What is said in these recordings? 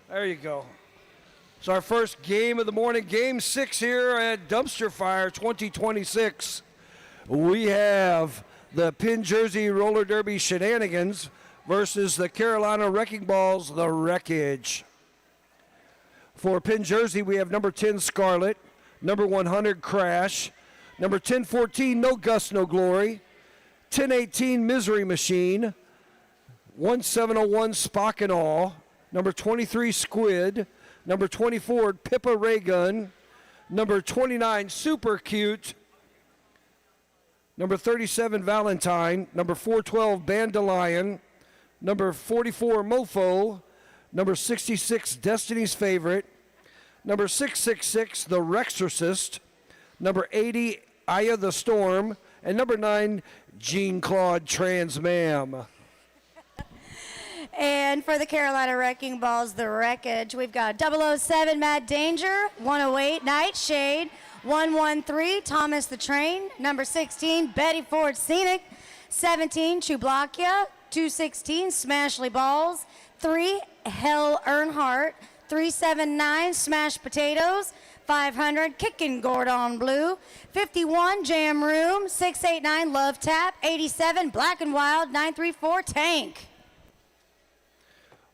There you go. It's our first game of the morning, Game 6 here at Dumpster Fire 2026. We have the Pin Jersey Roller Derby Shenanigans versus the Carolina Wreckingballs, the Wreckage. For Pin Jersey, we have number 10, Scarlet, number 100, Crash, number 1014, No Gust, No Glory, 1018, Misery Machine, 1701, Spock and All, number 23, Squid, number 24, Pippa Raygun, number 29, Super Cute, number 37, Valentine, number 412, Bandelion, number 44, Mofo, number 66, Destiny's Favorite, number 666, The Rexorcist, number 80, Aya the Storm, and number 9, Jean-Claude Trans Ma'am. And for the Carolina Wrecking Balls, the Wreckage, we've got 007, Mad Danger, 108, Nightshade, 113, Thomas the Train, number 16, Betty Ford Scenic, 17, Chewbacca, 216, Smashly Balls, 3, Hell Earnhardt, 379, Smashed Potatoes, 500, Kickin' Gordon Blue, 51, Jam Room, 689, Love Tap, 87, Black and Wild, 934, Tank.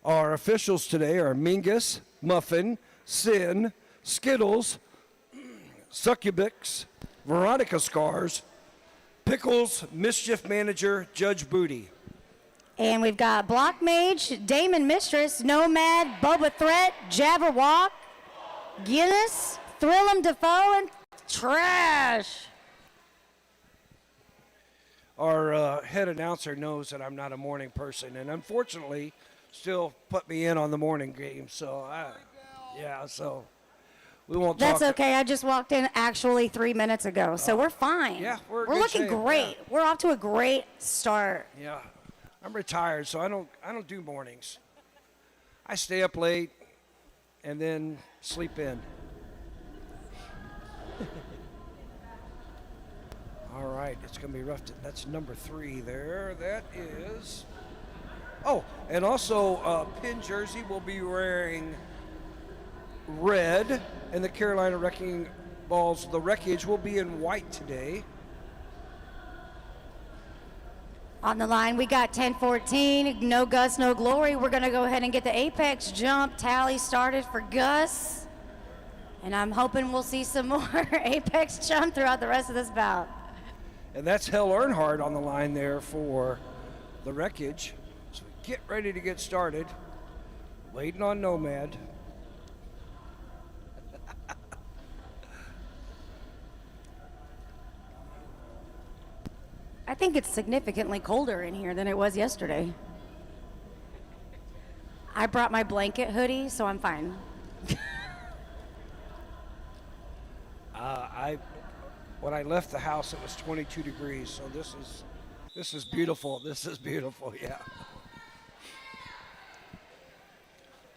Our officials today are Mingus, Muffin, Sin, Skittles, Succubix, Veronica Scars, Pickles, Mischief Manager, Judge Booty. And we've got Block Mage, Damon Mistress, Nomad, Boba Threat, Jabberwock, Guinness, Thrillum Defoe, and Trash. Our head announcer knows that I'm not a morning person, and unfortunately still put me in on the morning game. So, so we won't talk. That's okay. I just walked in actually 3 minutes ago, so we're fine. Yeah, we're looking shape. great. Yeah. We're off to a great start. Yeah, I'm retired, so I don't do mornings. I stay up late and then sleep in. All right, it's going to be rough. That's number 3 there. That is... Oh, and also Pin Jersey will be wearing red, and the Carolina Wrecking Balls, the Wreckage, will be in white today. On the line, we got 10-14, No Gus, No Glory. We're going to go ahead and get the Apex jump tally started for Gus. And I'm hoping we'll see some more Apex jump throughout the rest of this bout. And that's Hell Earnhardt on the line there for the Wreckage. So get ready to get started. Waiting on Nomad. I think it's significantly colder in here than it was yesterday. I brought my blanket hoodie, so I'm fine. When I left the house, it was 22 degrees. So this is beautiful. This is beautiful. Yeah.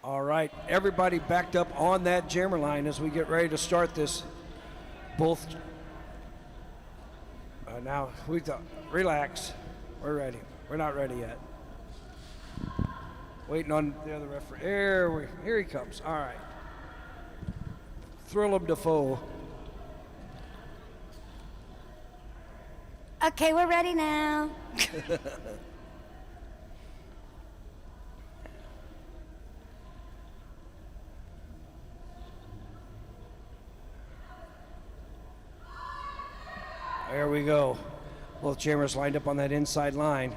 All right, everybody backed up on that jammer line as we get ready to start this. Both. Now we relax. We're ready. We're not ready yet. Waiting on the other referee. Here he comes. All right. Thrillum Defoe. Okay, we're ready now. There we go. Both jammers lined up on that inside line.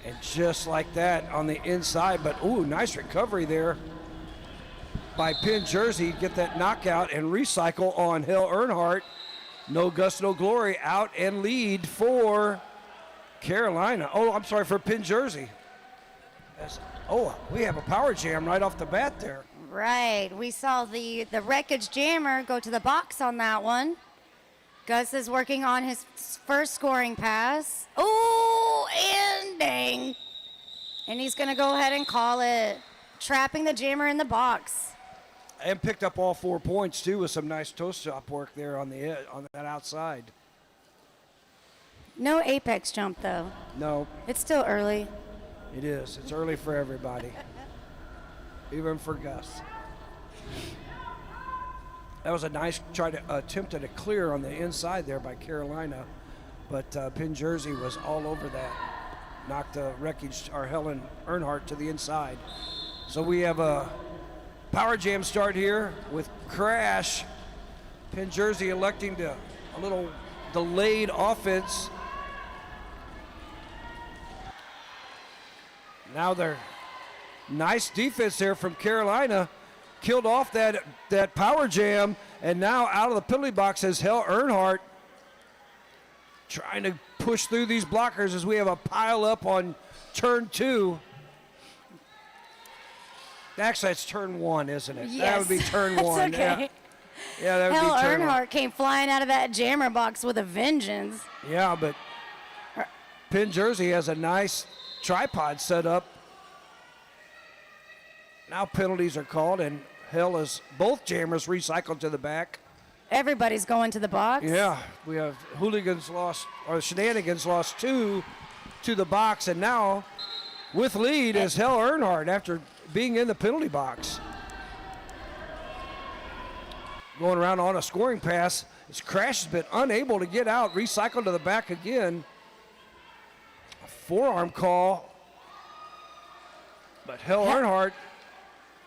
And just like that on the inside, but ooh, nice recovery there by Pin Jersey. Get that knockout and recycle on Hell Earnhardt. No Gus, No Glory out and lead for Carolina. Oh, I'm sorry, for Pin Jersey. We have a power jam right off the bat there. Right, we saw the Wreckage jammer go to the box on that one. Gus is working on his first scoring pass. Oh, and dang. And he's going to go ahead and call it. Trapping the jammer in the box. And picked up all 4 points, too, with some nice toe stop work there on that outside. No apex jump, though. No. It's still early. It is. It's early for everybody. even for Gus. That was a nice attempted a clear on the inside there by Carolina, but Pin Jersey was all over that. Knocked the Wreckage, or Helen Earnhardt, to the inside. So we have a power jam start here with Crash. Pin Jersey electing to a little delayed offense. Now they're nice defense there from Carolina. Killed off that power jam, and now out of the penalty box is Hell Earnhardt, trying to push through these blockers as we have a pile up on turn 2. Actually, it's turn 1, isn't it? Yes. That would be turn 1. Okay. Yeah, that would Hell be turn 1. Earnhardt came flying out of that jammer box with a vengeance. Yeah, but Pin Jersey has a nice tripod set up. Now penalties are called, and Hell is both jammers recycled to the back. Everybody's going to the box. Yeah, we have Shenanigans lost 2 to the box, and now with lead is Hell Earnhardt after being in the penalty box. Going around on a scoring pass. His Crash has been unable to get out, recycled to the back again. A forearm call, but Hell Earnhardt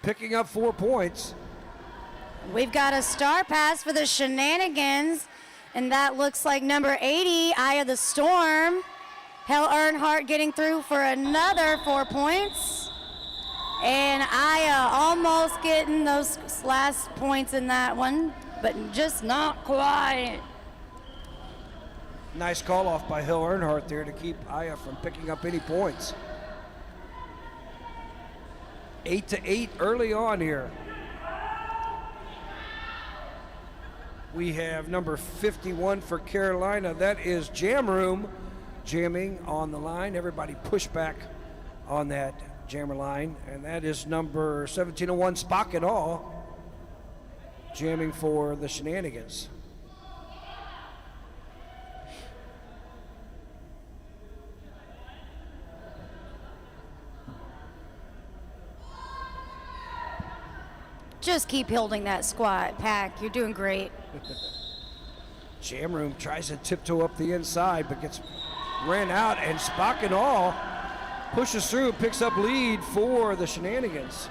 picking up 4 points. We've got a star pass for the Shenanigans, and that looks like number 80, Eye of the Storm. Hell Earnhardt getting through for another 4 points. And Aya almost getting those last points in that one, but just not quite. Nice call off by Hell Earnhardt there to keep Aya from picking up any points. 8-8 early on here. We have number 51 for Carolina. That is Jam Room jamming on the line. Everybody push back on that jammer line. And that is number 1701, Spock and All, jamming for the Shenanigans. Just keep holding that squat, Pack. You're doing great. Jam Room tries to tiptoe up the inside, but gets ran out, and Spock and All pushes through, picks up lead for the Shenanigans.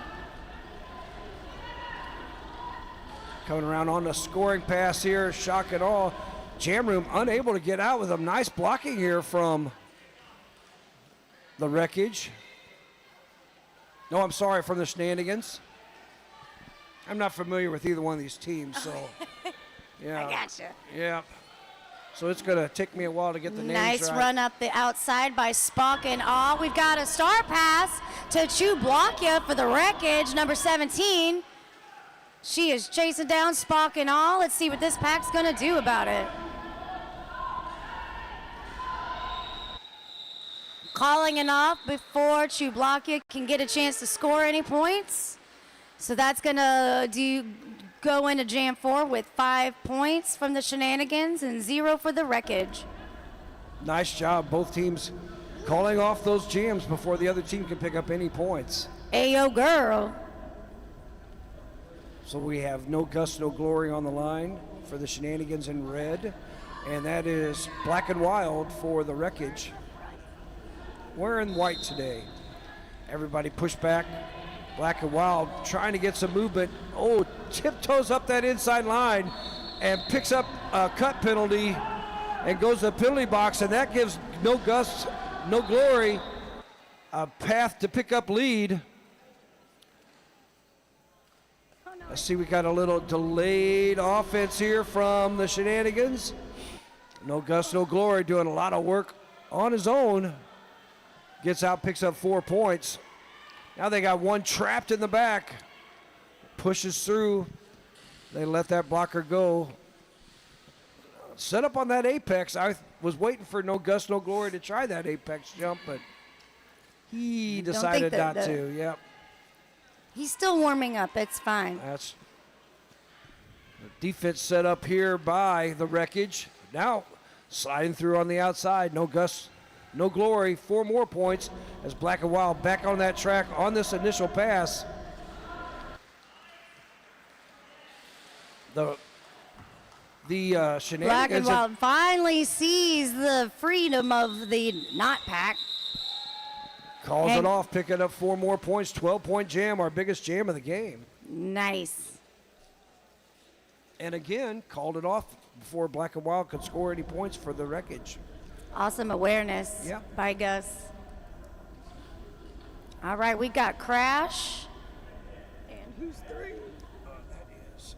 Coming around on the scoring pass here, Shock and All. Jam Room unable to get out with a nice blocking here from the Wreckage. No, I'm sorry, from the Shenanigans. I'm not familiar with either one of these teams, so yeah. I gotcha. Yeah. So it's gonna take me a while to get the names right. Nice run up the outside by Spock and All. We've got a star pass to Chublakia for the Wreckage, number 17. She is chasing down Spock and All. Let's see what this pack's gonna do about it. Calling it off before Chublakia can get a chance to score any points. So that's gonna go into Jam 4 with 5 points from the Shenanigans and 0 for the Wreckage. Nice job, both teams calling off those jams before the other team can pick up any points. Ayo, girl. So we have No Gust, No Glory on the line for the Shenanigans in red, and that is Black and Wild for the Wreckage. Wearing white today. Everybody push back. Black and Wild trying to get some movement. Oh, tiptoes up that inside line and picks up a cut penalty and goes to the penalty box, and that gives No Gust, No Glory a path to pick up lead. I see we got a little delayed offense here from the Shenanigans. No Gust, No Glory doing a lot of work on his own. Gets out, picks up 4 points. Now they got one trapped in the back. Pushes through. They let that blocker go. Set up on that apex. I was waiting for No Gust, No Glory to try that apex jump, but he decided not to. Yep. He's still warming up. It's fine. That's the defense set up here by the Wreckage. Now sliding through on the outside. No Gust, No Glory. 4 more points as Black and Wild back on that track on this initial pass. The Black and Shenanigans Wild finally sees the freedom of the knot pack. calls And- it off, picking up 4 more points. 12-point jam, our biggest jam of the game. Nice. And again, called it off before Black and Wild could score any points for the Wreckage. Awesome awareness Yep. by Gus. All right, we got Crash And who's 3? That is.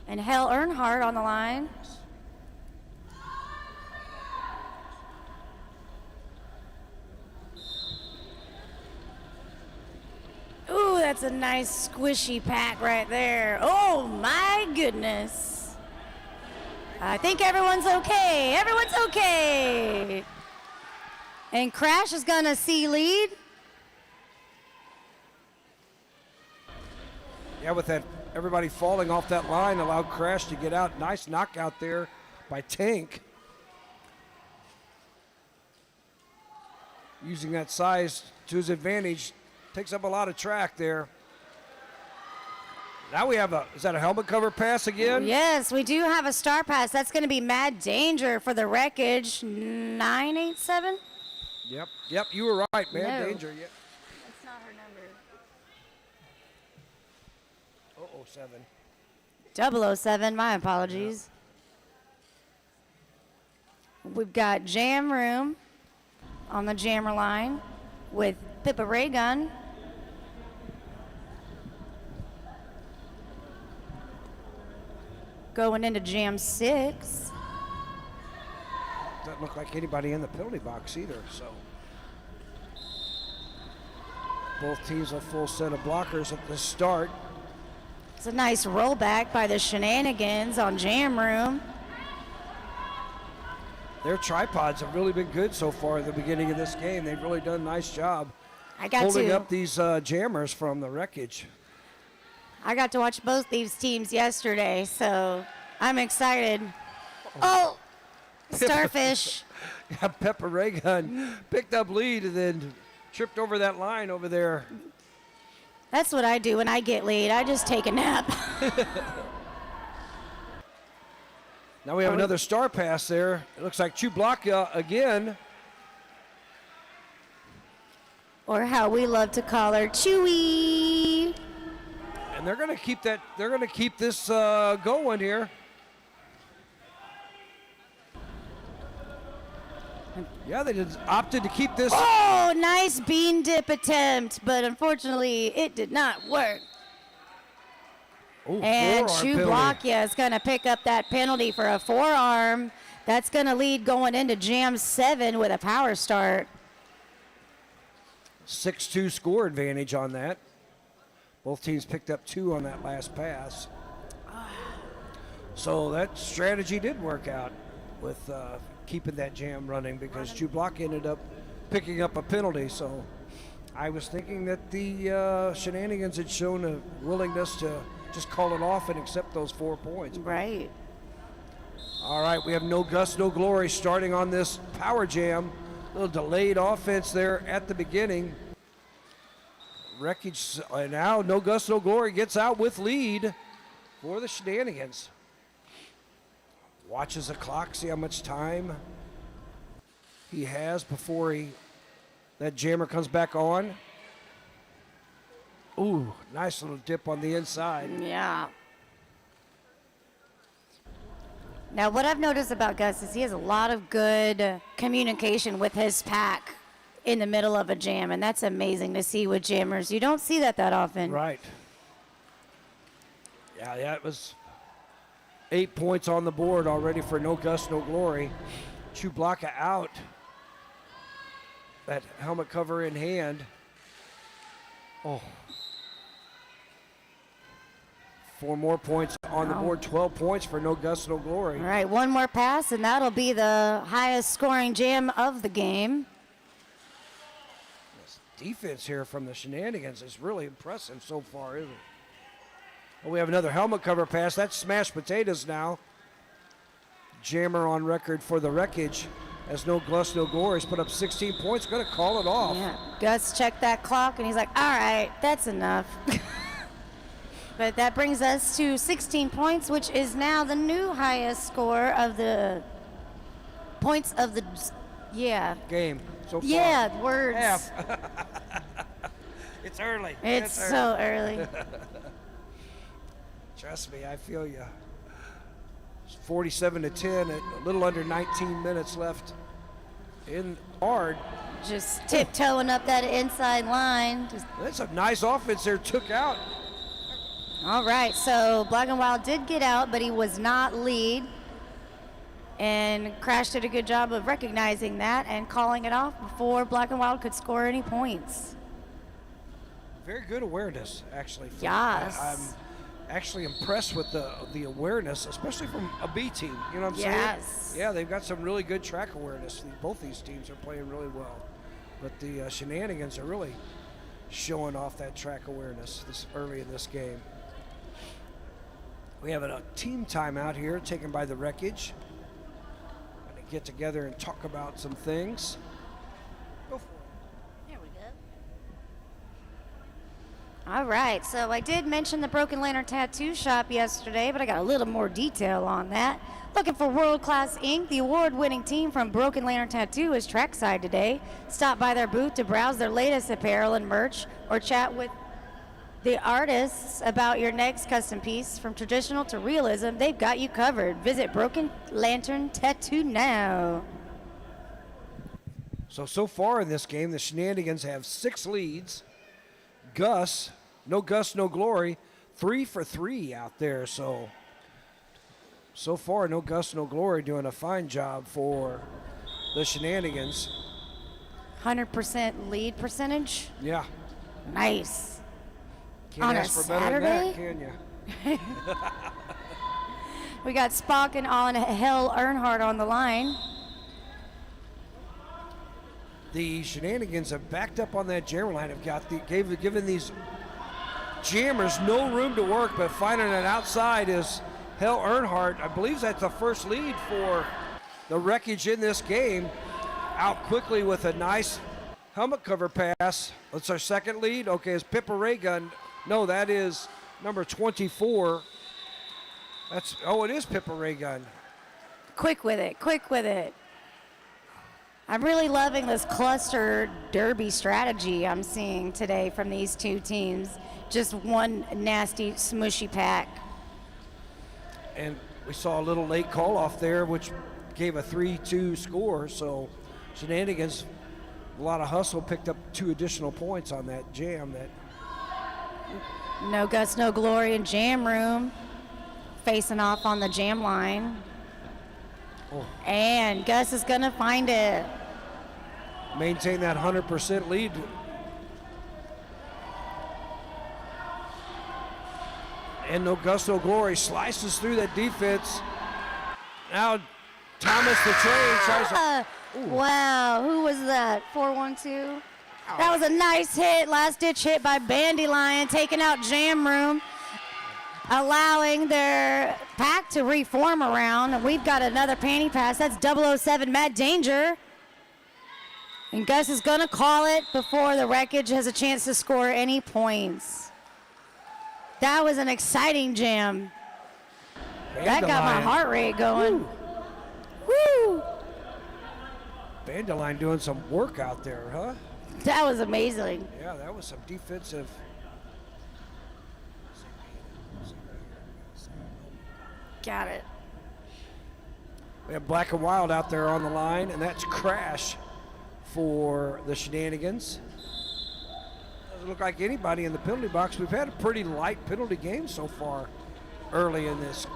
and Hell Earnhardt on the line. Ooh, that's a nice squishy pack right there. Oh my goodness. I think everyone's okay. Everyone's okay. And Crash is gonna see lead. Yeah, with that, everybody falling off that line allowed Crash to get out. Nice knockout there by Tank. Using that size to his advantage. Takes up a lot of track there. Now we have is that a helmet cover pass again? Yes, we do have a star pass. That's going to be Mad Danger for the Wreckage 987. Yep, you were right, man. No. Danger, yeah. That's not her number. 007. 007, my apologies. We've got Jam Room on the jammer line with Pippa Ray Gun. Going into Jam 6. Doesn't look like anybody in the penalty box either, so. Both teams a full set of blockers at the start. It's a nice rollback by the Shenanigans on Jam Room. Their tripods have really been good so far at the beginning of this game. They've really done a nice job I got holding to up these jammers from the Wreckage. I got to watch both these teams yesterday, so I'm excited. Oh, Starfish. Yeah, Pepper Ray Gun picked up lead and then tripped over that line over there. That's what I do when I get lead. I just take a nap. Now we have another star pass there. It looks like Chublaka again. Or how we love to call her, Chewy. And they're going to keep that. They're going to keep this going here. Yeah, they just opted to keep this. Oh, nice bean dip attempt, but unfortunately it did not work. Ooh, And forearm penalty. Chublaka is going to pick up that penalty for a forearm. That's going to lead going into Jam 7 with a power start. 6-2 score advantage on that. Both teams picked up 2 on that last pass. So that strategy did work out with keeping that jam running because Chublaka ended up picking up a penalty. So I was thinking that the Shenanigans had shown a willingness to just call it off and accept those 4 points. Right. All right, we have no Gus, no glory starting on this power jam. A little delayed offense there at the beginning. Wreckage, now no Gus, no glory gets out with lead for the Shenanigans. Watches the clock, see how much time he has before that jammer comes back on. Ooh, nice little dip on the inside. Yeah. Now, what I've noticed about Gus is he has a lot of good communication with his pack in the middle of a jam, and that's amazing to see with jammers. You don't see that often. Right. Yeah, it was 8 points on the board already for no Gus, no glory. Chublaka out. That helmet cover in hand. Oh. 4 more points on the board, 12 points for no Gus, no glory. All right, one more pass, and that'll be the highest scoring jam of the game. This defense here from the Shenanigans is really impressive so far, isn't it? Well, we have another helmet cover pass. That's smashed potatoes now. Jammer on record for the Wreckage as no Gus, no glory. He's put up 16 points, going to call it off. Yeah, Gus checked that clock, and he's like, all right, that's enough. But that brings us to 16 points, which is now the new highest score of the points of the, Game so far. Yeah, words. Half. It's early. It's so early. Trust me, I feel you. It's 47-10, a little under 19 minutes left in hard. Just tiptoeing up that inside line. That's a nice offense there, took out. All right, so Black and Wild did get out, but he was not lead. And Crash did a good job of recognizing that and calling it off before Black and Wild could score any points. Very good awareness, actually. Yes. I'm actually impressed with the awareness, especially from a B team. You know what I'm saying? Yes. Yeah, they've got some really good track awareness. Both these teams are playing really well. But the Shenanigans are really showing off that track awareness this early in this game. We have a team timeout here taken by the Wreckage. Going to get together and talk about some things. Go for it. There we go. All right, so I did mention the Broken Lantern Tattoo Shop yesterday, but I got a little more detail on that. Looking for world-class ink, the award-winning team from Broken Lantern Tattoo is trackside today. Stop by their booth to browse their latest apparel and merch, or chat with the artists about your next custom piece. From traditional to realism, they've got you covered. Visit Broken Lantern Tattoo now. So far in this game, the Shenanigans have 6 leads. Gus, no glory, 3 for 3 out there. So far, no Gus, no glory, doing a fine job for the Shenanigans. 100% lead percentage. Yeah. Nice. Can't On ask a for better than that, Saturday? can you? We got Spock and on Hell Earnhardt on the line. The Shenanigans have backed up on that jammer line. Have got given these jammers no room to work, but finding it outside is Hell Earnhardt. I believe that's the first lead for the Wreckage in this game. Out quickly with a nice helmet cover pass. That's our second lead. Okay, it's Pippa Ray Gun. No, that is number 24. It is Pippa Ray Gun. Quick with it. I'm really loving this cluster derby strategy I'm seeing today from these two teams. Just one nasty, smushy pack. And we saw a little late call off there, which gave a 3-2 score. So Shenanigans, a lot of hustle, picked up 2 additional points on that jam. No Gus, no glory in jam room. Facing off on the jam line. Oh. And Gus is gonna find it. Maintain that 100% lead. And no Gus, no glory, slices through that defense. Now Thomas the Train tries to... Wow, who was that? 4-1-2? That was a nice hit, last-ditch hit by Bandelion, taking out Jam Room, allowing their pack to reform around. And we've got another panty pass. That's 007 Mad Danger. And Gus is going to call it before the Wreckage has a chance to score any points. That was an exciting jam. That got my heart rate going. Woo! Bandelion doing some work out there, huh? That was amazing. Yeah, that was some defensive. Got it. We have Black and Wild out there on the line, and that's Crash for the Shenanigans. Doesn't look like anybody in the penalty box. We've had a pretty light penalty game so far early in this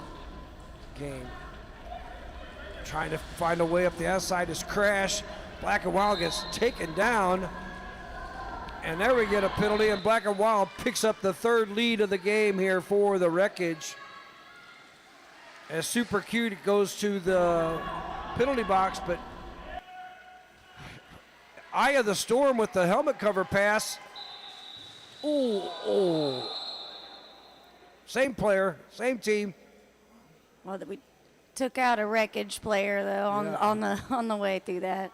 game. Trying to find a way up the outside is Crash. Black and Wild gets taken down. And there we get a penalty, and Black and Wild picks up the 3rd lead of the game here for the Wreckage. As Super Cute goes to the penalty box, but Eye of the Storm with the helmet cover pass. Ooh. Same player, same team. Well, we took out a Wreckage player though on the way through that.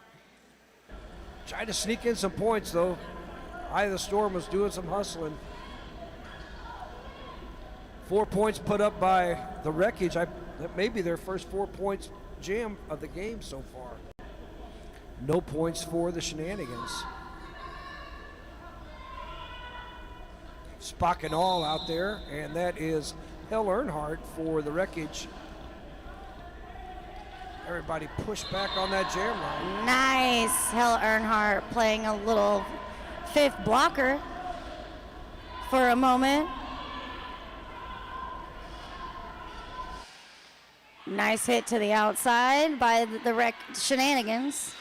Tried to sneak in some points though. Eye of the Storm was doing some hustling. 4 points put up by the Wreckage. That may be their first 4 points jam of the game so far. No points for the Shenanigans. Spock and all out there, and that is Hell Earnhardt for the Wreckage. Everybody pushed back on that jam line. Nice. Hell Earnhardt playing a little fifth blocker for a moment. Nice hit to the outside by the Shenanigans.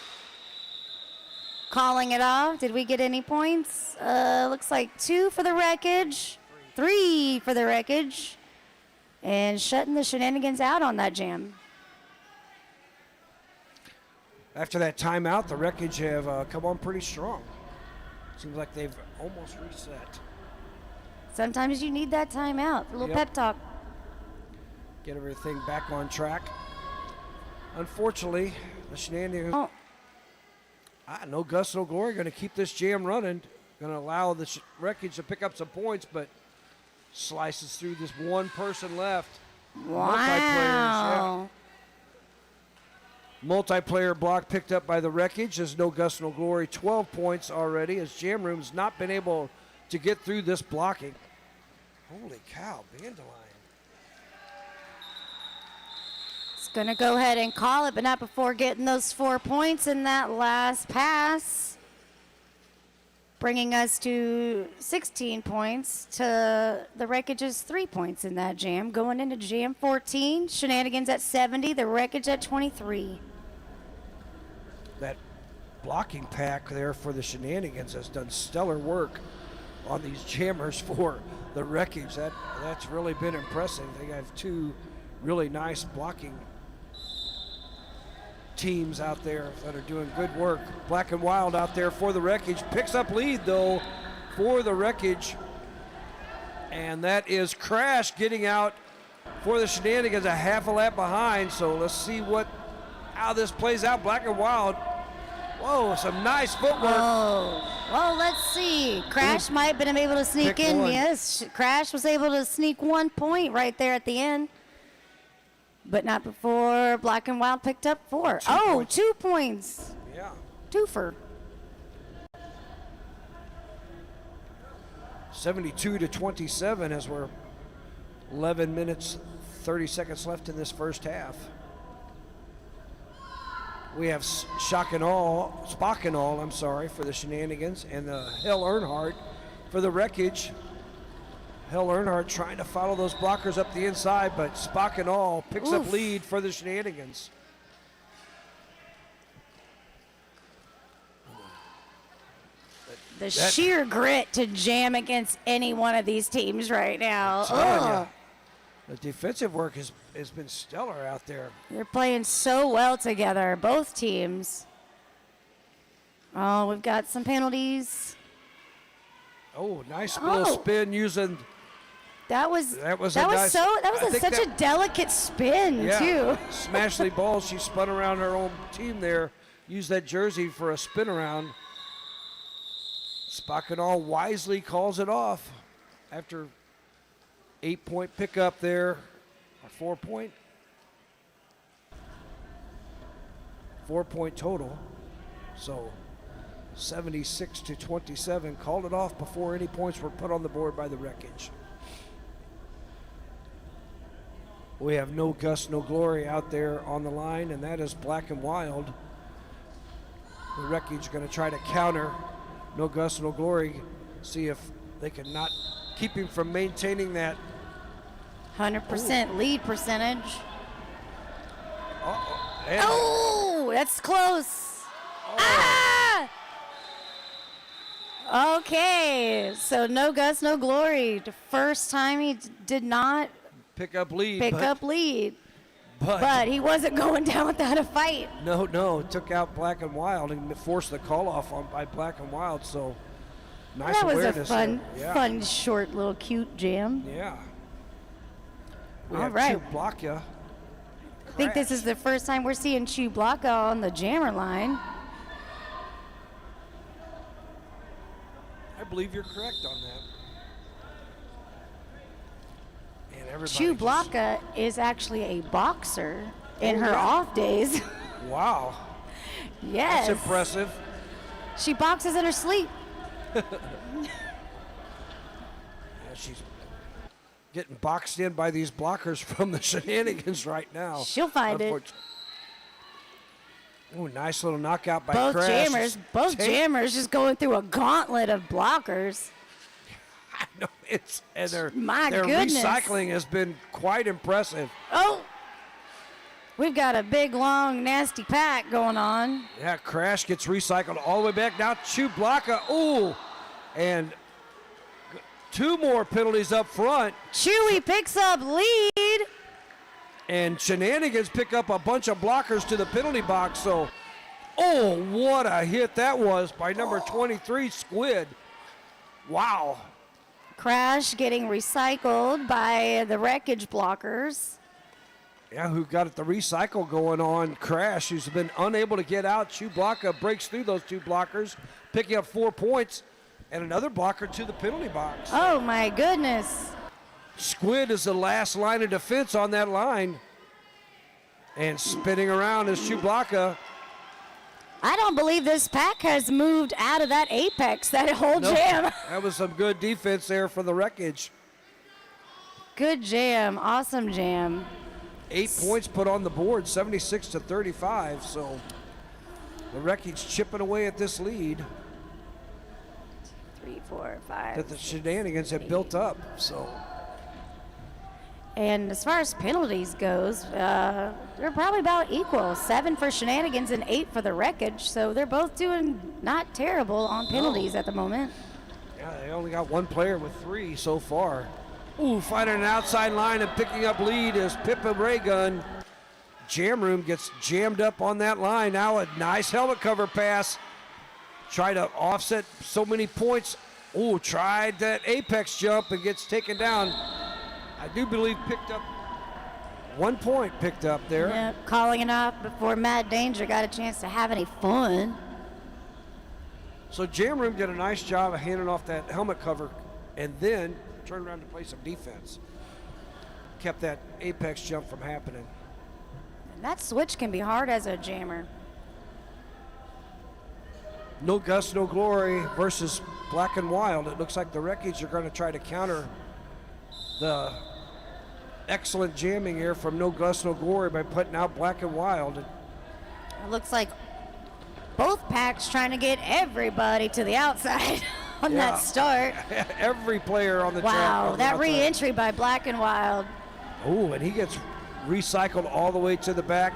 Calling it off. Did we get any points? Looks like 2 for the Wreckage, 3 for the Wreckage, and shutting the Shenanigans out on that jam. After that timeout, the Wreckage have come on pretty strong. Seems like they've almost reset. Sometimes you need that timeout, a little pep talk. Get everything back on track. Unfortunately, the Shenanigans, no guts, no glory, going to keep this jam running. Going to allow the Wreckage to pick up some points, but slices through this one person left. Wow. Multiplayer block picked up by the Wreckage. There's no guts, no glory. 12 points already as Jam Room's not been able to get through this blocking. Holy cow, Bandelion. It's going to go ahead and call it, but not before getting those 4 points in that last pass. Bringing us to 16 points to the Wreckage's 3 points in that jam. Going into jam 14, Shenanigans at 70, the Wreckage at 23. That blocking pack there for the Shenanigans has done stellar work on these jammers for the Wreckage. That's really been impressive. They have 2 really nice blocking teams out there that are doing good work. Black and Wild out there for the Wreckage. Picks up lead though for the Wreckage. And that is Crash getting out for the Shenanigans a half a lap behind. So let's see how this plays out. Black and Wild. Whoa, some nice footwork. Well, let's see. Crash might have been able to sneak in. Yes, Crash was able to sneak 1 point right there at the end. But not before Black and Wild picked up 4. 2 points. Yeah. Twofer. 72-27 as we're 11 minutes, 30 seconds left in this first half. We have Spock and all, for the Shenanigans, and the Hell Earnhardt for the Wreckage. Hell Earnhardt trying to follow those blockers up the inside, but Spock and all picks up lead for the Shenanigans. The sheer grit to jam against any one of these teams right now. The defensive work has been stellar out there. They're playing so well together, both teams. Oh, we've got some penalties. Oh, nice little spin using. That was such a delicate spin too. Smashley Balls, she spun around her own team there. Used that jersey for a spin around. Spock and all wisely calls it off after 8-point pickup there. A 4 point. 4 point total. So 76-27. Called it off before any points were put on the board by the Wreckage. We have no guts, no glory out there on the line, and that is Black and Wild. The Wreckage going to try to counter. No guts, no glory. See if they can not keep him from maintaining that 100% lead percentage. Oh, that's close. Okay, so no guts, no glory. The first time he did not pick up lead. But he wasn't going down without a fight. No, took out Black and Wild and forced the call off by Black and Wild. So nice awareness. That was a fun, short, little cute jam. Yeah. We All have right. Chublaka. I think this is the first time we're seeing Chublaka on the jammer line. I believe you're correct on that. And Chublaka is actually a boxer in her off days. Wow. Yes. That's impressive. She boxes in her sleep. Yeah, she's getting boxed in by these blockers from the Shenanigans right now. She'll find it. Oh, nice little knockout by Both Crash. jammers just going through a gauntlet of blockers. I know their goodness. recycling has been quite impressive. Oh, we've got a big, long, nasty pack going on. Yeah, Crash gets recycled all the way back. Now Chublaka, ooh, and 2 more penalties up front. Chewy picks up lead. And Shenanigans pick up a bunch of blockers to the penalty box. So, oh, what a hit that was by number 23, Squid. Wow. Crash getting recycled by the Wreckage blockers. Yeah, who got the recycle going on. Crash, who's been unable to get out. Chublaka breaks through those 2 blockers, picking up 4 points, and another blocker to the penalty box. Oh, my goodness. Squid is the last line of defense on that line. And spinning around is Chublaka. I don't believe this pack has moved out of that apex, that whole jam. That was some good defense there for the Wreckage. Good jam. Awesome jam. 8 points put on the board, 76-35. So the Wreckage chipping away at this lead 3, 4, 5. that the Shenanigans have built up. So. And as far as penalties goes, they're probably about equal. 7 for Shenanigans and 8 for the Wreckage. So they're both doing not terrible on penalties at the moment. Yeah, they only got 1 player with 3 so far. Ooh, finding an outside line and picking up lead is Pippa Raygun. Jam Room gets jammed up on that line. Now a nice helmet cover pass. Try to offset so many points. Ooh, tried that apex jump and gets taken down. I do believe picked up 1 point picked up there. Yeah, calling it off before Mad Danger got a chance to have any fun. So Jam Room did a nice job of handing off that helmet cover and then turned around to play some defense. Kept that apex jump from happening. And that switch can be hard as a jammer. No Gust, No Glory versus Black and Wild. It looks like the Wreckage are going to try to counter the excellent jamming here from No Gust, No Glory by putting out Black and Wild. It looks like both packs trying to get everybody to the outside on that start. Every player on the track. Wow, that re-entry by Black and Wild. Oh, and he gets recycled all the way to the back.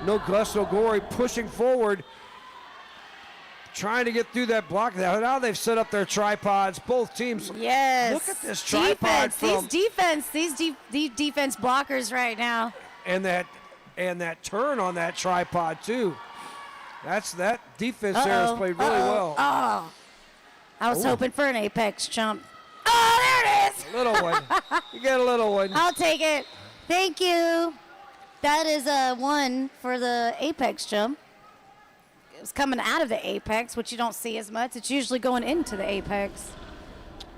No Gust, No Glory pushing forward, trying to get through that block. Now they've set up their tripods. Both teams. Yes. Look at this tripod from these defense blockers right now. And that turn on that tripod too. That defense there has played really well. Oh, I was hoping for an apex jump. Oh, there it is. A little one. You get a little one. I'll take it. Thank you. That is a 1 for the apex jump. It was coming out of the apex, which you don't see as much. It's usually going into the apex.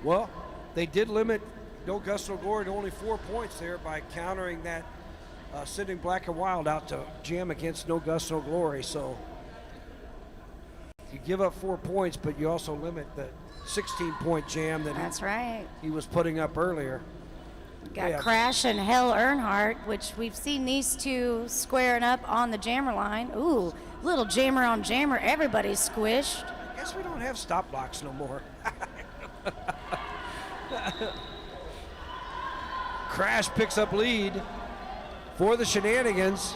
Well, they did limit No Gust, No Glory to only 4 points there by countering that sending Black and Wild out to jam against No Gust, No Glory. So you give up 4 points, but you also limit the 16-point jam That's right. he was putting up earlier. Got Crash and Hell Earnhardt, which we've seen these two squaring up on the jammer line. Ooh, little jammer on jammer. Everybody's squished. I guess we don't have stop blocks no more. Crash picks up lead for the Shenanigans.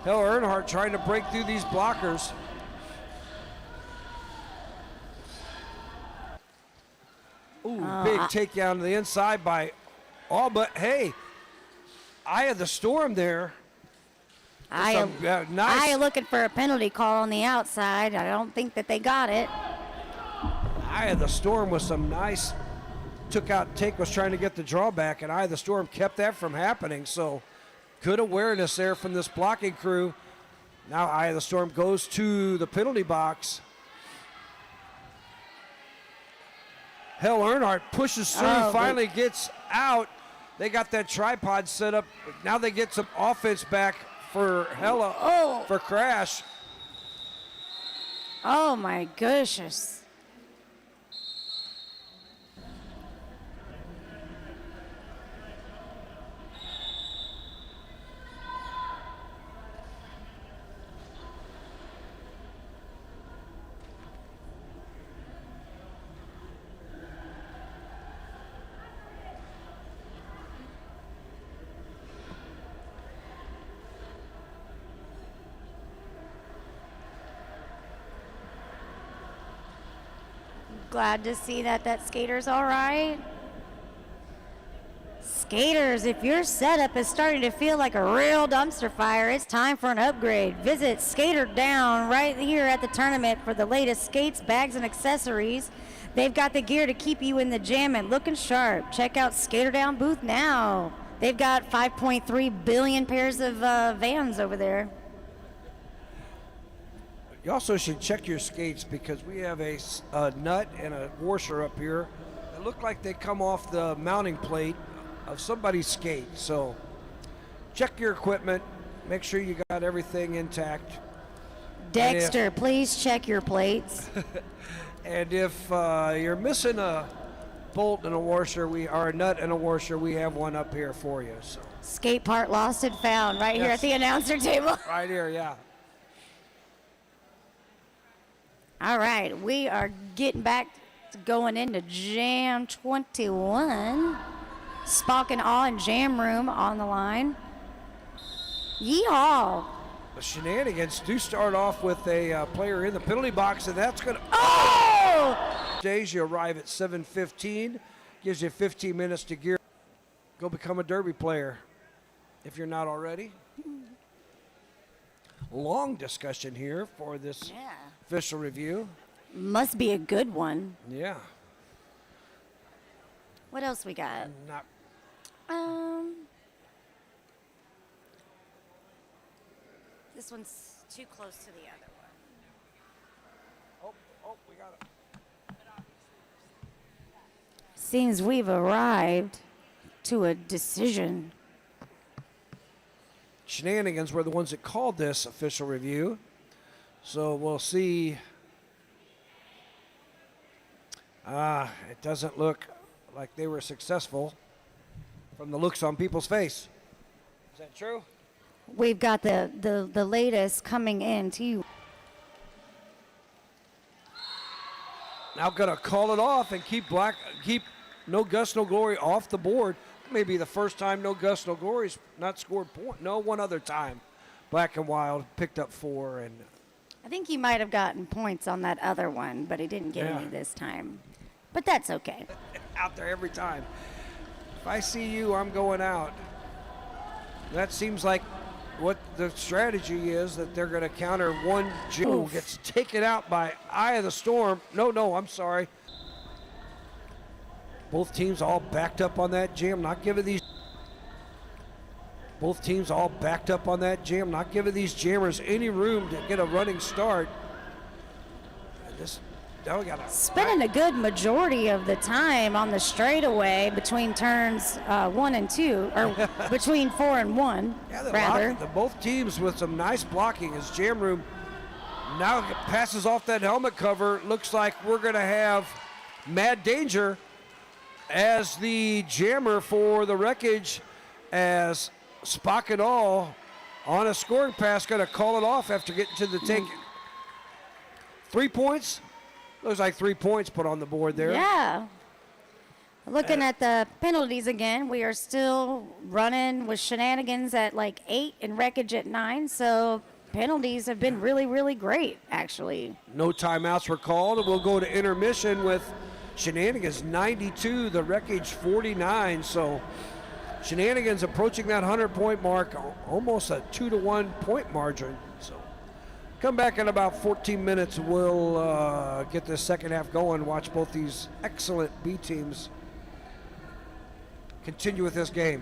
Hell Earnhardt trying to break through these blockers. Ooh, big takedown to the inside by all, but hey, Eye of the Storm there. I looking for a penalty call on the outside. I don't think that they got it. Eye of the Storm with some nice take, was trying to get the drawback, and Eye of the Storm kept that from happening. So good awareness there from this blocking crew. Now Eye of the Storm goes to the penalty box. Hell Earnhardt pushes through, finally gets out. They got that tripod set up. Now they get some offense back for Hella, for Crash. Oh my goodness. Glad to see that skater's all right. Skaters, if your setup is starting to feel like a real dumpster fire, it's time for an upgrade. Visit Skater Down right here at the tournament for the latest skates, bags, and accessories. They've got the gear to keep you in the jam and looking sharp. Check out Skater Down booth now. They've got 5.3 billion pairs of Vans over there. You also should check your skates because we have a nut and a washer up here that look like they come off the mounting plate of somebody's skate. So check your equipment, make sure you got everything intact. Dexter, please check your plates. And if you're missing a bolt and a washer, or a nut and a washer, we have one up here for you. So. Skate part lost and found right here at the announcer table. Right here, yeah. All right, we are getting back to going into Jam 21. Spock and Awe and Jam Room on the line. Yeehaw. The Shenanigans do start off with a player in the penalty box, and that's going to... Oh! Days you arrive at 7:15, gives you 15 minutes to gear. Go become a derby player if you're not already. Long discussion here for this official review. Must be a good one. Yeah. What else we got? Not. This one's too close to the other one. Oh, we got it. Seems we've arrived to a decision. Shenanigans were the ones that called this official review. So we'll see. It doesn't look like they were successful from the looks on people's face. Is that true? We've got the latest coming in to you. Now gonna call it off and keep No Gust No Glory off the board. Maybe the first time No Gust No Glory's not scored point. No, one other time. Black and Wild picked up 4, and I think he might have gotten points on that other one, but he didn't get any this time. But that's okay. Out there every time. If I see you, I'm going out. That seems like what the strategy is, that they're going to counter one. Joe gets taken out by Eye of the Storm. No, I'm sorry. Both teams all backed up on that jam, not giving these. Both teams all backed up on that jam, not giving these jammers any room to get a running start. And this, now we got spending a good majority of the time on the straightaway between turns 1 and 2, or between 4 and 1, rather. Both teams with some nice blocking as Jam Room now passes off that helmet cover. Looks like we're going to have Mad Danger as the jammer for the Wreckage, as Spock and All on a scoring pass going to call it off after getting to the take. 3 points? Looks like 3 points put on the board there. Yeah. Looking at the penalties again, we are still running with Shenanigans at like 8 and Wreckage at 9, so penalties have been really, really great, actually. No timeouts were called, and we'll go to intermission with Shenanigans 92, the Wreckage 49. So Shenanigans approaching that 100-point mark, almost a 2-to-1 point margin. So come back in about 14 minutes. We'll get the second half going. Watch both these excellent B teams continue with this game.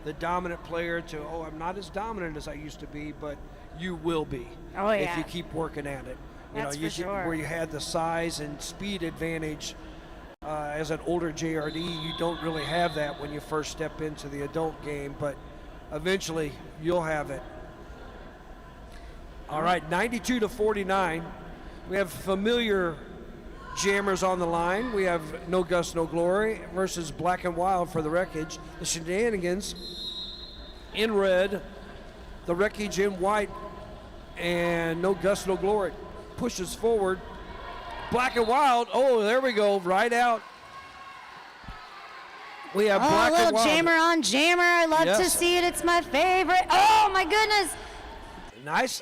the dominant player to, oh, I'm not as dominant as I used to be, but you will be. Oh, If yeah. you keep working at it. That's for sure. Where you had the size and speed advantage as an older JRD, you don't really have that when you first step into the adult game, but eventually you'll have it. All right, 92-49. We have familiar jammers on the line. We have No Gust, No Glory versus Black and Wild for the Wreckage. The Shenanigans in red, the Wreckage in white, and No Gust, No Glory pushes forward. Black and Wild, oh, there we go, right out. We have Black a and little Wild. jammer on jammer. I love to Yes. see it. It's my favorite. Oh, my goodness. Nice.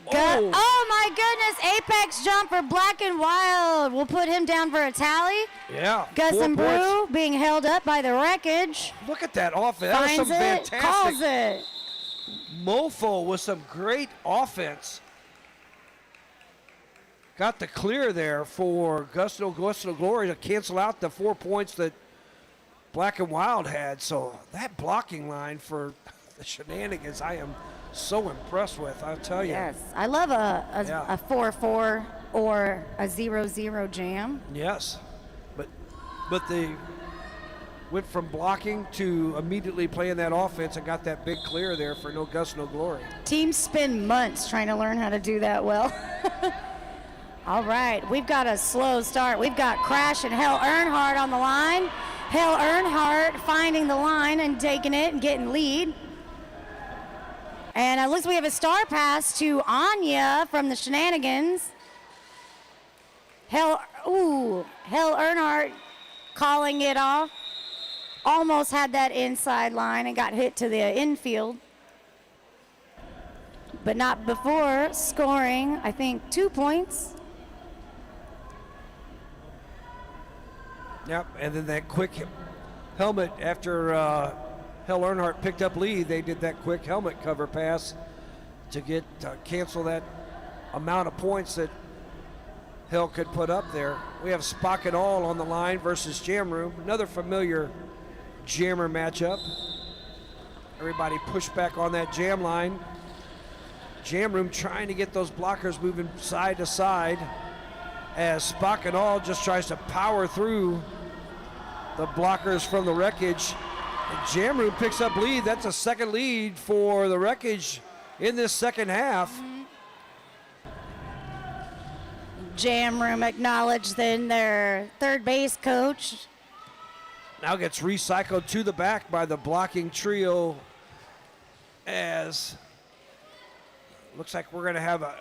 Oh, my goodness. Apex jump for Black and Wild. We'll put him down for a tally. Yeah. Gus 4 and points. Brew being held up by the Wreckage. Look at that offense. That was Finds some it, fantastic. calls it. Mofo with some great offense. Got the clear there for Gusto Glory to cancel out the 4 points that Black and Wild had. So that blocking line for the Shenanigans, I am so impressed with, I'll tell you. Yes, I love a Yeah. 4-4 or a 0-0 jam. Yes, but they went from blocking to immediately playing that offense and got that big clear there for No Gust, No Glory. Teams spend months trying to learn how to do that well. All right, we've got a slow start. We've got Crash and Hell Earnhardt on the line. Hell Earnhardt finding the line and taking it and getting lead. And it looks like we have a star pass to Anya from the Shenanigans. Hell Earnhardt calling it off. Almost had that inside line and got hit to the infield. But not before scoring, I think, 2 points. Yep, and then that quick helmet after Hell Earnhardt picked up lead, they did that quick helmet cover pass to get cancel that amount of points that Hell could put up there. We have Spock and All on the line versus Jam Room, another familiar jammer matchup. Everybody pushed back on that jam line. Jam Room trying to get those blockers moving side to side as Spock and All just tries to power through the blockers from the Wreckage. And Jam Room picks up lead. That's a second lead for the Wreckage in this second half. Jam Room acknowledged then their third base coach. Now gets recycled to the back by the blocking trio as looks like we're going to have a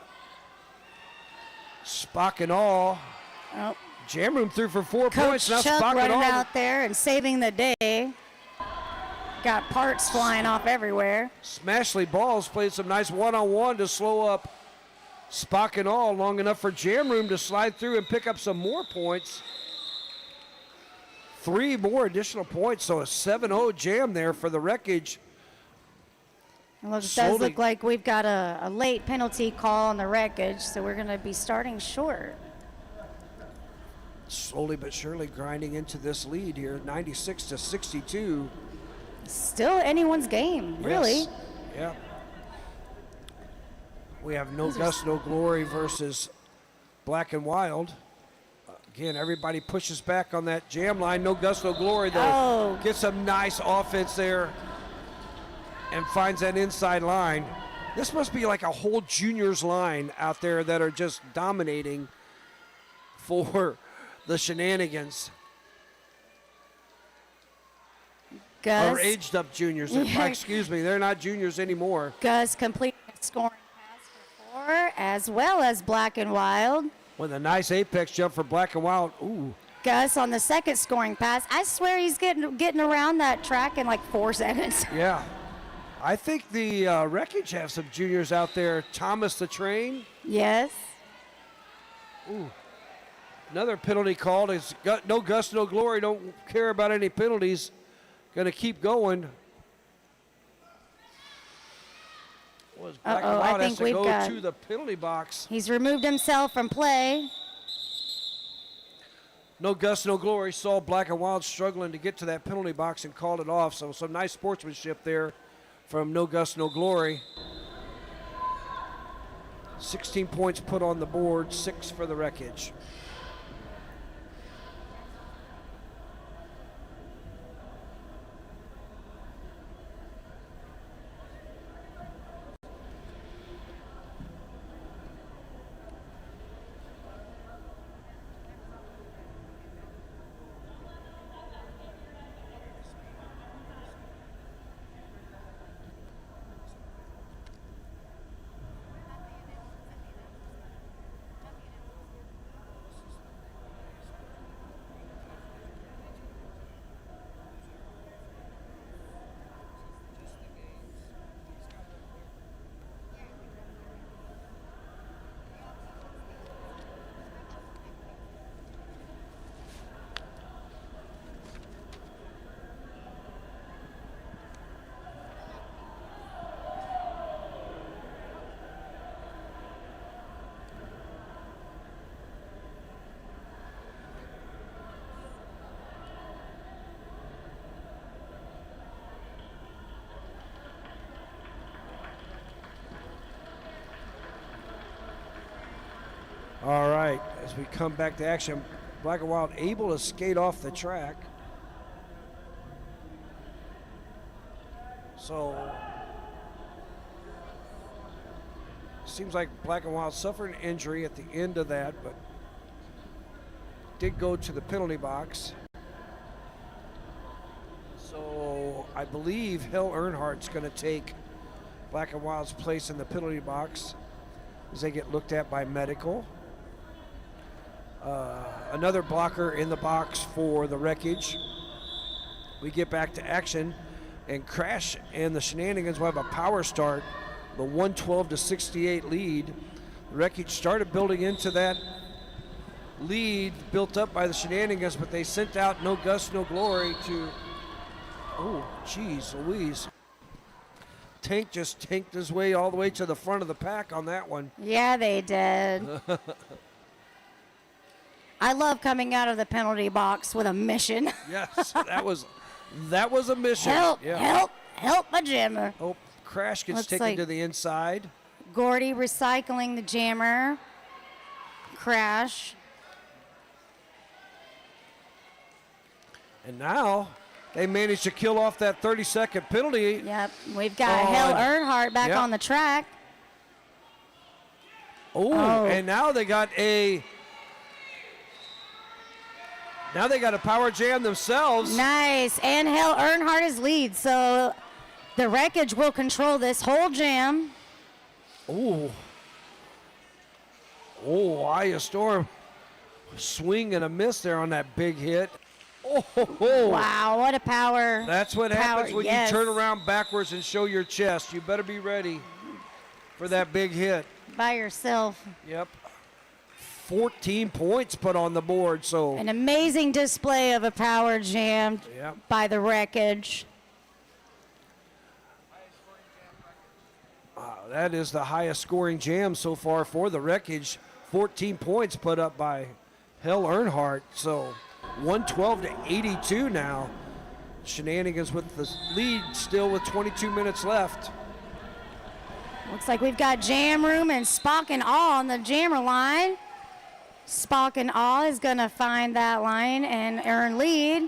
Spock and All. Oh, Jam Room threw for 4 Coach points. Now Chuck Spock and running All. out there and saving the day. Got parts flying off everywhere. Smashley Balls played some nice one-on-one to slow up Spock and All long enough for Jam Room to slide through and pick up some more points. 3 more additional points, so a 7-0 jam there for the Wreckage. Well, it does Slowly- look like we've got a late penalty call on the Wreckage, so we're going to be starting short. Slowly but surely grinding into this lead here, 96-62. Still anyone's game, really. Yes. Yeah. We have No Gust, No Glory versus Black and Wild. Again, everybody pushes back on that jam line. No Gust, No Glory, though. Oh. Gets some nice offense there and finds that inside line. This must be like a whole juniors line out there that are just dominating for the Shenanigans. Gus, Or aged up juniors. Excuse me, they're not juniors anymore. Gus completing a scoring pass for 4, as well as Black and Wild. With a nice apex jump for Black and Wild. Ooh. Gus on the second scoring pass. I swear he's getting around that track in like 4 seconds. Yeah. I think the Wreckage have some juniors out there. Thomas the Train. Yes. Ooh. Another penalty called. It's got No Gust, No Glory. Don't care about any penalties. Going to keep going. Was Black and Uh-oh, I Wild has think to we've go got- to the penalty box. He's removed himself from play. No Gus, No Glory saw Black and Wild struggling to get to that penalty box and called it off. So some nice sportsmanship there from No Gus, No Glory. 16 points put on the board, 6 for the Wreckage. All right, as we come back to action, Black and Wild able to skate off the track. So, seems like Black and Wild suffered an injury at the end of that, but did go to the penalty box. So, I believe Hell Earnhardt's going to take Black and Wild's place in the penalty box as they get looked at by medical. Another blocker in the box for the Wreckage. We get back to action, and Crash and the Shenanigans will have a power start, the 112-68 lead. The Wreckage started building into that lead built up by the Shenanigans, but they sent out No Gus, No Glory to, oh, geez, Louise. Tank just tanked his way all the way to the front of the pack on that one. Yeah, they did. I love coming out of the penalty box with a mission. Yes, that was a mission. Help, yeah. help my jammer. Oh, Crash gets Looks taken like to the inside. Gordy recycling the jammer. Crash. And now they managed to kill off that 30-second penalty. Yep, we've got Hell Earnhardt back yep. on the track. Oh, and now they got a power jam themselves. Nice, and Hell Earnhardt is lead, so the Wreckage will control this whole jam. Oh, Aya Storm swing and a miss there on that big hit. Oh, wow, what a power. That's what happens when yes. you turn around backwards and show your chest. You better be ready for that big hit. By yourself. Yep. 14 points put on the board, so. An amazing display of a power jam Yep. by the Wreckage. That is the highest scoring jam so far for the Wreckage. 14 points put up by Hell Earnhardt, so 112-82 now. Shenanigans with the lead still with 22 minutes left. Looks like we've got Jam Room and Spock and Awe on the jammer line. Spock and Awe is going to find that line and earn lead.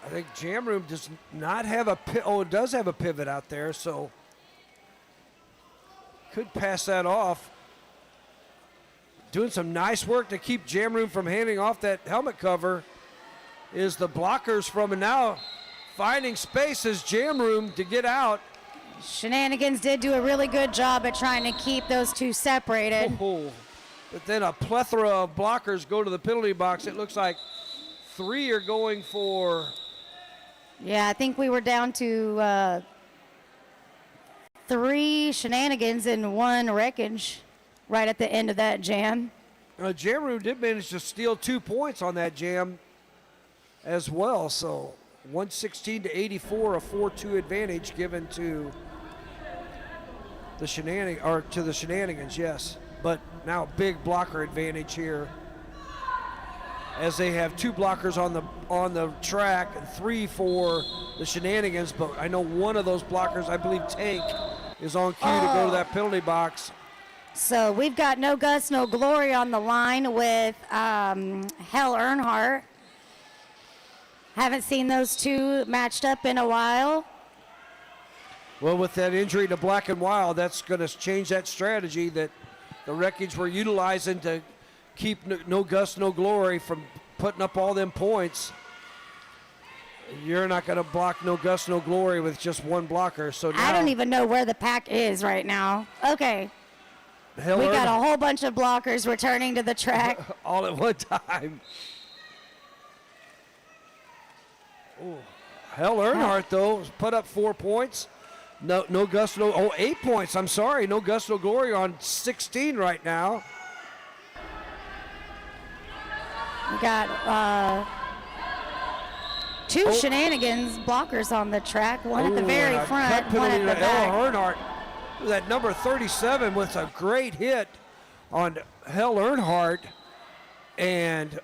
I think Jam Room does not have a it does have a pivot out there, so could pass that off. Doing some nice work to keep Jam Room from handing off that helmet cover is the blockers from, and now finding space as Jam Room to get out. Shenanigans did do a really good job at trying to keep those two separated. Oh, but then a plethora of blockers go to the penalty box. It looks like 3 are going for. Yeah, I think we were down to 3 Shenanigans and 1 Wreckage right at the end of that jam. Jam Room did manage to steal 2 points on that jam as well, so 116-84, a 4-2 advantage given to the Shenanigans, yes. But now big blocker advantage here, as they have 2 blockers on the track and 3 for the Shenanigans. But I know one of those blockers, I believe Tank, is on cue to go to that penalty box. So we've got No Gus, No Glory on the line with Hell Earnhardt. Haven't seen those two matched up in a while. Well, with that injury to Black and Wild, that's going to change that strategy that the Wreckage were utilizing to keep No Gus, No Glory from putting up all them points. You're not going to block No Gus, No Glory with just one blocker. So now I don't even know where the pack is right now. Okay. We got a whole bunch of blockers returning to the track. all at one time. Ooh. Hell Earnhardt, though, put up 4 points. No Gus, 8 points. I'm sorry. No Gus, No Glory on 16 right now. We got 2 Shenanigans blockers on the track. One at the very front, one at the back. Earnhardt, that number 37 with a great hit on Hell Earnhardt. And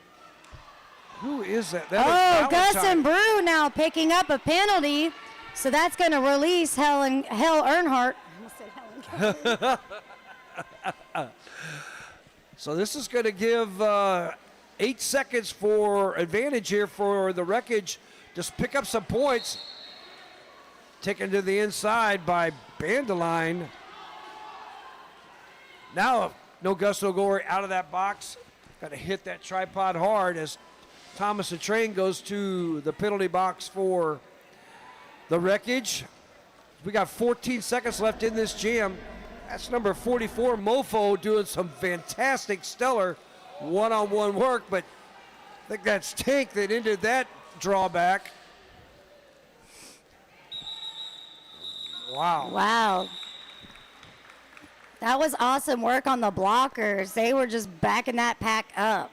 who is that? Gus and Brew now picking up a penalty. So that's going to release Hell Earnhardt. So this is going to give 8 seconds for advantage here for the Wreckage. Just pick up some points. Taken to the inside by Bandeline. Now, No Gus, No Glory out of that box. Got to hit that tripod hard as Thomas the Train goes to the penalty box for the Wreckage. We got 14 seconds left in this jam. That's number 44, Mofo, doing some fantastic, stellar one-on-one work, but I think that's Tank that ended that drawback. Wow. Wow. That was awesome work on the blockers. They were just backing that pack up.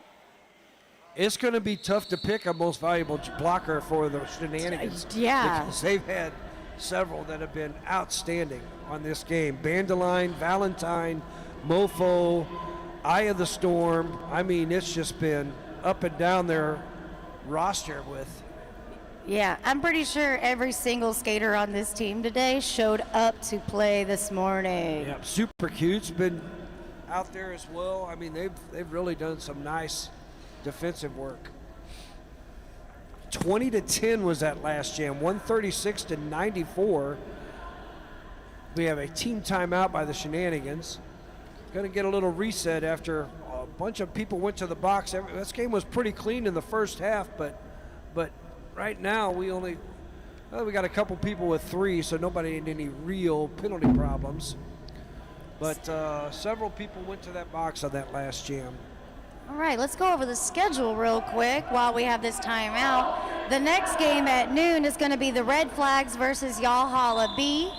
It's going to be tough to pick a most valuable blocker for the Shenanigans. Yeah. Because they've had several that have been outstanding on this game. Bandeline, Valentine, Mofo, Eye of the Storm. I mean, it's just been up and down their roster with. Yeah, I'm pretty sure every single skater on this team today showed up to play this morning. Yeah, Super Cute's been out there as well. I mean, they've really done some nice defensive work. 20-10 was that last jam. 136-94. We have a team timeout by the Shenanigans. Going to get a little reset after a bunch of people went to the box. This game was pretty clean in the first half, but right now we got a couple people with 3, so nobody in any real penalty problems. But several people went to that box on that last jam. All right, let's go over the schedule real quick while we have this timeout. The next game at noon is going to be the Red Flags versus Yahala B.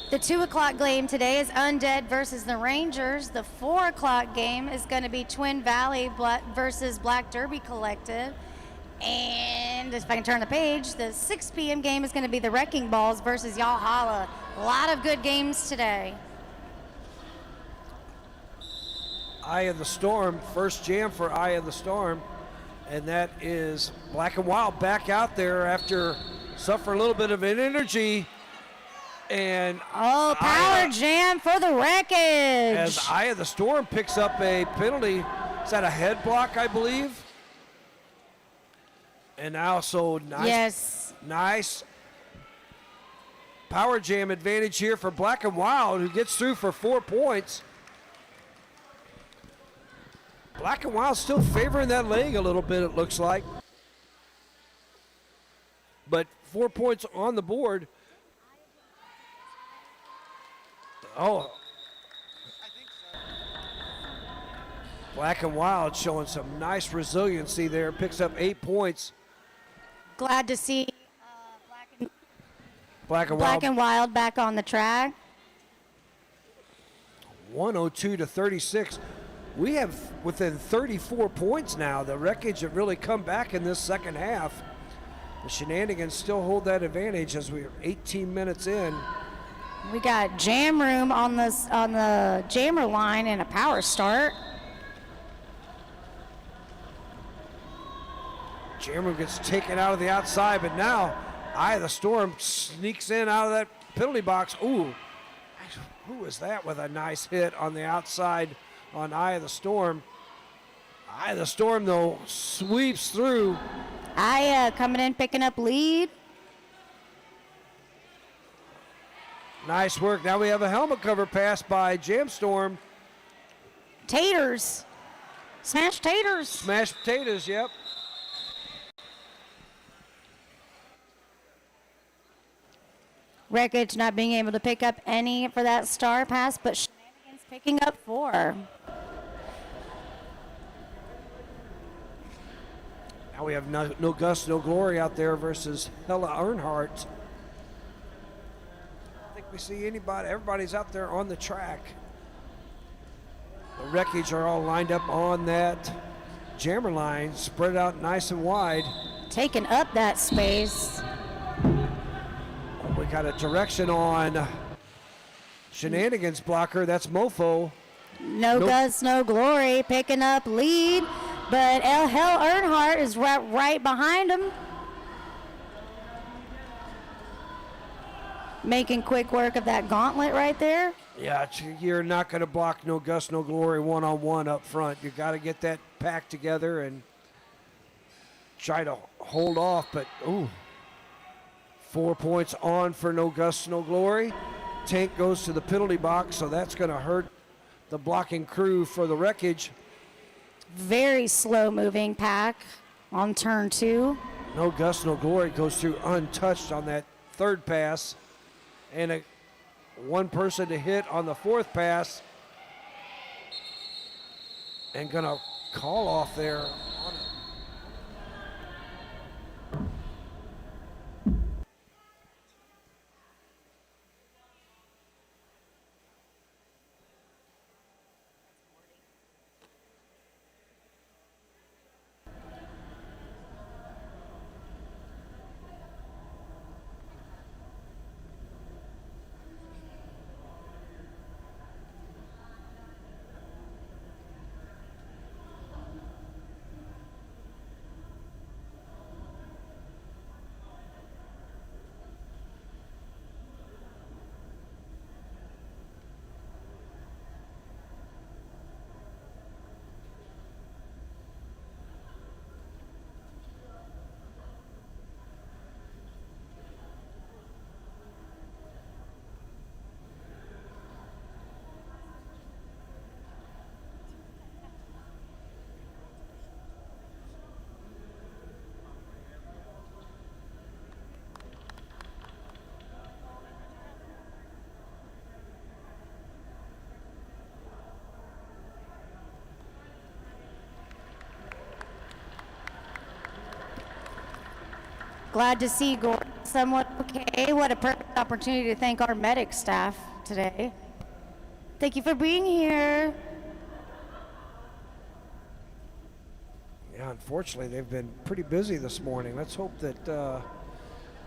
The 2 o'clock game today is Undead versus the Rangers. The 4 o'clock game is going to be Twin Valley versus Black Derby Collective. And if I can turn the page, the 6 p.m. game is going to be the Wreckingballs versus Yahala. A lot of good games today. Eye of the Storm, first jam for Eye of the Storm, and that is Black and Wild back out there after suffering a little bit of an energy. And power jam for the Wreckage. As Eye of the Storm picks up a penalty. Is that a head block, I believe? And now, so nice. Yes. Nice power jam advantage here for Black and Wild, who gets through for 4 points. Black and Wild still favoring that leg a little bit, it looks like. But 4 points on the board. Oh. Black and Wild showing some nice resiliency there. Picks up 8 points. Glad to see Black and Wild back on the track. 102-36. We have within 34 points now. The Wreckage have really come back in this second half. The Shenanigans still hold that advantage as we're 18 minutes in. We got jam room on the jammer line and a power start. Jammer gets taken out of the outside, but now Eye of the Storm sneaks in out of that penalty box. Ooh, who was that with a nice hit on the outside on Eye of the Storm? Eye of the Storm, though, sweeps through. Aya coming in, picking up lead. Nice work. Now we have a helmet cover pass by Jamstorm. Taters. Smashed taters. Smashed potatoes, yep. Wreckage not being able to pick up any for that star pass, but Shenanigans picking up 4. Now we have no Gus, no Glory out there versus Hella Earnhardt. I think we see anybody, everybody's out there on the track. The Wreckage are all lined up on that jammer line, spread out nice and wide. Taking up that space. We got a direction on Shenanigans blocker. That's Mofo. No Gus, no Glory picking up lead, but Hell Earnhardt is right behind him. Making quick work of that gauntlet right there. Yeah, you're not going to block no Gus, no Glory one-on-one up front. You got to get that pack together and try to hold off, but ooh. 4 points on for no Gus, no Glory. Tank goes to the penalty box, so that's going to hurt the blocking crew for the Wreckage. Very slow moving pack on turn 2. No Gus, no Glory goes through untouched on that third pass. And one person to hit on the fourth pass. And going to call off there on it. Glad to see Gordon somewhat okay. What a perfect opportunity to thank our medic staff today. Thank you for being here. Yeah, unfortunately, they've been pretty busy this morning. Let's hope that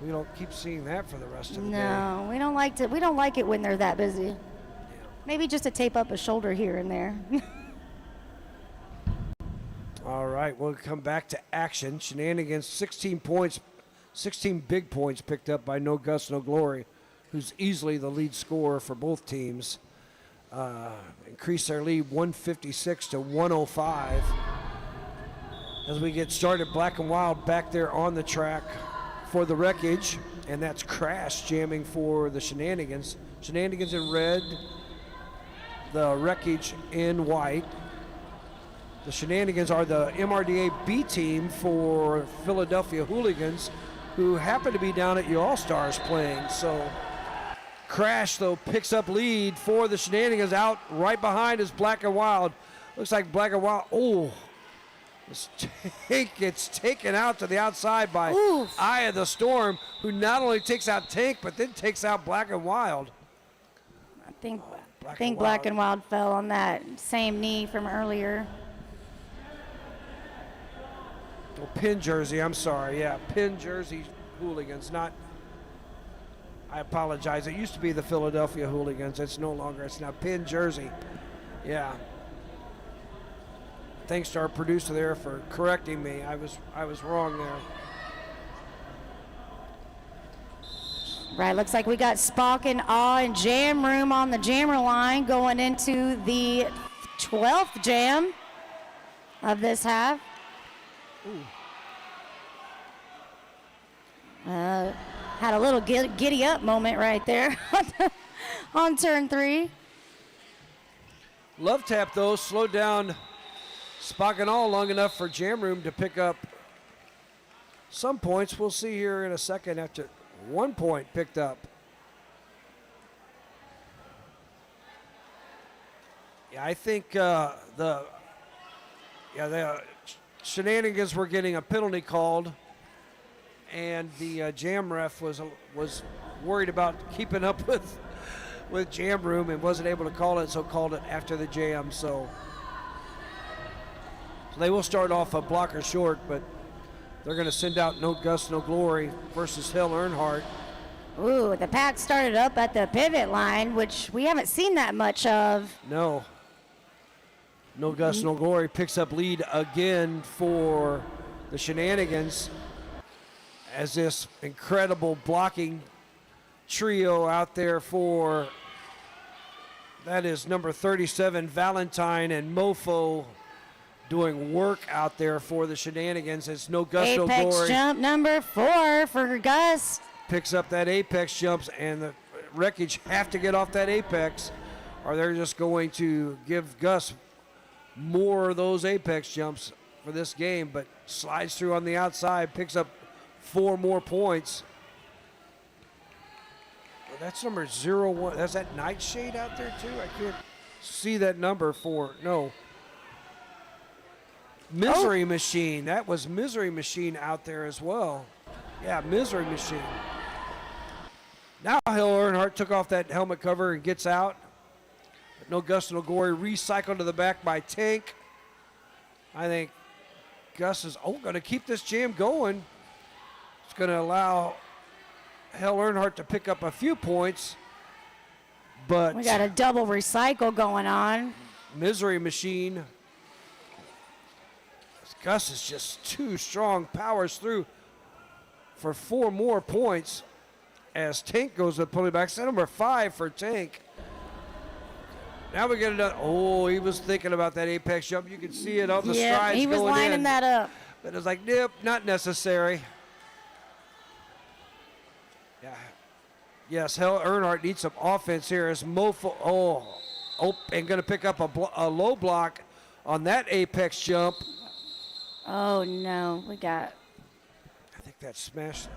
we don't keep seeing that for the rest of the day. No, we don't like to. We don't like it when they're that busy. Yeah. Maybe just to tape up a shoulder here and there. All right, we'll come back to action. Shenanigans, 16 points, 16 big points picked up by No Gus, No Glory, who's easily the lead scorer for both teams. Increase their lead 156 to 105. As we get started, Black and Wild back there on the track for the Wreckage, and that's Crash jamming for the Shenanigans. Shenanigans in red, the Wreckage in white. The Shenanigans are the MRDA B team for Philadelphia Hooligans, who happen to be down at your All-Stars playing. So Crash, though, picks up lead for the Shenanigans. Out right behind is Black and Wild. Looks like Black and Wild, oh, this Tank gets taken out to the outside by Eye of the Storm, who not only takes out Tank, but then takes out Black and Wild. I think Black and Wild fell on that same knee from earlier. Oh, pin jersey, I'm sorry. Yeah, pin jersey Hooligans, not. I apologize. It used to be the Philadelphia Hooligans. It's no longer. It's now Pin Jersey. Yeah. Thanks to our producer there for correcting me. I was wrong there. Right, looks like we got Spock and Awe and Jam Room on the jammer line going into the 12th jam of this half. Had a little giddy up moment right there on turn 3. Love Tap, though, slowed down Spock and All long enough for Jam Room to pick up some points. We'll see here in a second after 1 point picked up. Yeah, I think the Shenanigans were getting a penalty called, and the jam ref was worried about keeping up with Jam Room and wasn't able to call it, so called it after the jam. So they will start off a blocker short, but they're going to send out No Gust, No Glory versus Hell Earnhardt. Ooh, the pack started up at the pivot line, which we haven't seen that much of. No. No Gust, No Glory picks up lead again for the Shenanigans as this incredible blocking trio out there for, that is number 37, Valentine, and Mofo doing work out there for the Shenanigans. It's No Gust, No Apex Glory. jump number 4 for Gus. Picks up that apex jumps, and the Wreckage have to get off that apex, or they're just going to give Gus more of those apex jumps for this game, but slides through on the outside, picks up 4 more points. Well, that's number 01. That's that Nightshade out there too? I can't see that number for, no. Misery Machine. That was Misery Machine out there as well. Yeah, Misery Machine. Now Hell Earnhardt took off that helmet cover and gets out. But No Gust, No Glory recycled to the back by Tank. I think Gus is going to keep this jam going. It's going to allow Hell Earnhardt to pick up a few points. But We got a double recycle going on. Misery Machine. Gus is just too strong, powers through for 4 more points as Tank goes to pull it back. Set number 5 for Tank. Now we get another. Oh, he was thinking about that apex jump. You can see it on the strides he was going lining in. that up. But it's like, nope, not necessary. Yeah. Yes, Hell Earnhardt needs some offense here as Mofo. And going to pick up a low block on that apex jump. Oh, no. We got. I think that smashed.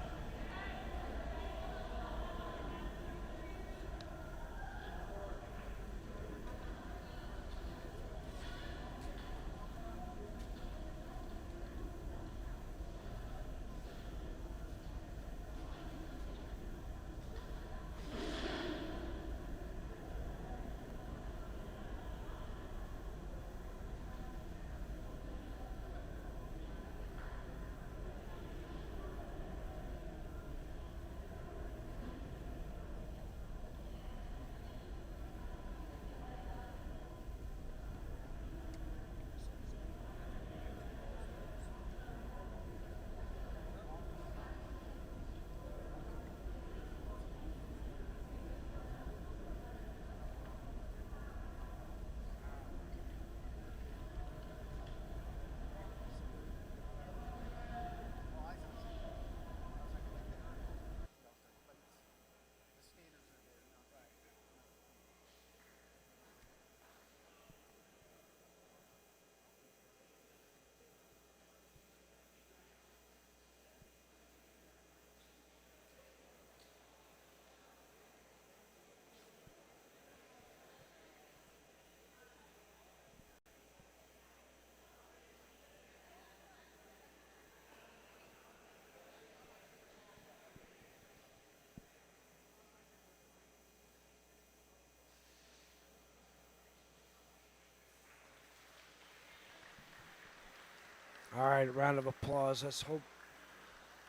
All right, round of applause. Let's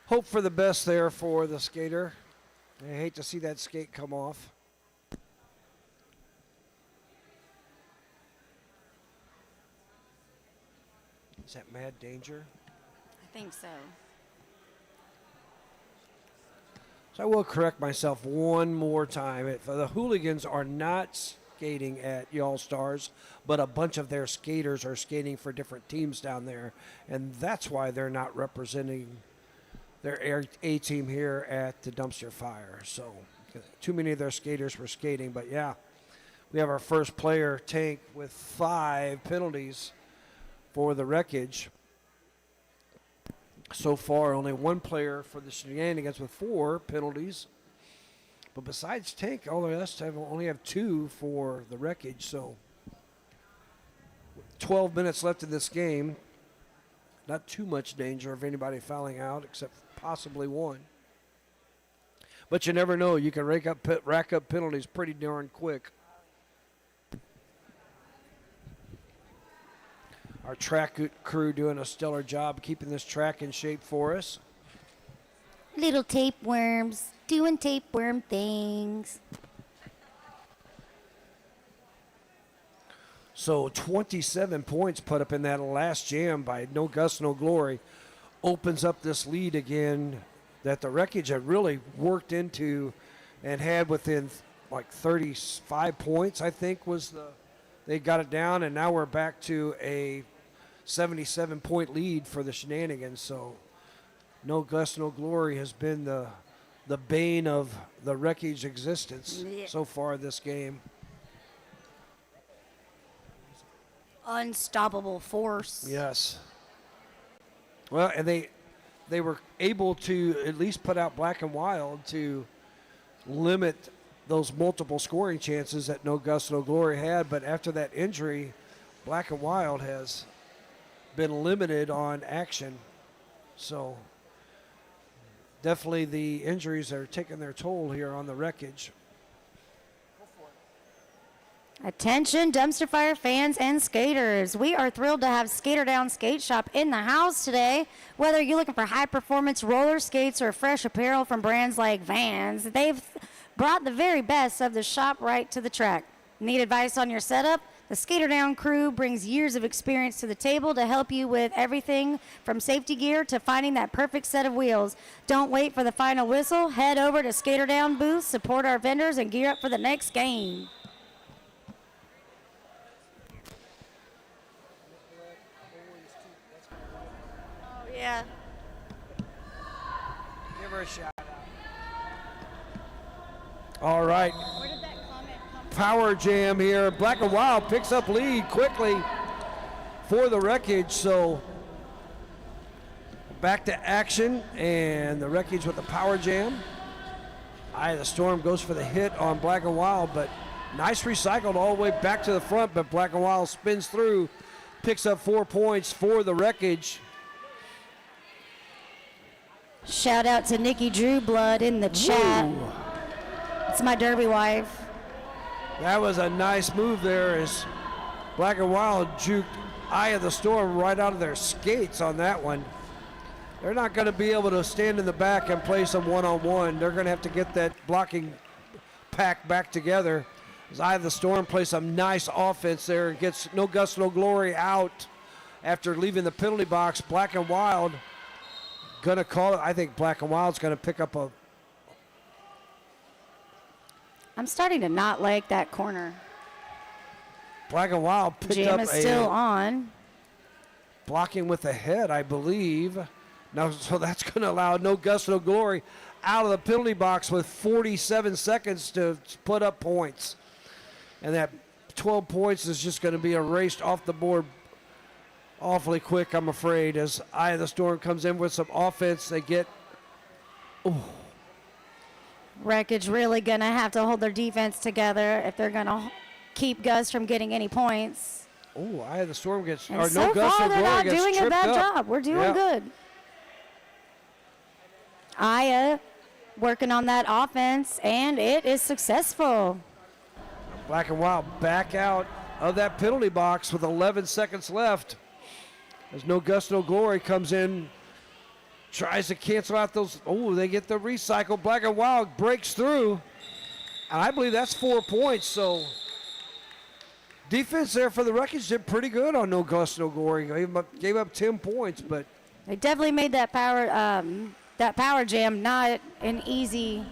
hope for the best there for the skater. I hate to see that skate come off. Is that Mad Danger? I think so. So I will correct myself one more time. The hooligans are not skating at Y'all Stars, but a bunch of their skaters are skating for different teams down there, and that's why they're not representing their A team here at the Dumpster Fire. So too many of their skaters were skating, but yeah, we have our first player, Tank, with 5 penalties for the Wreckage. So far, only 1 player for the Shenanigans with 4 penalties. But besides Tank, all the rest only have 2 for the Wreckage. So 12 minutes left in this game. Not too much danger of anybody fouling out, except possibly 1. But you never know. You can rack up penalties pretty darn quick. Our track crew doing a stellar job keeping this track in shape for us. Little tapeworms doing tapeworm things. So 27 points put up in that last jam by No Guts, No Glory. Opens up this lead again that the Wreckage had really worked into and had within like 35 points, I think they got it down, and now we're back to a 77-point lead for the Shenanigans. So No Guts, No Glory has been the bane of the Wreckage existence so far this game. Unstoppable force. Yes. Well, and they were able to at least put out Black and Wild to limit those multiple scoring chances that No Guts, No Glory had. But after that injury, Black and Wild has been limited on action. So definitely the injuries are taking their toll here on the Wreckage. Attention, Dumpster Fire fans and skaters. We are thrilled to have Skater Down Skate Shop in the house today. Whether you're looking for high-performance roller skates or fresh apparel from brands like Vans, they've brought the very best of the shop right to the track. Need advice on your setup? The Skater Down crew brings years of experience to the table to help you with everything from safety gear to finding that perfect set of wheels. Don't wait for the final whistle. Head over to Skater Down booth, support our vendors, and gear up for the next game. Yeah. Give her a shout out. All right. Where did that comment come from? Power jam here. Black and Wild picks up lead quickly for the Wreckage. So back to action, and the Wreckage with the power jam. Eye of the Storm goes for the hit on Black and Wild, but nice recycled all the way back to the front, but Black and Wild spins through, picks up 4 points for the Wreckage. Shout out to Nikki Drew Blood in the chat. Ooh. It's my derby wife. That was a nice move there as Black and Wild juked Eye of the Storm right out of their skates on that one. They're not going to be able to stand in the back and play some one-on-one. They're going to have to get that blocking pack back together. As Eye of the Storm plays some nice offense there and gets No Guts, No Glory out after leaving the penalty box. Black and Wild gonna call it. I think Black and Wild's gonna pick up a. I'm starting to not like that corner. Black and Wild picked Jam up is still on. Blocking with the head, I believe. Now, so that's gonna allow No Guts, No Glory out of the penalty box with 47 seconds to put up points, and that 12 points is just gonna be erased off the board awfully quick, I'm afraid, as Eye of the Storm comes in with some offense. They get, Wreckage really going to have to hold their defense together if they're going to keep Gus from getting any points. Eye of the Storm gets, And or so No Guts, far, No they're Glory not gets doing a tripped bad up. job. We're doing Yeah. good. Aya working on that offense, and it is successful. Black and Wild back out of that penalty box with 11 seconds left as No Guts, No Glory comes in Tries to cancel out those. Oh, they get the recycle. Black and Wild breaks through. I believe that's 4 points. So defense there for the Wreckage did pretty good on No Gust, No Glory. Gave up 10 points, but They definitely made that power jam not an easy,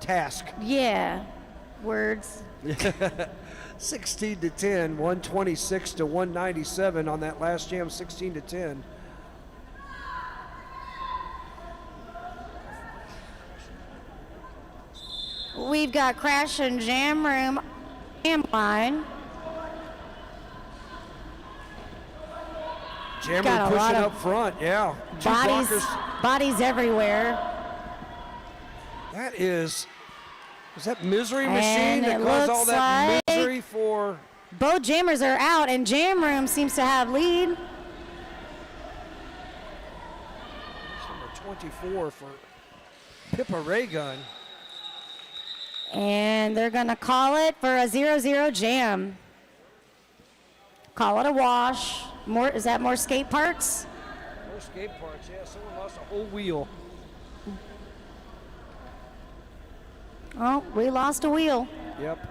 task. yeah, words. 16 to 10, 126 to 197 on that last jam. 16 to 10. We've got Crash and Jam Room jam line. Jammer Got a pushing lot of up front, yeah. Two Bodies, blockers. bodies everywhere. That is that Misery And Machine that it caused looks all that like misery for? Both jammers are out, and Jam Room seems to have lead. It's number 24 for Pippa Ray Gun. And they're going to call it for a 0-0 jam. Call it a wash. Is that more skate parts? More skate parts, yeah. Someone lost a whole wheel. Oh, we lost a wheel. Yep.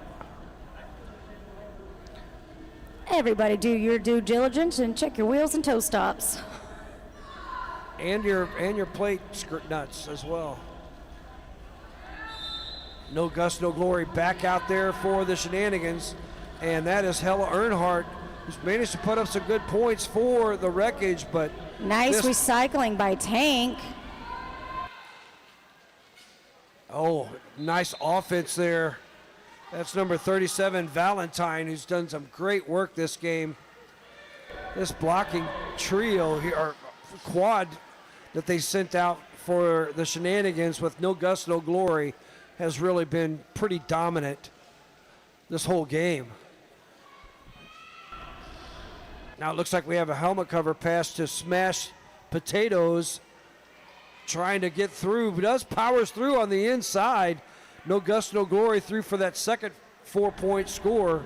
Everybody do your due diligence and check your wheels and toe stops. And your plate skirt nuts as well. No Gust, No Glory back out there for the Shenanigans. And that is Hella Earnhardt, who's managed to put up some good points for the Wreckage, but Nice recycling by Tank. oh, nice offense there. That's number 37, Valentine, who's done some great work this game. This blocking trio here, or quad that they sent out for the Shenanigans with No Gust, No Glory, has really been pretty dominant this whole game. Now it looks like we have a helmet cover pass to Smash Potatoes, trying to get through, but does powers through on the inside. No Gust, No Glory through for that second 4-point score.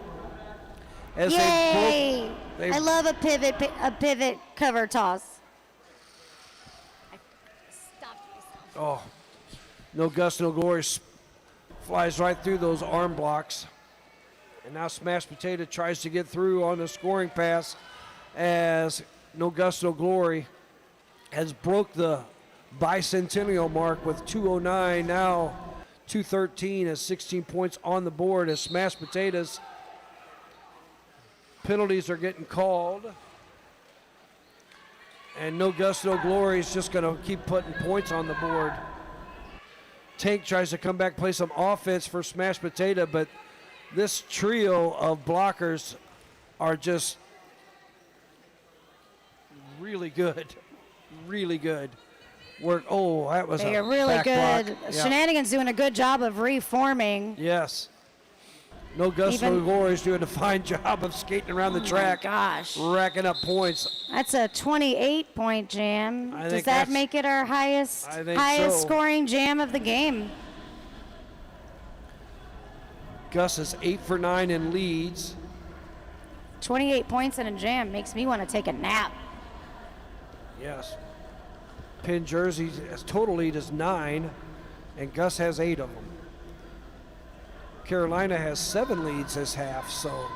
As Yay! they I love a pivot cover toss. I stopped myself. Oh, No Gust, No Glory flies right through those arm blocks. And now Smash Potato tries to get through on the scoring pass as No Gust, No Glory has broke the bicentennial mark with 209, now 213 as 16 points on the board as Smash Potatoes. Penalties are getting called. And No Gust, No Glory is just going to keep putting points on the board. Tank tries to come back, play some offense for Smash Potato, but this trio of blockers are just really good. Really good work. Oh, that was They a are really back good. block. Yeah. Shenanigans doing a good job of reforming. Yes. No Gust, No Glory is doing a fine job of skating around the track. Oh my gosh. Racking up points. That's a 28-point jam. I Does think that that's- make it our highest I think so. scoring jam of the game? Gus is 8 for 9 in leads. 28 points in a jam makes me want to take a nap. Yes. Pin Jersey's total lead is 9, and Gus has 8 of them. Carolina has 7 leads this half, so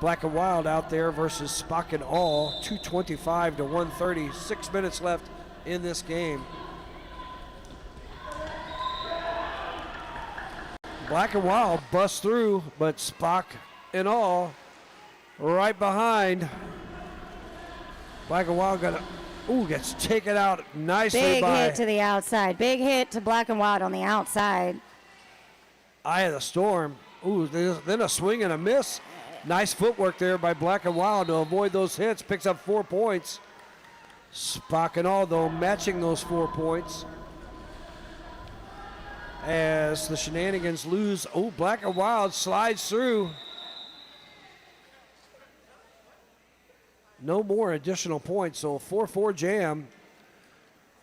Black and Wild out there versus Spock and All, 225 to 130. 6 minutes left in this game. Black and Wild bust through, but Spock and All right behind. Black and Wild gets taken out nicely Big by hit to the outside. Big hit to Black and Wild on the outside. Eye of the Storm. Ooh, then a swing and a miss. Nice footwork there by Black and Wild to avoid those hits. Picks up 4 points. Spock and All, though, matching those 4 points. As the Shenanigans lose. Oh, Black and Wild slides through. No more additional points, so 4-4 jam.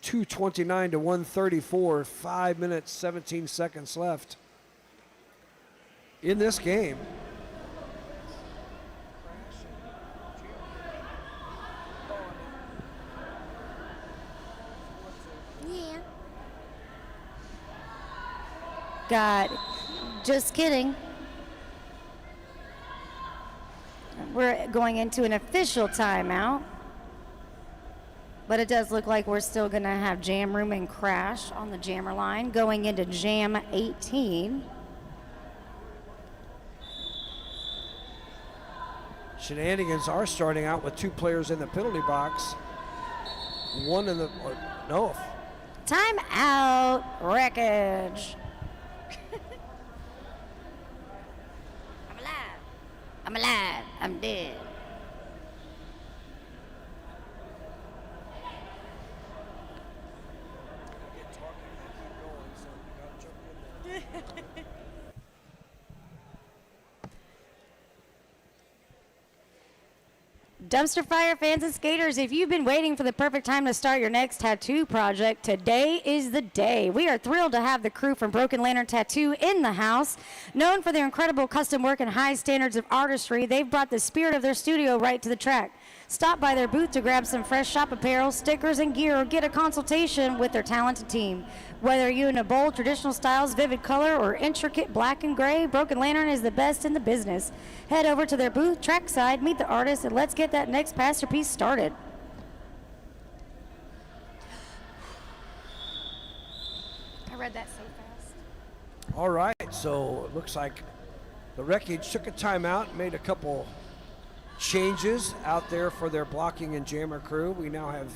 229 to 134. 5 minutes, 17 seconds left in this game. got, just kidding. We're going into an official timeout. But it does look like we're still going to have Jam Room and Crash on the jammer line going into Jam 18. Shenanigans are starting out with 2 players in the penalty box. One in the, no. Time out, Wreckage. I'm alive. I'm alive. I'm dead. Dumpster Fire fans and skaters, if you've been waiting for the perfect time to start your next tattoo project, today is the day. We are thrilled to have the crew from Broken Lantern Tattoo in the house. Known for their incredible custom work and high standards of artistry, they've brought the spirit of their studio right to the track. Stop by their booth to grab some fresh shop apparel, stickers, and gear, or get a consultation with their talented team. Whether you're into bold traditional styles, vivid color, or intricate black and gray, Broken Lantern is the best in the business. Head over to their booth, trackside, meet the artist, and let's get that next masterpiece started. I read that so fast. All right, so it looks like the Wreckage took a timeout, made a couple changes out there for their blocking and jammer crew. We now have,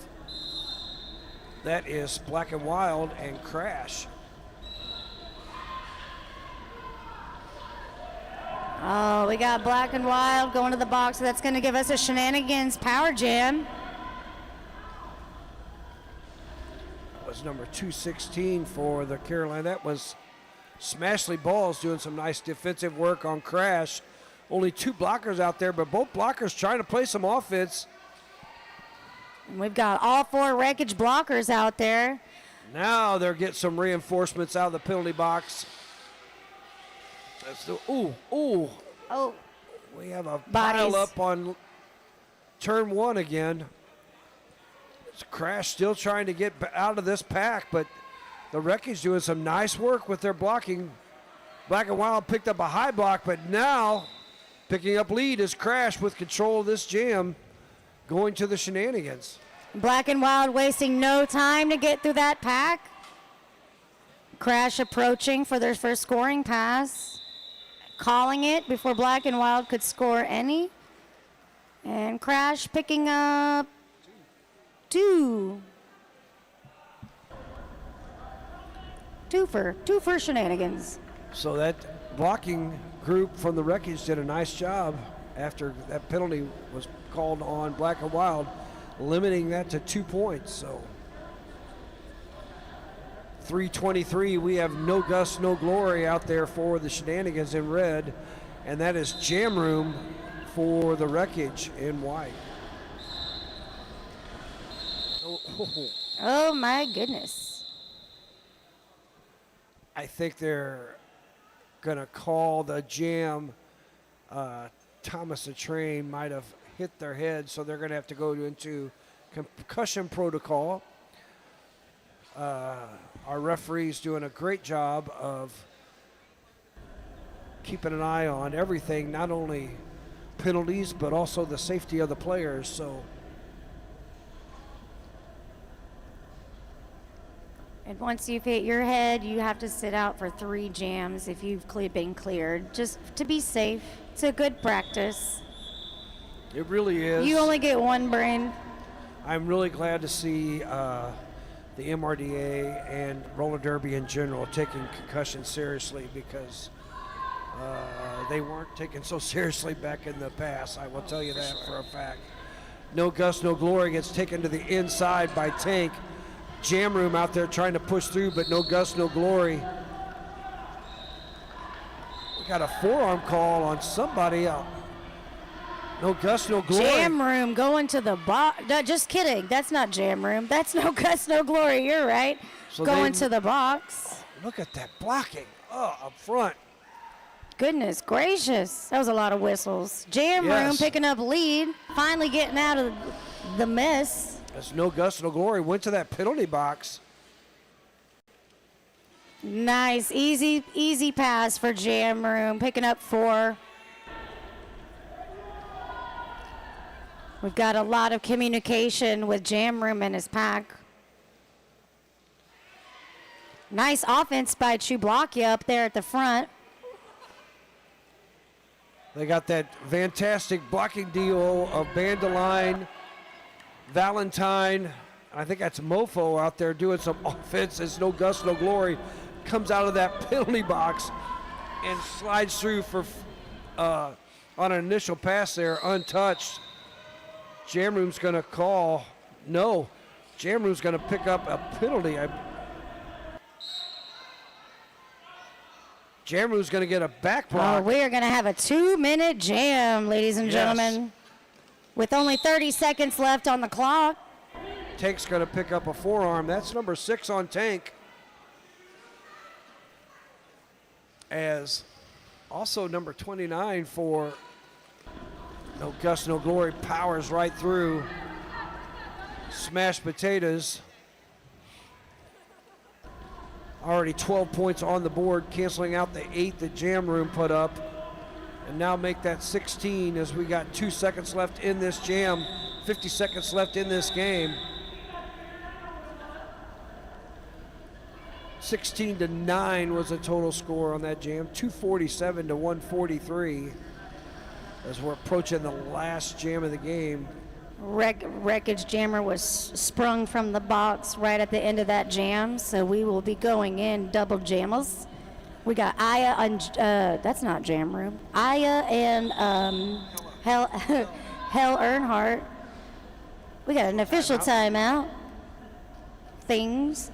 that is Black and Wild and Crash. Oh, we got Black and Wild going to the box, so that's going to give us a Shenanigans power jam. That was number 216 for the Carolina. That was Smashley Balls doing some nice defensive work on Crash. Only 2 blockers out there, but both blockers trying to play some offense. And we've got all 4 Wreckage blockers out there. Now they're getting some reinforcements out of the penalty box. That's the, ooh. Oh. We have a Bodies. pile up on turn 1 again. It's Crash still trying to get out of this pack, but the Wreckage doing some nice work with their blocking. Black and Wild picked up a high block, but now picking up lead is Crash with control of this jam going to the Shenanigans. Black and Wild wasting no time to get through that pack. Crash approaching for their first scoring pass. Calling it before Black and Wild could score any. And Crash picking up 2. 2 for Shenanigans. So that blocking group from the Wreckage did a nice job after that penalty was called on Black and Wild, limiting that to 2 points. So 3:23, we have No Gust, No Glory out there for the Shenanigans in red, and that is Jam Room for the Wreckage in white. Oh my goodness. I think they're gonna call the jam. Thomas the Train might have hit their head, so they're gonna have to go into concussion protocol. Our referee's doing a great job of keeping an eye on everything, not only penalties, but also the safety of the players. So, And once you've hit your head, you have to sit out for 3 jams if you've been cleared, just to be safe. It's a good practice. it really is. You only get 1 brain. I'm really glad to see the MRDA and roller derby in general taking concussion seriously, because they weren't taken so seriously back in the past. I will tell you that for a fact. No Gust, No Glory gets taken to the inside by Tank. Jam Room out there trying to push through, but No Gust, No Glory. We got a forearm call on somebody. No Gust, No Glory. Jam Room going to the box. No, just kidding. That's not Jam Room. That's No Gust, No Glory. You're right. So going to the box. Look at that blocking. Oh, up front. Goodness gracious. That was a lot of whistles. Jam Room Yes. picking up lead. Finally getting out of the mess. As No Gust, No Glory went to that penalty box. Nice, easy pass for Jam Room, picking up 4. We've got a lot of communication with Jam Room and his pack. Nice offense by Chublakia up there at the front. They got that fantastic blocking deal of Bandeline, Valentine. I think that's Mofo out there doing some offense. It's no Gus, no glory. Comes out of that penalty box and slides through for on an initial pass there, untouched. Jam Room's going to call. No, Jam Room's going to pick up a penalty. Jam Room's going to get a back block. Oh, we are going to have a 2-minute jam, ladies and gentlemen, with only 30 seconds left on the clock. Tank's going to pick up a forearm. That's number 6 on Tank. As also number 29 for No Gus, No Glory powers right through. Smashed potatoes. Already 12 points on the board, canceling out the 8 that Jam Room put up. And now make that 16 as we got 2 seconds left in this jam, 50 seconds left in this game. 16-9 was the total score on that jam, 247 to 143 as we're approaching the last jam of the game. Wreckage Jammer was sprung from the box right at the end of that jam, so we will be going in double jammers. We got Aya and that's not Jam Room. Aya and Hell Earnhardt. We got an official timeout. Things.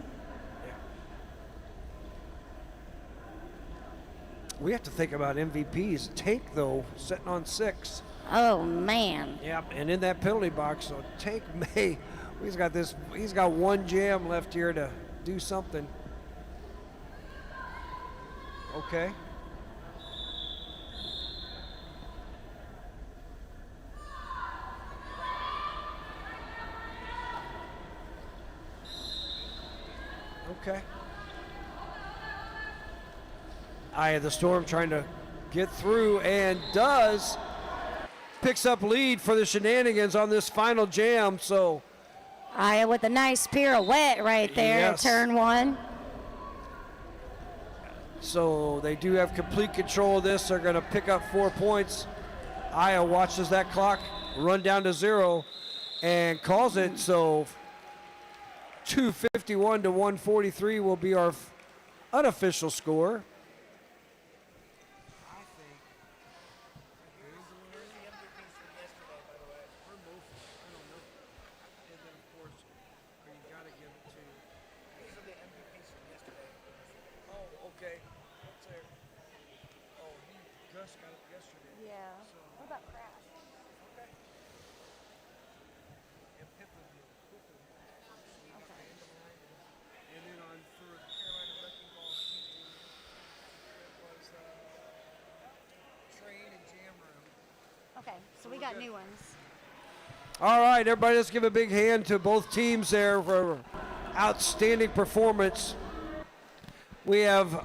We have to think about MVPs. Tank though, sitting on 6. Oh man. Yep, and in that penalty box, so Tank may, he's got one jam left here to do something. Okay. Okay. Eye of the Storm trying to get through and does. Picks up lead for the Shenanigans on this final jam, so. Aya with a nice pirouette right there at turn 1. So they do have complete control of this. They're going to pick up 4 points. Aya watches that clock run down to 0 and calls it. So 251 to 143 will be our unofficial score. Okay, so we got new ones. All right, everybody, let's give a big hand to both teams there for outstanding performance. We have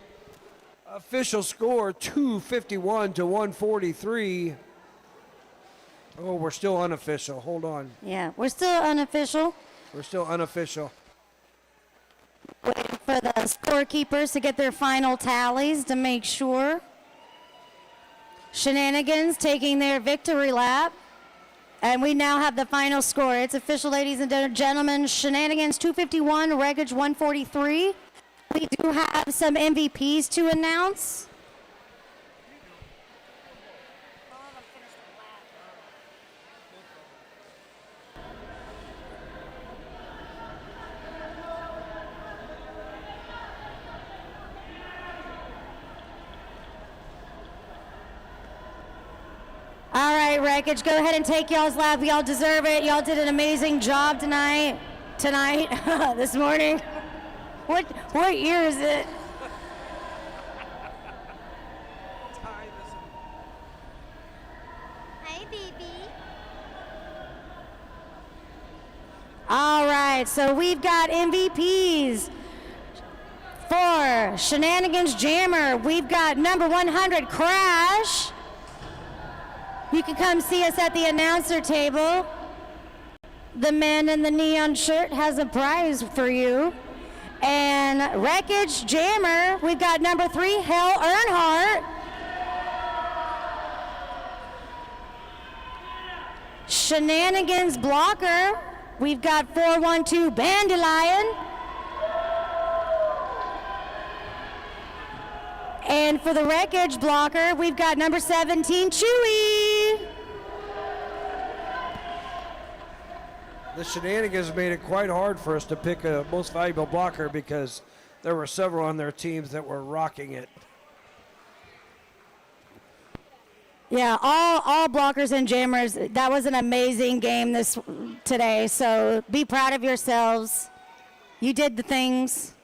official score 251 to 143. Oh, we're still unofficial. Hold on. Yeah, we're still unofficial. We're still unofficial. Waiting for the scorekeepers to get their final tallies to make sure. Shenanigans taking their victory lap. And we now have the final score. It's official, ladies and gentlemen. Shenanigans 251, Wreckage 143. We do have some MVPs to announce. All right, Wreckage, go ahead and take y'all's lap. Y'all deserve it. Y'all did an amazing job tonight, this morning. What year is it? Hi, baby. All right, so we've got MVPs for for Shenanigans Jammer, we've got number 100, Crash. You can come see us at the announcer table. The man in the neon shirt has a prize for you. And Wreckage Jammer, we've got number 3, Hell Earnhardt. Shenanigans Blocker, we've got 412 Bandelion. And for the Wreckage Blocker, we've got number 17, Chewy. The Shenanigans made it quite hard for us to pick a most valuable blocker because there were several on their teams that were rocking it. Yeah, all blockers and jammers. That was an amazing game today. So be proud of yourselves. You did the things.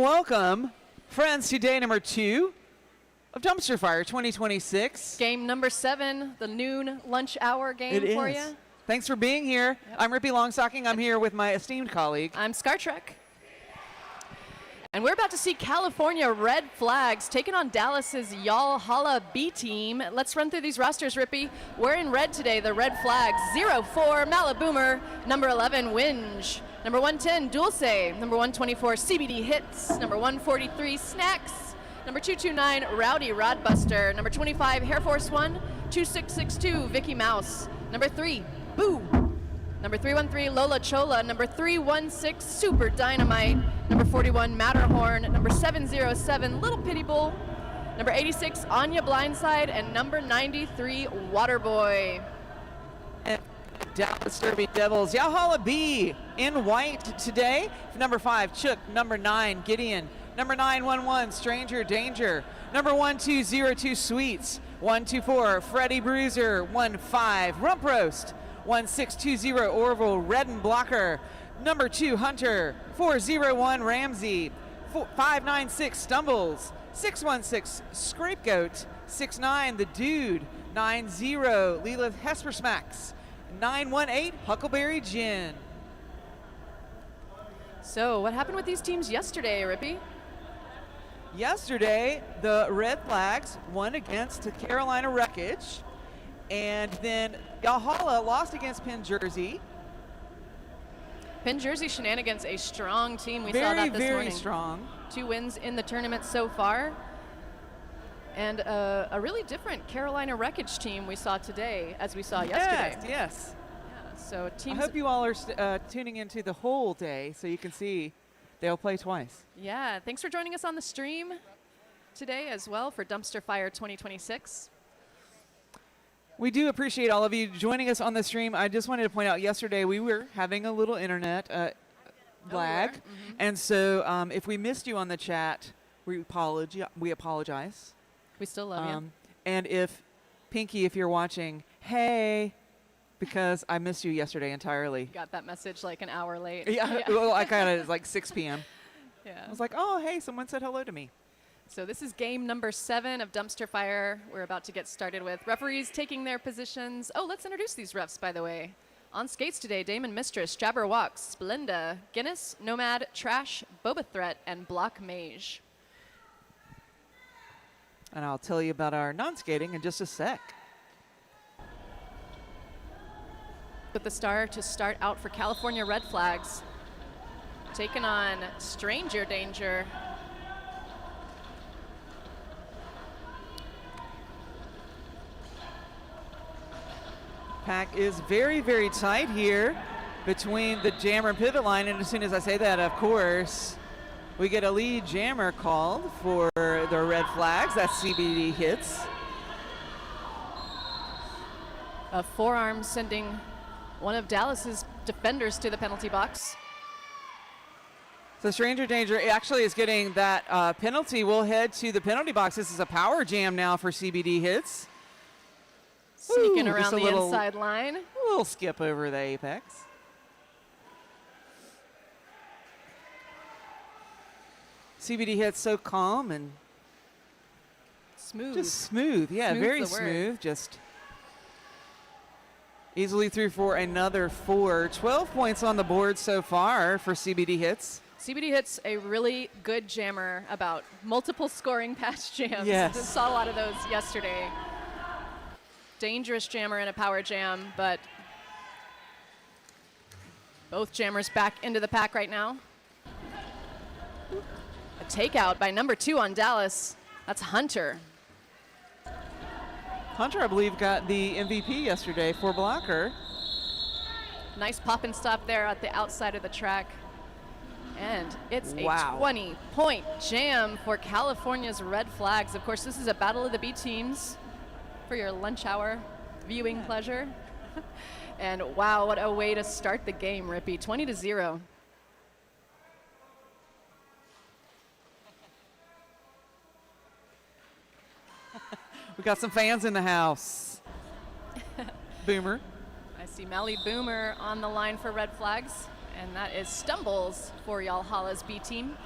Welcome, friends, to day number 2 of Dumpster Fire 2026. Game number 7, the noon lunch hour game for you. Thanks for being here. Yep. I'm Rippy Longstocking. I'm here with my esteemed colleague. I'm Scar Trek. And we're about to see California Red Flags taking on Dallas's Yahala B team. Let's run through these rosters, Rippy. We're in red today, the Red Flags. 04, Malaboomer. Number 11, Winge. Number 110, Dulce. Number 124, CBD Hits. Number 143, Snacks. Number 229, Rowdy Rodbuster. Number 25, Hair Force 1. 2662, Vicky Mouse. Number 3, Boo. Number 313, Lola Chola. Number 316, Super Dynamite. Number 41, Matterhorn. Number 707, Little Pity Bull. Number 86, Anya Blindside. And number 93, Waterboy. And Dallas Derby Devils, Yahala B in white today. Number 5, Chook. Number 9, Gideon. Number 911, Stranger Danger. Number 1202, Sweets. 124, Freddie Bruiser. 15, Rump Roast. 1620, Orville Redden Blocker. Number 2, Hunter. 401, Ramsey. 596, Stumbles. 616, Scrapegoat. 69, The Dude. 90, Leela Hespersmacks. 918, Huckleberry Gin. So what happened with these teams yesterday, Rippy? Yesterday, the Red Flags won against Carolina Wreckage, and then Yahala lost against Penn Jersey. Penn Jersey Shenanigans, a strong team. We saw that this very morning. strong. 2 wins in the tournament so far. And a really different Carolina Wreckage team we saw today as we saw yesterday. Yes. Yeah, so I teams. hope you all are tuning into the whole day so you can see they'll play twice. Yeah, thanks for joining us on the stream today as well for Dumpster Fire 2026. We do appreciate all of you joining us on the stream. I just wanted to point out yesterday we were having a little internet lag. And so if we missed you on the chat, we apologize. We still love you. And if, Pinky, if you're watching, hey, because I missed you yesterday entirely. Got that message like an hour late. Yeah, well, I got it at like 6 p.m. Yeah. I was like, oh, hey, someone said hello to me. So this is game number 7 of Dumpster Fire. We're about to get started with referees taking their positions. Oh, let's introduce these refs, by the way. On skates today, Damon Mistress, Jabber Walks, Splenda, Guinness, Nomad, Trash, Boba Threat, and Block Mage. And I'll tell you about our non-skating in just a sec. With the star to start out for California Red Flags. Taking on Stranger Danger. Pack is very, very tight here between the jammer and pivot line. And as soon as I say that, of course, we get a lead jammer called for the Red Flags. That's CBD Hits. A forearm sending one of Dallas's defenders to the penalty box. So Stranger Danger actually is getting that penalty. We'll head to the penalty box. This is a power jam now for CBD Hits. Sneaking Ooh, around just a the little- inside line. A little skip over the apex. CBD Hits so calm and Smooth. just smooth. Yeah, Smooth's very the word. smooth. Just easily through for another 4. 12 points on the board so far for CBD Hits. CBD Hits a really good jammer about multiple scoring patch jams. Yes. Saw a lot of those yesterday. Dangerous jammer in a power jam, but both jammers back into the pack right now. A takeout by number 2 on Dallas. That's Hunter. Hunter, I believe, got the MVP yesterday for blocker. Nice pop and stop there at the outside of the track. And it's Wow. a 20-point jam for California's Red Flags. Of course, this is a battle of the B teams for your lunch hour viewing pleasure. And wow, what a way to start the game, Rippy. 20-0. We got some fans in the house. Boomer. I see Mally Boomer on the line for Red Flags, and that is Stumbles for Yalhala's B team.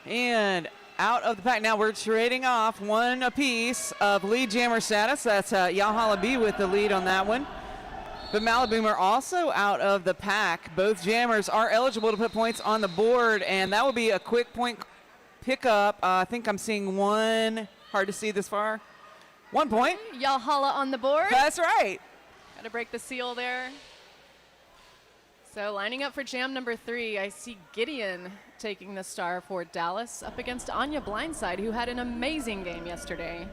And out of the pack. Now we're trading off one apiece of lead jammer status. That's Yahala B with the lead on that one. But Maliboomer also out of the pack. Both jammers are eligible to put points on the board, and that will be a quick point pickup. I think I'm seeing one. Hard to see this far. 1 point. Yahala on the board. That's right. Got to break the seal there. So lining up for jam number 3, I see Gideon taking the star for Dallas up against Anya Blindside, who had an amazing game yesterday.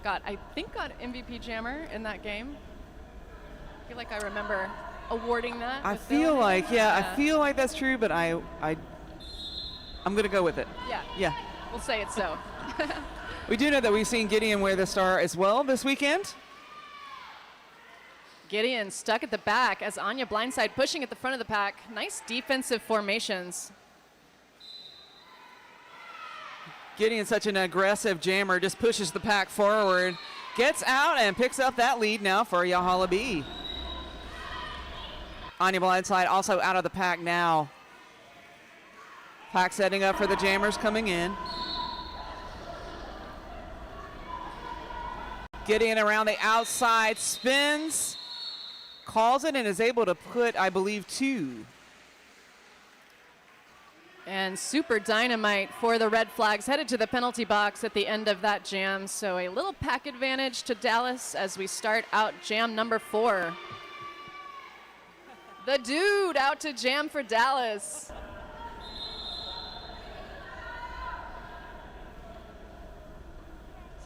I think got MVP jammer in that game. I feel like I remember awarding that. I feel like, I feel like that's true, but I'm gonna go with it. Yeah. We'll say it's so. We do know that we've seen Gideon wear the star as well this weekend. Gideon stuck at the back as Anya Blindside pushing at the front of the pack. Nice defensive formations. Gideon's such an aggressive jammer, just pushes the pack forward, gets out and picks up that lead now for Yahala B. Anya Blindside also out of the pack now. Pack setting up for the jammers coming in. Gideon around the outside, spins, calls it, and is able to put, I believe, 2. And Super Dynamite for the Red Flags headed to the penalty box at the end of that jam. So a little pack advantage to Dallas as we start out jam number 4. The dude out to jam for Dallas.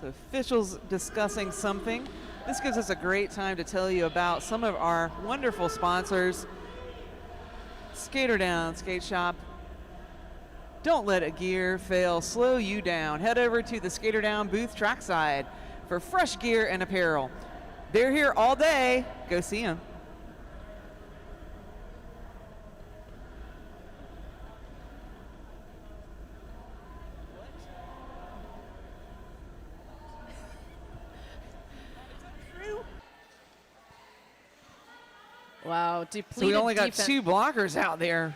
So officials discussing something. This gives us a great time to tell you about some of our wonderful sponsors. Skater Down Skate Shop. Don't let a gear fail slow you down. Head over to the Skater Down booth trackside for fresh gear and apparel. They're here all day. Go see them. Wow, depleted So we only got defense. 2 blockers out there.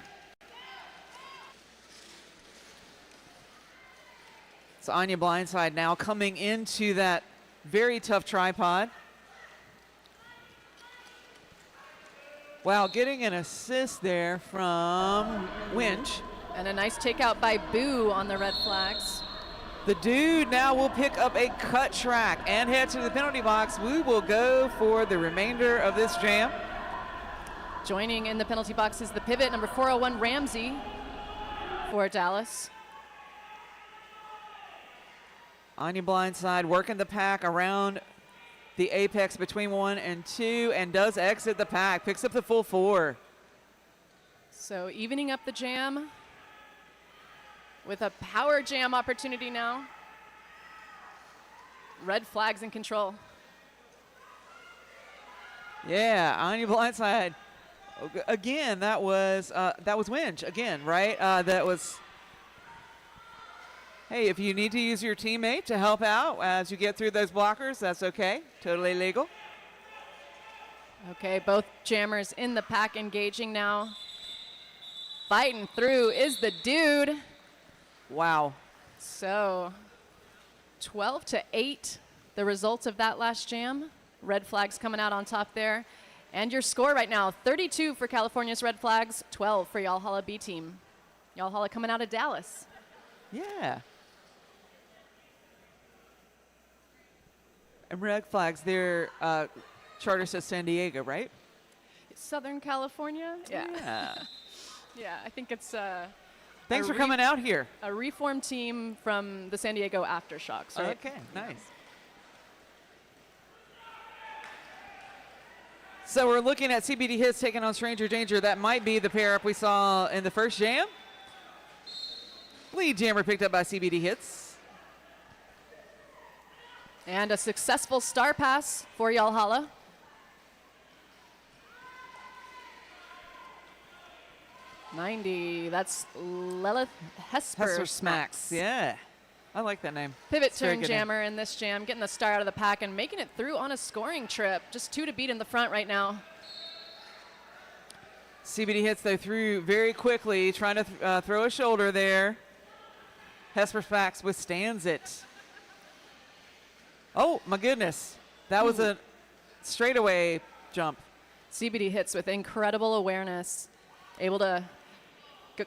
So Anya Blindside now coming into that very tough tripod. Wow, getting an assist there from Winch. And a nice takeout by Boo on the Red Flags. The dude now will pick up a cut track and head to the penalty box. We will go for the remainder of this jam. Joining in the penalty box is the pivot, number 401, Ramsey for Dallas. Anya Blindside working the pack around the apex between 1 and 2 and does exit the pack, picks up the full 4. So evening up the jam with a power jam opportunity now. Red Flags in control. Yeah, Anya Blindside. Again, that was Winch again, right? That was. Hey, if you need to use your teammate to help out as you get through those blockers, that's okay. Totally legal. Okay, both jammers in the pack engaging now. Fighting through is the dude. Wow. So 12-8, the results of that last jam. Red Flags coming out on top there. And your score right now, 32 for California's Red Flags, 12 for Yahala B team. Yahala coming out of Dallas. Yeah. And Red Flags, their charter says San Diego, right? Southern California? Yeah. Yeah, I think it's Thanks for coming out here. a reformed team from the San Diego Aftershocks, right? Okay, nice. So we're looking at CBD Hits taking on Stranger Danger. That might be the pair up we saw in the first jam. Lead jammer picked up by CBD Hits. And a successful star pass for Yahala. $90, that's Lilith Hesper Smacks. Yeah, I like that name. Pivot It's a very turn good name. jammer in this jam, getting the star out of the pack and making it through on a scoring trip. Just 2 to beat in the front right now. CBD Hits though through very quickly, trying to throw a shoulder there. Hesperfax withstands it. Oh, my goodness. That was a straightaway jump. CBD hits with incredible awareness, able to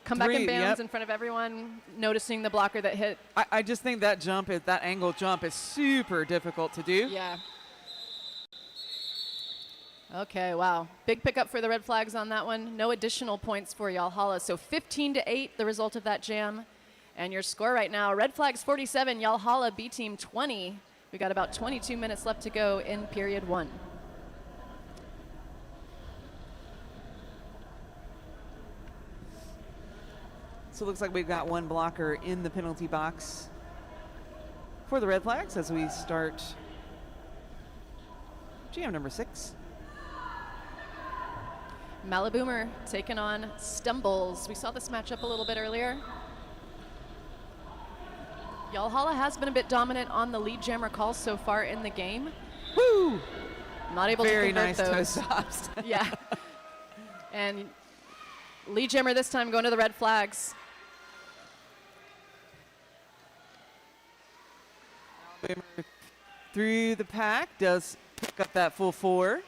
come back in bounds in front of everyone, noticing the blocker that hit. I just think that jump, that angle jump is super difficult to do. Yeah. Okay, wow. Big pickup for the Red Flags on that one. No additional points for Yahala. So 15-8, the result of that jam. And your score right now, Red Flags 47, Yahala B Team 20. We got about 22 minutes left to go in period 1. So it looks like we've got one blocker in the penalty box for the Red Flags as we start jam number 6. Malaboomer taking on Stumbles. We saw this matchup a little bit earlier. Yahala has been a bit dominant on the lead jammer calls so far in the game. Woo! Not able Very to convert nice toe those. stops. Yeah. And lead jammer this time going to the Red Flags. Through the pack, does pick up that full 4.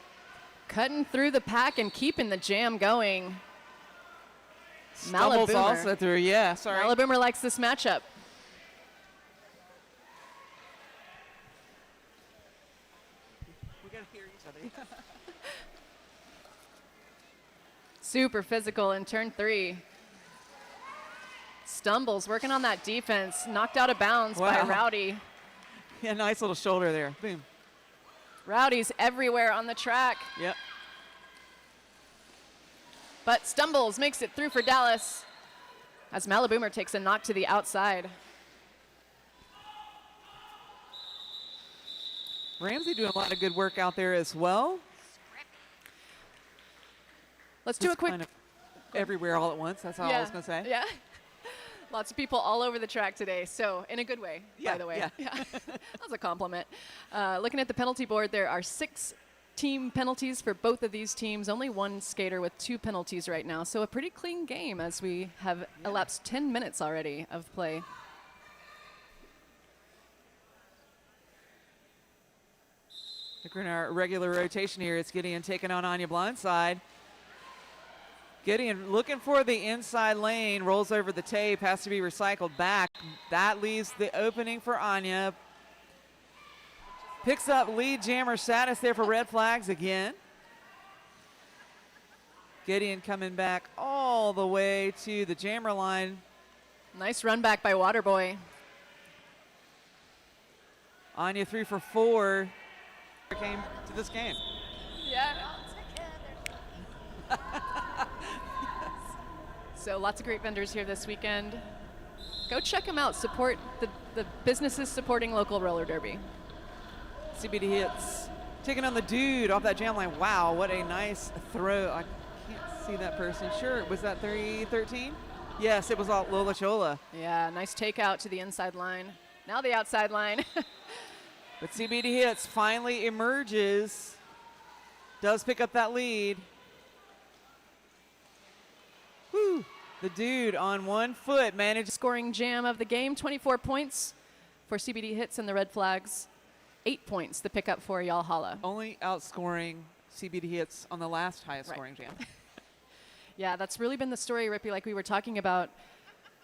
Cutting through the pack and keeping the jam going. Stumbles Malaboomer. also through, yeah, sorry. Malaboomer likes this matchup. We gotta hear each other. Super physical in turn 3. Stumbles working on that defense. Knocked out of bounds by Wow. Rowdy. Yeah, nice little shoulder there. Boom. Rowdy's everywhere on the track. Yep. But Stumbles makes it through for Dallas as Malaboomer takes a knock to the outside. Ramsey doing a lot of good work out there as well. Let's do a Just quick. kind of everywhere all at once. That's all I was going to say. Yeah. Lots of people all over the track today, so in a good way, Yeah, by the way. yeah. That was a compliment. Looking at the penalty board, there are 6 team penalties for both of these teams. Only one skater with 2 penalties right now, so a pretty clean game as we have elapsed 10 minutes already of play. Looking at our regular rotation here, it's Gideon taking on Anya blindside. Gideon looking for the inside lane, rolls over the tape, has to be recycled back. That leaves the opening for Anya. Picks up lead jammer status there for Red Flags again. Gideon coming back all the way to the jammer line. Nice run back by Waterboy. Anya 3 for 4. Came to this game. Yeah. So lots of great vendors here this weekend. Go check them out. Support the businesses supporting local roller derby. CBD hits. Taking on the dude off that jam line. Wow, what a nice throw. I can't see that person. Sure, was that 313? Yes, it was all Lola Chola. Yeah, nice takeout to the inside line. Now the outside line. But CBD hits finally emerges. Does pick up that lead. Whew. The dude on 1 foot managed. Scoring jam of the game, 24 points for CBD hits and the Red Flags. 8 points the pickup for Yahala. Only outscoring CBD hits on the last highest Right. scoring jam. Yeah, that's really been the story, Rippy, like we were talking about.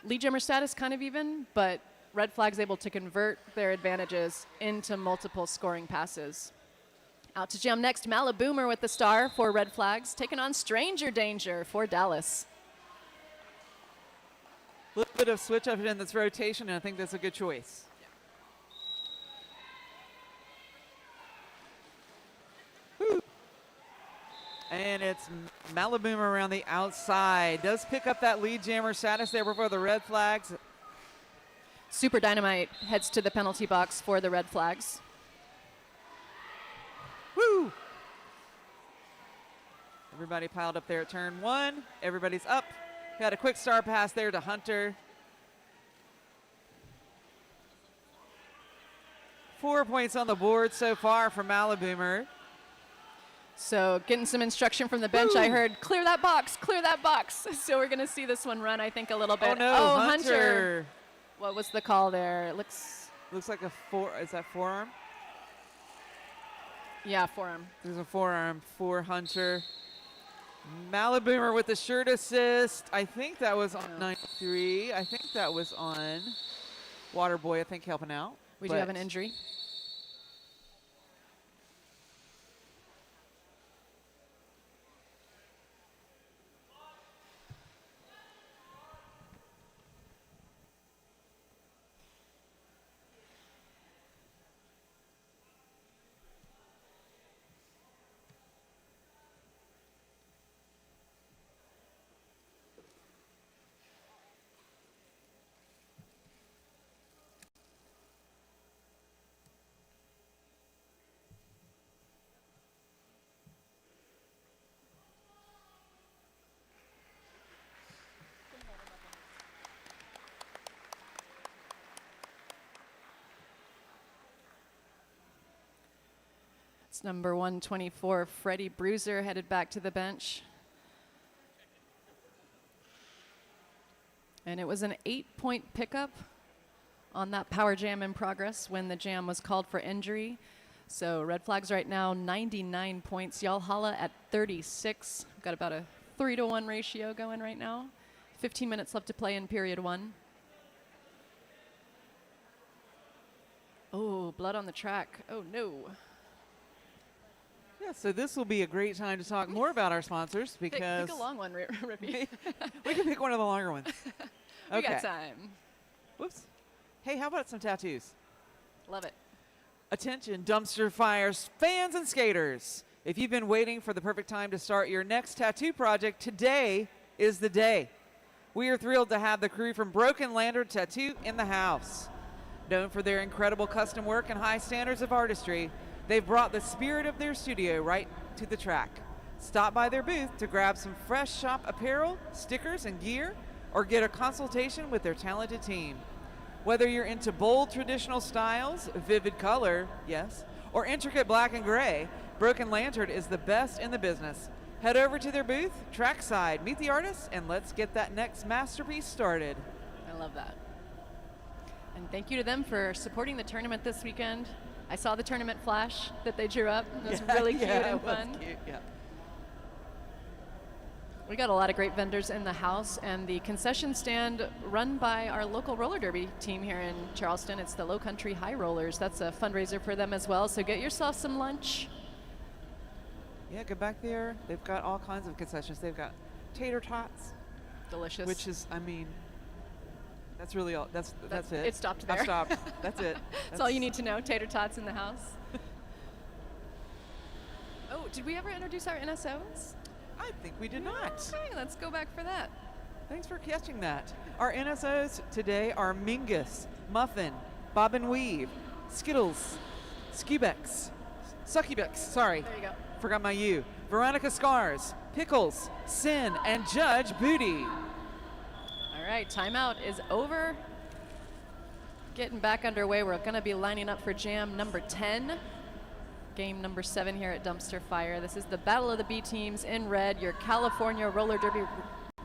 Lead jammer status kind of even, but Red Flags able to convert their advantages into multiple scoring passes. Out to jam next, Malaboomer with the star for Red Flags, taking on Stranger Danger for Dallas. A little bit of switch up in this rotation, and I think that's a good choice. Woo. And it's Malaboomer around the outside. Does pick up that lead jammer status there before the Red Flags. Super Dynamite heads to the penalty box for the Red Flags. Woo! Everybody piled up there at turn 1. Everybody's up. Got a quick star pass there to Hunter. 4 points on the board so far for Malaboomer. So getting some instruction from the bench, Woo. I heard, clear that box, clear that box. So we're going to see this one run, I think, a little bit. Oh no, Hunter. What was the call there? It looks, Looks like is that forearm? yeah, forearm. There's a forearm for Hunter. Maliboomer with the shirt assist. I think that was on 93. I think that was on Waterboy, I think, helping out. We do have an injury. It's number 124, Freddie Bruiser, headed back to the bench. And it was an 8-point pickup on that power jam in progress when the jam was called for injury. So red flags right now, 99 points. Yahala at 36. Got about a 3-to-1 ratio going right now. 15 minutes left to play in period 1. Oh, blood on the track. Oh, no. Yeah, so this will be a great time to talk more about our sponsors because Pick a long one, Rippy. we can pick one of the longer ones. We got time. Whoops. Hey, how about some tattoos? Love it. Attention, dumpster fires, fans and skaters. If you've been waiting for the perfect time to start your next tattoo project, today is the day. We are thrilled to have the crew from Broken Lantern Tattoo in the house. Known for their incredible custom work and high standards of artistry, they've brought the spirit of their studio right to the track. Stop by their booth to grab some fresh shop apparel, stickers, and gear, or get a consultation with their talented team. Whether you're into bold traditional styles, vivid color, yes, or intricate black and gray, Broken Lantern is the best in the business. Head over to their booth, trackside, meet the artists, and let's get that next masterpiece started. I love that. And thank you to them for supporting the tournament this weekend. I saw the tournament flash that they drew up. It was really cute and fun. Cute, yeah. We got a lot of great vendors in the house, and the concession stand run by our local roller derby team here in Charleston. It's the Low Country High Rollers. That's a fundraiser for them as well, so get yourself some lunch. Yeah, go back there. They've got all kinds of concessions. They've got tater tots. Delicious. Which is, I mean, that's really all. That's it. It stopped there. I stopped. That's it. That's all you need to know. Tater tots in the house. Oh, did we ever introduce our NSOs? I think we did not. Okay, let's go back for that. Thanks for catching that. Our NSOs today are Mingus, Muffin, Bob and Weave, Skittles, Scubex, Succubex, sorry. There you go. Forgot my U. Veronica Scars, Pickles, Sin, and Judge Booty. All right, timeout is over. Getting back underway. We're going to be lining up for jam number 10. Game number 7 here at Dumpster Fire. This is the Battle of the B teams in red, your California Roller Derby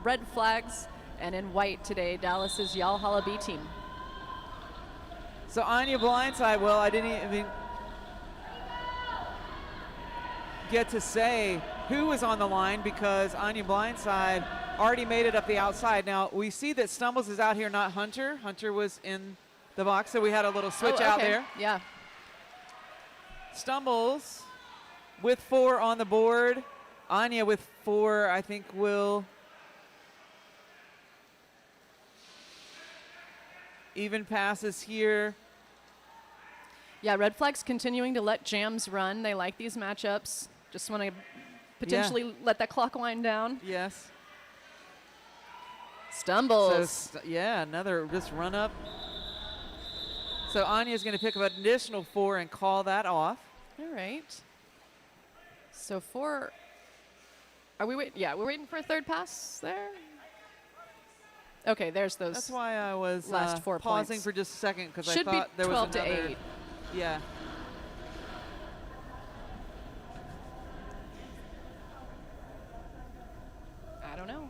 red flags, and in white today, Dallas's Yahala B team. So Anya Blindside, well, I didn't even get to say who was on the line because Anya Blindside already made it up the outside. Now, we see that Stumbles is out here, not Hunter. Hunter was in the box, so we had a little switch out there. Yeah. Stumbles with 4 on the board. Anya with 4, I think, will even passes here. Yeah, red flags continuing to let jams run. They like these matchups. Just want to potentially let that clock wind down. Yes. Stumbles. So, yeah, another just run up. So Anya's going to pick up an additional 4 and call that off. All right. So 4. Are we waiting? Yeah, we're waiting for a third pass there. Okay, there's those. That's why I was last 4 pausing points. for just a second because I Should be thought there 12 was to another. 8. Yeah. I don't know.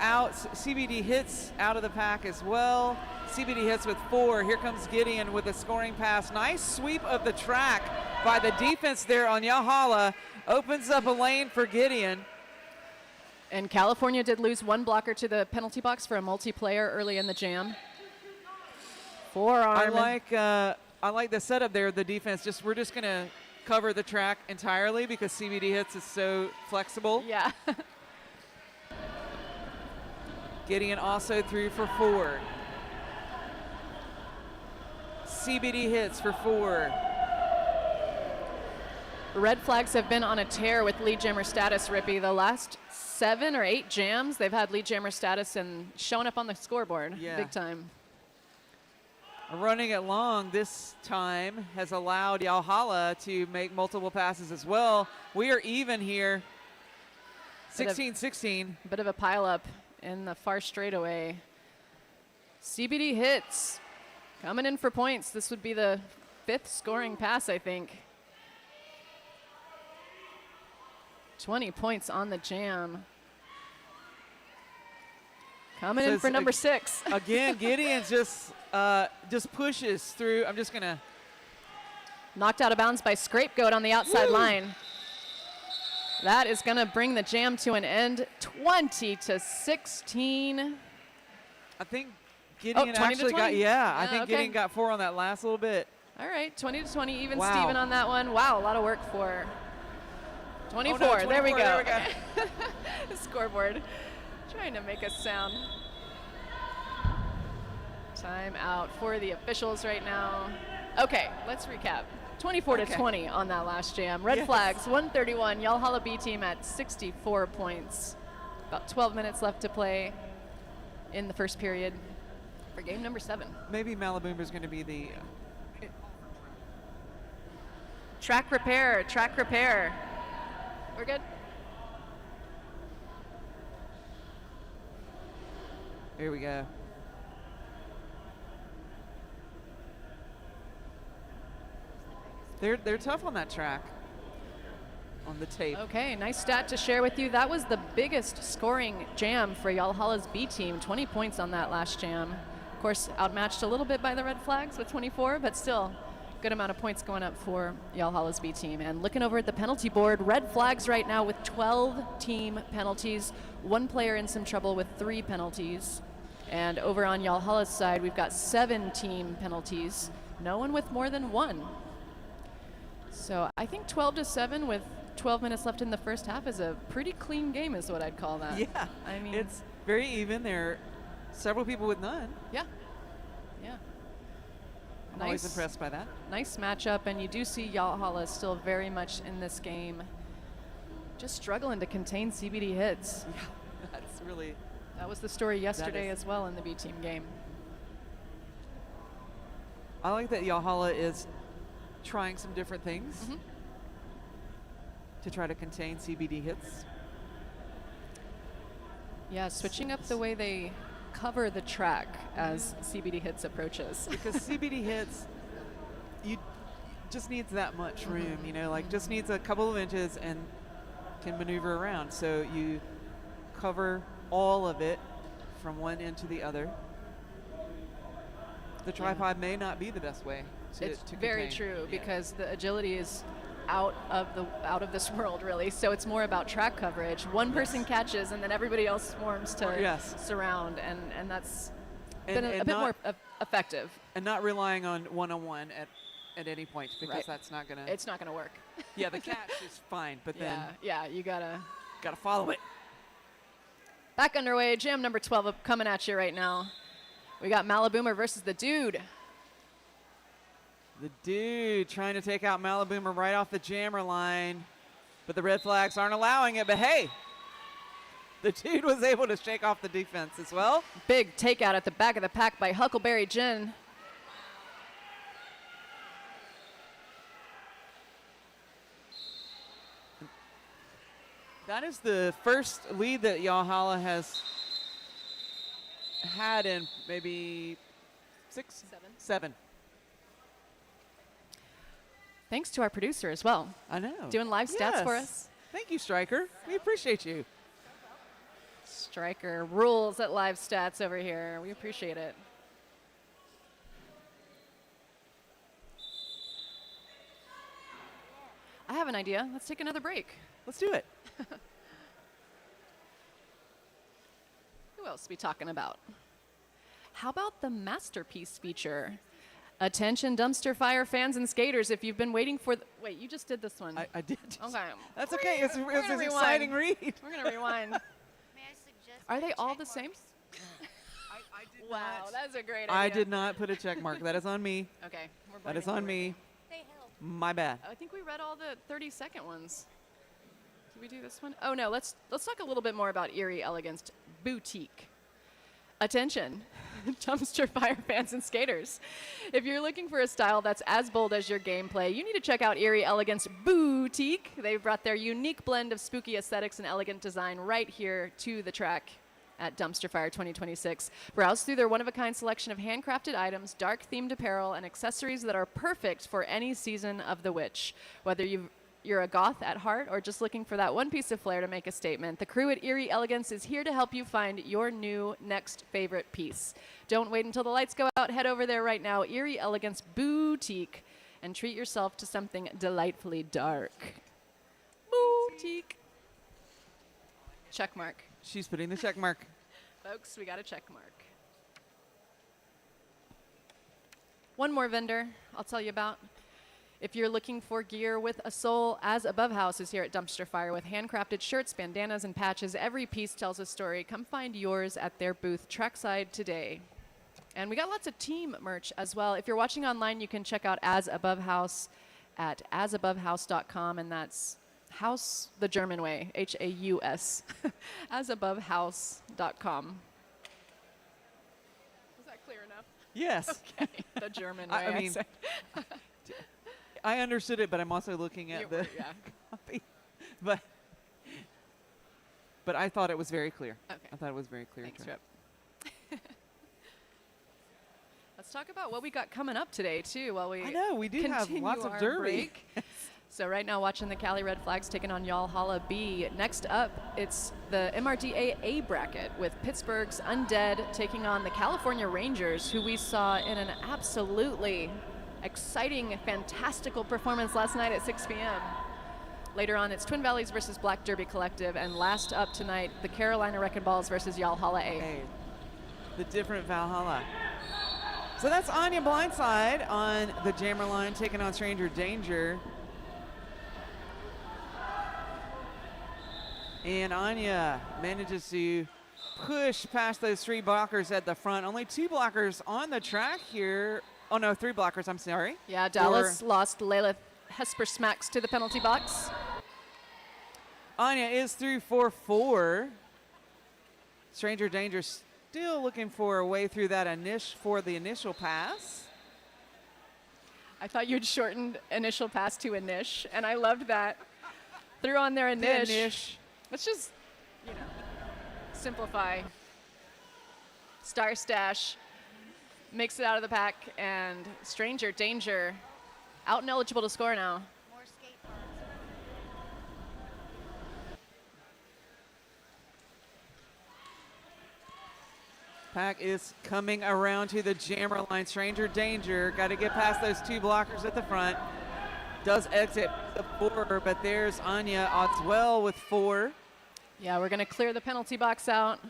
out. CBD hits out of the pack as well. CBD hits with 4. Here comes Gideon with a scoring pass. Nice sweep of the track by the defense there on Yahala. Opens up a lane for Gideon. And California did lose one blocker to the penalty box for a multiplayer early in the jam. Forearm. I like the setup there. The defense we're just gonna cover the track entirely because CBD hits is so flexible. Yeah. Gideon also threw for 4. CBD hits for 4. Red Flags have been on a tear with lead jammer status, Rippy. The last 7 or 8 jams, they've had lead jammer status and showing up on the scoreboard big time. Running it long this time has allowed Yahala to make multiple passes as well. We are even here. 16-16. Bit of a pileup in the far straightaway. CBD hits. Coming in for points. This would be the 5th scoring pass, I think. 20 points on the jam. Coming in for number 6. Again, Gideon just pushes through. I'm just going to. Knocked out of bounds by Scapegoat on the outside line. That is going to bring the jam to an end. 20-16. I think Gideon actually got, I think okay. Gideon got 4 on that last little bit. All right, 20-20, even Wow. Steven on that one. Wow, a lot of work for 24. Oh, no, 24. There we go. There we go. The scoreboard trying to make us sound. Time out for the officials right now. Okay, let's recap. 24-20 on that last jam. Red Flags, 131. Yahala B team at 64 points. About 12 minutes left to play in the first period for game number 7. Maybe Malaboomer's going to be the. Track repair. We're good? Here we go. They're tough on that track, on the tape. Okay, nice stat to share with you. That was the biggest scoring jam for Yalhala's B team. 20 points on that last jam. Of course, outmatched a little bit by the Red Flags with 24, but still good amount of points going up for Yalhala's B team. And looking over at the penalty board, Red Flags right now with 12 team penalties. One player in some trouble with 3 penalties. And over on Yalhala's side, we've got 7 team penalties. No one with more than 1. So I think 12-7 with 12 minutes left in the first half is a pretty clean game is what I'd call that. Yeah, I mean, it's very even. There are several people with none. Yeah. I'm always impressed by that. Nice matchup, and you do see Yahala still very much in this game, just struggling to contain CBD hits. Yeah, that's really. That was the story yesterday as well in the B team game. I like that Yahala is trying some different things to try to contain CBD hits. Yeah, switching up the way they cover the track as CBD hits approaches. Because CBD hits, you just needs that much room, you know, like just needs a couple of inches and can maneuver around. So you cover all of it from one end to the other. The tripod may not be the best way to very contain. true because the agility is out of this world really. So it's more about track coverage. One person catches and then everybody else swarms to surround, and that's been a bit more effective. And not relying on one-on-one at any point because that's not gonna. It's not gonna work. Yeah, the catch is fine, but then you gotta follow it. Back underway, jam number 12 coming at you right now. We got Malaboomer versus the Dude. The Dude trying to take out Malaboomer right off the jammer line, but the Red Flags aren't allowing it. But hey, the Dude was able to shake off the defense as well. Big takeout at the back of the pack by Huckleberry Jin. That is the first lead that Yahala has had in maybe 7. Thanks to our producer as well. I know. Doing live stats for us. Thank you, Stryker. We appreciate you. Striker rules at live stats over here. We appreciate it. I have an idea. Let's take another break. Let's do it. Who else are we talking about? How about the masterpiece feature? Attention dumpster fire fans and skaters, if you've been waiting for wait, you just did this one. I did. Okay. That's okay. It's We're an gonna exciting rewind. read. We're gonna rewind. May I suggest Are they all the same? I did Wow, that's a great idea. I did not put a check mark. That is on me. Okay, we're That is blaming on you, Ricky. me. They help. My bad. I think we read all the 30-second ones. Did we do this one? Oh no, let's talk a little bit more about Erie Elegance Boutique. Attention, dumpster fire fans and skaters. If you're looking for a style that's as bold as your gameplay, you need to check out Erie Elegance Boutique. They've brought their unique blend of spooky aesthetics and elegant design right here to the track at Dumpster Fire 2026. Browse through their one-of-a-kind selection of handcrafted items, dark-themed apparel, and accessories that are perfect for any season of the witch. Whether you're a goth at heart or just looking for that one piece of flair to make a statement, the crew at Erie Elegance is here to help you find your new next favorite piece. Don't wait until the lights go out. Head over there right now, Erie Elegance Boutique, and treat yourself to something delightfully dark. Boutique. Check mark. She's putting the check mark. Folks, we got a check mark. One more vendor I'll tell you about. If you're looking for gear with a soul, As Above House is here at Dumpster Fire with handcrafted shirts, bandanas, and patches. Every piece tells a story. Come find yours at their booth trackside today. And we got lots of team merch as well. If you're watching online, you can check out As Above House at asabovehouse.com, and that's house the German way, H-A-U-S, asabovehouse.com. Was that clear enough? Yes. Okay, the German way. I mean, said. I understood it, but I'm also looking You at were, the yeah. copy. But I thought it was very clear. Okay. I thought it was very clear. Thanks, Trent. Rip. Let's talk about what we got coming up today, too, while we I know, we do have continue lots of our derby. break. So right now, watching the Cali Red Flags taking on Yahala B. Next up, it's the MRDA A bracket with Pittsburgh's Undead taking on the California Rangers, who we saw in an absolutely exciting, fantastical performance last night at 6 p.m. Later on, it's Twin Valleys versus Black Derby Collective, and last up tonight, the Carolina Wreckingballs versus Yahala A. Hey, the different Valhalla. So that's Anya Blindside on the jammer line, taking on Stranger Danger. And Anya manages to push past those three blockers at the front. Only two blockers on the track here. Oh no, three blockers, I'm sorry. Yeah, Dallas lost Layla Hesper Smacks to the penalty box. Anya is through 4-4. Stranger Danger still looking for a way through that for the initial pass. I thought you'd shortened initial pass to Anish, and I loved that. Threw on there Anish. Anish. Let's just, simplify. Star Stash makes it out of the pack, and Stranger Danger out and eligible to score now. More skate parks. Pack is coming around to the jammer line. Stranger Danger got to get past those two blockers at the front. Does exit the 4, but there's Anya as well with 4. Yeah, we're going to clear the penalty box out.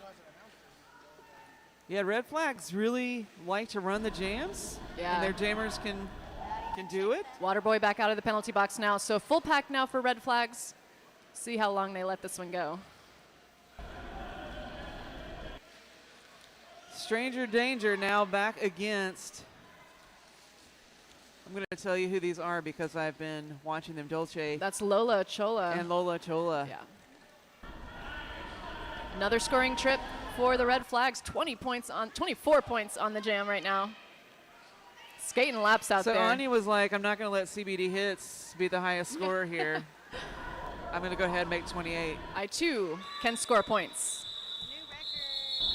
Yeah, Red Flags really like to run the jams. Yeah. And their jammers can do it. Waterboy back out of the penalty box now. So full pack now for Red Flags. See how long they let this one go. Stranger Danger now back against. I'm going to tell you who these are because I've been watching them. Dolce That's Lola Chola. and Lola Chola. Yeah. Another scoring trip for the Red Flags. 24 points on the jam right now. Skating laps out So there. Anya was like, I'm not going to let CBD hits be the highest scorer here. I'm going to go ahead and make 28. I too can score points.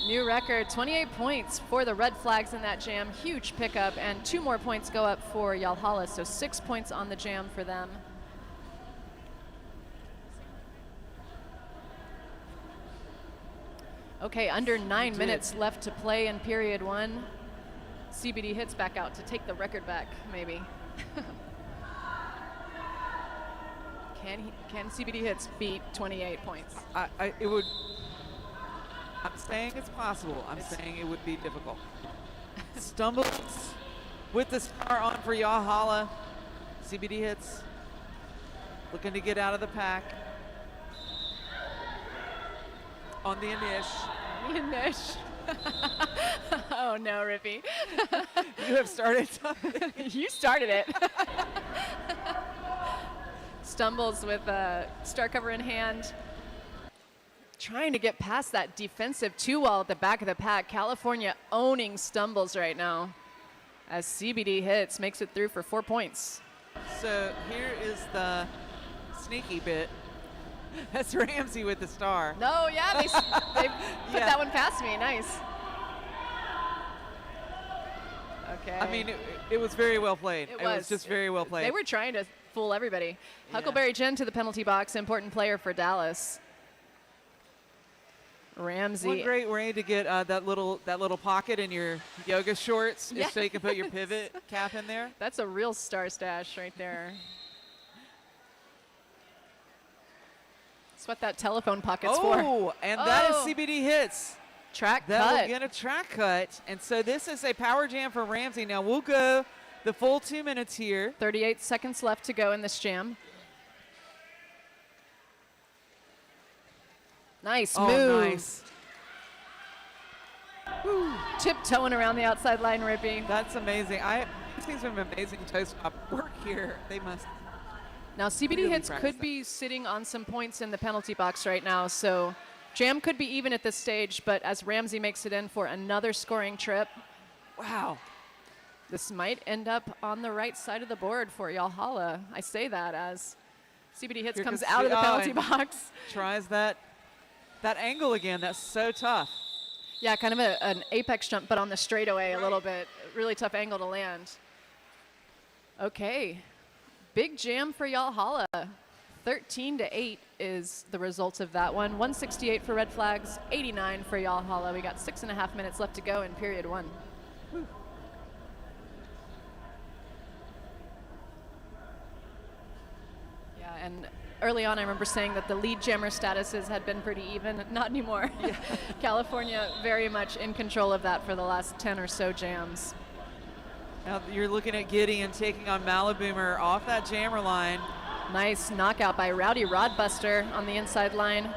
New record, 28 points for the Red Flags in that jam. Huge pickup, and 2 more points go up for Yahala, so 6 points on the jam for them. Okay, under 9 minutes left to play in period 1. CBD hits back out to take the record back, maybe. Can CBD hits beat 28 points? It would. I'm saying it's possible. I'm saying it would be difficult. Stumbles with the star on for Yahala. CBD hits. Looking to get out of the pack. On the Inish. Oh no, Rippy. You have started something. You started it. Stumbles with a star cover in hand. Trying to get past that defensive 2-wall at the back of the pack. California owning Stumbles right now as CBD hits, makes it through for 4 points. So here is the sneaky bit. That's Ramsey with the star. No, yeah, they put that one past me. Nice. Okay. I mean, it was very well played. It was just very well played. They were trying to fool everybody. Yeah. Huckleberry Jen to the penalty box, important player for Dallas. Ramsey. One great way to get that little pocket in your yoga shorts, Yeah. is so you can put your pivot cap in there. That's a real star stash right there. That's what that telephone pocket's for. Oh, and that is Oh. CBD hits. Track That cut. will get a track cut. And so this is a power jam for Ramsey. Now we'll go the full 2 minutes here. 38 seconds left to go in this jam. Nice Oh, move. nice. Tiptoeing around the outside line, Rippy. That's amazing. These things have amazing toe stop work here. They must. Now, CBD really hits practice could be sitting on some points in the penalty box right now, so jam could be even at this stage, but as Ramsey makes it in for another scoring trip, Wow. this might end up on the right side of the board for Yahala. I say that as CBD hits Here comes comes out of the C- oh, penalty and- box. Tries that angle again. That's so tough. Yeah, kind of an apex jump, but on the straightaway a little bit. Really tough angle to land. Okay. Big jam for Yahala. 13-8 is the result of that one. 168 for Red Flags, 89 for Yahala. We got 6.5 minutes left to go in period 1. Yeah, and early on I remember saying that the lead jammer statuses had been pretty even. Not anymore. Yeah. California very much in control of that for the last 10 or so jams. Now you're looking at Gideon taking on Malaboomer off that jammer line. Nice knockout by Rowdy Rodbuster on the inside line.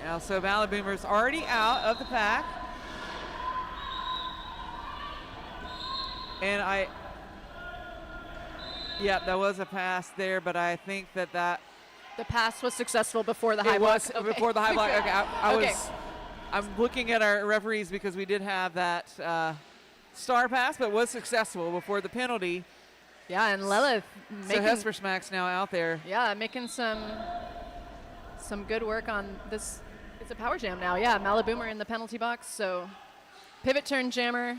Now, so Malaboomer's already out of the pack. And yeah, that was a pass there, but I think that The pass was successful before the high it block. was Okay. before the high block. Okay, Okay. I'm looking at our referees because we did have that star pass, but was successful before the penalty. Yeah, and Lilith So making, Hesper Smack's now out there. yeah, making some good work on this. It's a power jam now. Yeah, Malaboomer in the penalty box. So pivot turn jammer.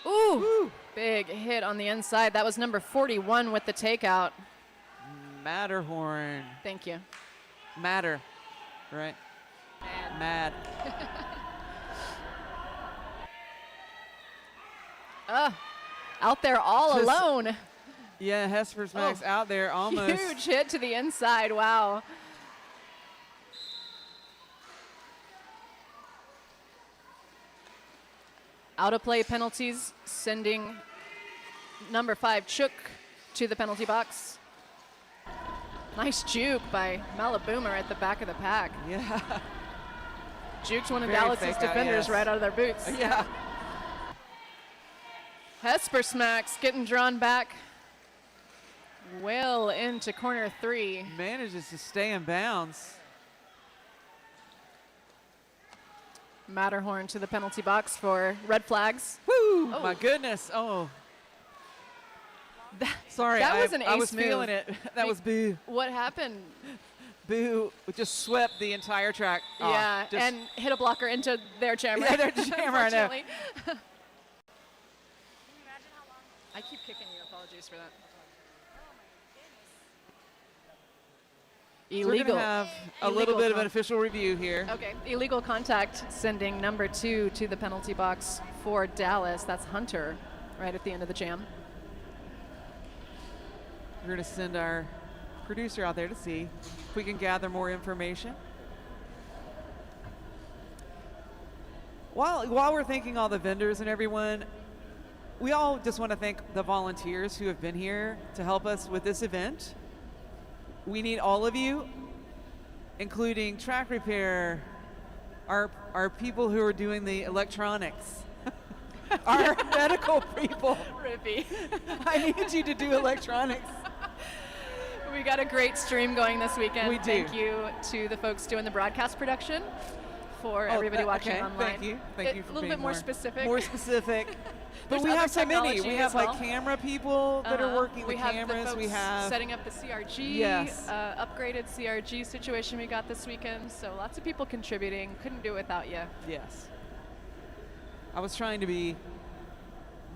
Ooh, Woo. big hit on the inside. That was number 41 with the takeout. Matterhorn. Thank you. Matter. Right? Mad. Out there all Just- alone. Yeah, Hesper Smack's out there almost. Huge hit to the inside. Wow. Out of play penalties, sending number 5 Chook to the penalty box. Nice juke by Malaboomer at the back of the pack. Yeah. Juked one of Very Dallas's fake out, defenders yes. right out of their boots. Yeah. Hesper Smacks getting drawn back well into corner 3. Manages to stay in bounds. Matterhorn to the penalty box for Red Flags. Woo! Oh. My goodness. Oh. Sorry, that was an I ace was feeling move. it. That was Boo. What happened? Boo just swept the entire track off. Yeah, Just- and hit a blocker into their jammer. Yeah, their jammer, I know. unfortunately. I keep kicking you. Apologies for that. So we're Illegal. going to have a little bit of an official review here. Okay, illegal contact sending number 2 to the penalty box for Dallas. That's Hunter right at the end of the jam. We're going to send our producer out there to see if we can gather more information. While we're thanking all the vendors and everyone, we all just want to thank the volunteers who have been here to help us with this event. We need all of you, including track repair, our people who are doing the electronics, our medical people. Rippy. I need you to do electronics. We got a great stream going this weekend. We do. Thank you to the folks doing the broadcast production, for everybody watching okay. online. Thank you. Thank you for a little being bit more specific. More specific. But There's we other have so many. technology We have as well. like camera people that are working we the have cameras. The folks We have setting up the CRG, Yes. Upgraded CRG situation we got this weekend. So lots of people contributing. Couldn't do it without you. yes. I was trying to be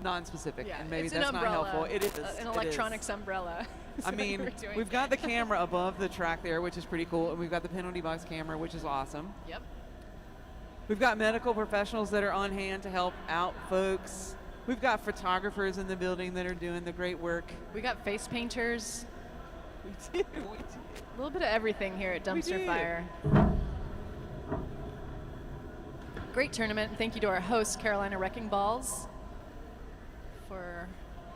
non-specific, and maybe it's that's an not umbrella, helpful. It is an it is. electronics umbrella. is I what we mean, were doing. we've got the camera above the track there, which is pretty cool, and we've got the penalty box camera, which is awesome. Yep. We've got medical professionals that are on hand to help out folks. We've got photographers in the building that are doing the great work. We got face painters. We do. A little bit of everything here at Dumpster do. Fire. Great tournament. Thank you to our host, Carolina Wreckingballs, for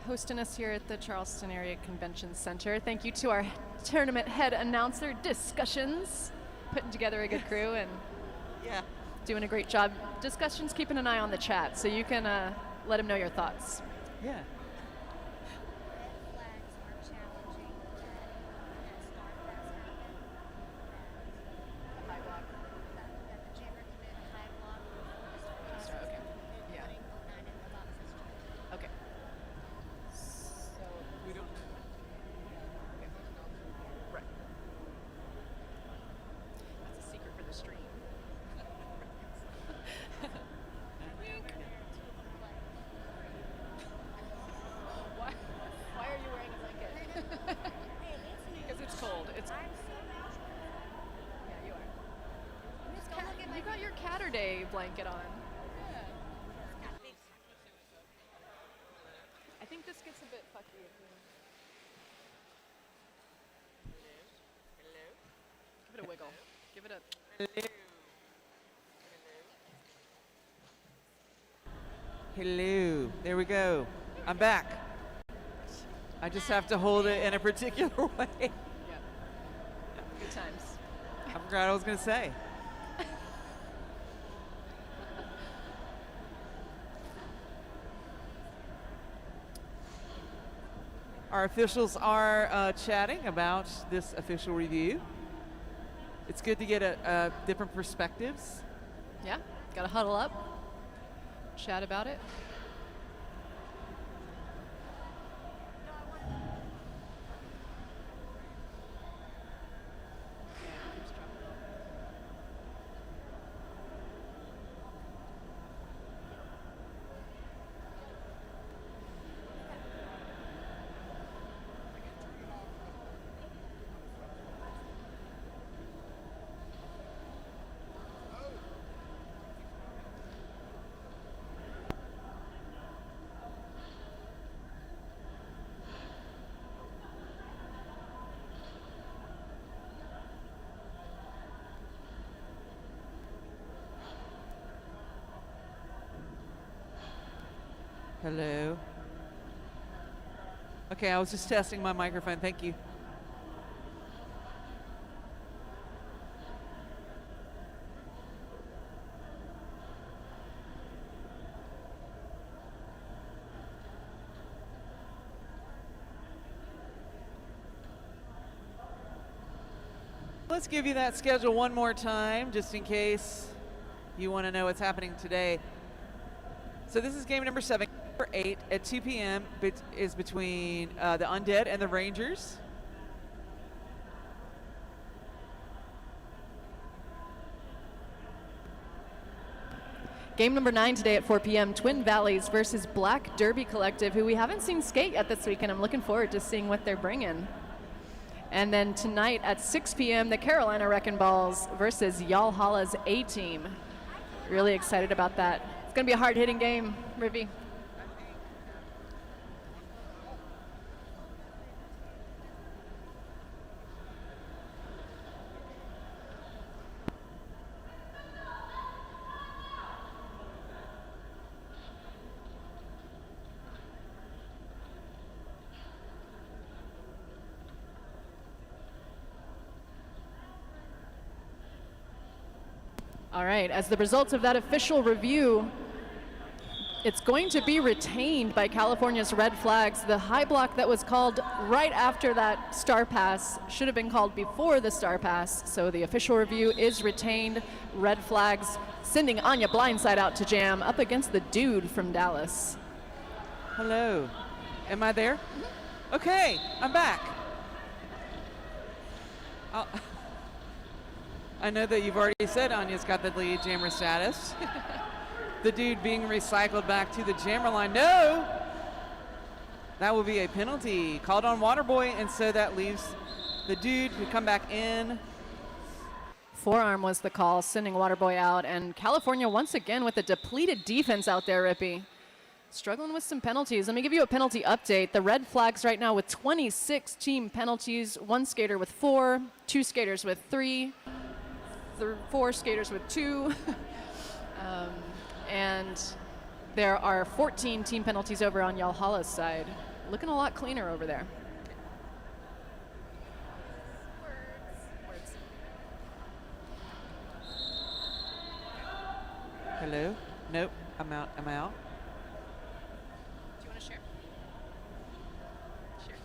hosting us here at the Charleston Area Convention Center. Thank you to our tournament head announcer, Discussions, putting together a good crew and Yeah. doing a great job. Discussions, keeping an eye on the chat so you can let them know your thoughts. Yeah. Red flags are challenging that StarFest happened. That the chamber committed high block before the start. Okay. Yeah. Putting 09 in the boxes. Okay. So We don't. right. That's a secret for the stream. Why are you wearing a blanket? Because it's cold. It's I'm so natural. yeah, you are. You got your Catterday blanket on. I think this gets a bit fucky. Give it a wiggle. Give it a. Hello. There we go. I'm back. I just have to hold it in a particular way. Yeah. Good times. I forgot what I was going to say. Our officials are chatting about this official review. It's good to get different perspectives. Yeah. Got to huddle up. Chat about it. Hello. Okay, I was just testing my microphone. Thank you. Let's give you that schedule one more time, just in case you want to know what's happening today. So this is game number 7. Number 8 at 2 p.m. is between the Undead and the Rangers. Game number 9 today at 4 p.m. Twin Valleys versus Black Derby Collective, who we haven't seen skate yet this weekend. I'm looking forward to seeing what they're bringing. And then tonight at 6 p.m., the Carolina Wreckingballs versus Yahala's A team. Really excited about that. It's going to be a hard-hitting game, Rippy. All right, as the results of that official review, it's going to be retained by California's Red Flags. The high block that was called right after that star pass should have been called before the star pass, so the official review is retained. Red Flags sending Anya blindside out to jam up against the dude from Dallas. Hello. Am I there? Okay, I'm back. I know that you've already said Anya's got the lead jammer status. The dude being recycled back to the jammer line. No! That will be a penalty called on Waterboy, and so that leaves the dude to come back in. Forearm was the call, sending Waterboy out, and California once again with a depleted defense out there, Rippy. Struggling with some penalties. Let me give you a penalty update. The Red Flags right now with 26 team penalties, 1 skater with 4, 2 skaters with 3, 4 skaters with 2. And there are 14 team penalties over on Yahala's side. Looking a lot cleaner over there. Hello? Nope, I'm out. Do you want to share? Share.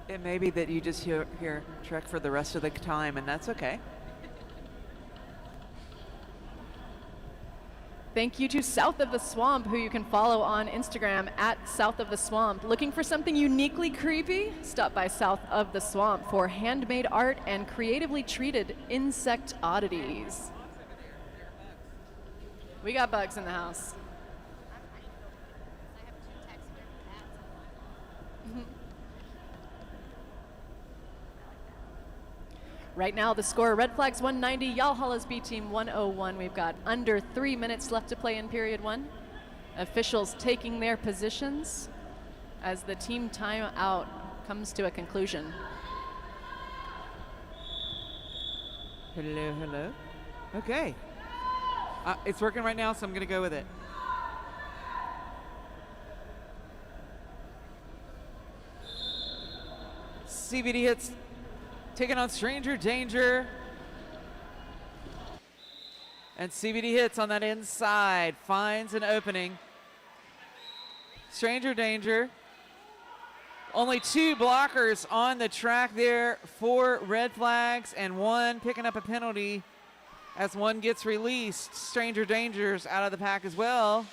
It may be that you just hear Trek for the rest of the time, and that's okay. Thank you to South of the Swamp, who you can follow on Instagram at South of the Swamp. Looking for something uniquely creepy? Stop by South of the Swamp for handmade art and creatively treated insect oddities. We got bugs in the house. Right now, the score, Red Flags 190, Yahala's B team 101. We've got under 3 minutes left to play in period 1. Officials taking their positions as the team timeout comes to a conclusion. Hello, hello. Okay. It's working right now, so I'm going to go with it. CBD hits. Taking on Stranger Danger. And CBD hits on that inside. Finds an opening. Stranger Danger. Only 2 blockers on the track there. 4 red flags and 1 picking up a penalty as 1 gets released. Stranger Danger's out of the pack as well.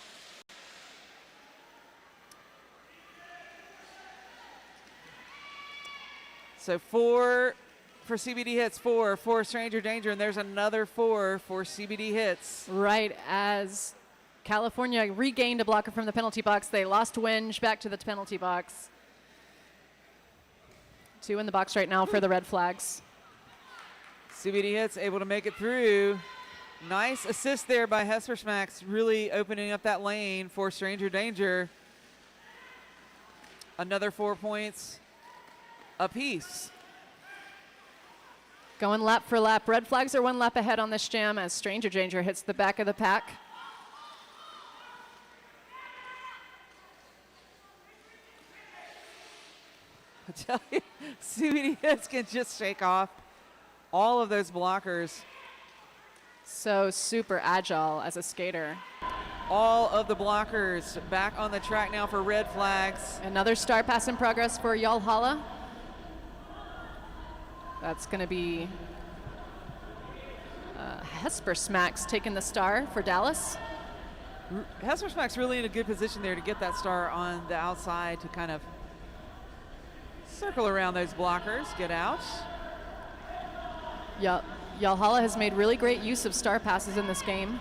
So 4 for CBD hits, 4 for Stranger Danger, and there's another 4 for CBD hits. Right as California regained a blocker from the penalty box, they lost Winge back to the penalty box. 2 in the box right now for the Red Flags. CBD hits able to make it through. Nice assist there by Hespersmax, really opening up that lane for Stranger Danger. Another 4 points apiece. Going lap for lap. Red Flags are 1 lap ahead on this jam as Stranger Danger hits the back of the pack. I tell you, CBD hits can just shake off all of those blockers. So super agile as a skater. All of the blockers back on the track now for Red Flags. Another star pass in progress for Yahala. That's going to be Hespersmax taking the star for Dallas. Hespersmax really in a good position there to get that star on the outside to kind of circle around those blockers, get out. Yahala has made really great use of star passes in this game.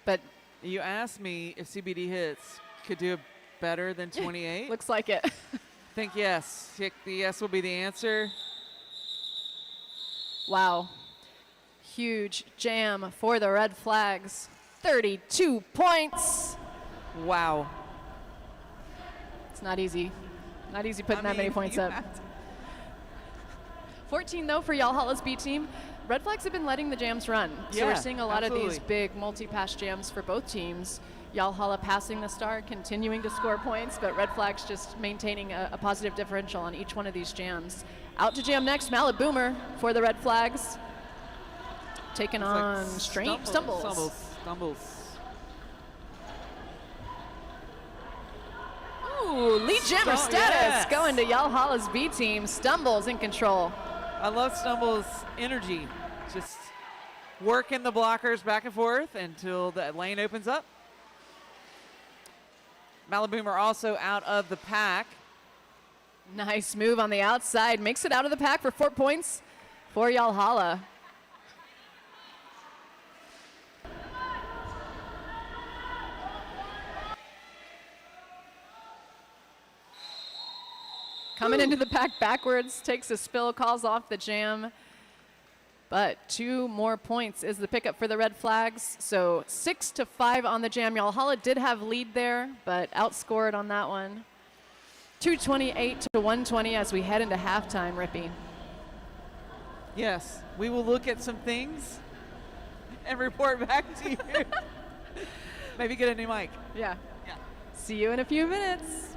But You asked me if CBD hits could do better than 28. looks like it. Think yes. Think the yes will be the answer. Wow. Huge jam for the Red Flags. 32 points. Wow. It's not easy. Not easy putting that many points you up. have to- 14 though for Yalhala's B team. Red Flags have been letting the jams run. So we're Yeah, seeing a lot of these absolutely. big multi-pass jams for both teams. Yalhala passing the star, continuing to score points, but Red Flags just maintaining a positive differential on each one of these jams. Out to jam next, Mallet Boomer for the Red Flags. Taking It's like on Stumbles. Stumbles. Ooh, lead jammer Stum- status yes. going to Yalhala's B team. Stumbles in control. I love Stumbles' energy. Just working the blockers back and forth until the lane opens up. Malaboomer also out of the pack. Nice move on the outside. Makes it out of the pack for 4 points for Yalhala. Coming into the pack backwards, takes a spill, calls off the jam. But 2 more points is the pickup for the Red Flags. So 6-5 on the jam. Yalhala did have lead there, but outscored on that one. 228 to 120 as we head into halftime, Rippy. Yes, we will look at some things and report back to you. Maybe get a new mic. Yeah. Yeah. See you in a few minutes.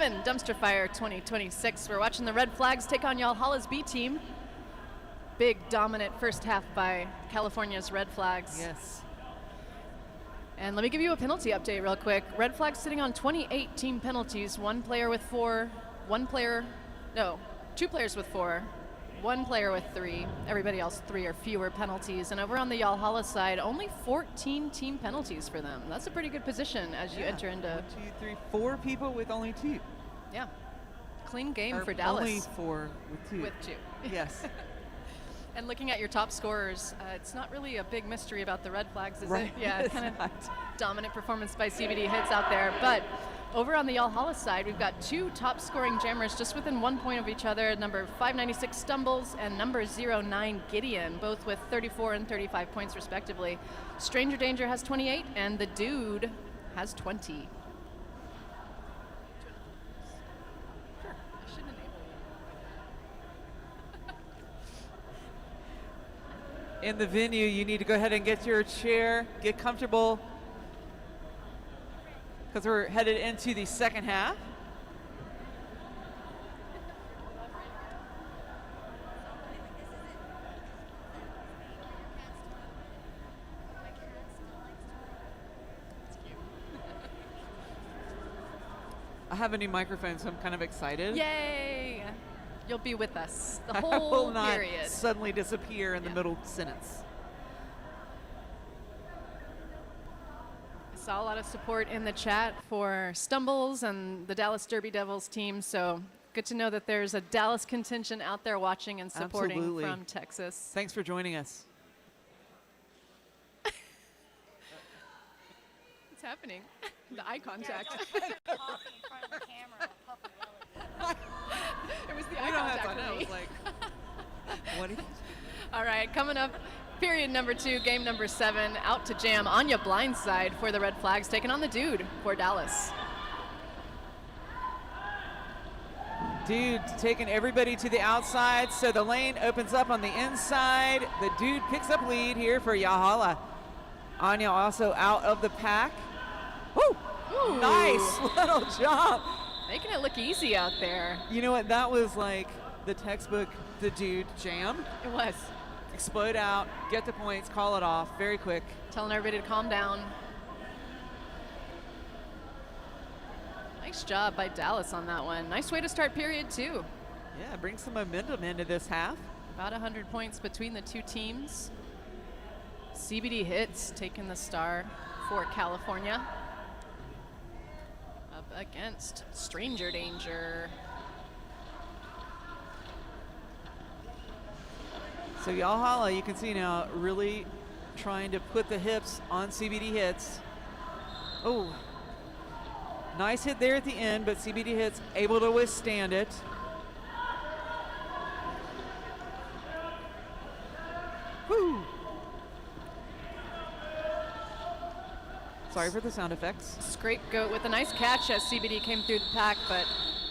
7, Dumpster Fire 2026. We're watching the Red Flags take on Yahala's B team. Big dominant first half by California's Red Flags. Yes. And let me give you a penalty update real quick. Red Flags sitting on 28 team penalties. Two players with 4, 1 player with 3. Everybody else 3 or fewer penalties. And over on the Yahala side, only 14 team penalties for them. That's a pretty good position as you enter into 1, 2, 3, 4 people with only 2. yeah, clean game Or for Dallas. Only 4 with 2. With 2. Yes. And looking at your top scorers, it's not really a big mystery about the Red Flags, is Right. it? Yeah, It's kind of not. dominant performance by CBD Hits out there. But over on the Yahala side, we've got 2 top scoring jammers just within 1 point of each other. Number 596 Stumbles and number 09 Gideon, both with 34 and 35 points respectively. Stranger Danger has 28 and the Dude has 20. Sure, I should enable you. In the venue, you need to go ahead and get your chair, get comfortable, because we're headed into the second half. I have a new microphone, so I'm kind of excited. Yay! You'll be with us the I whole will not period. suddenly disappear in the Yeah. middle sentence. I saw a lot of support in the chat for Stumbles and the Dallas Derby Devils team, so good to know that there's a Dallas contingent out there watching and supporting Absolutely. from Texas. Thanks for joining us. What's happening? The eye contact. It was the eye contact for me. like, what? All right, coming up, period number 2, game number 7, out to jam Anya Blindside for the Red Flags, taking on the Dude for Dallas. Dude taking everybody to the outside, so the lane opens up on the inside. The Dude picks up lead here for Yahala. Anya also out of the pack. Woo! Ooh. Nice little jump. Making it look easy out there. You know what? That was like the textbook, the Dude jam. It was. Explode out, get the points, call it off, very quick. Telling everybody to calm down. Nice job by Dallas on that one. Nice way to start period 2. Yeah, bring some momentum into this half. About 100 points between the 2 teams. CBD Hits taking the star for California. Up against Stranger Danger. So Yahala, you can see now, really trying to put the hips on CBD Hits. Oh, nice hit there at the end, but CBD Hits able to withstand it. Woo! Sorry for the sound effects. Scapegoat with a nice catch as CBD came through the pack, but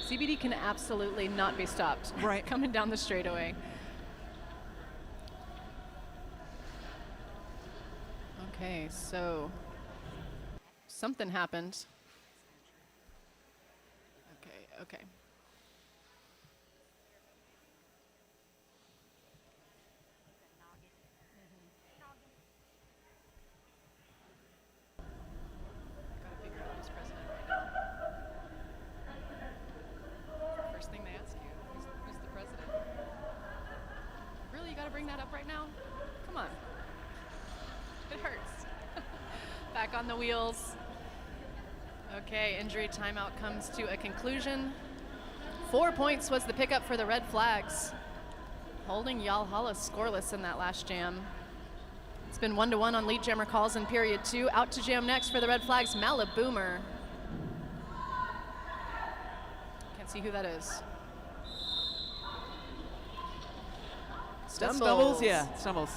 CBD can absolutely not be stopped. Right. Coming down the straightaway. Okay, so something happened. Okay. Gotta figure out who's president right now. First thing they ask you, who's the president? Really, you gotta bring that up right now? Come on. It hurts. Back on the wheels. Okay, injury timeout comes to a conclusion. 4 points was the pickup for the Red Flags, holding Yahala scoreless in that last jam. It's been 1-1 on lead jammer calls in period 2. Out to jam next for the Red Flags, Malaboomer. Can't see who that is. Stumbles, yeah, Stumbles.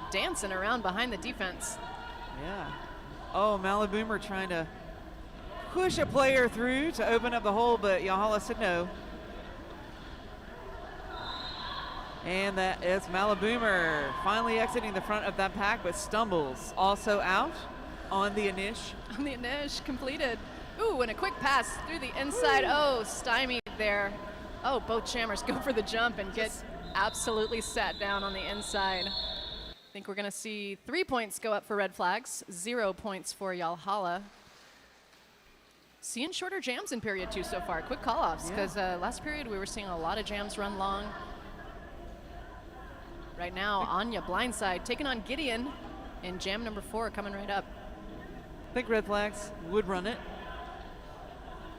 Dancing around behind the defense. Yeah. Oh, Malaboomer trying to push a player through to open up the hole, but Yahala said no. And that is Malaboomer finally exiting the front of that pack, but Stumbles also out on the Anish. On the Anish, completed. Ooh, and a quick pass through the inside. Oh, stymied there. Oh, both jammers go for the jump and get absolutely sat down on the inside. I think we're going to see 3 points go up for red flags, 0 points for Yahala. Seeing shorter jams in period 2 so far. Quick call-offs, because last period we were seeing a lot of jams run long. Right now, Anya blindside taking on Gideon in jam number 4 coming right up. I think red flags would run it.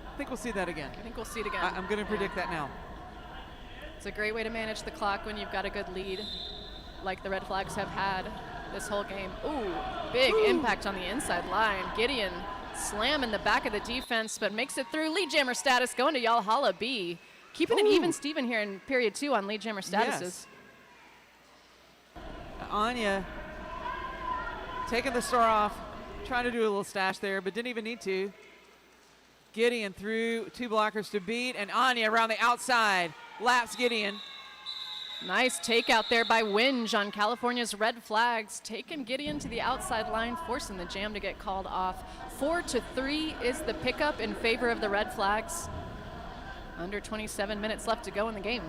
I think we'll see that again. I think we'll see it again. I'm going to predict that now. It's a great way to manage the clock when you've got a good lead, like the red flags have had this whole game. Ooh, big impact on the inside line. Gideon slamming the back of the defense, but makes it through. Lead jammer status going to Yahala B. Keeping it even Steven here in period 2 on lead jammer statuses. Yes. Anya taking the star off, trying to do a little stash there, but didn't even need to. Gideon through 2 blockers to beat, and Anya around the outside laps Gideon. Nice takeout there by Winge on California's red flags, taking Gideon to the outside line, forcing the jam to get called off. 4-3 is the pickup in favor of the red flags. Under 27 minutes left to go in the game.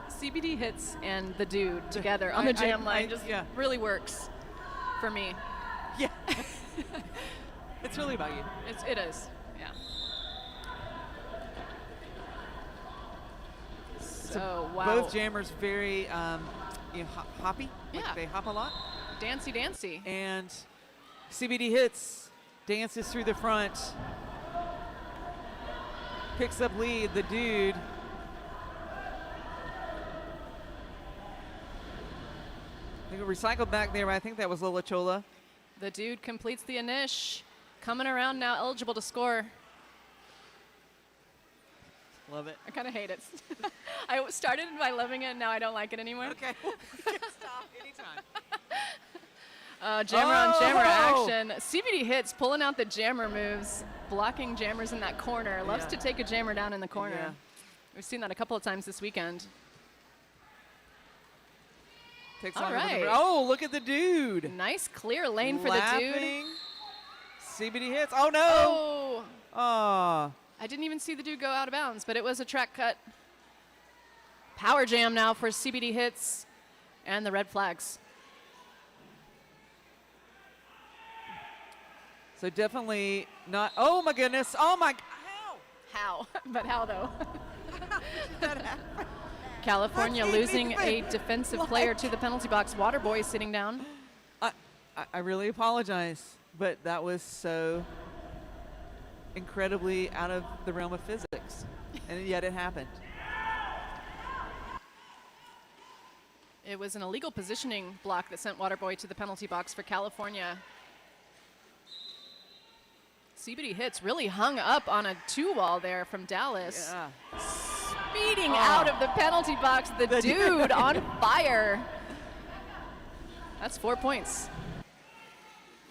CBD hits and the dude together on the jam line just really works for me. Yeah. It's really about you. It is, yeah. So, wow. Both jammers very hoppy. Yeah. Like they hop a lot. Dancy. And CBD hits, dances through the front, picks up lead, the dude. They recycled back there, but I think that was Lola Chola. The dude completes the inish. Coming around now, eligible to score. Love it. I kind of hate it. I started by loving it, and now I don't like it anymore. Okay, we can stop anytime. Jammer on jammer action. CBD hits, pulling out the jammer moves, blocking jammers in that corner. Loves to take a jammer down in the corner. Yeah. We've seen that a couple of times this weekend. Takes All on right. Oh, look at the dude. Nice clear lane for the dude. CBD hits. Oh, no. Oh. Oh. I didn't even see the dude go out of bounds, but it was a track cut. Power jam now for CBD hits and the red flags. So definitely not. Oh, my goodness. Oh, my. How? But how, though? California losing a defensive player to the penalty box. Waterboy sitting down. I really apologize, but that was so incredibly out of the realm of physics, and yet it happened. It was an illegal positioning block that sent Waterboy to the penalty box for California. CBD hits really hung up on a 2-wall there from Dallas. Yeah. Speeding out of the penalty box, the dude on fire. That's 4 points.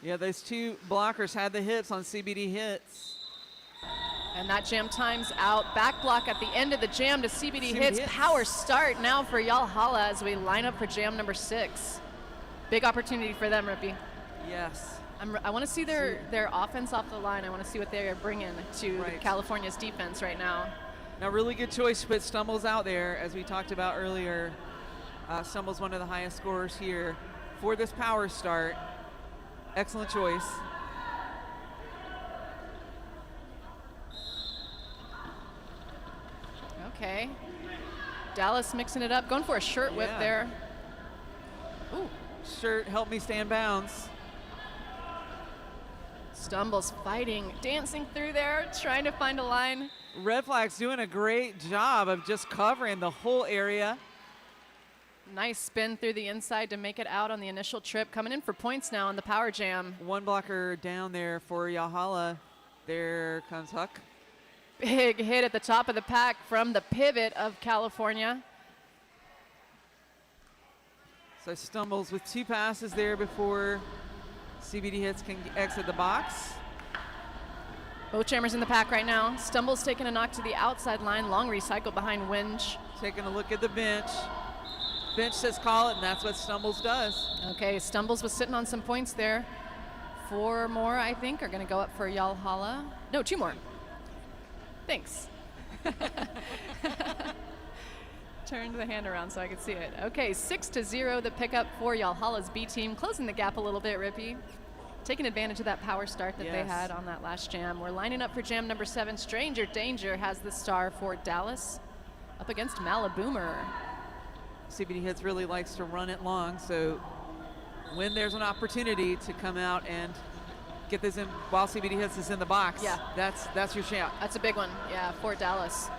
Yeah, those 2 blockers had the hits on CBD hits. And that jam times out. Back block at the end of the jam to CBD hits. Power start now for Yahala as we line up for jam number 6. Big opportunity for them, Rippy. Yes. I want to see their offense off the line. I want to see what they are bringing to California's defense right now. Now, really good choice to put Stumbles out there, as we talked about earlier. Stumbles one of the highest scorers here for this power start. Excellent choice. Okay. Dallas mixing it up, going for a shirt whip there. Ooh. Shirt, help me stand bounds. Stumbles fighting, dancing through there, trying to find a line. Red Flag's doing a great job of just covering the whole area. Nice spin through the inside to make it out on the initial trip. Coming in for points now on the power jam. 1 blocker down there for Yahala. There comes Huck. Big hit at the top of the pack from the pivot of California. So Stumbles with 2 passes there before CBD hits can exit the box. Both jammers in the pack right now. Stumbles taking a knock to the outside line. Long recycle behind Winge. Taking a look at the bench. bench says call it, and that's what Stumbles does. Okay, Stumbles was sitting on some points there. 4 more, I think, are going to go up for Yahala. No, 2 more. Thanks. Turned the hand around so I could see it. Okay, 6-0 the pickup for Yalhala's B team, closing the gap a little bit, Rippy. Taking advantage of that power start that they Yes. had on that last jam. We're lining up for jam number 7. Stranger Danger has the star for Dallas up against Malaboomer. CBD Hits really likes to run it long, so when there's an opportunity to come out and get this in while CBD Hits is in the box, Yeah. that's your shot. That's a big one, yeah, for Dallas.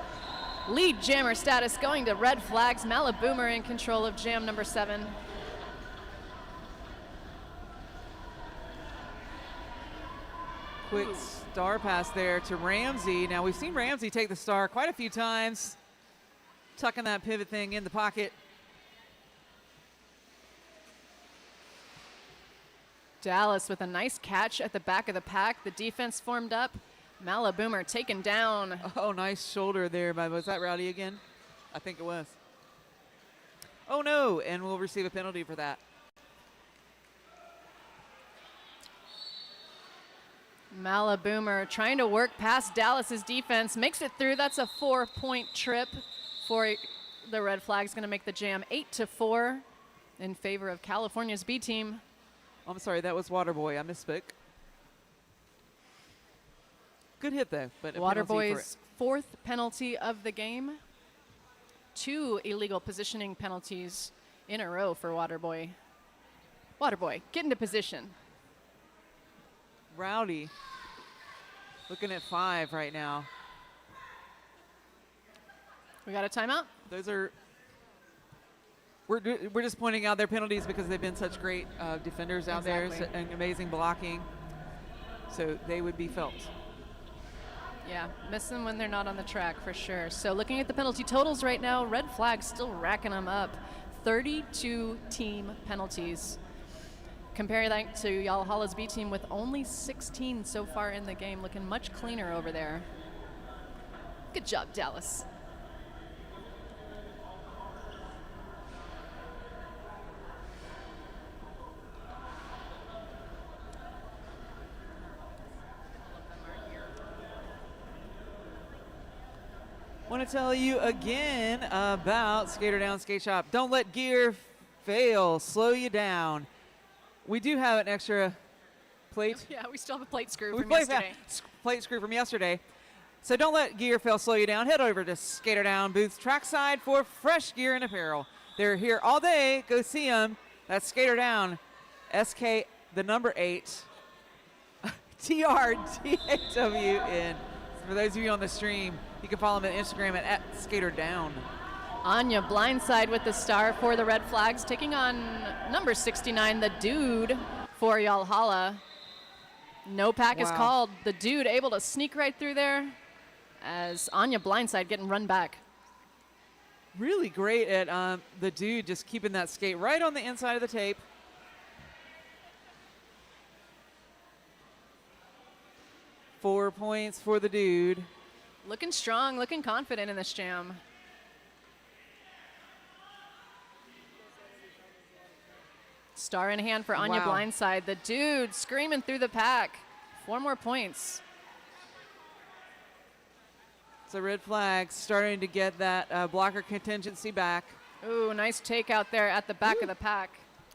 Lead jammer status going to Red Flags. Malaboomer in control of jam number 7. Quick star pass there to Ramsey. Now we've seen Ramsey take the star quite a few times, tucking that pivot thing in the pocket. Dallas with a nice catch at the back of the pack. The defense formed up. Malaboomer taken down. Oh, nice shoulder there by, was that Rowdy again? I think it was. Oh no, and we'll receive a penalty for that. Malaboomer trying to work past Dallas's defense. Makes it through. That's a 4-point trip for the Red Flags. Going to make the jam 8-4 in favor of California's B team. I'm sorry, that was Waterboy. I misspoke. Good hit though, but a penalty for it. Waterboy's 4th penalty of the game. 2 illegal positioning penalties in a row for Waterboy. Waterboy, get into position. Rowdy looking at 5 right now. We got a timeout? Those are, we're just pointing out their penalties because they've been such great defenders out there, Exactly. and amazing blocking. So they would be felt. Yeah, miss them when they're not on the track for sure. So looking at the penalty totals right now, Red Flag still racking them up. 32 team penalties. Compare that to Yalhala's B team with only 16 so far in the game, looking much cleaner over there. Good job, Dallas. Want to tell you again about Skater Down Skate Shop. Don't let gear fail, slow you down. We do have an extra plate. Yeah, we still have a plate screw We from played that yesterday. plate screw from yesterday. So don't let gear fail, slow you down. Head over to Skater Down booths trackside for fresh gear and apparel. They're here all day. Go see them. That's Skater Down, SK the number 8, TRDAWN. For those of you on the stream, you can follow them on Instagram at @SkaterDown. Anya blindside with the star for the Red Flags, taking on number 69, the Dude for Yalhala. No pack is Wow. called. The Dude able to sneak right through there as Anya blindside getting run back. Really great at the Dude just keeping that skate right on the inside of the tape. Four points for the Dude. Looking strong, looking confident in this jam. Star in hand for Anya Wow. blindside. The Dude screaming through the pack. 4 more points. So Red Flag starting to get that blocker contingency back. Ooh, nice takeout there at the back of the pack.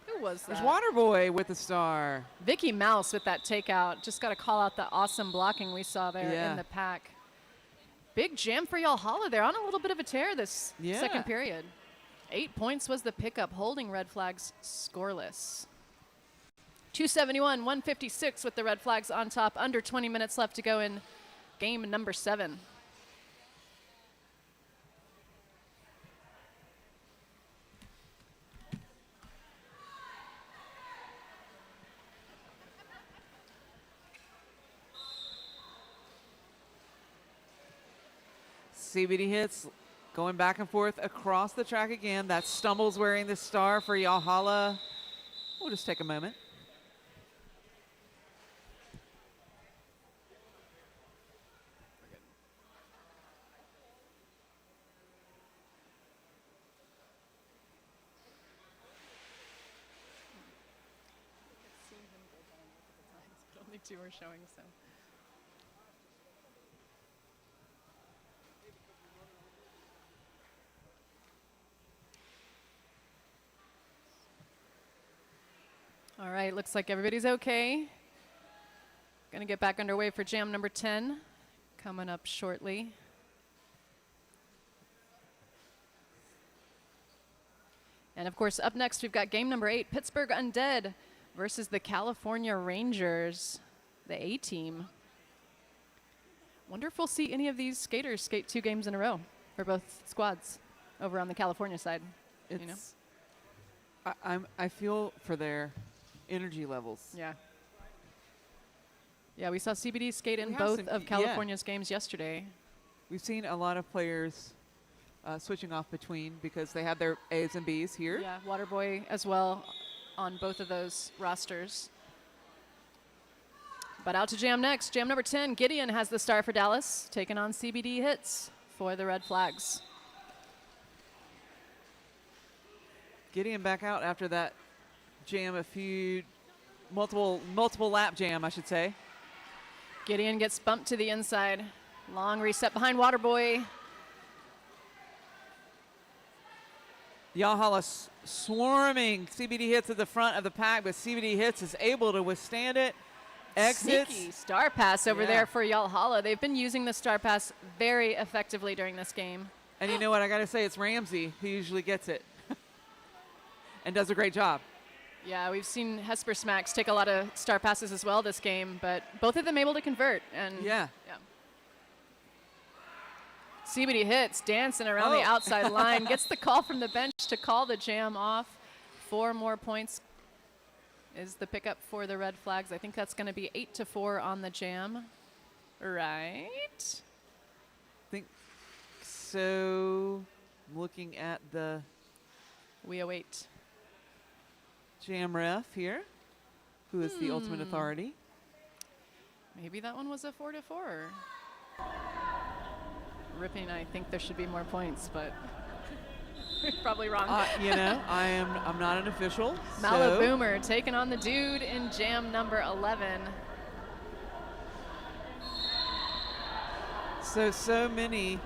Who was There's that? Waterboy with the star. Vicky Mouse with that takeout. Just got to call out the awesome blocking we saw there Yeah. in the pack. Big jam for Yalhala. They're on a little bit of a tear this Yeah. second period. 8 points was the pickup, holding Red Flags scoreless. 271, 156 with the Red Flags on top. Under 20 minutes left to go in game number 7. CBD Hits going back and forth across the track again. That's Stumbles wearing the star for Yahala. We'll just take a moment. two are showing, so. All right, looks like everybody's okay. Gonna get back underway for jam number 10, coming up shortly. And of course, up next, we've got game number 8, Pittsburgh Undead versus the California Rangers, the A team. Wonder if we'll see any of these skaters skate 2 games in a row for both squads over on the California side. It's, you know? I feel for their energy levels. Yeah. Yeah, we saw CBD skate in We have both some- of yeah. California's games yesterday. We've seen a lot of players switching off between because they have their A's and B's here. Yeah, Waterboy as well on both of those rosters. But out to jam next. Jam number 10, Gideon has the star for Dallas, taking on CBD Hits for the Red Flags. Gideon back out after that jam, multiple lap jam, I should say. Gideon gets bumped to the inside. Long reset behind Waterboy. Yahala swarming CBD Hits at the front of the pack, but CBD Hits is able to withstand it. Exits. Sneaky star pass over Yeah. there for Yahala. They've been using the star pass very effectively during this game. And you know what? I got to say, it's Ramsey who usually gets it and does a great job. Yeah, we've seen Hesper Smacks take a lot of star passes as well this game, but both of them able to convert. And Yeah. CBD Hits dancing around the outside line, gets the call from the bench to call the jam off. 4 more points is the pickup for the Red Flags. I think that's going to be 8-4 on the jam, right? Think so. Looking at the We await. jam ref here, who is the ultimate authority. Maybe that one was a 4-4. Ripping, I think there should be more points, but probably wrong. You know, I'm not an official. Malaboomer taking on the dude in jam number 11. So many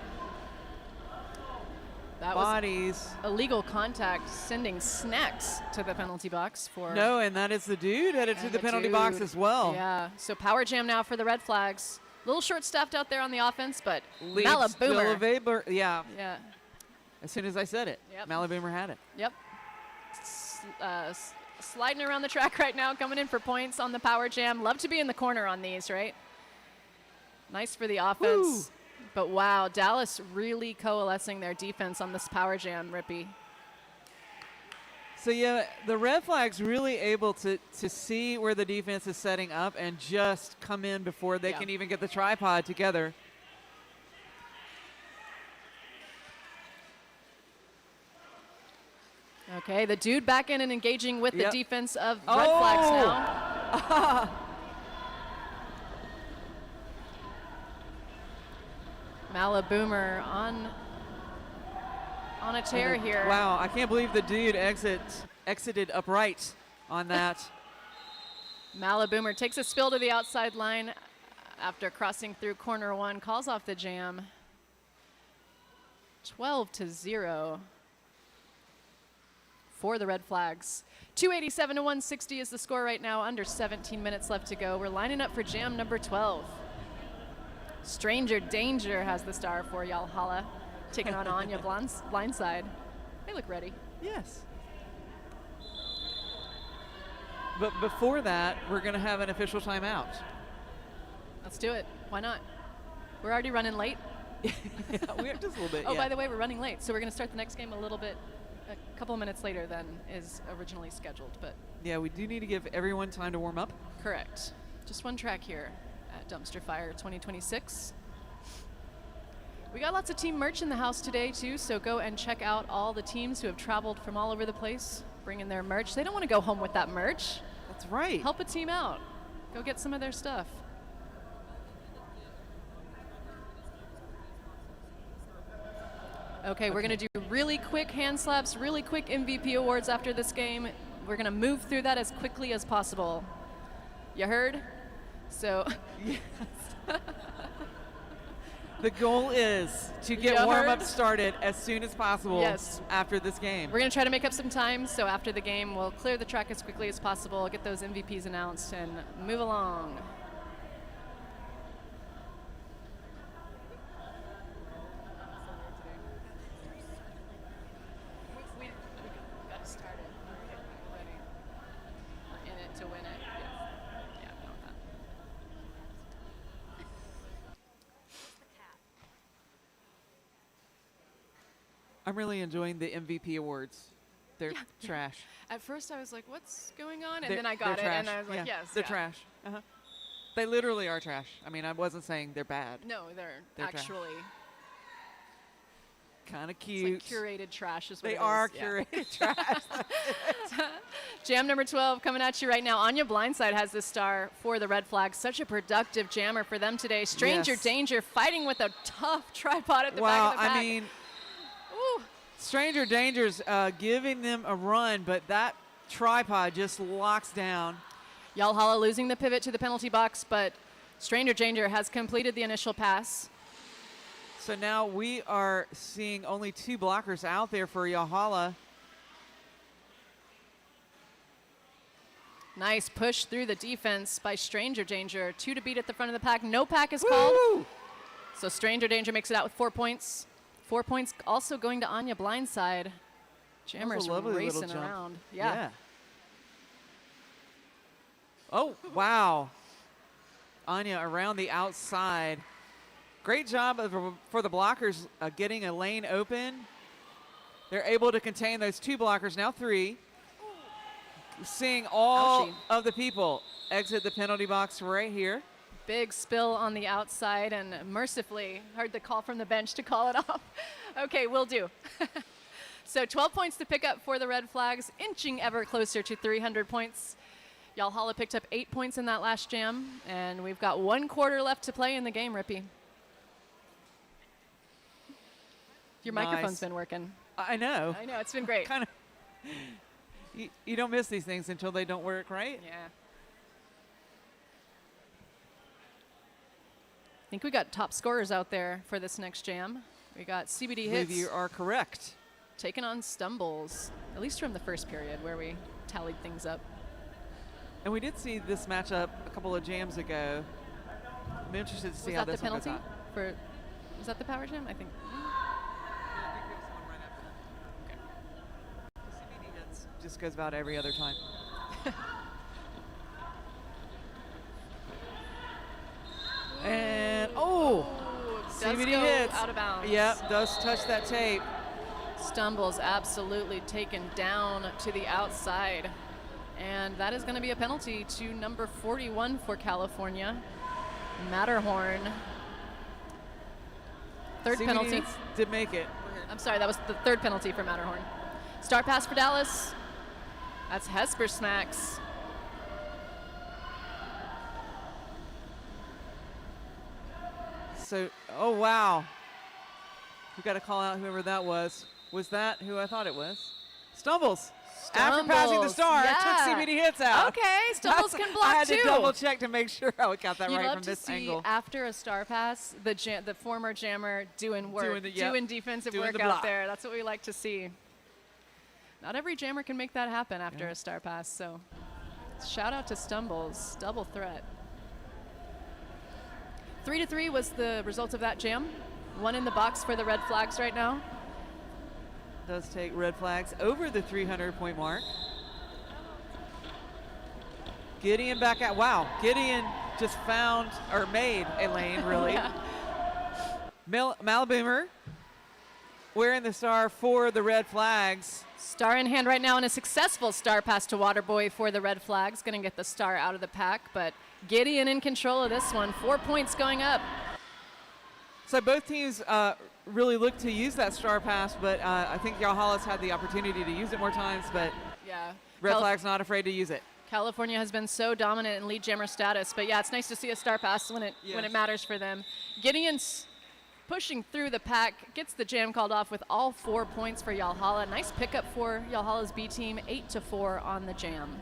That bodies. was illegal contact, sending snacks to the penalty box for. No, and that is the dude headed to and the penalty box dude. as well. Yeah, so power jam now for the Red Flags. A little short-staffed out there on the offense, but Leads Malaboomer. Villa yeah, Yeah, as soon as I said it, Yep. Malaboomer had it. yep. Sliding around the track right now, coming in for points on the power jam. Love to be in the corner on these, right? Nice for the offense. But wow, Dallas really coalescing their defense on this power jam, Rippy. So yeah, the Red Flags really able to see where the defense is setting up and just come in before they can even get the tripod together. Okay, the dude back in and engaging with the Yep. defense of Red Flags now. Malaboomer on a tear here. Wow, I can't believe the dude exited upright on that. Malaboomer takes a spill to the outside line after crossing through corner 1, calls off the jam. 12-0 for the Red Flags. 287 to 160 is the score right now, under 17 minutes left to go. We're lining up for jam number 12. Stranger Danger has the star for Yahala, taking on Anya Blindside. They look ready. Yes. But before that, we're going to have an official timeout. Let's do it. Why not? We're already running late. Yeah, we're just a little bit. Oh, yeah. by the way, we're running late, so we're going to start the next game a couple of minutes later than is originally scheduled. But Yeah, we do need to give everyone time to warm up. correct. Just one track here at Dumpster Fire 2026. We got lots of team merch in the house today too, so go and check out all the teams who have traveled from all over the place, bringing their merch. They don't want to go home with that merch. That's right. Help a team out. Go get some of their stuff. Okay, we're going to do really quick hand slaps, really quick MVP awards after this game. We're going to move through that as quickly as possible. You heard? So The goal is to get You warm-up heard? started as soon as possible Yes. after this game. we're going to try to make up some time. So after the game, we'll clear the track as quickly as possible, get those MVPs announced, and move along. We got to start it. Ready. We're in it to win it. Yes. Yeah, I know that. I'm really enjoying the MVP awards. They're trash. At first, I was like, "What's going on?" And They're- then I they're got it, and trash. I was like, Yeah, "Yes, they're yeah." trash. Uh-huh. They literally are trash. I mean, I wasn't saying they're bad. No, they're They're trash. actually Kind of it's cute. like curated trash. Is what They it are is. Yeah. curated trash. Jam number 12 coming at you right now. Anya Blindside has the star for the Red Flag. Such a productive jammer for them today. Stranger Yes. Danger fighting with a tough tripod at the Wow, back of the pack. I mean, Ooh. Stranger Danger's giving them a run, but that tripod just locks down. Yahala losing the pivot to the penalty box, but Stranger Danger has completed the initial pass. So now we are seeing only 2 blockers out there for Yahala. Nice push through the defense by Stranger Danger. 2 to beat at the front of the pack. No pack is called. Woo! So Stranger Danger makes it out with 4 points. 4 points also going to Anya Blindside. Jammers a lovely little racing jump. around. Yeah. Oh, wow. Anya around the outside. Great job for the blockers getting a lane open. They're able to contain those 2 blockers, now 3. Seeing all Ouchie. of the people exit the penalty box right here. Big spill on the outside, and mercifully heard the call from the bench to call it off. Okay, will do. So 12 points to pick up for the Red Flags, inching ever closer to 300 points. Yahala picked up 8 points in that last jam, and we've got 1 quarter left to play in the game, Rippy. Your Nice. microphone's been working. I know. I know, it's been great. Kind of. You don't miss these things until they don't work, right? Yeah. I think we got top scorers out there for this next jam. We got CBD I believe Hits you are correct. taking on Stumbles, at least from the first period where we tallied things up. And we did see this matchup a couple of jams ago. I'm interested to see Was how that the this one goes penalty out. for? Was that the power jam? I think. Just goes about every other time. And Ooh, does CBD go hits. out of bounds. Yep, does touch that tape. Stumbles absolutely taken down to the outside. And that is going to be a penalty to number 41 for California, Matterhorn. Third CBD penalty. hits did make it. I'm sorry, that was the third penalty for Matterhorn. Star pass for Dallas. That's Hesper Smacks. So, oh wow. We got to call out whoever that was. Was that who I thought it was? Stumbles. After passing the Stumbles, star, yeah. took CBD hits out. Okay, Stumbles can block I had too. to double check to make sure I got that You'd right love from to this see angle. after a star pass, the former jammer doing work, Doing the- yep. doing defensive Doing work the out block. there. That's what we like to see. Not every jammer can make that happen after a star pass, so shout out to Stumbles, double threat. 3-3 was the result of that jam. 1 in the box for the Red Flags right now. Does take red flags over the 300-point mark. Gideon back out. Wow, Gideon just found or made a lane, really. Yeah. Malaboomer wearing the star for the red flags. Star in hand right now, and a successful star pass to Waterboy for the Red Flags. Going to get the star out of the pack, but Gideon in control of this one. 4 points going up. So both teams really look to use that star pass, but I think Yahala's had the opportunity to use it more times, but Yeah. red flag's not afraid to use it. California has been so dominant in lead jammer status, but yeah, it's nice to see a star pass when it Yes. matters for them. Gideon's pushing through the pack, gets the jam called off with all 4 points for Yahala. Nice pickup for Yahala's B team, 8-4 on the jam.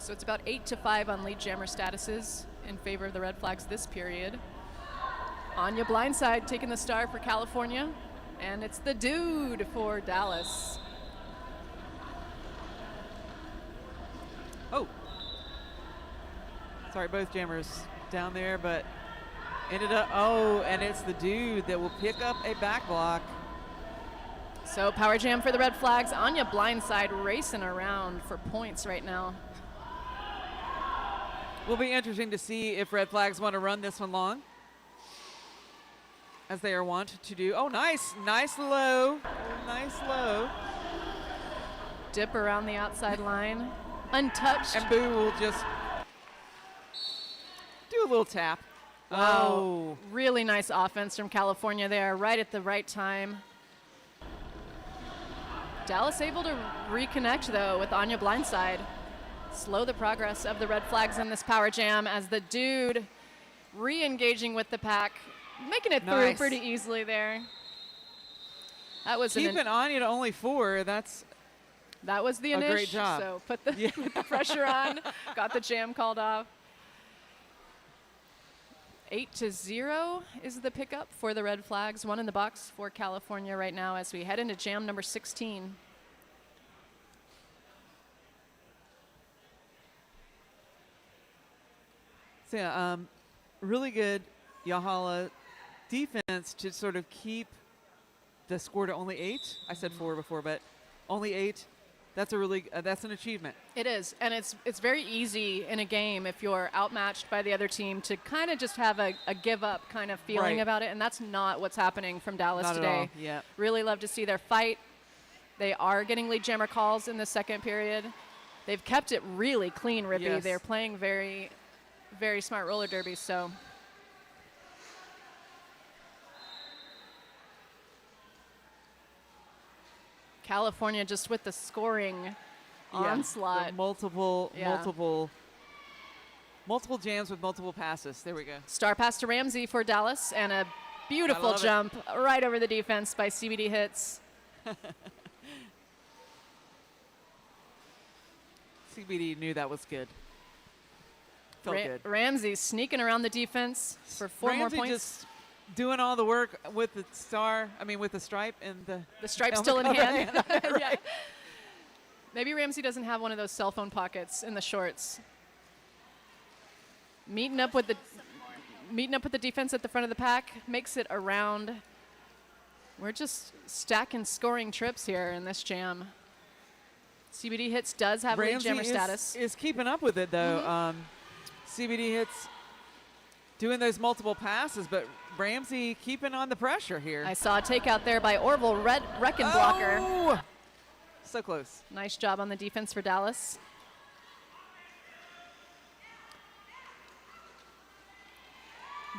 So it's about 8-5 on lead jammer statuses in favor of the Red Flags this period. Anya blindside taking the star for California, and it's the dude for Dallas. Oh. Sorry, both jammers down there, but ended up, oh, and it's the dude that will pick up a back block. So power jam for the Red Flags. Anya blindside racing around for points right now. Will be interesting to see if Red Flags want to run this one long, as they are wont to do. Oh, nice low, nice low. Dip around the outside line, untouched. And Boo will just do a little tap. Wow, Oh, really nice offense from California there, right at the right time. Dallas able to reconnect though with Anya blindside. Slow the progress of the Red Flags in this power jam as the dude re-engaging with the pack, making it through Nice. pretty easily there. That was keeping Anya to only 4. That's that was the a initial. great job. So put the, put the pressure on, got the jam called off. 8-0 is the pickup for the Red Flags. 1 in the box for California right now as we head into jam number 16. So yeah, really good Yahala defense to sort of keep the score to only 8. I said 4 before, but only 8. That's a really that's an achievement. It is, and it's very easy in a game if you're outmatched by the other team to kind of just have a give up kind of feeling Right. about it, and that's not what's happening from Dallas Not today. at all. Yeah. Really love to see their fight. They are getting lead jammer calls in the second period. They've kept it really clean, Rippy. Yes. They're playing very, very smart roller derby. So. California just with the scoring onslaught. The multiple Yeah. multiple jams with multiple passes. There we go. Star pass to Ramsey for Dallas and a beautiful love it. jump right over the defense by CBD Hits. CBD knew that was good. Felt good. Ramsey sneaking around the defense for 4 Ramsey more points. just doing all the work with the with the stripe and The stripe helmet still in cover hand. right. Yeah. Maybe Ramsey doesn't have one of those cell phone pockets in the shorts. Meeting up with the defense at the front of the pack, makes it around. We're just stacking scoring trips here in this jam. CBD Hits does have lead Ramsey jammer status. is keeping up with it though. Mm-hmm. CBD Hits doing those multiple passes, but Ramsey keeping on the pressure here. I saw a takeout there by Orville Wrecking Blocker. Oh! So close. Nice job on the defense for Dallas.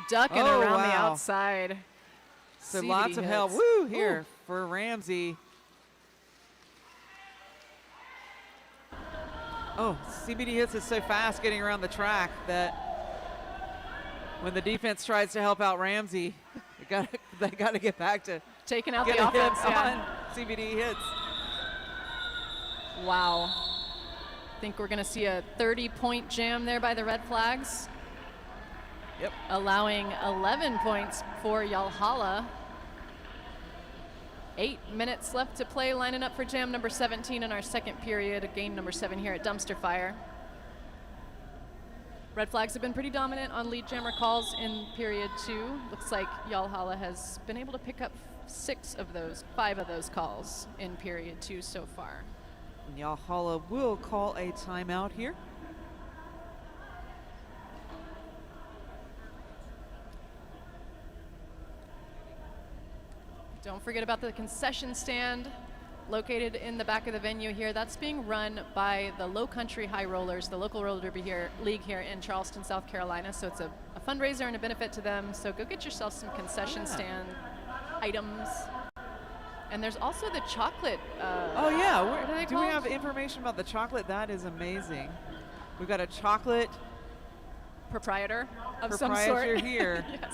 Ducking Oh, around the wow. outside. So CBD lots of help. hits. Woo here Ooh. for Ramsey. Oh, CBD Hits is so fast getting around the track that when the defense tries to help out Ramsey, they got to get back to Taking out get the a hit offense. Yeah. on CBD Hits. Wow. Think we're going to see a 30-point jam there by the Red Flags. Yep. Allowing 11 points for Yahala. 8 minutes left to play, lining up for jam number 17 in our second period, game number 7 here at Dumpster Fire. Red Flags have been pretty dominant on lead jammer calls in period 2. Looks like Yahala has been able to pick up 5 of those calls in period 2 so far. And Yahala will call a timeout here. Don't forget about the concession stand located in the back of the venue here. That's being run by the Low Country High Rollers, the local roller derby league here in Charleston, South Carolina. So it's a fundraiser and a benefit to them. So go get yourself some concession stand items. And there's also the chocolate. Oh yeah, what are they do we called? have information about the chocolate? That is amazing. We've got a chocolate Proprietor of proprietor some sort. here. Yes.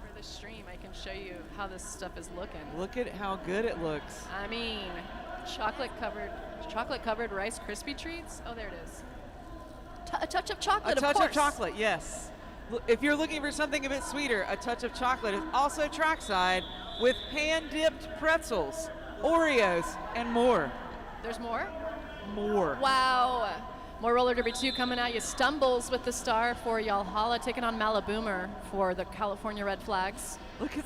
For the stream, I can show you how this stuff is looking. Look at how good it looks. I mean, chocolate covered Rice Krispie treats. Oh, there it is. A touch of chocolate, A touch of of chocolate, yes. If you're looking for something a bit sweeter, a touch of chocolate is also trackside with hand-dipped pretzels, Oreos, and more. There's more? More. Wow. More roller derby 2 coming at you. Stumbles with the star for Yahala, taking on Malaboomer for the California Red Flags. Look at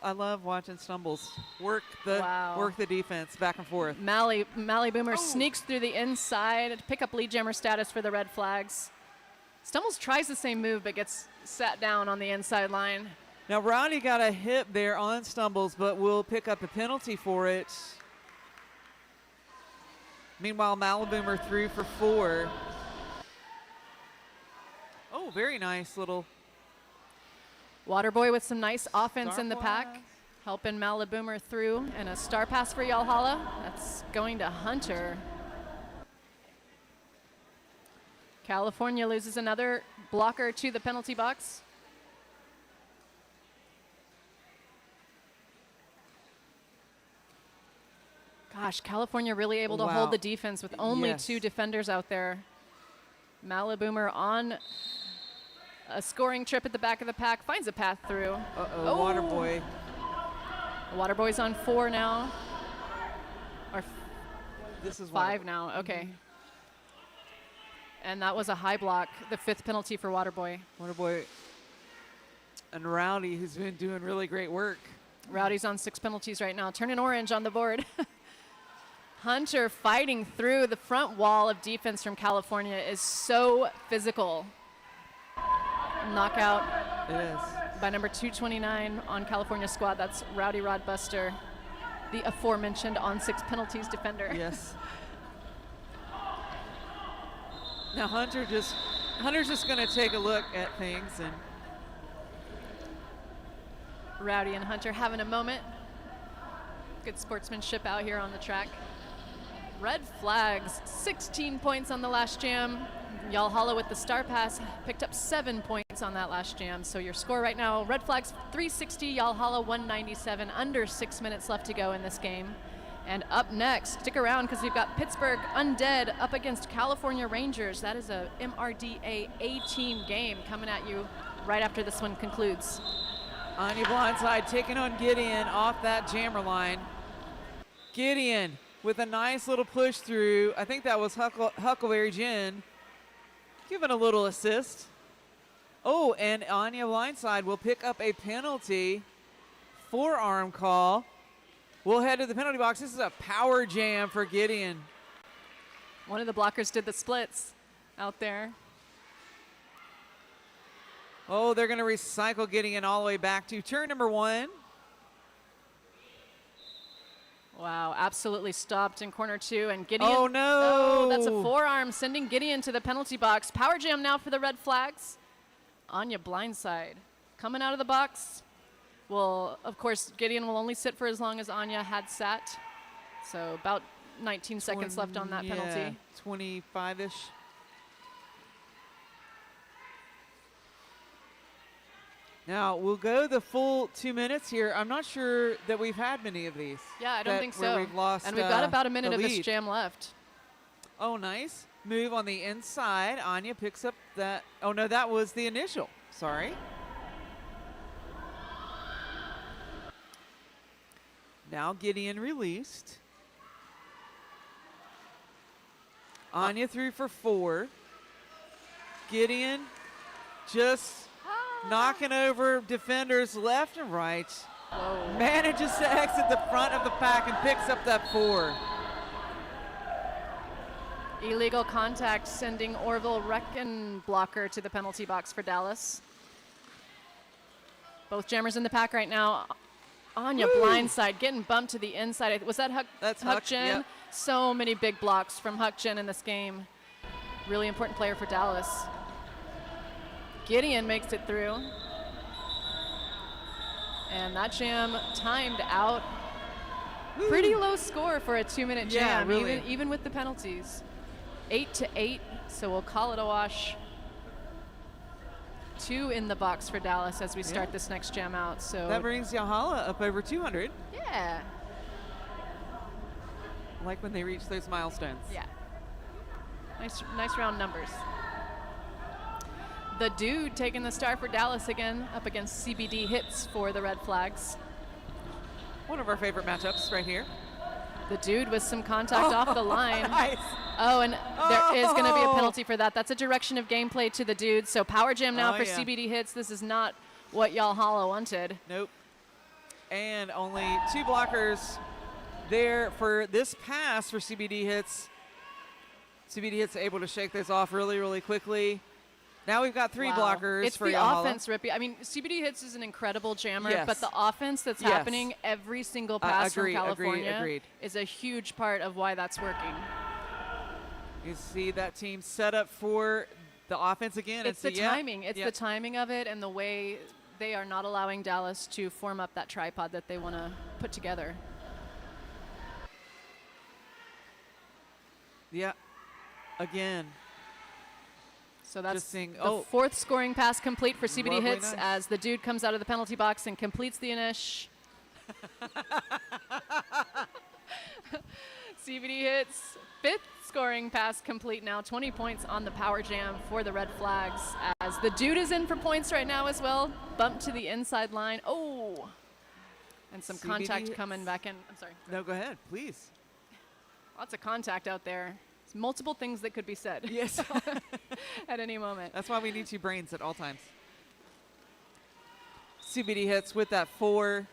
I love watching Stumbles work the defense back and forth. Malaboomer sneaks through the inside to pick up lead jammer status for the Red Flags. Stumbles tries the same move but gets sat down on the inside line. Now Rowdy got a hit there on Stumbles, but will pick up a penalty for it. Meanwhile, Malaboomer threw for 4. Oh, very nice little Waterboy with some nice offense star in the pass. pack, helping Malaboomer through, and a star pass for Yahala. That's going to Hunter. California loses another blocker to the penalty box. Gosh, California really able to Wow. hold the defense with only Yes. 2 defenders out there. Malaboomer on a scoring trip at the back of the pack, finds a path through. Uh-oh, Waterboy. Waterboy's on 4 now. Or This is 5 now, okay. And that was a high block, the 5th penalty for Waterboy. Waterboy and Rowdy, who's been doing really great work. Rowdy's on 6 penalties right now, turning orange on the board. Hunter fighting through the front wall of defense from California is so physical. Knockout It is. by number 229 on California squad. That's Rowdy Rodbuster, the aforementioned on 6 penalties defender. Yes. Now Hunter's just going to take a look at things, and Rowdy and Hunter having a moment. Good sportsmanship out here on the track. Red Flags, 16 points on the last jam. Yahala with the star pass picked up 7 points on that last jam. So your score right now, Red Flags 360, Yahala 197, under 6 minutes left to go in this game. And up next, stick around because we've got Pittsburgh Undead up against California Rangers. That is a MRDA A-team game coming at you right after this one concludes. Anya blindside taking on Gideon off that jammer line. Gideon with a nice little push through. I think that was Huckleberry Jen giving a little assist. Oh, and Anya blindside will pick up a penalty. Forearm call. We'll head to the penalty box. This is a power jam for Gideon. One of the blockers did the splits out there. Oh, they're going to recycle Gideon all the way back to turn number 1. Wow, absolutely stopped in corner 2, and Gideon. Oh, no. Oh, that's a forearm sending Gideon to the penalty box. Power jam now for the Red Flags. Anya blindside coming out of the box. Well, of course, Gideon will only sit for as long as Anya had sat. So about 19 seconds left on that penalty. 25-ish. Now, we'll go the full 2 minutes here. I'm not sure that we've had many of these. Yeah, I don't think where so. We've lost, and we've got about a the minute of this lead. jam left. Oh, nice. Move on the inside. Anya picks up that. Oh, no, that was the initial. Sorry. Now Gideon released. Anya threw for 4. Gideon just knocking over defenders left and right. Whoa. Manages to exit the front of the pack and picks up that 4. Illegal contact sending Orville Wreckingblocker to the penalty box for Dallas. Both jammers in the pack right now. Anya blindside, getting bumped to the inside. Was that Huck? That's Huck Huck, Jin? yep. So many big blocks from Huck Jin in this game. Really important player for Dallas. Gideon makes it through. And that jam timed out. Pretty low score for a 2-minute Yeah, jam, really. even with the penalties. 8-8, so we'll call it a wash. 2 in the box for Dallas as we start this next jam out. So That brings Yahala up over 200. yeah. like when they reach those milestones. Yeah. Nice round numbers. The Dude taking the star for Dallas again, up against CBD Hits for the Red Flags. One of our favorite matchups right here. The Dude with some contact off the line. Nice. Oh, and there is going to be a penalty for that. That's a direction of gameplay to the Dude. So power jam now for CBD Hits. This is not what Yahala wanted. Nope. And only 2 blockers there for this pass for CBD Hits. CBD Hits able to shake this off really, really quickly. Now we've got 3 blockers it's for the Yahala. offense, Rippy. I mean, CBD Hits is an incredible jammer, Yes. but the offense that's happening every single pass from California agreed. is a huge part of why that's working. You see that team set up for the offense again. It's the timing. It's the timing of it and the way they are not allowing Dallas to form up that tripod that they want to put together. Yeah. Again. So that's Just seeing, the 4th scoring pass complete for CBD Lovely, Hits nice. as the Dude comes out of the penalty box and completes the Inish. CBD Hits 5th scoring pass complete now. 20 points on the power jam for the Red Flags as the Dude is in for points right now as well. Bump to the inside line. Oh! And some CBD contact Hits. coming back in. I'm sorry. No, go ahead, please. Lots of contact out there. There's multiple things that could be said. Yes. At any moment. That's why we need 2 brains at all times. CBD Hits with that 4.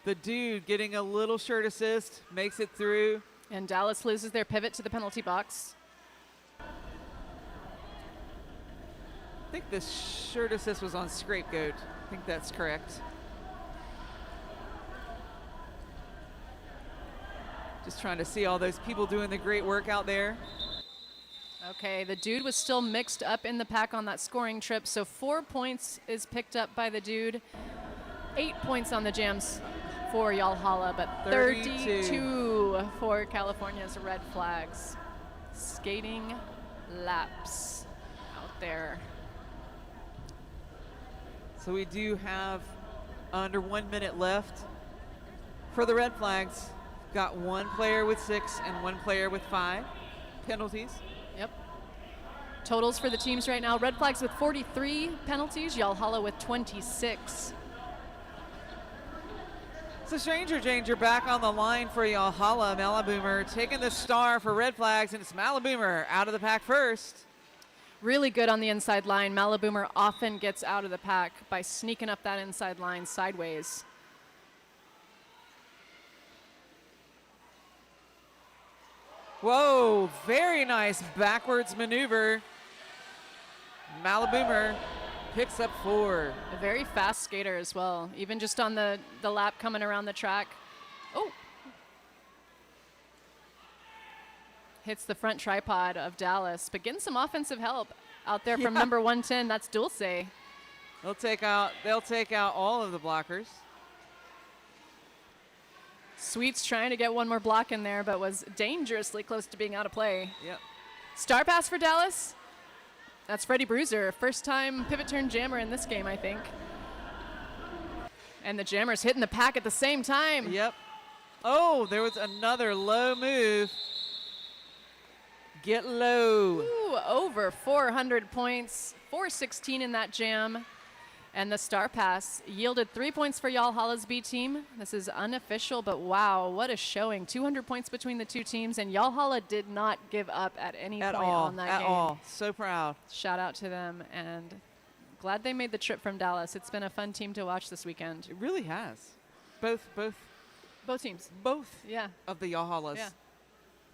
The Dude getting a little shirt assist, makes it through. And Dallas loses their pivot to the penalty box. I think the shirt assist was on Scapegoat. I think that's correct. Just trying to see all those people doing the great work out there. Okay, the Dude was still mixed up in the pack on that scoring trip, so 4 points is picked up by the Dude. 8 points on the jams for Yahala, but 32 for California's Red Flags. Skating laps out there. So we do have under 1 minute left for the Red Flags. Got 1 player with 6 and 1 player with 5 penalties. Yep. Totals for the teams right now. Red Flags with 43 penalties, Yahala with 26. So Stranger Danger back on the line for Yahala. Malaboomer taking the star for Red Flags, and it's Malaboomer out of the pack first. Really good on the inside line. Malaboomer often gets out of the pack by sneaking up that inside line sideways. Whoa, very nice backwards maneuver. Malaboomer picks up 4. A very fast skater as well, even just on the lap coming around the track. Oh! Hits the front tripod of Dallas, but getting some offensive help out there from number 110. That's Dulce. They'll take out all of the blockers. Sweets trying to get one more block in there, but was dangerously close to being out of play. Yep. Star pass for Dallas. That's Freddie Bruiser, first time pivot turn jammer in this game, I think. And the jammer's hitting the pack at the same time. Yep. Oh, there was another low move. Get low. Ooh, over 400 points, 416 in that jam. And the star pass yielded 3 points for Yalhala's B team. This is unofficial, but wow, what a showing. 200 points between the 2 teams, and Yahala did not give up at any point on that game. At all. So proud. Shout out to them, and glad they made the trip from Dallas. It's been a fun team to watch this weekend. It really has. Both teams. Yeah. of the Yahalas. Yeah.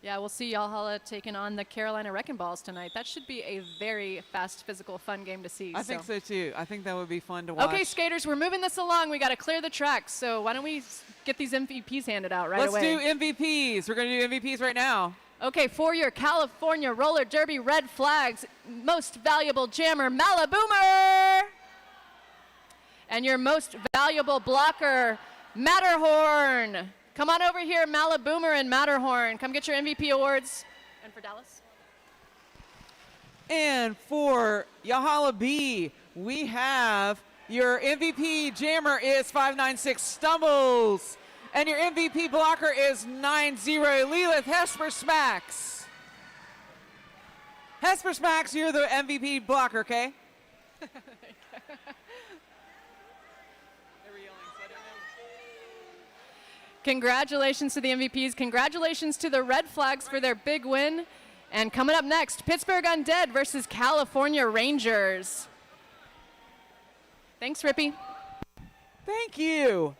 Yeah, we'll see Yahala taking on the Carolina Wreckingballs tonight. That should be a very fast, physical, fun game to see. I think so too. I think that would be fun to watch. Okay, skaters, we're moving this along. We got to clear the track. So why don't we get these MVPs handed out right away? Let's do MVPs. We're going to do MVPs right now. Okay, for your California Roller Derby Red Flags, most valuable jammer, Malaboomer. And your most valuable blocker, Matterhorn. Come on over here, Malaboomer and Matterhorn. Come get your MVP awards. And for Dallas? And for Yahala B, we have your MVP jammer is 596 Stumbles. And your MVP blocker is 9-0 Lilith Hesper-Smacks. Hesper-Smacks, you're the MVP blocker, okay? Congratulations to the MVPs. Congratulations to the Red Flags for their big win. And coming up next, Pittsburgh Undead versus California Rangers. Thanks, Rippy. Thank you.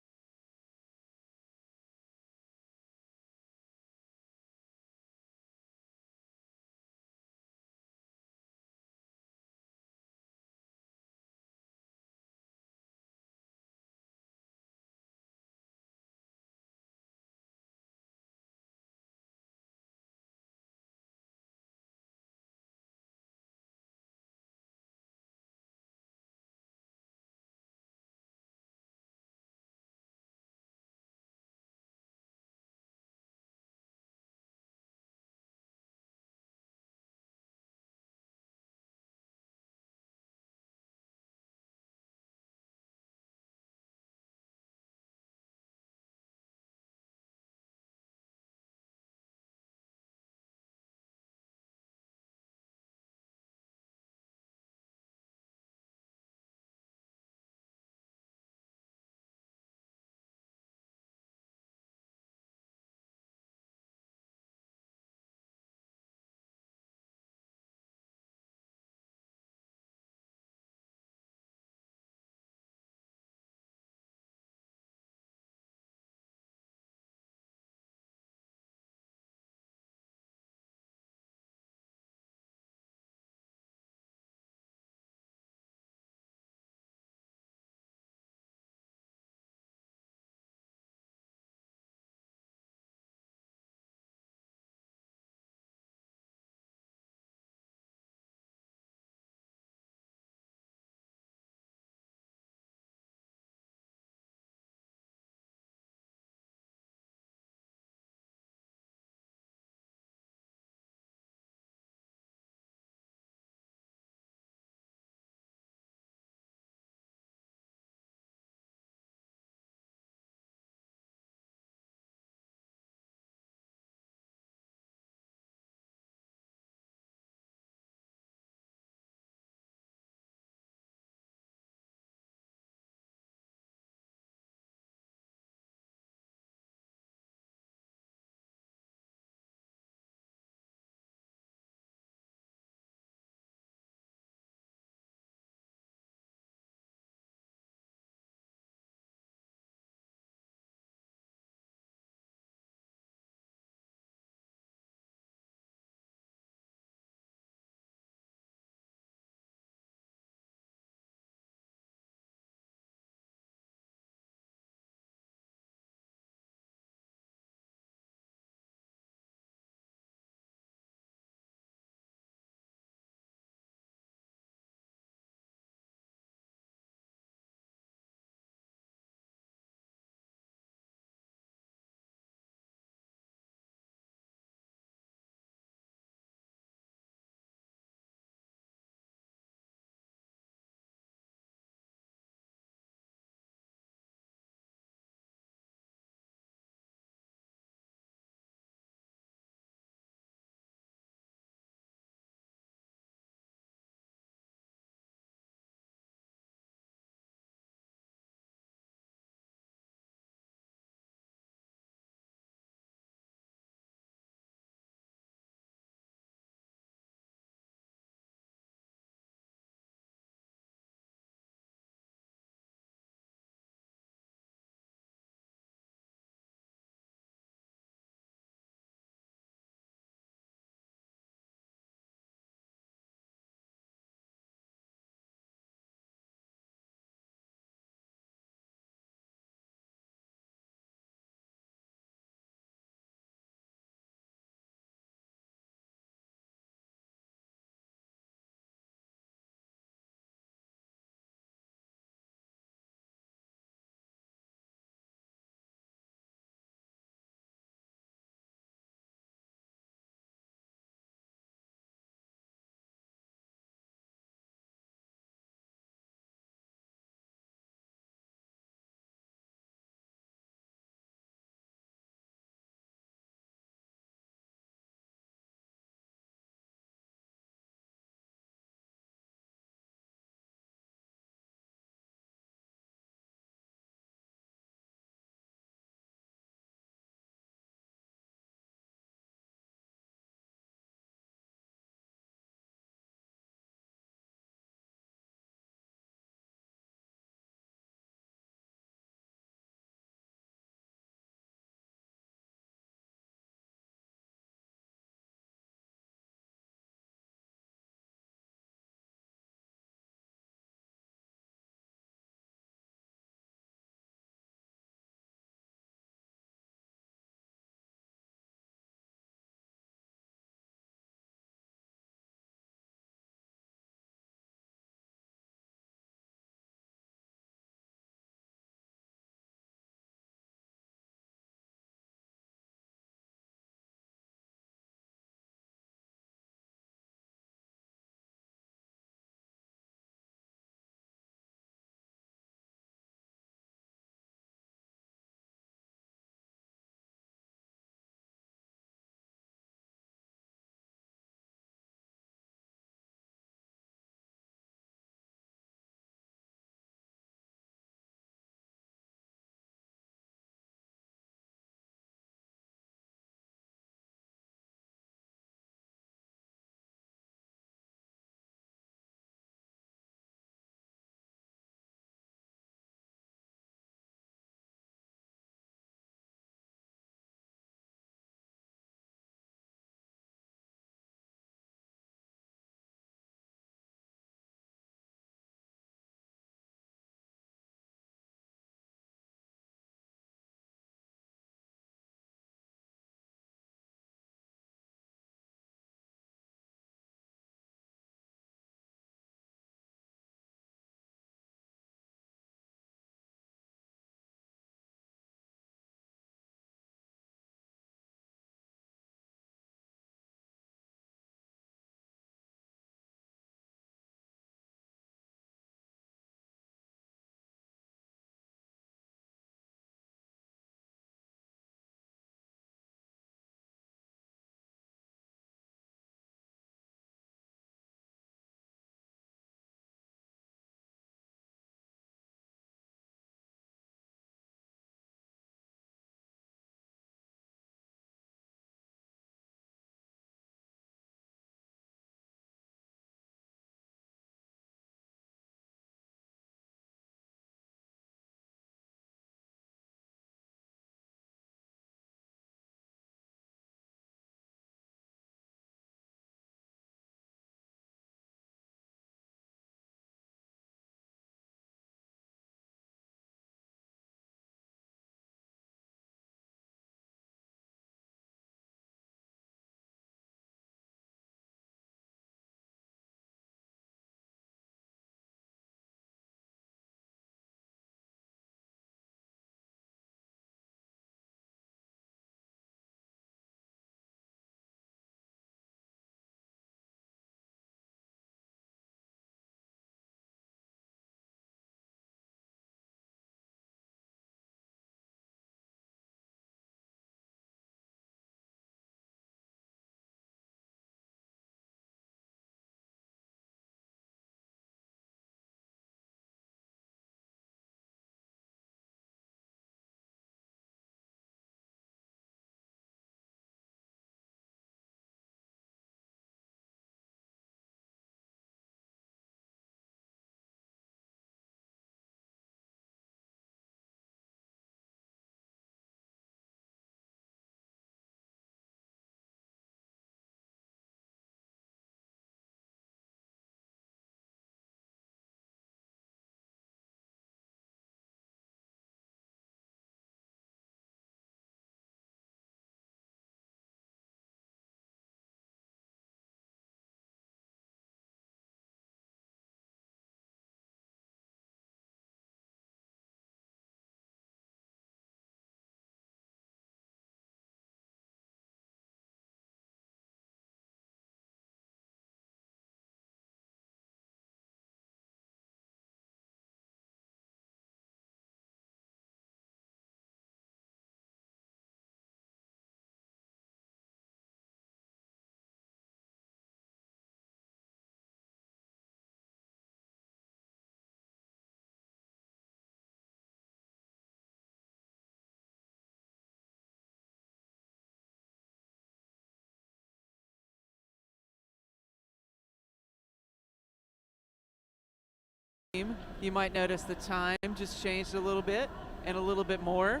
you might notice the time just changed a little bit and a little bit more.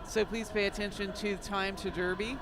So please pay attention to time to Derby.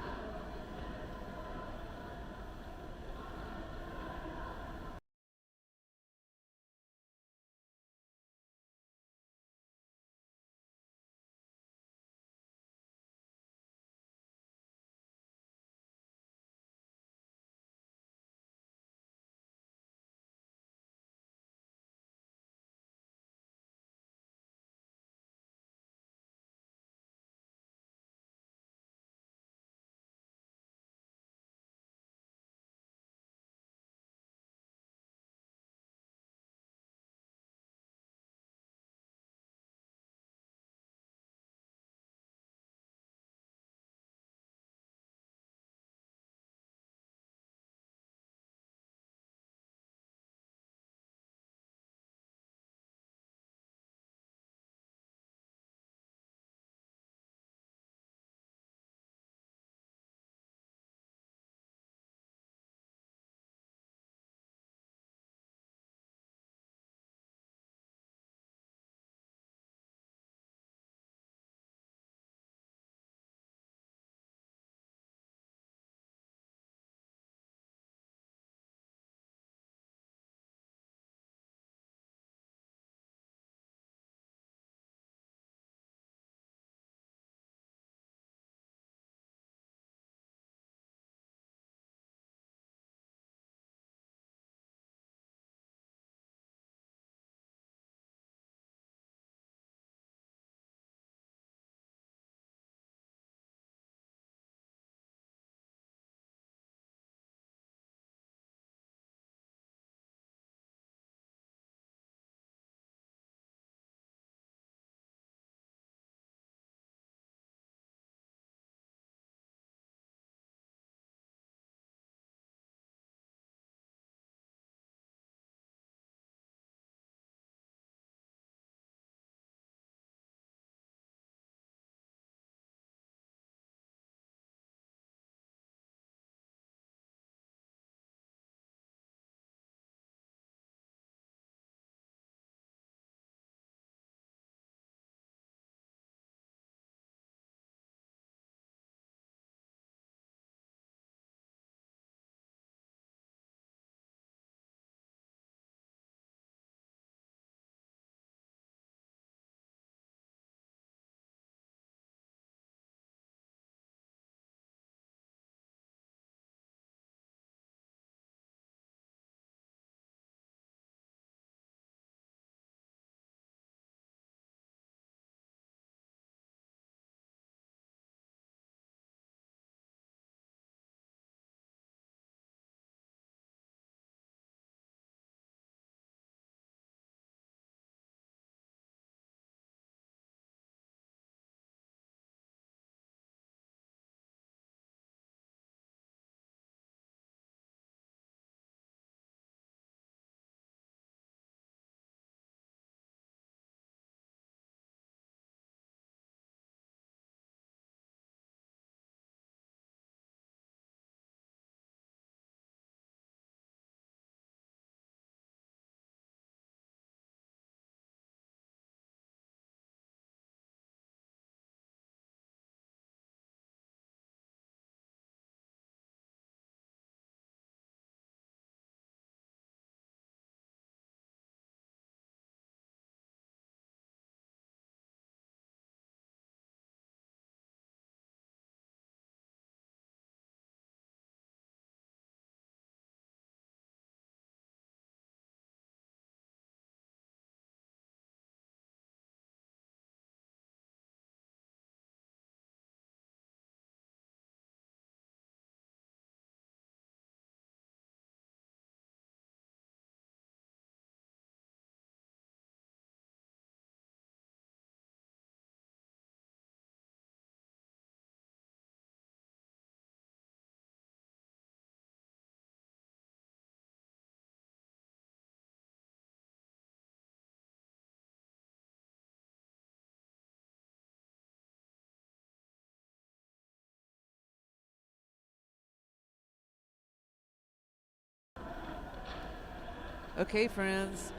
Okay, friends.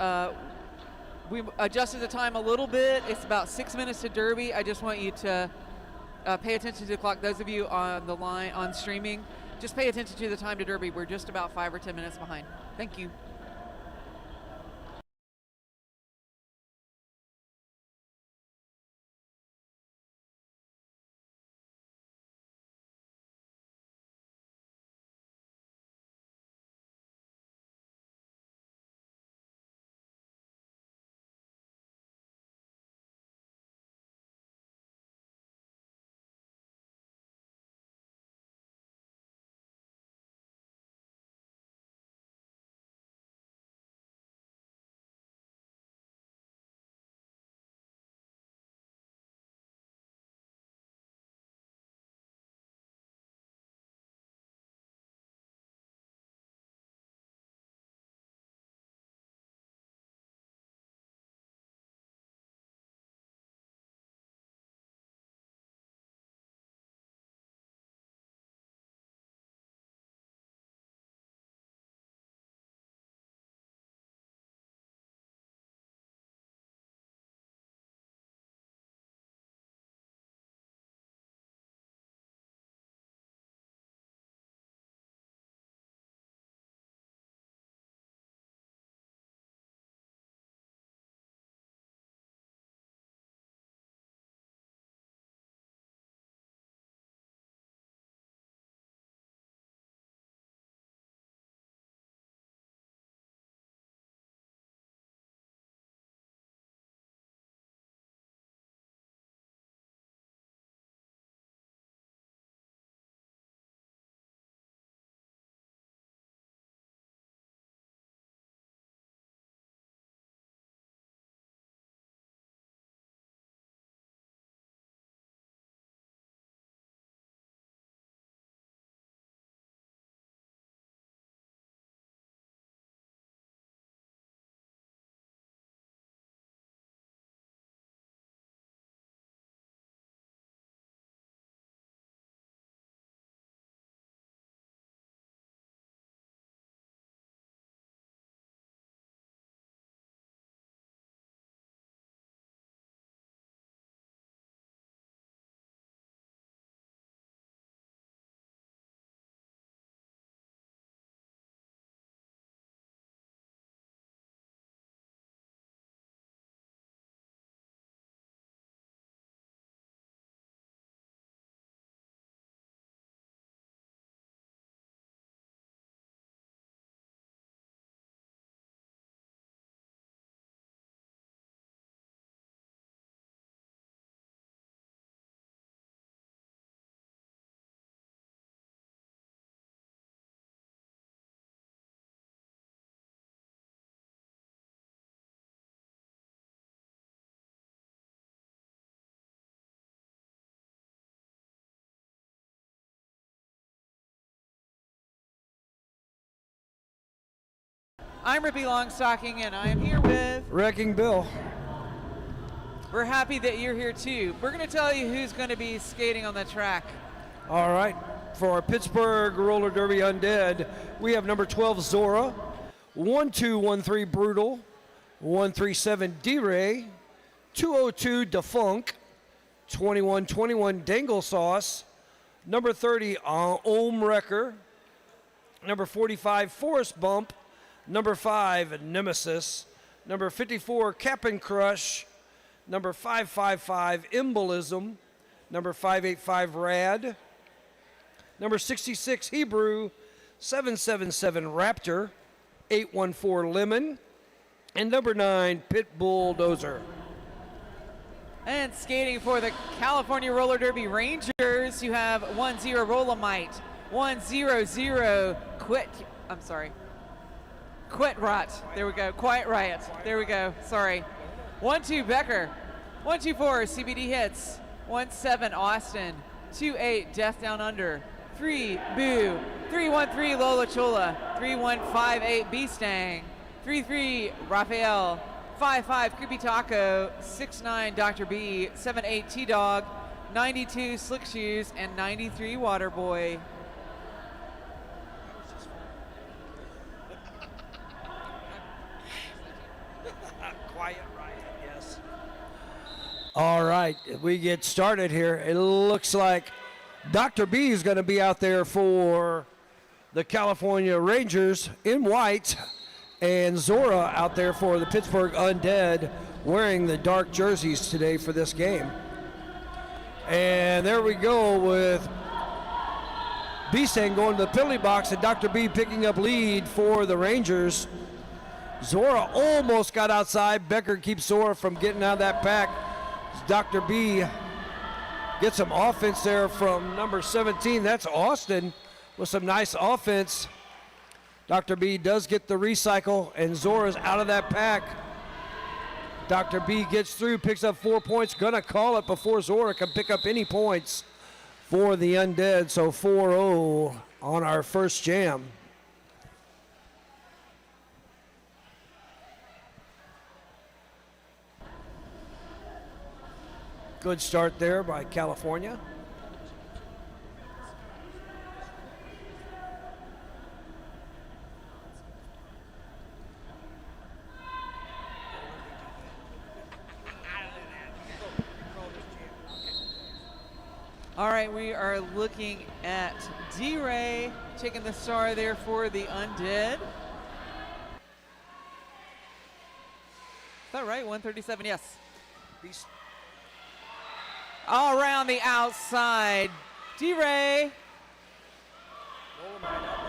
we adjusted the time a little bit. It's about 6 minutes to Derby. I just want you to pay attention to the clock. Those of you on the line, on streaming, just pay attention to the time to Derby. We're just about 5 or 10 minutes behind. Thank you. I'm Rippy Longstocking, and I am here with Wrecking Bill. We're happy that you're here too. We're going to tell you who's going to be skating on the track. All right, for our Pittsburgh Roller Derby Undead, we have number 12 Zora, 1213 Brutal, 137 D-Ray, 202 Defunk, 2121 Dangle Sauce, number 30 Ohm Wrecker, number 45 Forest Bump, number 5 Nemesis, number 54 Cap and Crush, number 555 Embolism, number 585 Rad, number 66 Hebrew, 777 Raptor, 814 Lemon, and number 9 Pit Bulldozer. And skating for the California Roller Derby Rangers, you have 10 Rolomite, 100 Quit Rot. There we go. Quiet Riot. There we go. Sorry. 12 Becker, 124 CBD Hits, 17 Austin, 28 Death Down Under, 3 Boo, 313 Lola Chola, 3158 B-Stang, 33 Raphael, 55 Creepy Taco, 69 Dr. B, 78 T-Dog, 92 Slick Shoes, and 93 Waterboy. Quiet Riot. All right, we get started here. It looks like Dr. B is going to be out there for the California Rangers in white, and Zora out there for the Pittsburgh Undead wearing the dark jerseys today for this game. And there we go with B-Sang going to the penalty box and Dr. B picking up lead for the Rangers. Zora almost got outside. Becker keeps Zora from getting out of that pack. Dr. B gets some offense there from number 17. That's Austin with some nice offense. Dr. B does get the recycle, and Zora's out of that pack. Dr. B gets through, picks up 4 points. Gonna call it before Zora can pick up any points for the Undead. So 4-0 on our first jam. Good start there by California. All right, we are looking at D-Ray taking the star there for the Undead. Is that right? 137, yes. All around the outside, D-Ray.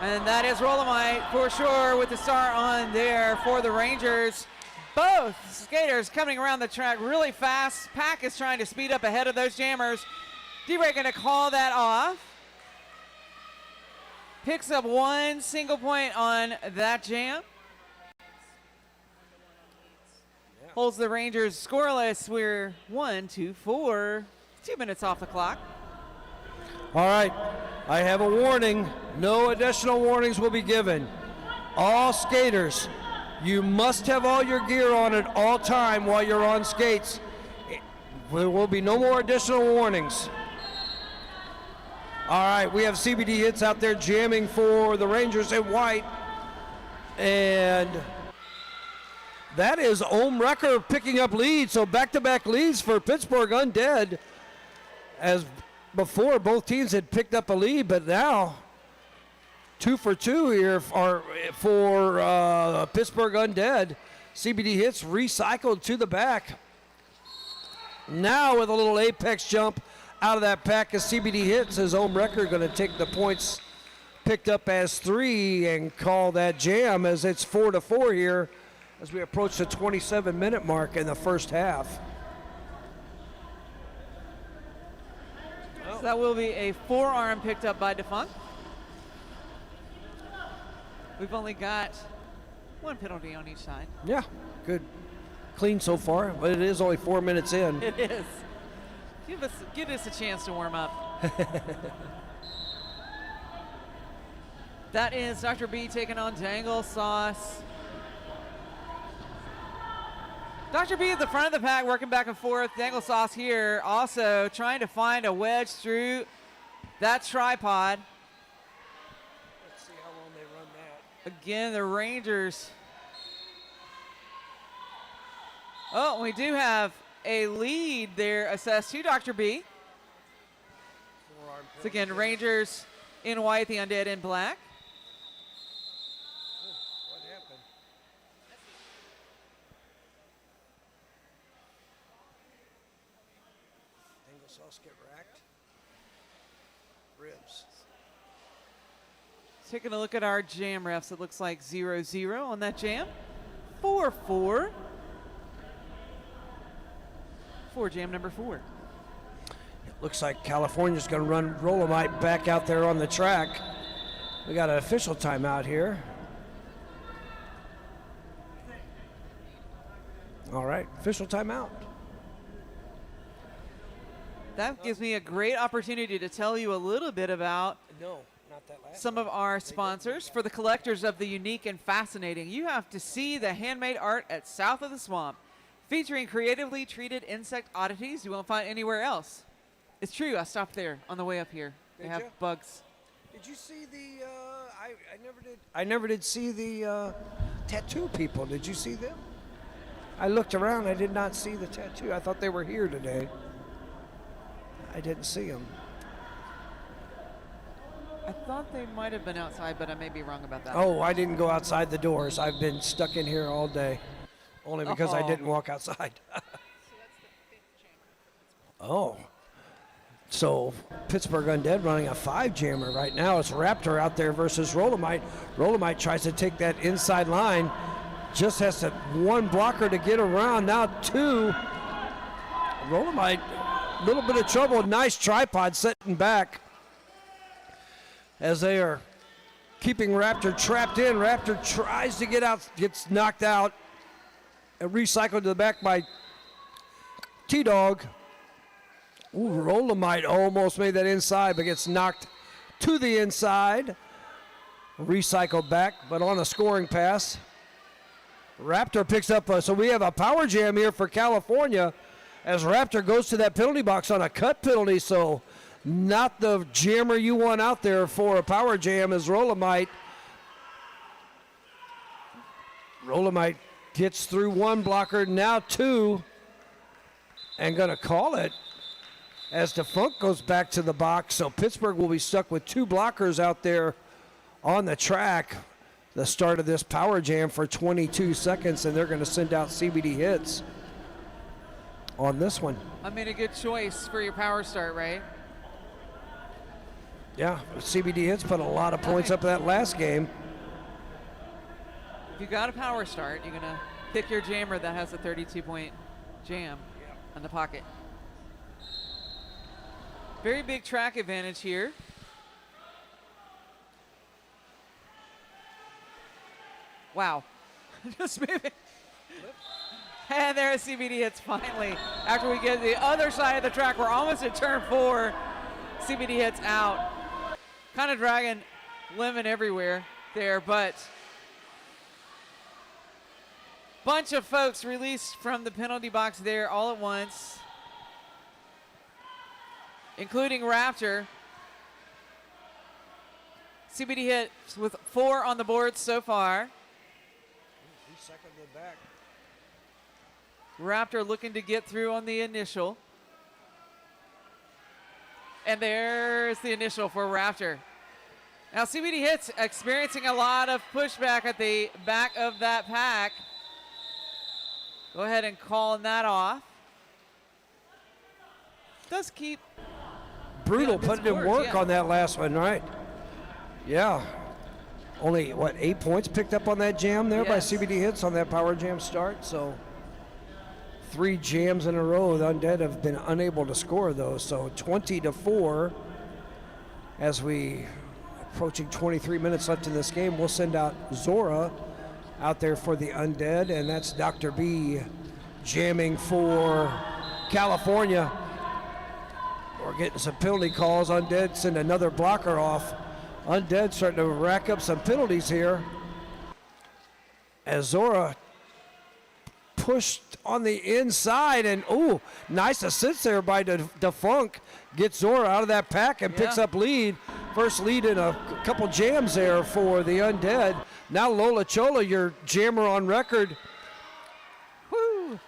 And that is Rolomite for sure with the star on there for the Rangers. Both skaters coming around the track really fast. Pack is trying to speed up ahead of those jammers. D-Ray gonna call that off. Picks up 1 single point on that jam. Holds the Rangers scoreless. We're 1, 2, 4. 2 minutes off the clock. All right, I have a warning. No additional warnings will be given. All skaters, you must have all your gear on at all time while you're on skates. There will be no more additional warnings. All right, we have CBD Hits out there jamming for the Rangers in white. And that is Ohm Wrecker picking up lead. So back-to-back leads for Pittsburgh Undead. As before, both teams had picked up a lead, but now 2 for 2 here for Pittsburgh Undead. CBD Hits recycled to the back. Now with a little apex jump out of that pack as CBD Hits, as Ohm Wrecker going to take the points picked up as 3 and call that jam as it's 4-4 here as we approach the 27-minute mark in the first half. So that will be a forearm picked up by Defunct. We've only got 1 penalty on each side. Yeah, good. Clean so far, but it is only 4 minutes in. It is. Give us a chance to warm up. That is Dr. B taking on Dangle Sauce. Dr. B at the front of the pack working back and forth. Dangle Sauce here also trying to find a wedge through that tripod. Let's see how long they run that. Again, the Rangers. Oh, we do have a lead there assessed to Dr. B. So again, Rangers in white, the Undead in black. What happened? Dangle Sauce get racked. Ribs. Taking a look at our jam refs, it looks like 0-0 on that jam. 4-4. For jam number 4. It looks like California's going to run Rolomite back out there on the track. We got an official timeout here. All right, official timeout. That gives me a great opportunity to tell you a little bit about No, not that last. some of our sponsors. For the collectors of the unique and fascinating, you have to see the handmade art at South of the Swamp, featuring creatively treated insect oddities you won't find anywhere else. It's true, I stopped there on the way up here. They Did have ya? bugs. Did you see the? I never did see the tattoo people. Did you see them? I looked around. I did not see the tattoo. I thought they were here today. I didn't see them. I thought they might have been outside, but I may be wrong about that. Oh, I didn't go outside the doors. I've been stuck in here all day. Only because I didn't walk outside. Oh. So Pittsburgh Undead running a 5-jammer right now. It's Raptor out there versus Rolomite. Rolomite tries to take that inside line. Just has to one blocker to get around. Now 2. Rolomite, a little bit of trouble. Nice tripod setting back as they are keeping Raptor trapped in. Raptor tries to get out, gets knocked out, and recycled to the back by T-Dog. Ooh, Rolomite almost made that inside, but gets knocked to the inside. Recycled back, but on a scoring pass. Raptor picks up, so we have a power jam here for California as Raptor goes to that penalty box on a cut penalty, so not the jammer you want out there for a power jam as Rolomite. Rolomite gets through 1 blocker, now 2, and gonna call it as DeFunk goes back to the box. So Pittsburgh will be stuck with 2 blockers out there on the track. The start of this power jam for 22 seconds, and they're gonna send out CBD hits on this one. I mean, a good choice for your power start, right? Yeah, CBD hits put a lot of points up that last game. If you got a power start, you're gonna pick your jammer that has a 32-point jam in the pocket. Very big track advantage here. Wow. Just moving. And there's CBD hits finally. After we get the other side of the track, we're almost at turn 4. CBD hits out. Kind of dragging Lemon everywhere there, but bunch of folks released from the penalty box there all at once, including Raptor. CBD hits with 4 on the board so far. Raptor looking to get through on the initial. And there's the initial for Raptor. Now CBD hits experiencing a lot of pushback at the back of that pack. Go ahead and calling that off. Does keep brutal putting in work on that last one, right? Yeah. Only, what, 8 points picked up on that jam there by CBD hits on that power jam start. So 3 jams in a row. The Undead have been unable to score those. So 20-4 as we approaching 23 minutes left in this game. We'll send out Zora out there for the Undead, and that's Dr. B jamming for California. We're getting some penalty calls. Undead send another blocker off. Undead starting to rack up some penalties here as Zora pushed on the inside, and ooh, nice assist there by DeFunk. Gets Zora out of that pack and picks up lead. First lead in a couple jams there for the Undead. Now Lola Chola, your jammer on record. Woo.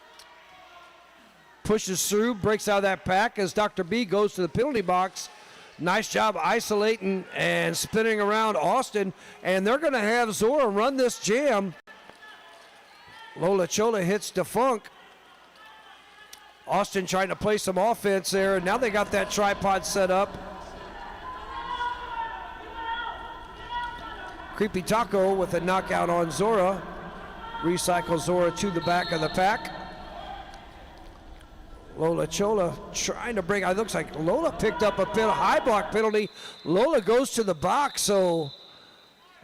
Pushes through, breaks out of that pack as Dr. B goes to the penalty box. Nice job isolating and spinning around Austin, and they're gonna have Zora run this jam. Lola Chola hits DeFunk. Austin trying to play some offense there, and now they got that tripod set up. Creepy Taco with a knockout on Zora. Recycle Zora to the back of the pack. Lola Chola trying to bring, it looks like Lola picked up a high block penalty. Lola goes to the box, so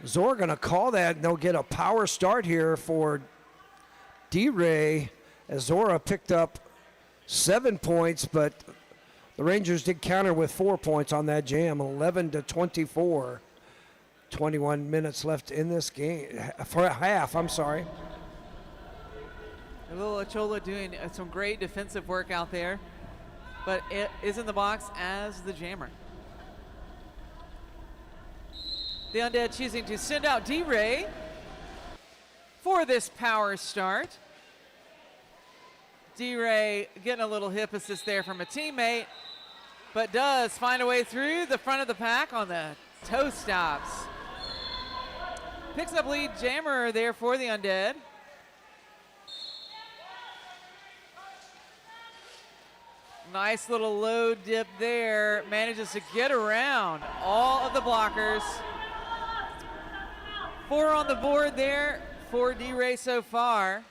Zora gonna call that, and they'll get a power start here for D-Ray as Zora picked up 7 points, but the Rangers did counter with 4 points on that jam, 11-24. 21 minutes left in this game, for a half, I'm sorry. Lola Chola doing some great defensive work out there, but it is in the box as the jammer. The Undead choosing to send out D-Ray for this power start. D-Ray getting a little hip assist there from a teammate, but does find a way through the front of the pack on the toe stops. Picks up lead jammer there for the Undead. Nice little low dip there. Manages to get around all of the blockers. 4 on the board there for D-Ray so far.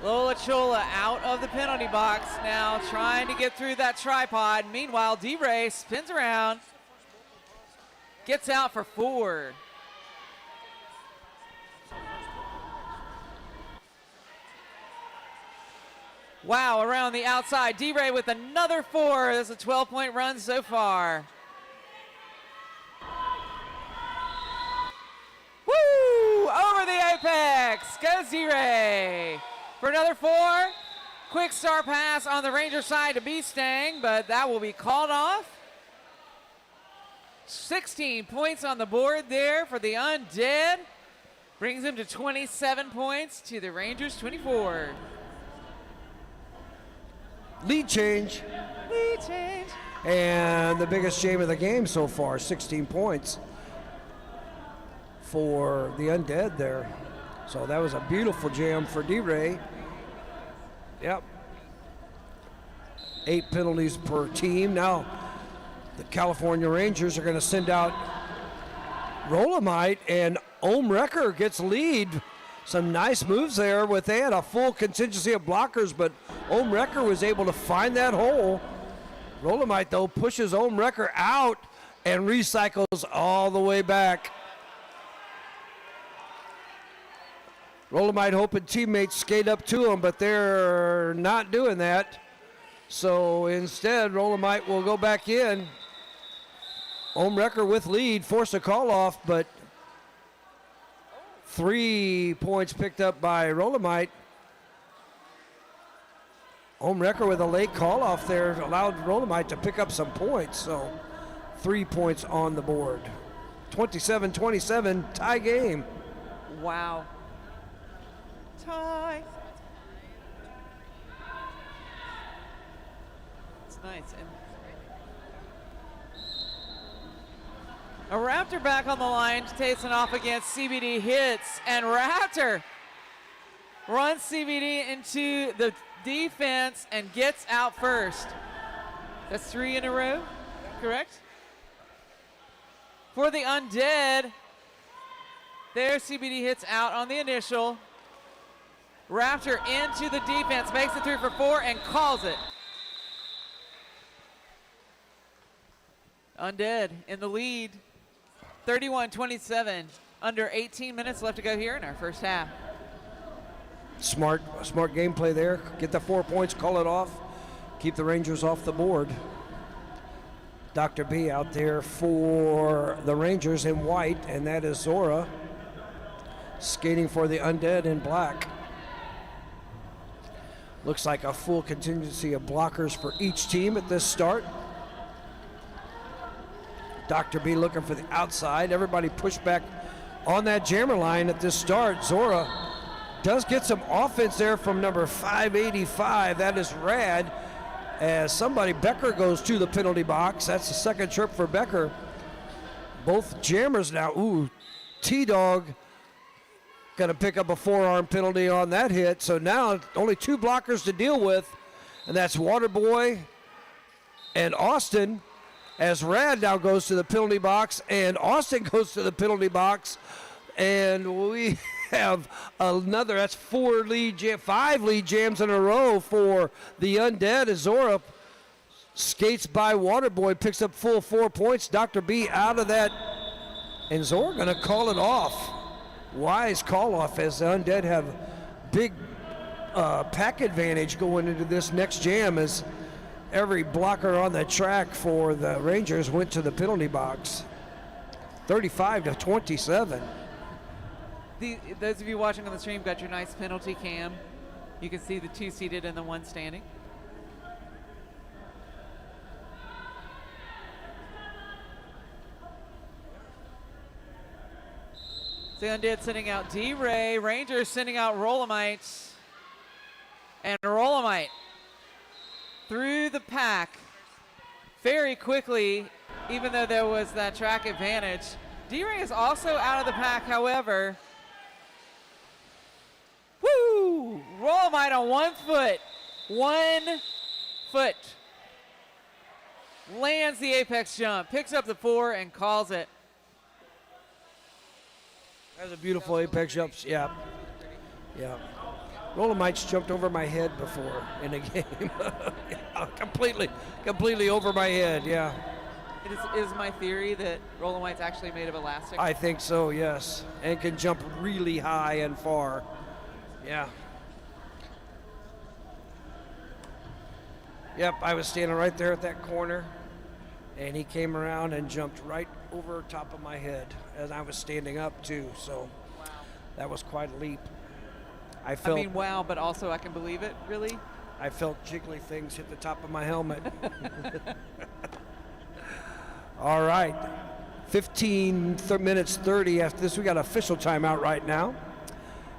Lola Chola out of the penalty box now, trying to get through that tripod. Meanwhile, D-Ray spins around, gets out for 4. Wow, around the outside, D-Ray with another 4. That's a 12-point run so far. Woo! Over the apex goes D-Ray for another 4. Quick star pass on the Ranger side to B-Stang, but that will be called off. 16 points on the board there for the Undead. Brings him to 27 points to the Rangers 24. Lead change. Lead change. And the biggest jam of the game so far, 16 points for the Undead there. So that was a beautiful jam for D-Ray. Yep. 8 penalties per team. Now the California Rangers are going to send out Rolomite, and Ohm Wrecker gets lead. Some nice moves there with, they had a full contingency of blockers, but Ohm Wrecker was able to find that hole. Rolomite, though, pushes Ohm Wrecker out and recycles all the way back. Rolomite hoping teammates skate up to him, but they're not doing that. So instead, Rolomite will go back in. Ohm Wrecker with lead, force a call off, but 3 points picked up by Rolomite. Ohm Wrecker with a late call off there allowed Rolomite to pick up some points, so 3 points on the board. 27-27, tie game. Wow. Tie. It's nice. And a Raptor back on the line, facing off against CBD hits, and Raptor runs CBD into the defense and gets out first. That's 3 in a row, correct? For the Undead, there CBD hits out on the initial. Raptor into the defense, makes it 3 for 4 and calls it. Undead in the lead, 31-27. Under 18 minutes left to go here in our first half. Smart gameplay there. Get the 4 points, call it off, keep the Rangers off the board. Dr. B out there for the Rangers in white, and that is Zora skating for the Undead in black. Looks like a full contingency of blockers for each team at this start. Dr. B looking for the outside. Everybody pushed back on that jammer line at this start. Zora does get some offense there from number 585. That is rad. As somebody, Becker goes to the penalty box. That's the second trip for Becker. Both jammers now. Ooh, T-Dog going to pick up a forearm penalty on that hit. So now only 2 blockers to deal with, and that's Waterboy and Austin. As Rad now goes to the penalty box, and Austin goes to the penalty box, and we have another, that's 5 lead jams in a row for the Undead. As Zora skates by Waterboy, picks up full 4 points. Dr. B out of that, and Zora gonna call it off. Wise call off, as the Undead have big pack advantage going into this next jam, as every blocker on the track for the Rangers went to the penalty box. 35-27. Those of you watching on the stream got your nice penalty cam. You can see the 2 seated and the 1 standing. The Undead sending out D-Ray. Rangers sending out Rolomite. And Rolomite through the pack very quickly, even though there was that track advantage. D-Ray is also out of the pack, however. Woo! Rolomite on 1 foot. 1 foot. Lands the apex jump, picks up the 4, and calls it. That was a beautiful apex jump. Yeah. Yeah. Rolomite's jumped over my head before in a game. Yeah, completely over my head, yeah. It is my theory that Rolomite's actually made of elastic. I think so, yes. And can jump really high and far. Yeah. Yep, I was standing right there at that corner, and he came around and jumped right over top of my head as I was standing up too. So Wow. that was quite a leap. I mean, wow, but also I can believe it, really. I felt jiggly things hit the top of my helmet. All right, 15 minutes 30 after this. We got official timeout right now,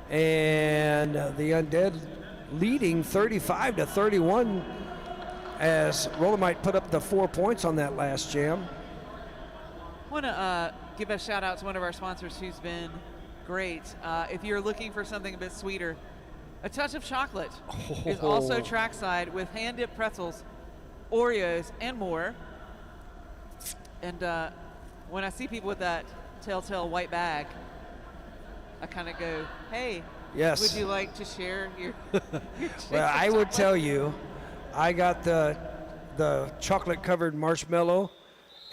and the Undead leading 35-31 as Rolomite put up the 4 points on that last jam. I want to give a shout out to one of our sponsors who's been great. If you're looking for something a bit sweeter, A Touch of Chocolate is also trackside with hand-dipped pretzels, Oreos, and more. And when I see people with that telltale white bag, I kind of go, hey, Yes. would you like to share your Well, I would tell you, I got the chocolate-covered marshmallow,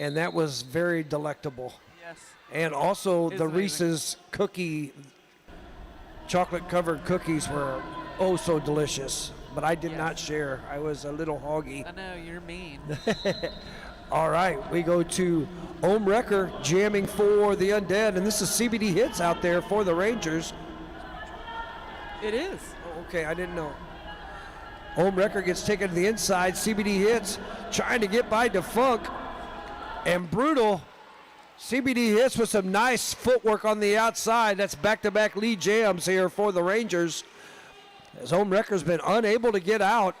and that was very delectable. Yes. And also It's the amazing. Reese's cookie, chocolate-covered cookies were oh so delicious. But I did Yes. not share. I was a little hoggy. I know, you're mean. All right, we go to Ohm Wrecker jamming for the Undead, and this is CBD Hits out there for the Rangers. It is. Oh, okay, I didn't know. Ohm Wrecker gets taken to the inside. CBD Hits trying to get by Defunk. And Brutal. CBD Hits with some nice footwork on the outside. That's back-to-back lead jams here for the Rangers, as Ohm Wrecker's been unable to get out.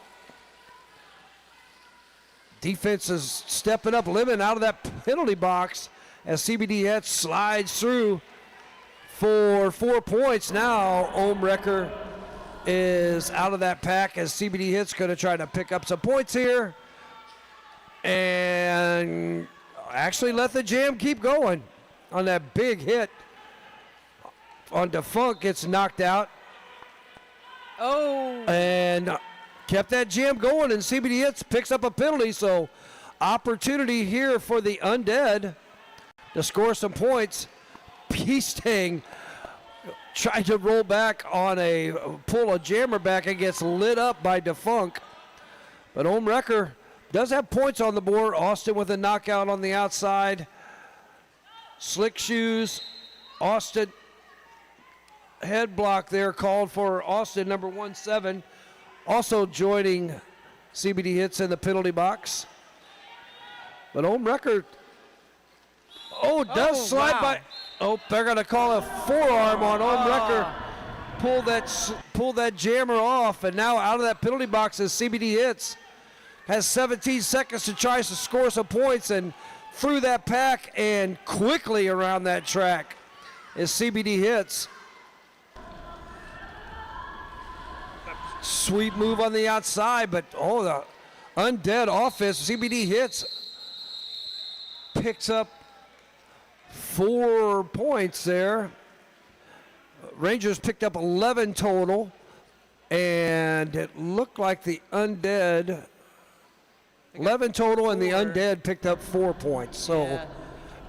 Defense is stepping up, living out of that penalty box as CBD Hits slides through for 4 points. Now Ohm Wrecker is out of that pack as CBD Hits going to try to pick up some points here and actually let the jam keep going on that big hit on Defunk. Gets knocked out Oh, and kept that jam going, and CBD Hits picks up a penalty. So opportunity here for the Undead to score some points. Peace Tang tried to roll back on pull a jammer back and gets lit up by Defunk. But Ohm Wrecker does have points on the board. Austin with a knockout on the outside. Slick Shoes. Austin head block there called for Austin, number 17. Also joining CBD Hits in the penalty box. But Ohm Wrecker, does slide wow. by. Oh, they're going to call a forearm on Ohm Wrecker. Pull that jammer off, and now out of that penalty box is CBD Hits. Has 17 seconds to try to score some points, and through that pack and quickly around that track is CBD Hits. Sweet move on the outside, but the Undead offense. CBD Hits picks up 4 points there. Rangers picked up 11 total, and it looked like the Undead 11 total, and the Undead picked up 4 points. So Yeah.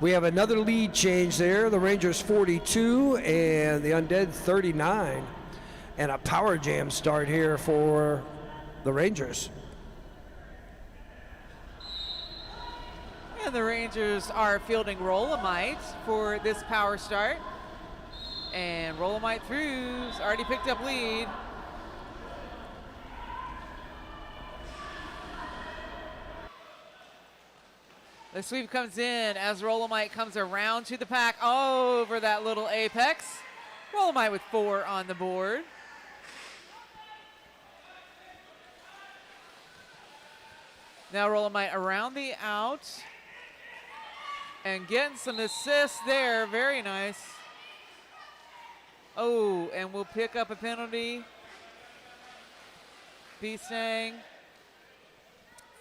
we have another lead change there. The Rangers 42 and the Undead 39. And a power jam start here for the Rangers. And the Rangers are fielding Rolomite for this power start. And Rolomite through's already picked up lead. The sweep comes in as Rolomite comes around to the pack over that little apex. Rolomite with 4 on the board. Now Rolomite around the out and getting some assists there. Very nice. Oh, and we'll pick up a penalty. Beastang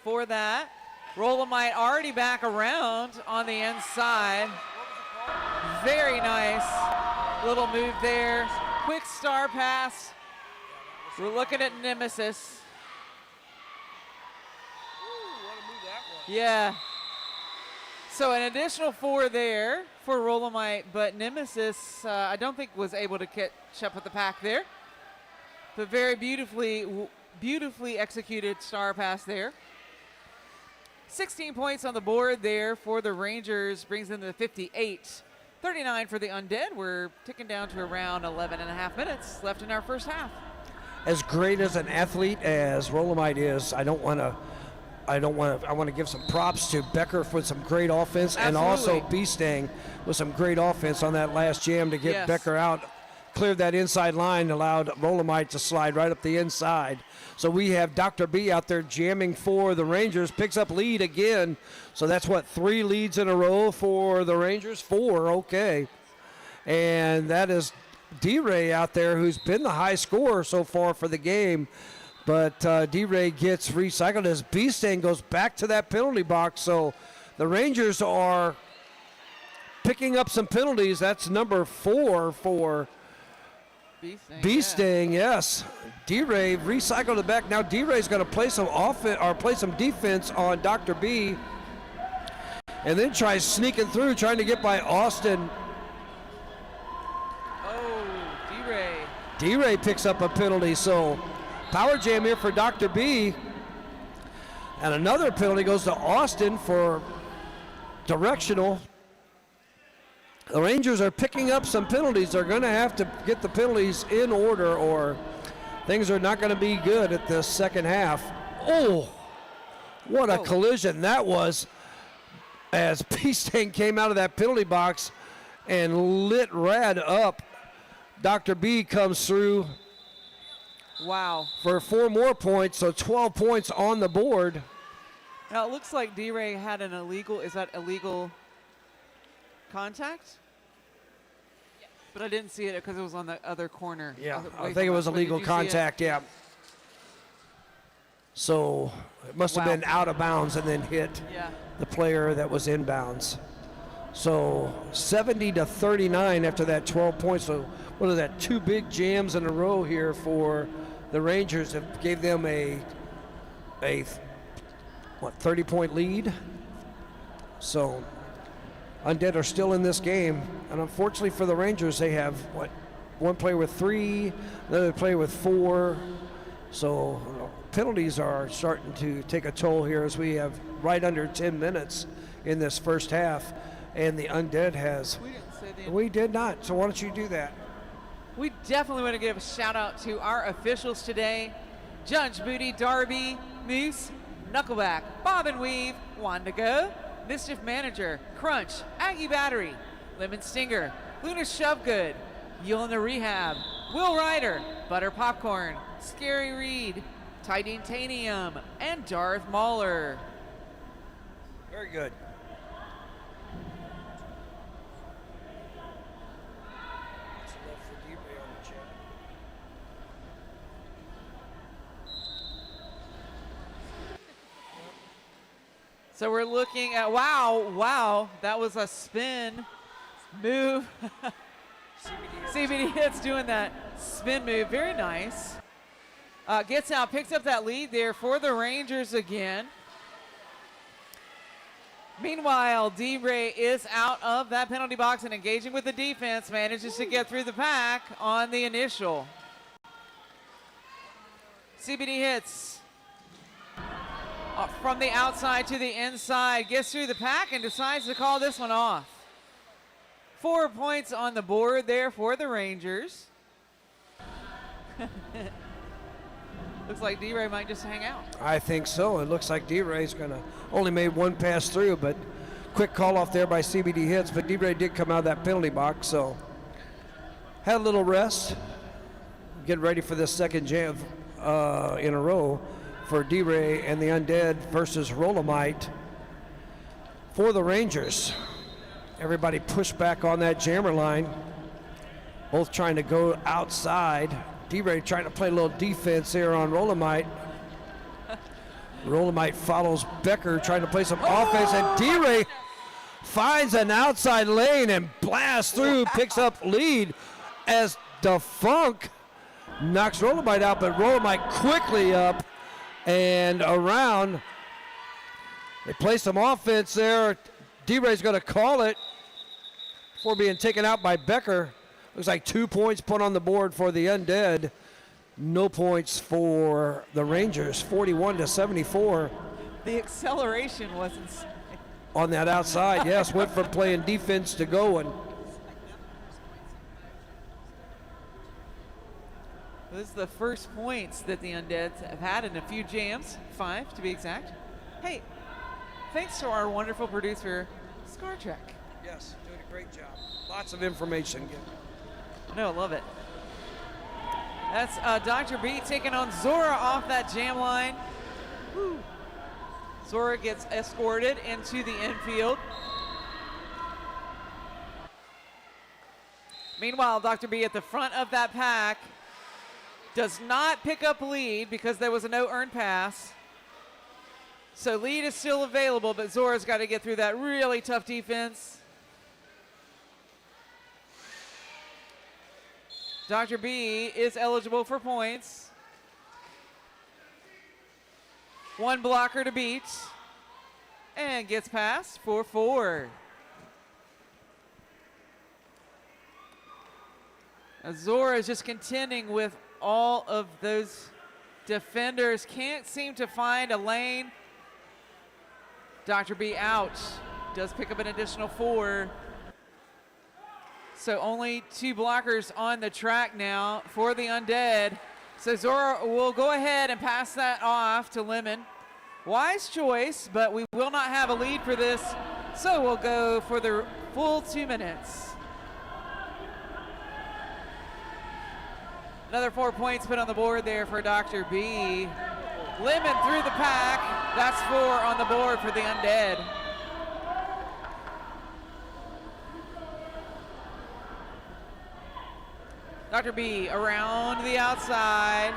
for that. Rolomite already back around on the inside. Very nice little move there. Quick star pass. We're looking at Nemesis. Yeah. So an additional 4 there for Rolomite, but Nemesis I don't think was able to catch up with the pack there. But very beautifully executed star pass there. 16 points on the board there for the Rangers, brings them to 58. 39 for the Undead. We're ticking down to around 11 and a half minutes left in our first half. As great as an athlete as Rolomite is, I want to give some props to Becker for some great offense. Absolutely. And also Beastang with some great offense on that last jam to get Becker out. Cleared that inside line, allowed Rolomite to slide right up the inside. So we have Dr. B out there jamming for the Rangers, picks up lead again. So that's what, 3 leads in a row for the Rangers? 4, okay. And that is D-Ray out there, who's been the high scorer so far for the game. But D-Ray gets recycled as Beastang goes back to that penalty box. So the Rangers are picking up some penalties. That's number 4 for Beastang, yes. D-Ray recycled it back. Now D-Ray's going to play some offense or play some defense on Dr. B, and then tries sneaking through, trying to get by Austin. Oh, D-Ray. D-Ray picks up a penalty, so power jam here for Dr. B. And another penalty goes to Austin for directional. The Rangers are picking up some penalties. They're going to have to get the penalties in order, or things are not going to be good at the second half. Oh, what a collision that was, as Beastang came out of that penalty box and lit Rad up. Dr. B comes through. Wow. For 4 more points, so 12 points on the board. Now it looks like D-Ray had an illegal, is that illegal contact? Yeah. But I didn't see it because it was on the other corner. Yeah, I think it was illegal contact, yeah. So it must have been out of bounds and then hit the player that was in bounds. So 70-39 after that 12 points. So what is that, 2 big jams in a row here for the Rangers that gave them a 30-point lead. So Undead are still in this game, and unfortunately for the Rangers, they have one player with 3, another player with 4. So penalties are starting to take a toll here as we have right under 10 minutes in this first half, and the Undead has. We did not. So why don't you do that? We definitely want to give a shout out to our officials today: Judge Booty, Darby, Moose, Knuckleback, Bob and Weave, Wandago, Mischief Manager, Crunch, Aggie Battery, Lemon Stinger, Luna Shovegood, Yelena Rehab, Will Ryder, Butter Popcorn, Scary Reed, Titanium, and Darth Mauler. Very good. So we're looking at, wow, that was a spin move. CBD Hits doing that spin move, very nice. Gets out, picks up that lead there for the Rangers again. Meanwhile, D-Ray is out of that penalty box and engaging with the defense, manages to get through the pack on the initial. CBD Hits. From the outside to the inside, gets through the pack and decides to call this one off. 4 points on the board there for the Rangers. Looks like D-Ray might just hang out. I think so. It looks like D-Ray's only made 1 pass through, but quick call off there by CBD Hits, but D-Ray did come out of that penalty box, so had a little rest. Get ready for this second jam in a row for D-Ray and the Undead versus Rolomite for the Rangers. Everybody pushed back on that jammer line, both trying to go outside. D-Ray trying to play a little defense here on Rolomite. Rolomite follows Becker, trying to play some offense, and D-Ray finds an outside lane and blasts through, picks up lead as Defunk knocks Rolomite out, but Rolomite quickly up and around. They play some offense there. D-Ray's going to call it before being taken out by Becker. Looks like 2 points put on the board for the Undead. No points for the Rangers, 41-74. The acceleration was insane. On that outside, yes, went from playing defense to going. This is the first points that the Undeads have had in a few jams, 5 to be exact. Hey, thanks to our wonderful producer, Scar Trek. Yes, doing a great job. Lots of information given. No, I love it. That's Dr. B taking on Zora off that jam line. Woo. Zora gets escorted into the infield. Meanwhile, Dr. B at the front of that pack does not pick up lead because there was a no earned pass. So lead is still available, but Zora's got to get through that really tough defense. Dr. B is eligible for points. One blocker to beat. And gets past for 4. Zora is just contending with all of those defenders. Can't seem to find a lane. Dr. B out. Does pick up an additional 4. So only 2 blockers on the track now for the Undead. So Zora will go ahead and pass that off to Lemon. Wise choice, but we will not have a lead for this. So we'll go for the full 2 minutes. Another 4 points put on the board there for Dr. B. Lemon through the pack. That's 4 on the board for the Undead. Dr. B around the outside.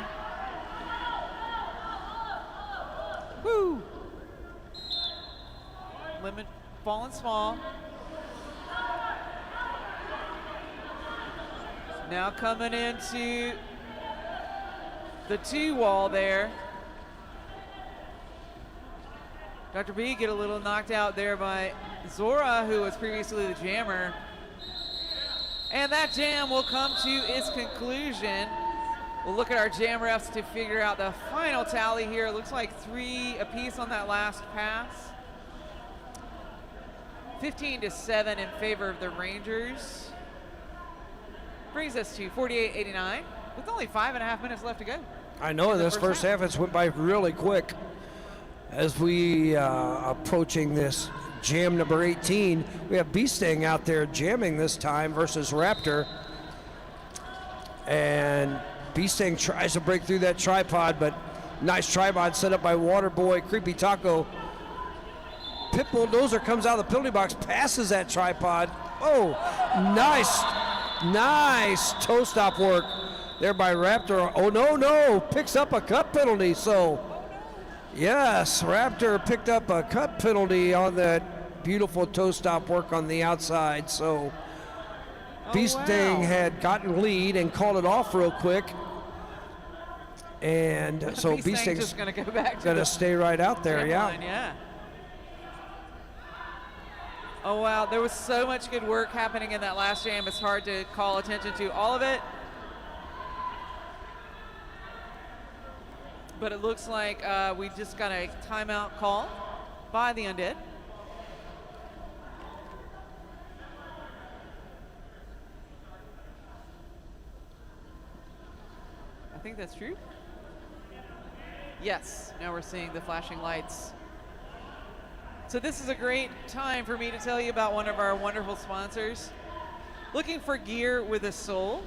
Woo! Lemon falling small. Now coming into the 2 wall there. Dr. B get a little knocked out there by Zora, who was previously the jammer. And that jam will come to its conclusion. We'll look at our jam refs to figure out the final tally here. It looks like 3 apiece on that last pass. 15-7 in favor of the Rangers. Brings us to 48-89 with only 5.5 minutes left to go. I know in this first half it's went by really quick. As we approaching this jam number 18, we have Beastang out there jamming this time versus Raptor. And Beastang tries to break through that tripod, but nice tripod set up by Waterboy, Creepy Taco. Pit Bulldozer comes out of the penalty box, passes that tripod. Oh, nice toe stop work there by Raptor. Oh, no, picks up a cut penalty. So, yes, Raptor picked up a cut penalty on that beautiful toe stop work on the outside. So, Beastang had gotten lead and called it off real quick. And so Beastang's just going to go back to stay right out there, yeah. Oh, wow, there was so much good work happening in that last jam. It's hard to call attention to all of it. But it looks like we just got a timeout call by the Undead. I think that's true. Yes, now we're seeing the flashing lights So this is a great time for me to tell you about one of our wonderful sponsors. Looking for gear with a soul?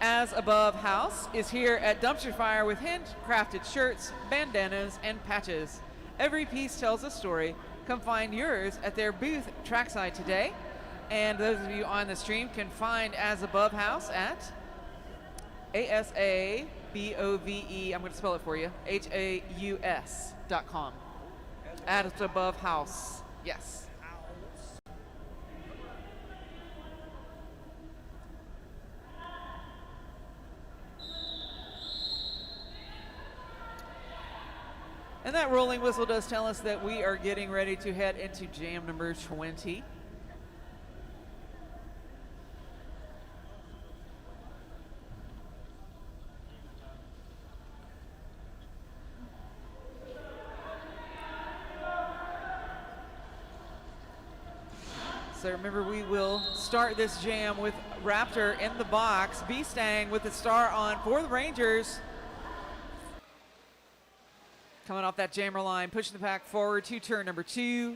As Above House is here at Dumpster Fire with handcrafted shirts, bandanas, and patches. Every piece tells a story. Come find yours at their booth trackside today. And those of you on the stream can find As Above House at ASABOVE, I'm going to spell it for you, HAUS.com. As Above House, yes. And that rolling whistle does tell us that we are getting ready to head into jam number 20. So remember, we will start this jam with Raptor in the box, B-Stang with the star on for the Rangers. Coming off that jammer line, pushing the pack forward to turn number 2.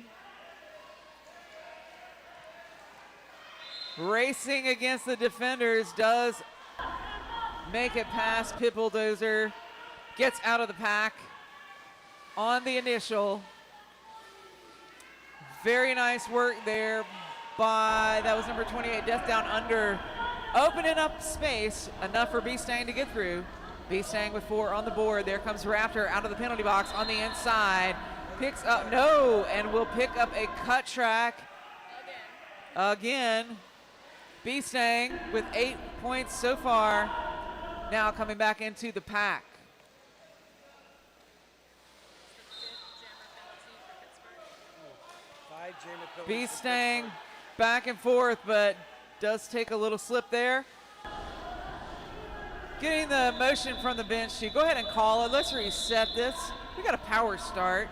Racing against the defenders, does make it past Pit Bulldozer. Gets out of the pack on the initial. Very nice work there by, that was number 28, Death Down Under. Opening up space, enough for B-Stang to get through. B-Stang with 4 on the board. There comes Raptor out of the penalty box on the inside. Picks up, no, and will pick up a cut track. Again. B-Stang with 8 points so far. Now coming back into the pack. B-Stang back and forth, but does take a little slip there. Getting the motion from the bench to go ahead and call it. Let's reset this. We got a power start.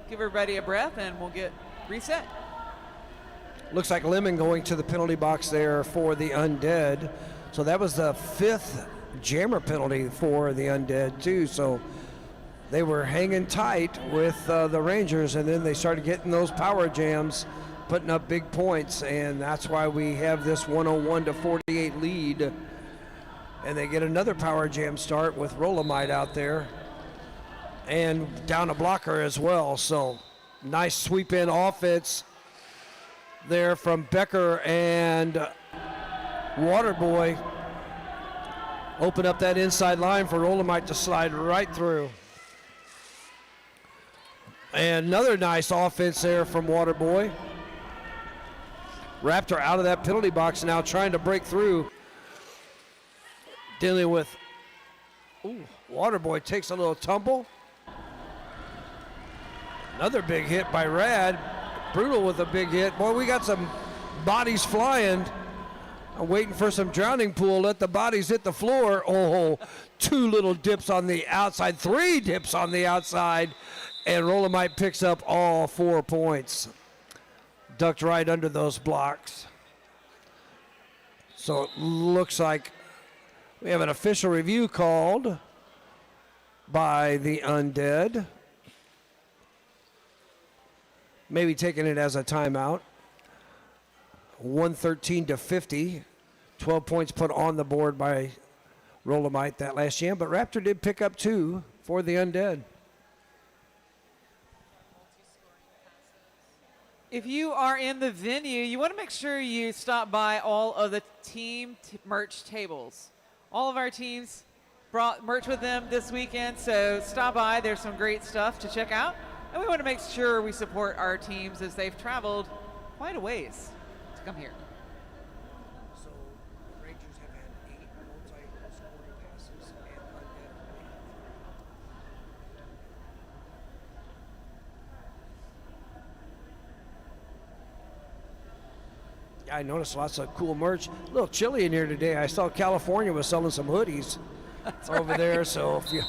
Give everybody a breath and we'll get reset. Looks like Lemon going to the penalty box there for the Undead. So that was the 5th jammer penalty for the Undead too. So they were hanging tight with the Rangers, and then they started getting those power jams, putting up big points, and that's why we have this 101-48 lead. And they get another power jam start with Rolomite out there and down a blocker as well. So nice sweep in offense there from Becker and Waterboy. Open up that inside line for Rolomite to slide right through. And another nice offense there from Waterboy. Raptor out of that penalty box now, trying to break through. Dealing with, Waterboy takes a little tumble. Another big hit by Rad. Brutal with a big hit. Boy, we got some bodies flying. I'm waiting for some drowning pool. Let the bodies hit the floor. Oh, 2 little dips on the outside, 3 dips on the outside, and Rolomite picks up all 4 points. Ducked right under those blocks. So it looks like we have an official review called by the Undead. Maybe taking it as a timeout. 113-50. 12 points put on the board by Rolomite that last jam, but Raptor did pick up 2 for the Undead. If you are in the venue, you want to make sure you stop by all of the team merch tables. All of our teams brought merch with them this weekend, so stop by. There's some great stuff to check out. And we want to make sure we support our teams as they've traveled quite a ways to come here. So the Rangers have had 8 multi-scoring passes and Undead. Yeah, I noticed lots of cool merch. A little chilly in here today. I saw California was selling some hoodies over there, so if you're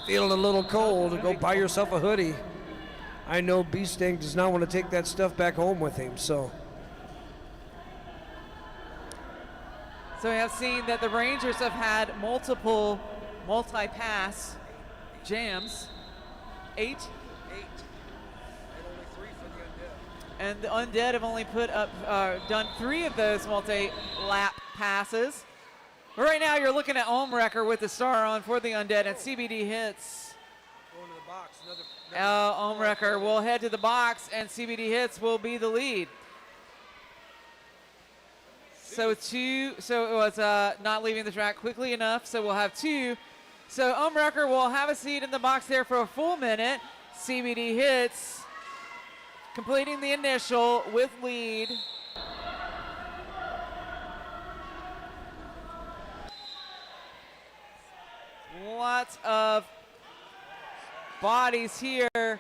feeling a little cold, go buy yourself a hoodie. I know B-Stang does not want to take that stuff back home with him, so. So we have seen that the Rangers have had multiple multi-pass jams. 8. And the Undead have only done 3 of those multi-lap passes. But right now you're looking at Wrecker with the star on for the Undead, and CBD hits. Going to the box. Wrecker will head to the box, and CBD hits will be the lead. So it was not leaving the track quickly enough, so we'll have 2. So Wrecker will have a seat in the box there for a full minute. CBD hits, completing the initial with lead. Lots of bodies here.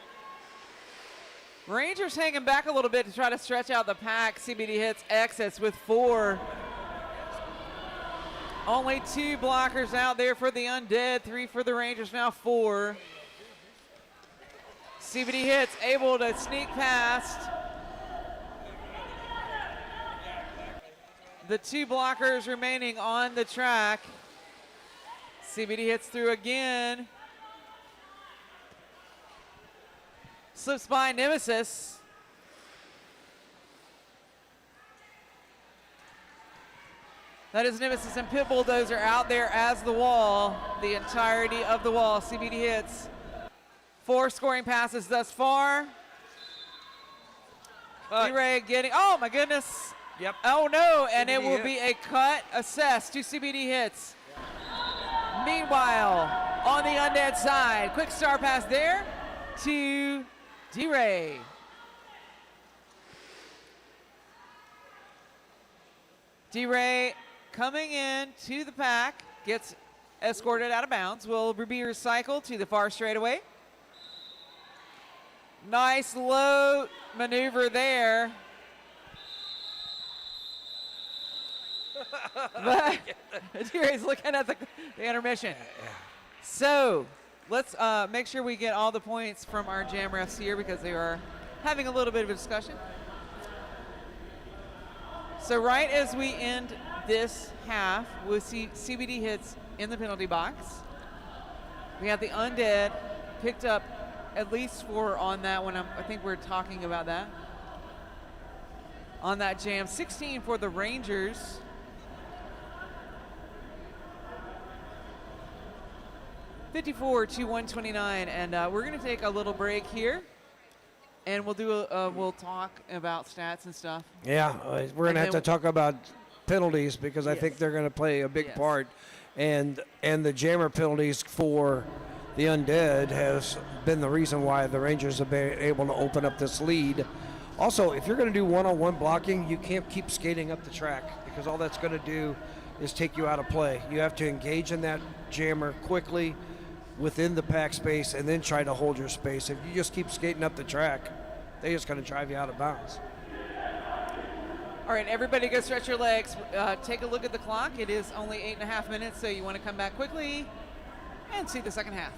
Rangers hanging back a little bit to try to stretch out the pack. CBD hits exits with 4. Only 2 blockers out there for the Undead, 3 for the Rangers, now 4. CBD hits able to sneak past the 2 blockers remaining on the track. CBD hits through again. Slips by Nemesis. That is Nemesis and Pit Bulldozer out there as the wall. The entirety of the wall. CBD hits. 4 scoring passes thus far. D-Ray getting, oh my goodness. Yep. Oh no, and CBD it will hit. be a cut assessed to CBD hits. Meanwhile, on the Undead side, quick star pass there to D-Ray. D-Ray coming in to the pack, gets escorted out of bounds, will be recycled to the far straightaway. Nice low maneuver there. But D-Ray's looking at the intermission. So let's make sure we get all the points from our jam refs here because they are having a little bit of a discussion. So right as we end this half, we'll see CBD hits in the penalty box. We have the Undead picked up at least 4 on that one. I think we're talking about that. On that jam, 16 for the Rangers. $54 to $129, and we're going to take a little break here, and we'll do we'll talk about stats and stuff. Yeah, we're going to have to talk about penalties because I Yes. think they're going to play a big Yes. part, and the jammer penalties for the Undead has been the reason why the Rangers have been able to open up this lead. Also, if you're going to do one-on-one blocking, you can't keep skating up the track because all that's going to do is take you out of play. You have to engage in that jammer quickly within the pack space and then try to hold your space. If you just keep skating up the track, they're just going to drive you out of bounds. All right, everybody go stretch your legs. Take a look at the clock. It is only 8.5 minutes, so you want to come back quickly and see the second half.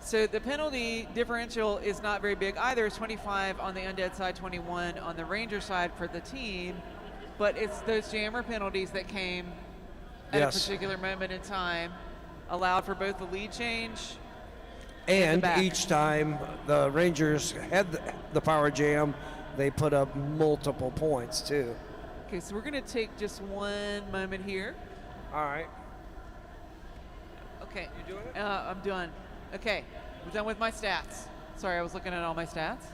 So the penalty differential is not very big either. It's 25 on the Undead side, 21 on the Ranger side for the team. But it's those jammer penalties that came at a particular moment in time, allowed for both the lead change And back. each time the Rangers had the power jam, they put up multiple points too. Okay, so we're going to take just one moment here. All right. Okay. You doing it? I'm done. Okay, I'm done with my stats. Sorry, I was looking at all my stats.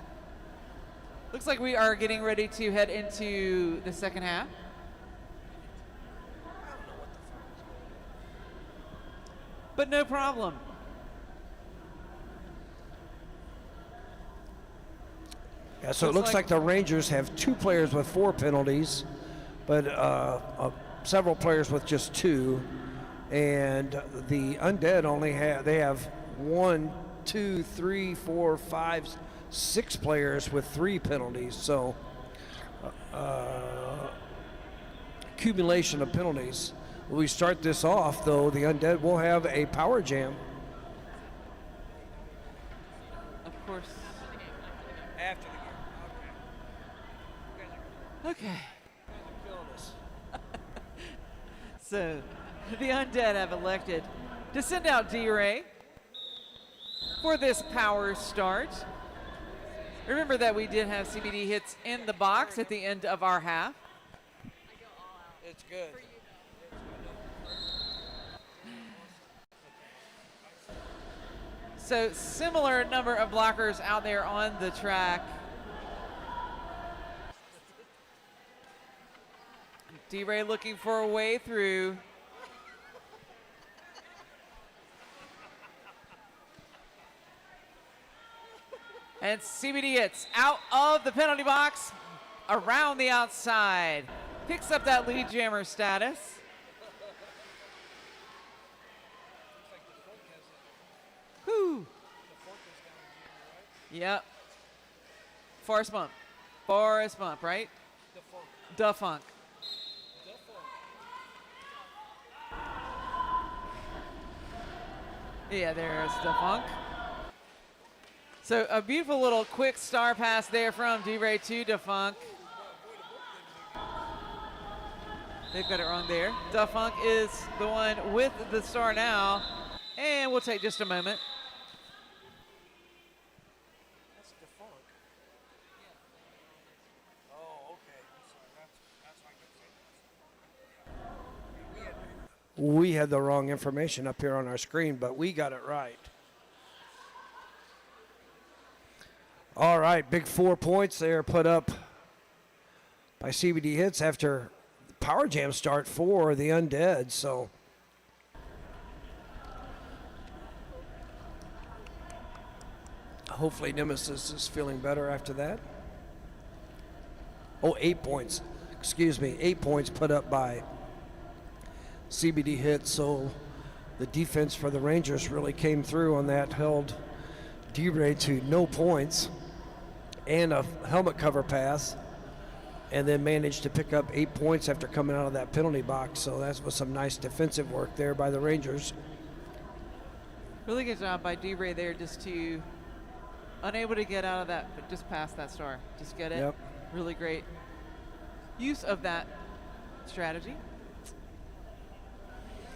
Looks like we are getting ready to head into the second half. But no problem. Yeah, so it looks like the Rangers have 2 players with 4 penalties, but several players with just 2. And the Undead only have 1, 2, 3, 4, 5, 6 players with 3 penalties. So accumulation of penalties. When we start this off, though, the Undead will have a power jam. Of course. After the game. Okay. So the Undead have elected to send out D-Ray for this power start. Remember that we did have CBD hits in the box at the end of our half. It's good. So similar number of blockers out there on the track. D-Ray looking for a way through. And CBD hits out of the penalty box, around the outside. Picks up that lead jammer status. Whew. Yep. Forest bump. Forest bump, right? Defunk. Yeah, there's Defunk. So a beautiful little quick star pass there from D-Ray to Defunk. They've got it wrong there. Defunk is the one with the star now. And we'll take just a moment. That's Defunk. Oh, okay. We had the wrong information up here on our screen, but we got it right. All right, big 4 points there put up by CBD Hits after power jam start for the Undead. So hopefully Nemesis is feeling better after that. Oh, 8 points. Excuse me, 8 points put up by CBD Hits. So the defense for the Rangers really came through on that, held D-Ray to no points and a helmet cover pass, and then managed to pick up 8 points after coming out of that penalty box. So that was some nice defensive work there by the Rangers. Really good job by D-Ray there, just to unable to get out of that, but just past that star. Just get it. Yep. Really great use of that strategy.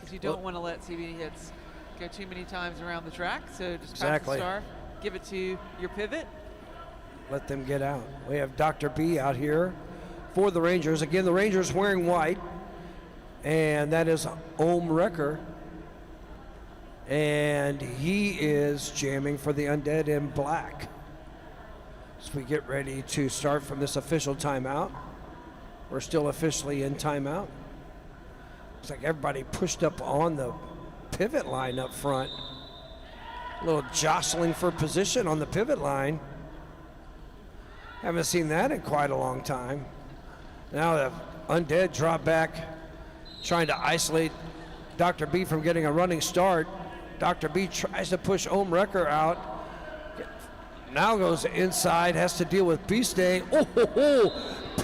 Because you don't want to let CBD hits go too many times around the track. So just pass the star, give it to your pivot. Let them get out. We have Dr. B out here for the Rangers. Again, the Rangers wearing white, and that is Ohm Wrecker. And he is jamming for the Undead in black. As we get ready to start from this official timeout. We're still officially in timeout. Looks like everybody pushed up on the pivot line up front. A little jostling for position on the pivot line. Haven't seen that in quite a long time. Now the Undead drop back, trying to isolate Dr. B from getting a running start. Dr. B tries to push Ohm Wrecker out. Now goes inside, has to deal with B-Stang.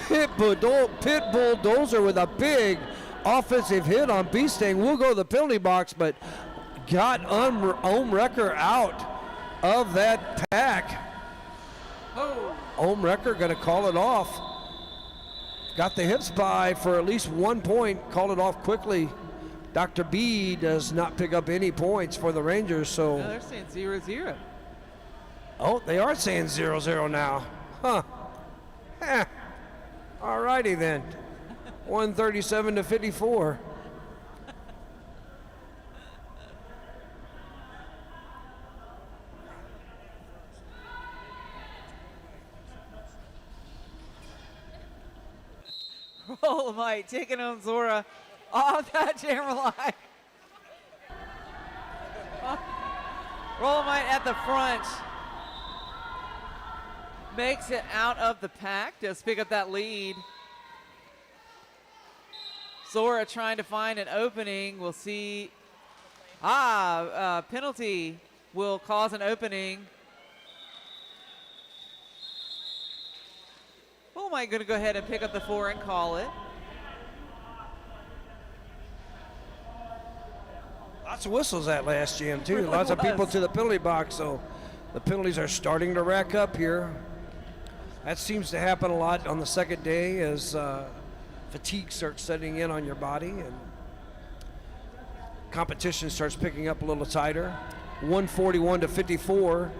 Pit bulldozer with a big offensive hit on B-Stang. We'll go to the penalty box, but got Ohm Wrecker out. of that pack. Oh, Home wrecker going to call it off. Got the hips by for at least 1 point. Called it off quickly. Dr. B does not pick up any points for the Rangers. So, no, they're saying 0-0. oh, they are saying 0-0 now. Huh. Eh. All righty then. 137 to 54. Rolomite taking on Zora off that camera line. Rolomite at the front. Makes it out of the pack. Does pick up that lead. Zora trying to find an opening. We'll see. Penalty will cause an opening. Rolomite going to go ahead and pick up the 4 and call it. Lots of whistles that last jam too. Really Lots of people was. to the penalty box, so the penalties are starting to rack up here. That seems to happen a lot on the second day as fatigue starts setting in on your body and competition starts picking up a little tighter. 141 to 54.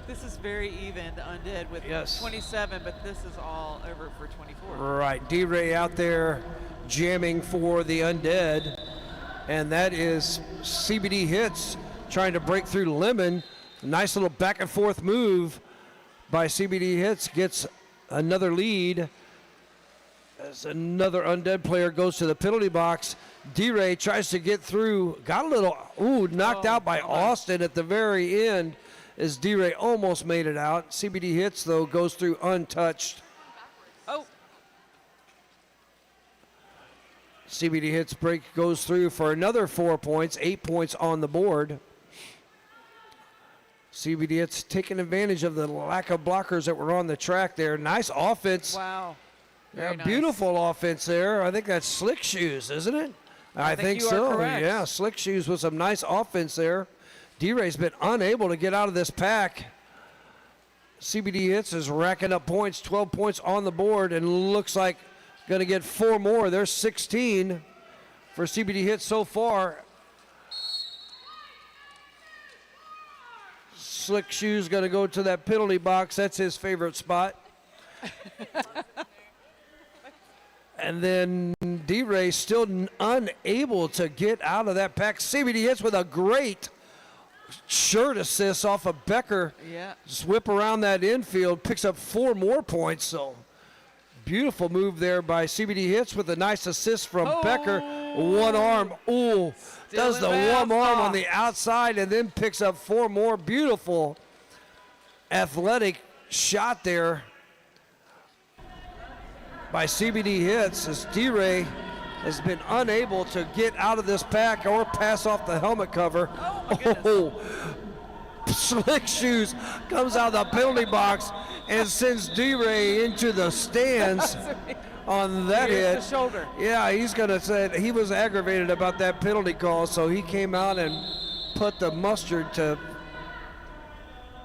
This is very even, the Undead with Yes. 27, but this is all over for 24. Right, D-Ray out there jamming for the Undead, and that is CBD Hits trying to break through Lemon. Nice little back and forth move by CBD Hits, gets another lead as another Undead player goes to the penalty box. D-Ray tries to get through, got a little, knocked out by Austin at the very end as D-Ray almost made it out. CBD Hits, though, goes through untouched. Oh, CBD Hits break goes through for another 4 points, 8 points on the board. CBD Hits taking advantage of the lack of blockers that were on the track there. Nice offense. wow. Yeah, Very nice. beautiful offense there. I think that's Slick Shoes, isn't it? I think you are so. correct. Yeah, Slick Shoes with some nice offense there. D-Ray's been unable to get out of this pack. CBD Hits is racking up points, 12 points on the board, and looks like going to get 4 more. There's 16 for CBD Hits so far. Slick Shoes going to go to that penalty box. That's his favorite spot. And then D-Ray still unable to get out of that pack. CBD Hits with a great shirt assist off of Becker. Yeah. Just whip around that infield, picks up 4 more points. So beautiful move there by CBD Hits with a nice assist from Becker. One arm. Ooh. Does in the bounds. one arm on the outside and then picks up 4 more. Beautiful athletic shot there by CBD Hits as D-Ray has been unable to get out of this pack or pass off the helmet cover. Slick Shoes comes out of the penalty box and sends D-Ray into the stands on that Here's hit. the shoulder. Yeah, he's going to say he was aggravated about that penalty call, so he came out and put the mustard to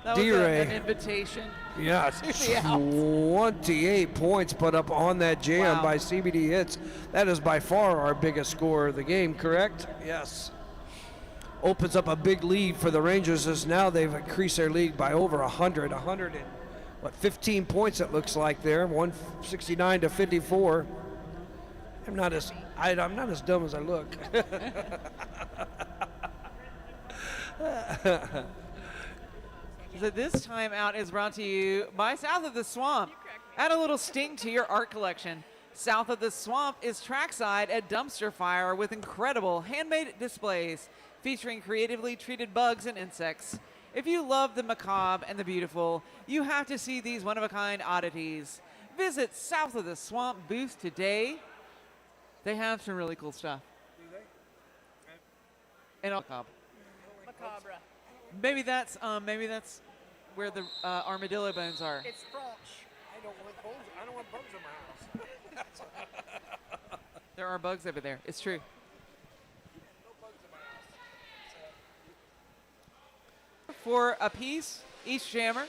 That was D-Ray. an invitation. yeah, the out. 28 points put up on that jam Wow. by CBD Hits. That is by far our biggest score of the game, correct? Yes. Opens up a big lead for the Rangers as now they've increased their lead by over 100. 15 points it looks like there, 169 to 54. I'm not as dumb as I look. So this time out is brought to you by South of the Swamp. Add a little sting to your art collection. South of the Swamp is trackside at Dumpster Fire with incredible handmade displays featuring creatively treated bugs and insects. If you love the macabre and the beautiful, you have to see these one-of-a-kind oddities. Visit South of the Swamp booth today. They have some really cool stuff. And macabre. Macabre. Maybe that's where the armadillo bones are. It's French. I don't want bugs in my house. There are bugs over there. It's true. for a piece, each jammer.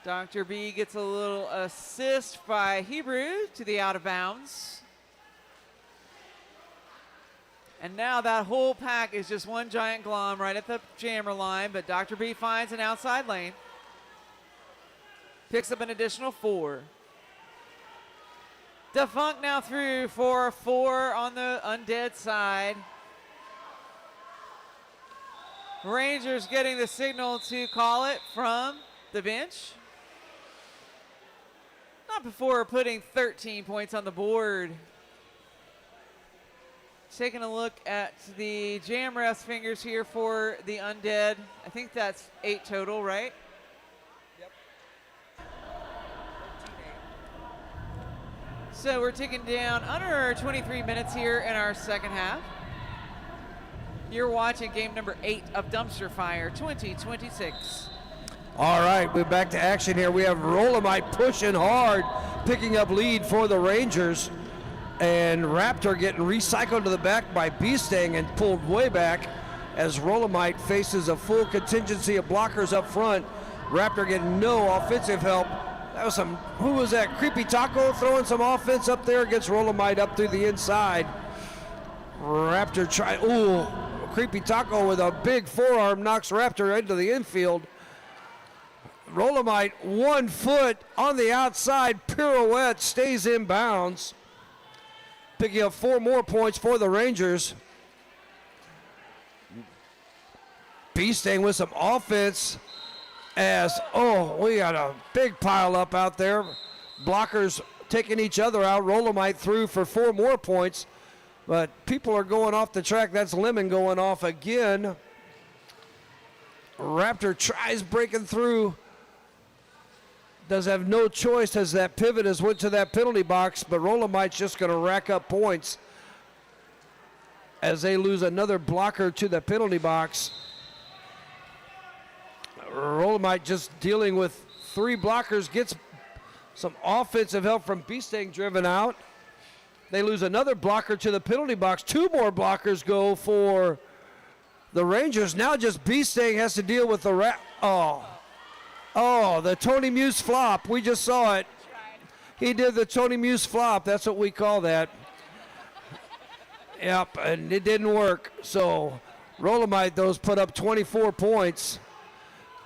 Dr. B gets a little assist by Hebrew to the out of bounds. And now that whole pack is just one giant glom right at the jammer line, but Dr. B finds an outside lane. Picks up an additional 4. Defunct now through for 4 on the Undead side. Rangers getting the signal to call it from the bench. Not before putting 13 points on the board. Taking a look at the jam ref's fingers here for the Undead. I think that's 8 total, right? Yep. So we're ticking down under 23 minutes here in our second half. You're watching game number 8 of Dumpster Fire 2026. All right, we're back to action here. We have Rolomite pushing hard, picking up lead for the Rangers. And Raptor getting recycled to the back by Beastang and pulled way back as Rolomite faces a full contingency of blockers up front. Raptor getting no offensive help. That was who was that? Creepy Taco throwing some offense up there against Rolomite up through the inside. Raptor Creepy Taco with a big forearm knocks Raptor into the infield. Rolomite 1 foot on the outside, pirouette, stays in bounds. Picking up 4 more points for the Rangers. Beastang with some offense as, we got a big pile up out there. Blockers taking each other out. Rolomite through for 4 more points. But people are going off the track. That's Lemon going off again. Raptor tries breaking through. Does have no choice as that pivot has went to that penalty box, but Rolomite's just going to rack up points as they lose another blocker to the penalty box. Rolomite just dealing with 3 blockers, gets some offensive help from Beastang driven out. They lose another blocker to the penalty box. 2 more blockers go for the Rangers. Now just Beastang has to deal with the the Tony Muse flop. We just saw it. He did the Tony Muse flop. That's what we call that. Yep, and it didn't work. So Rolomite, put up 24 points.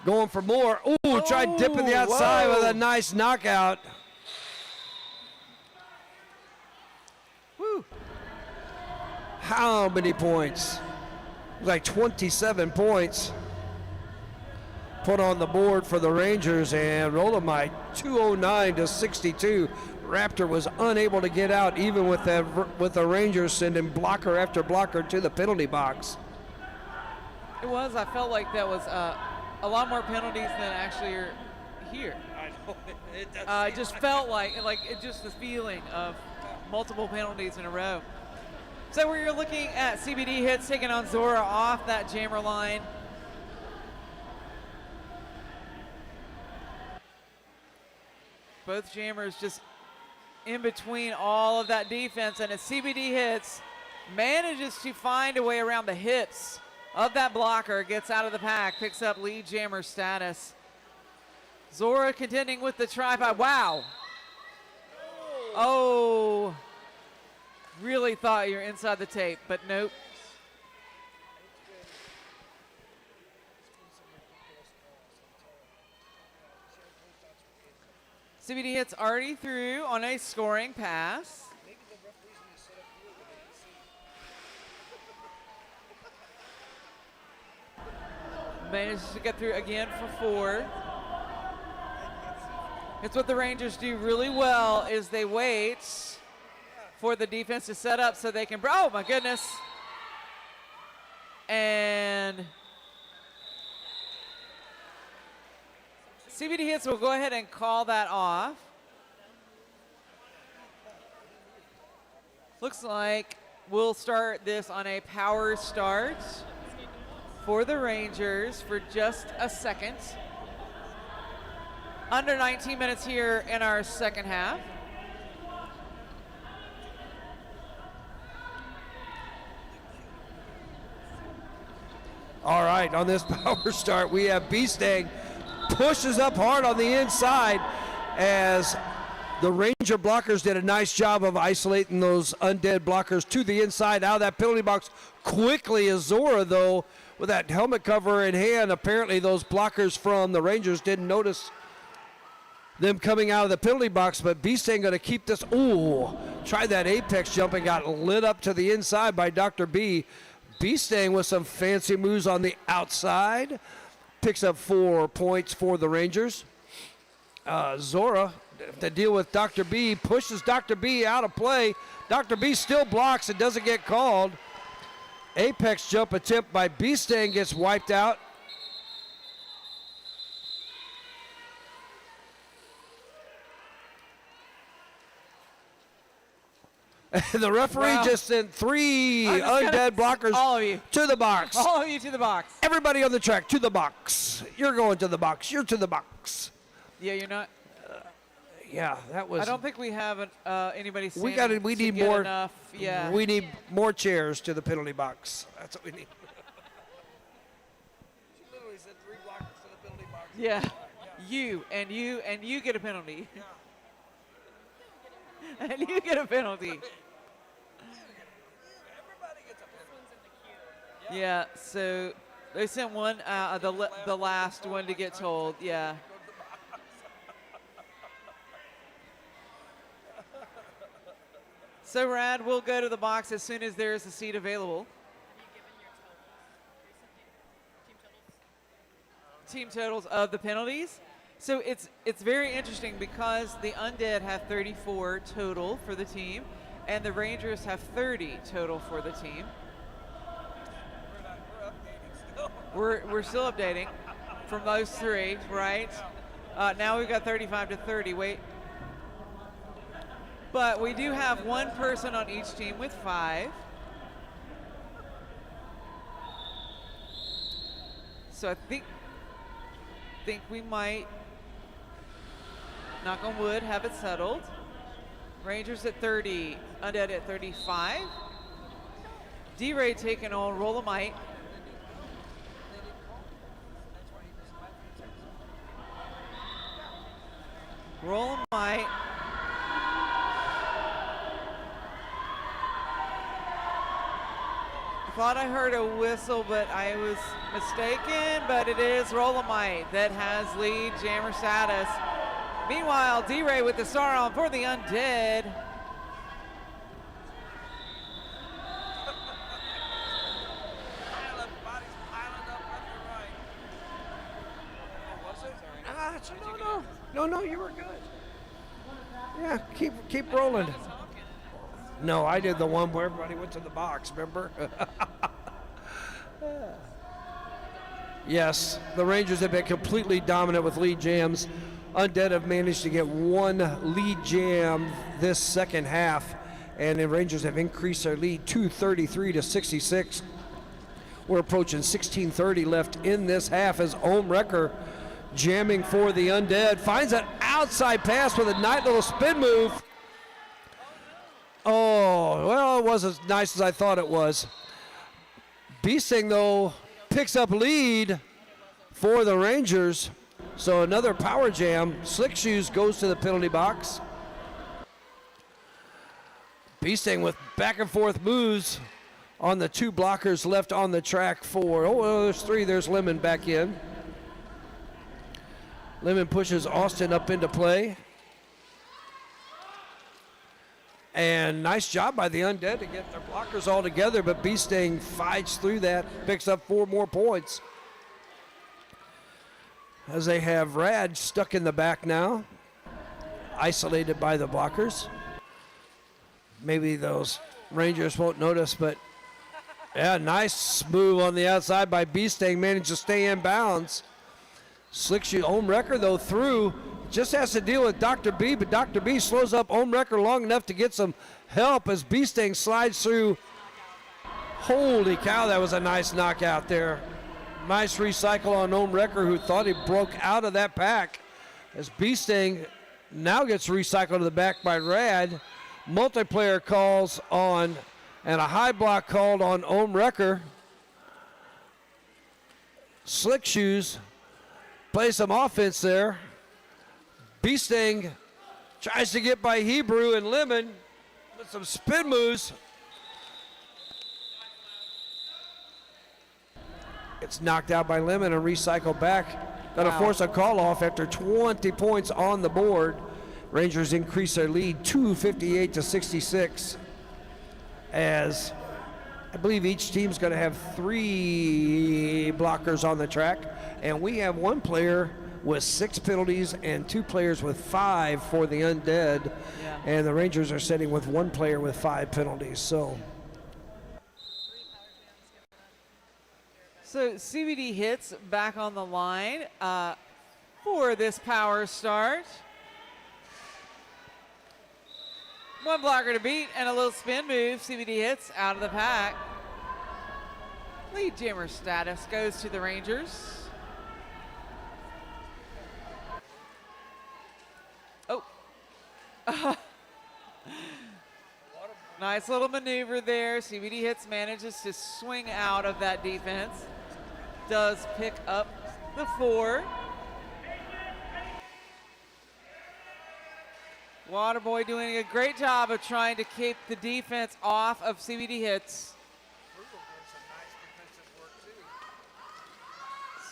Going for more. Tried dipping the outside with a nice knockout. Woo. How many points? It was like 27 points put on the board for the Rangers, and Rolomite 209 to 62. Raptor was unable to get out even with the Rangers sending blocker after blocker to the penalty box. It was. I felt like that was a lot more penalties than actually are here. I know. It just felt like just the feeling of multiple penalties in a row. So we're looking at CBD hits taking on Zora off that jammer line. Both jammers just in between all of that defense, and as CBD hits, manages to find a way around the hips of that blocker, gets out of the pack, picks up lead jammer status. Zora contending with the tripod. Wow. Oh. Really thought you were inside the tape, but nope. CBD hits already through on a scoring pass. Manages to get through again for 4. It's what the Rangers do really well is they wait for the defense to set up so they can, oh my goodness. And CBD hits will go ahead and call that off. Looks like we'll start this on a power start for the Rangers for just a second. Under 19 minutes here in our second half. All right, on this power start, we have Beastang pushes up hard on the inside as the Ranger blockers did a nice job of isolating those Undead blockers to the inside. Out of that penalty box quickly. Azora, though, with that helmet cover in hand, apparently those blockers from the Rangers didn't notice them coming out of the penalty box, but Beastang going to keep this. Ooh, tried that apex jump and got lit up to the inside by Dr. B. Beastang with some fancy moves on the outside. Picks up 4 points for the Rangers. Zora, to deal with Dr. B, pushes Dr. B out of play. Dr. B still blocks and doesn't get called. Apex jump attempt by Beastang gets wiped out. The referee just sent 3 Undead blockers to the box. All of you to the box. Everybody on the track to the box. You're going to the box. You're to the box. Yeah, you're not. Yeah, that was. I don't think we have anybody standing. We to need get more. Enough. Yeah. We need more chairs to the penalty box. That's what we need. She literally said 3 blockers to the penalty box. Yeah. You and you and you get a penalty. Yeah. And you get a penalty. Yeah, so they sent one, the last one to get told, yeah. So Rad, we'll go to the box as soon as there is a seat available. Team totals of the penalties. So it's very interesting because the Undead have 34 total for the team, and the Rangers have 30 total for the team. We're still updating from those 3, right? Now we've got 35 to 30. Wait. But we do have 1 person on each team with 5. So I think we might, knock on wood, have it settled. Rangers at 30, Undead at 35. D-Ray taking on Rollamite. Rollamite. Thought I heard a whistle, but I was mistaken, but it is Rollamite that has lead jammer status. Meanwhile, D-Ray with the star on for the Undead. No, you were good. Yeah, keep rolling. No, I did the one where everybody went to the box, remember? Yes, the Rangers have been completely dominant with lead jams. Undead have managed to get 1 lead jam this second half, and the Rangers have increased their lead 233 to 66. We're approaching 16:30 left in this half as Ohm Wrecker jamming for the Undead. Finds an outside pass with a nice little spin move. Oh, well, it wasn't as nice as I thought it was. Beastang, though, picks up lead for the Rangers. So another power jam. Slick Shoes goes to the penalty box. Beastang with back and forth moves on the 2 blockers left on the track for, well, there's 3, there's Lemon back in. Lemon pushes Austin up into play. And nice job by the Undead to get their blockers all together, but Beastang fights through that, picks up 4 more points. As they have Rad stuck in the back now, isolated by the blockers. Maybe those Rangers won't notice, but yeah, nice move on the outside by Beastang, managed to stay in bounds. Slick Shoe, Ohm Wrecker, though, through. Just has to deal with Dr. B, but Dr. B slows up Ohm Wrecker long enough to get some help as Beastang slides through. Holy cow, that was a nice knockout there. Nice recycle on Ohm Wrecker, who thought he broke out of that pack. As Beastang now gets recycled to the back by Rad. Multiplayer calls on, and a high block called on Ohm Wrecker. Slick Shoes play some offense there. Beastang tries to get by Hebrew and Lemon with some spin moves. It's knocked out by Lemon and recycled back. Gonna force a call off after 20 points on the board. Rangers increase their lead 258 to 66. As I believe each team's gonna have 3 blockers on the track, and we have 1 player with 6 penalties and 2 players with 5 for the Undead. Yeah. And the Rangers are sitting with 1 player with 5 penalties. So CBD hits back on the line for this power start. 1 blocker to beat and a little spin move. CBD hits out of the pack. Lead jammer status goes to the Rangers. Oh. Nice little maneuver there. CBD hits manages to swing out of that defense. Does pick up the 4. Waterboy doing a great job of trying to keep the defense off of CBD hits.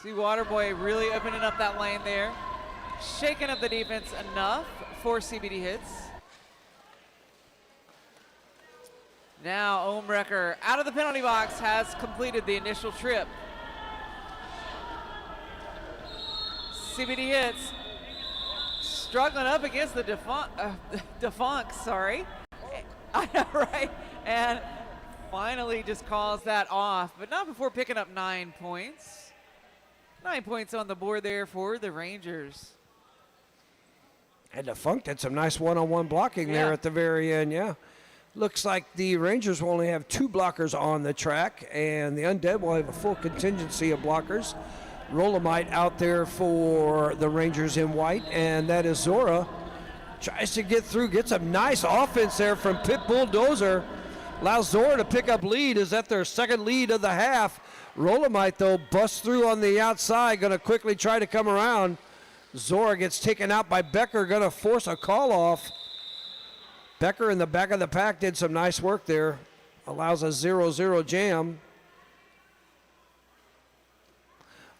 See Waterboy really opening up that lane there. Shaking up the defense enough for CBD hits. Now Ohmwrecker out of the penalty box has completed the initial trip. CBD hits struggling up against the defunct, sorry. I know, right? And finally just calls that off, but not before picking up 9 points. 9 points on the board there for the Rangers. And the Funk did some nice one-on-one blocking there at the very end, yeah. Looks like the Rangers will only have 2 blockers on the track, and the Undead will have a full contingency of blockers. Rolomite out there for the Rangers in white, and that is Zora. Tries to get through, gets a nice offense there from Pit Bulldozer. Allows Zora to pick up lead. Is that their second lead of the half? Rolomite, though, busts through on the outside, going to quickly try to come around. Zora gets taken out by Becker, going to force a call off. Becker in the back of the pack did some nice work there. Allows a 0-0 jam.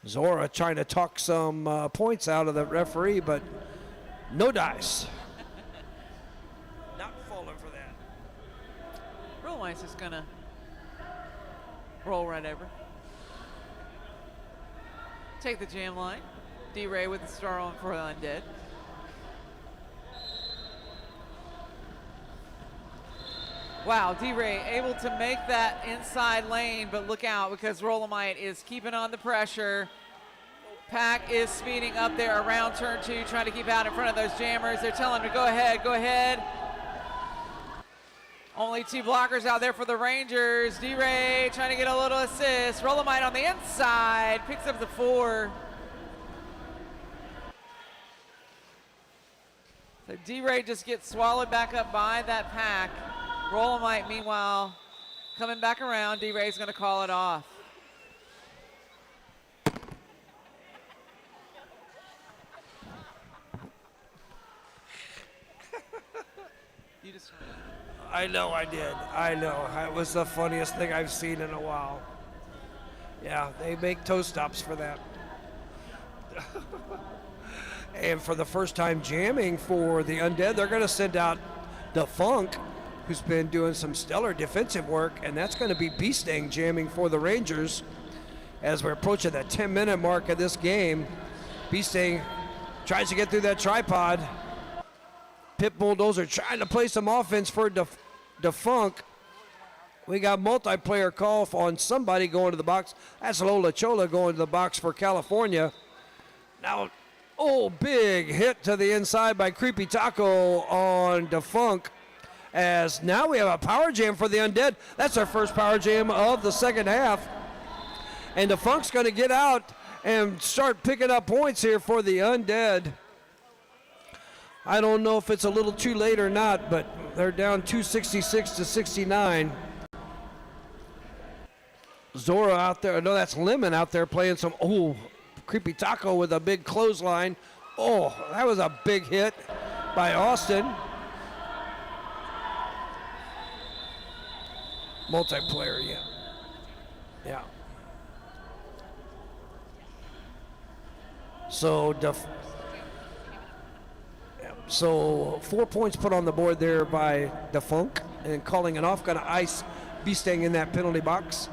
Zora trying to talk some points out of the referee, but no dice. Not falling for that. Rolomite's just going to roll right over. Take the jam line. D-Ray with the star on for Undead. Wow, D-Ray able to make that inside lane, but look out because Rolomite is keeping on the pressure. Pack is speeding up there around turn 2, trying to keep out in front of those jammers. They're telling him to go ahead, go ahead. Only 2 blockers out there for the Rangers. D-Ray trying to get a little assist. Rolomite on the inside, picks up the 4. So D-Ray just gets swallowed back up by that pack. Rolomite, meanwhile, coming back around. D-Ray's going to call it off. You just. I know I did. I know. It was the funniest thing I've seen in a while. Yeah, they make toe stops for that. And for the first time jamming for the Undead, they're going to send out the Funk, who's been doing some stellar defensive work, and that's going to be Beastang jamming for the Rangers as we're approaching the 10-minute mark of this game. Beastang tries to get through that tripod. Pit Bulldozer trying to play some offense for Defunk. We got multiplayer call on somebody going to the box. That's Lola Chola going to the box for California. Now, big hit to the inside by Creepy Taco on Defunk. As now we have a power jam for the Undead. That's our first power jam of the second half. And Defunk's going to get out and start picking up points here for the Undead. I don't know if it's a little too late or not, but they're down 266 to 69. Zora out there. No, that's Lemon out there playing some, creepy taco with a big clothesline. Oh, that was a big hit by Austin. Multiplayer, yeah. Yeah. So, so 4 points put on the board there by Defunk, and calling it off. Got to ice Beastang in that penalty box.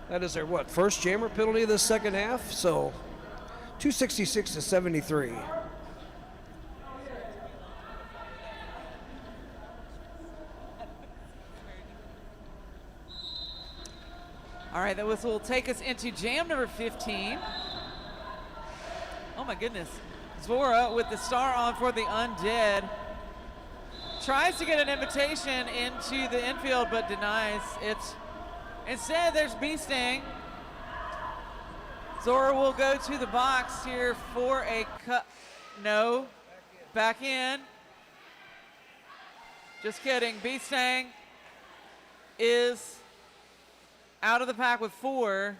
That is their first jammer penalty of the second half. So 266 to 73. All right, that whistle will take us into jam number 15. Oh my goodness. Zvora with the star on for the Undead. Tries to get an invitation into the infield, but denies it. Instead, there's Beastang. Zora will go to the box here for a cut. No, back in. Just kidding. Beastang is out of the pack with 4.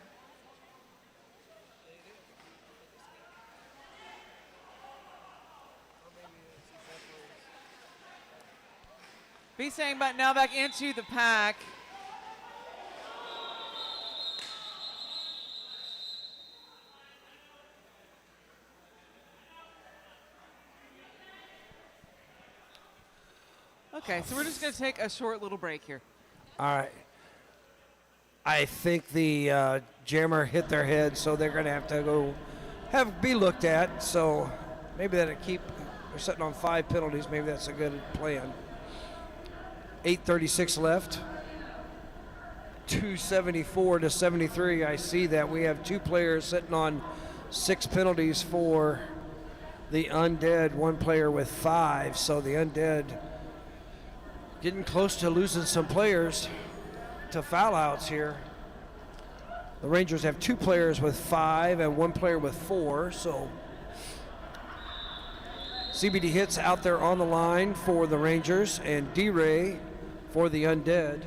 Beastang, but now back into the pack. Okay, so we're just going to take a short little break here. All right. I think the jammer hit their head, so they're going to have to be looked at. So maybe that'll keep. They're sitting on 5 penalties. Maybe that's a good plan. 8:36 left. 274 to 73. I see that we have 2 players sitting on 6 penalties for the Undead. 1 player with 5. So the Undead getting close to losing some players to foul outs here. The Rangers have 2 players with 5 and 1 player with 4. So CBD hits out there on the line for the Rangers, and D-Ray for the Undead,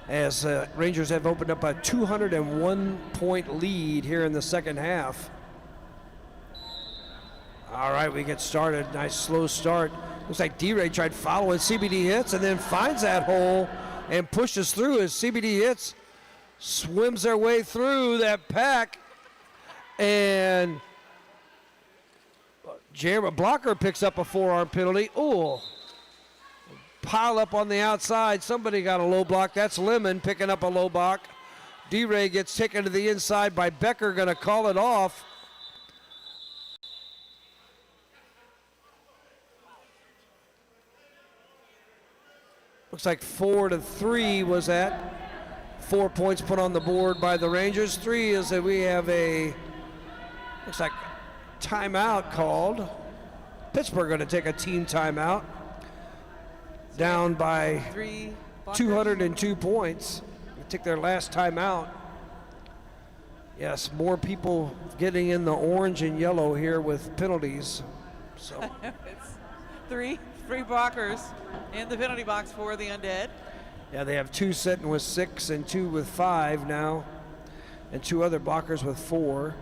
as Rangers have opened up a 201-point lead here in the second half. All right, we get started. Nice slow start. Looks like D-Ray tried following CBD hits and then finds that hole and pushes through as CBD hits swims their way through that pack, and Jammer Blocker picks up a forearm penalty. Ooh. Pile up on the outside. Somebody got a low block. That's Lemon picking up a low block. D-Ray gets taken to the inside by Becker, going to call it off. Looks like 4-3 was that. 4 points put on the board by the Rangers. 3 is that we have looks like timeout called. Pittsburgh going to take a team timeout. Down by 202 points. They took their last timeout. Yes, more people getting in the orange and yellow here with penalties. So It's three blockers in the penalty box for the Undead. yeah, they have 2 sitting with 6 and 2 with 5 now, and 2 other blockers with 4.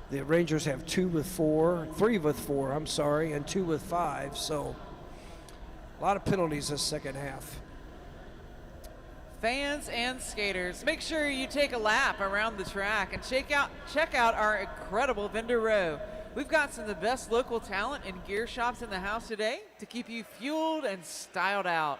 The Rangers have 2 with 4, 3 with 4, I'm sorry, and 2 with 5. So a lot of penalties this second half. Fans and skaters, make sure you take a lap around the track and check out our incredible vendor row. We've got some of the best local talent and gear shops in the house today to keep you fueled and styled out.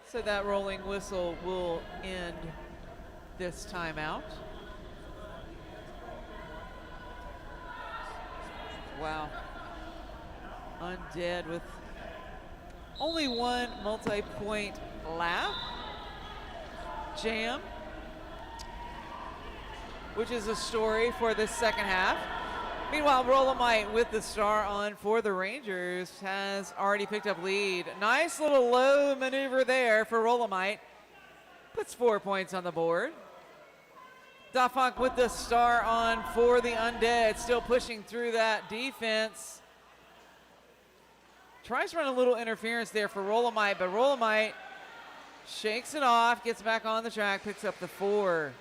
So that rolling whistle will end this timeout. Wow. Undead with only 1 multi-point lap. Jam, which is a story for this second half. Meanwhile, Rollamite with the star on for the Rangers has already picked up lead. Nice little low maneuver there for Rollamite. Puts 4 points on the board. Dafunk with the star on for the Undead, still pushing through that defense. Tries to run a little interference there for Rolomite, but Rolomite shakes it off, gets back on the track, picks up the 4.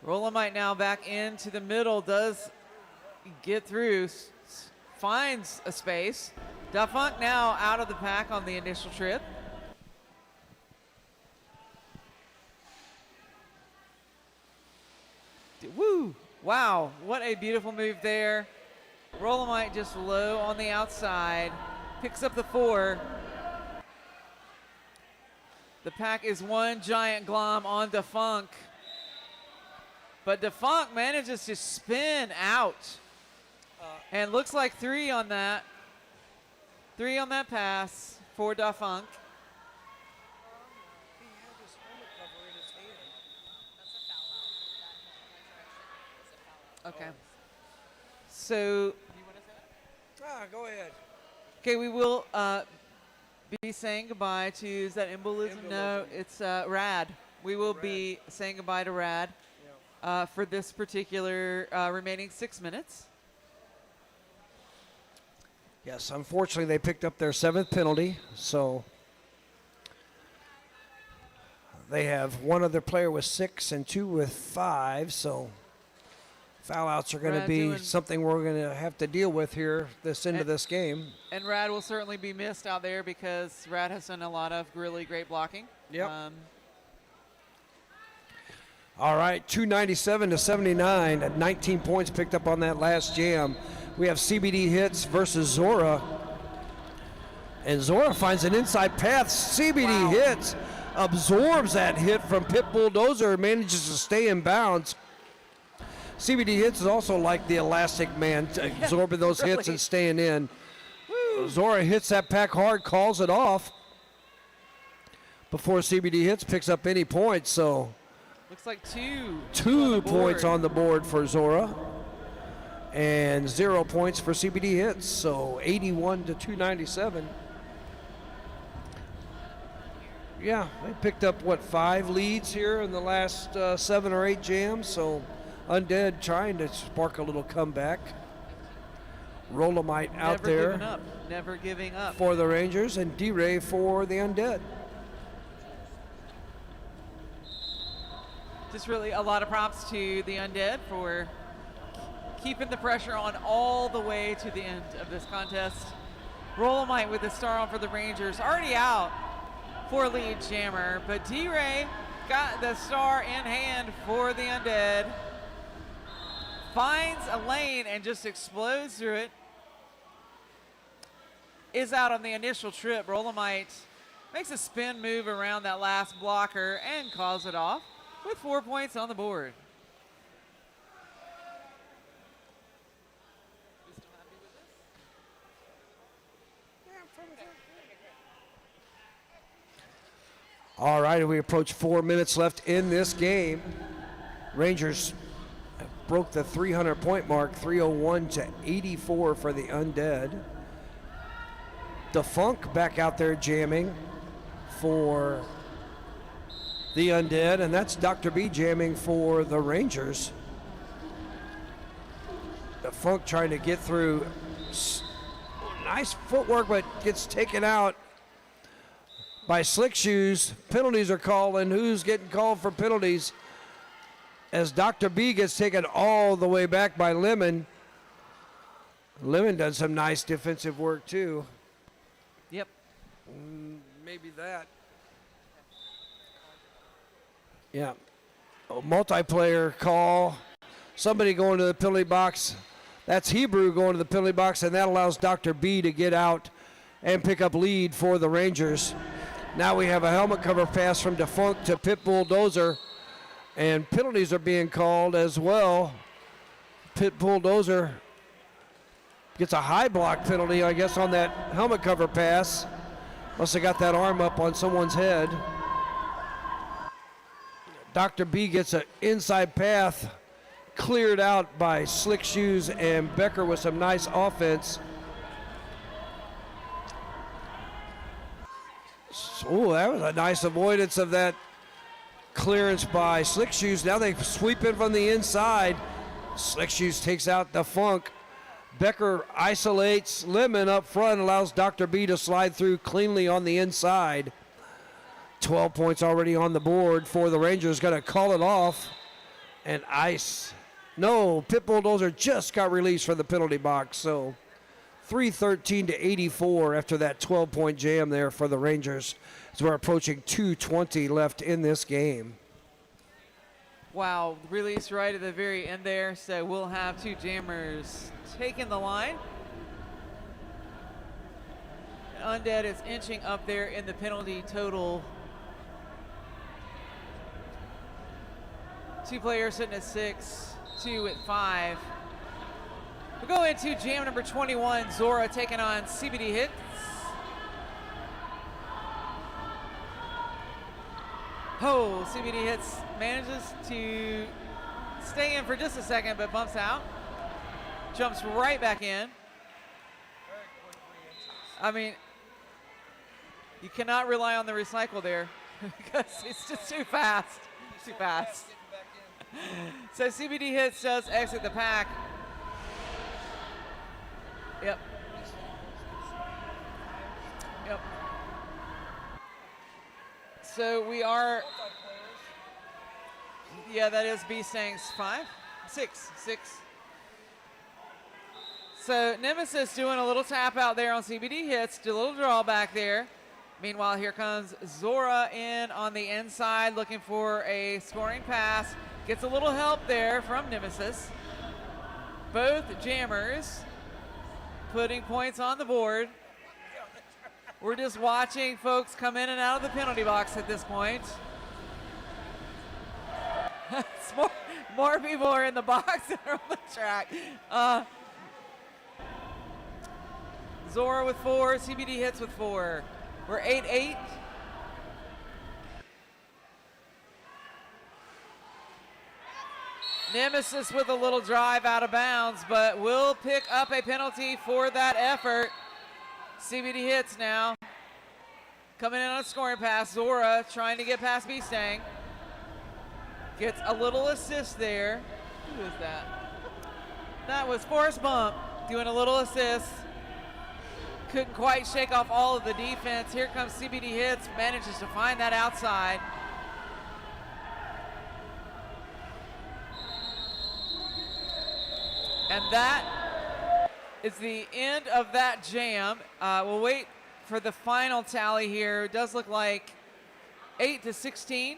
Rolomite now back into the middle, does get through, finds a space. Dafunk now out of the pack on the initial trip. Woo! Wow, what a beautiful move there. Rolomite just low on the outside, picks up the 4. The pack is one giant glom on Dafunk. But Dafunk manages to spin out. And looks like 3 on that. 3 on that pass for Dafunk. Okay. So. Go ahead. Okay, we will be saying goodbye to, is that embolism? No, it's Rad. We will be saying goodbye to Rad for this particular remaining 6 minutes. Yes, unfortunately they picked up their 7th penalty, so they have one other player with 6 and 2 with 5, so foul outs are going to be something we're going to have to deal with here this end of this game. And Rad will certainly be missed out there because Rad has done a lot of really great blocking. Yep. All right, 297 to 79 at 19 points picked up on that last jam. We have CBD hits versus Zora. And Zora finds an inside path. CBD hits, absorbs that hit from Pit Bulldozer, manages to stay in bounds. CBD hits is also like the Elastic Man, absorbing those hits and staying in. Woo. Zora hits that pack hard, calls it off before CBD hits picks up any points. So looks like 2 points on the board for Zora and 0 points for CBD hits. So 81 to 297. Yeah, they picked up, 5 leads here in the last 7 or 8 jams. So Undead trying to spark a little comeback. Rolomite out there. Never giving up. For the Rangers, and D-Ray for the Undead. Just really a lot of props to the Undead for keeping the pressure on all the way to the end of this contest. Rolomite with the star on for the Rangers, already out for lead jammer, but D-Ray got the star in hand for the Undead. Finds a lane and just explodes through it. Is out on the initial trip. Rolomite makes a spin move around that last blocker and calls it off with 4 points on the board. All right, we approach 4 minutes left in this game. Rangers broke the 300-point mark, 301 to 84 for the Undead. Dafunk back out there jamming for the Undead, and that's Dr. B jamming for the Rangers. Dafunk trying to get through. Nice footwork, but gets taken out by Slick Shoes. Penalties are called, and who's getting called for penalties? As Dr. B gets taken all the way back by Lemon. Lemon does some nice defensive work too. Yep. Maybe that. Yeah. A multiplayer call. Somebody going to the penalty box. That's Hebrew going to the penalty box, and that allows Dr. B to get out and pick up lead for the Rangers. Now we have a helmet cover pass from Dafunk to Pit Bulldozer, and penalties are being called as well. Pit Bulldozer gets a high block penalty, I guess, on that helmet cover pass. Must have got that arm up on someone's head. Dr. B gets an inside path cleared out by Slick Shoes and Becker with some nice offense. Oh, that was a nice avoidance of that clearance by Slick Shoes. Now they sweep in from the inside. Slick Shoes takes out the Funk. Becker isolates Lemon up front, allows Dr. B to slide through cleanly on the inside. 12 points already on the board for the Rangers. Going to call it off. And Ice. No, Pit Bulldozer just got released from the penalty box. So 313 to 84 after that 12-point jam there for the Rangers. As we're approaching 2:20 left in this game. Wow, release right at the very end there. So we'll have two jammers taking the line. Undead is inching up there in the penalty total. Two players sitting at 6, 2 at 5. We'll go into jam number 21, Zora taking on CBD Hits. Oh, CBD Hits manages to stay in for just a second, but bumps out. Jumps right back in. I mean, you cannot rely on the recycle there because it's just too fast. Too fast. So CBD Hits does exit the pack. Yep. Yep. So we are, yeah, that is B-Stang's 6. So Nemesis doing a little tap out there on CBD Hits, do a little drawback there. Meanwhile, here comes Zora in on the inside looking for a scoring pass. Gets a little help there from Nemesis. Both jammers putting points on the board. We're just watching folks come in and out of the penalty box at this point. more people are in the box than are on the track. Zora with 4, CBD Hits with 4. We're 8-8. Nemesis with a little drive out of bounds, but will pick up a penalty for that effort. CBD Hits now. Coming in on a scoring pass. Zora trying to get past B-Stang. Gets a little assist there. Who is that? That was Forrest Bump doing a little assist. Couldn't quite shake off all of the defense. Here comes CBD Hits, manages to find that outside. And that is the end of that jam. We'll wait for the final tally here. It does look like 8-16.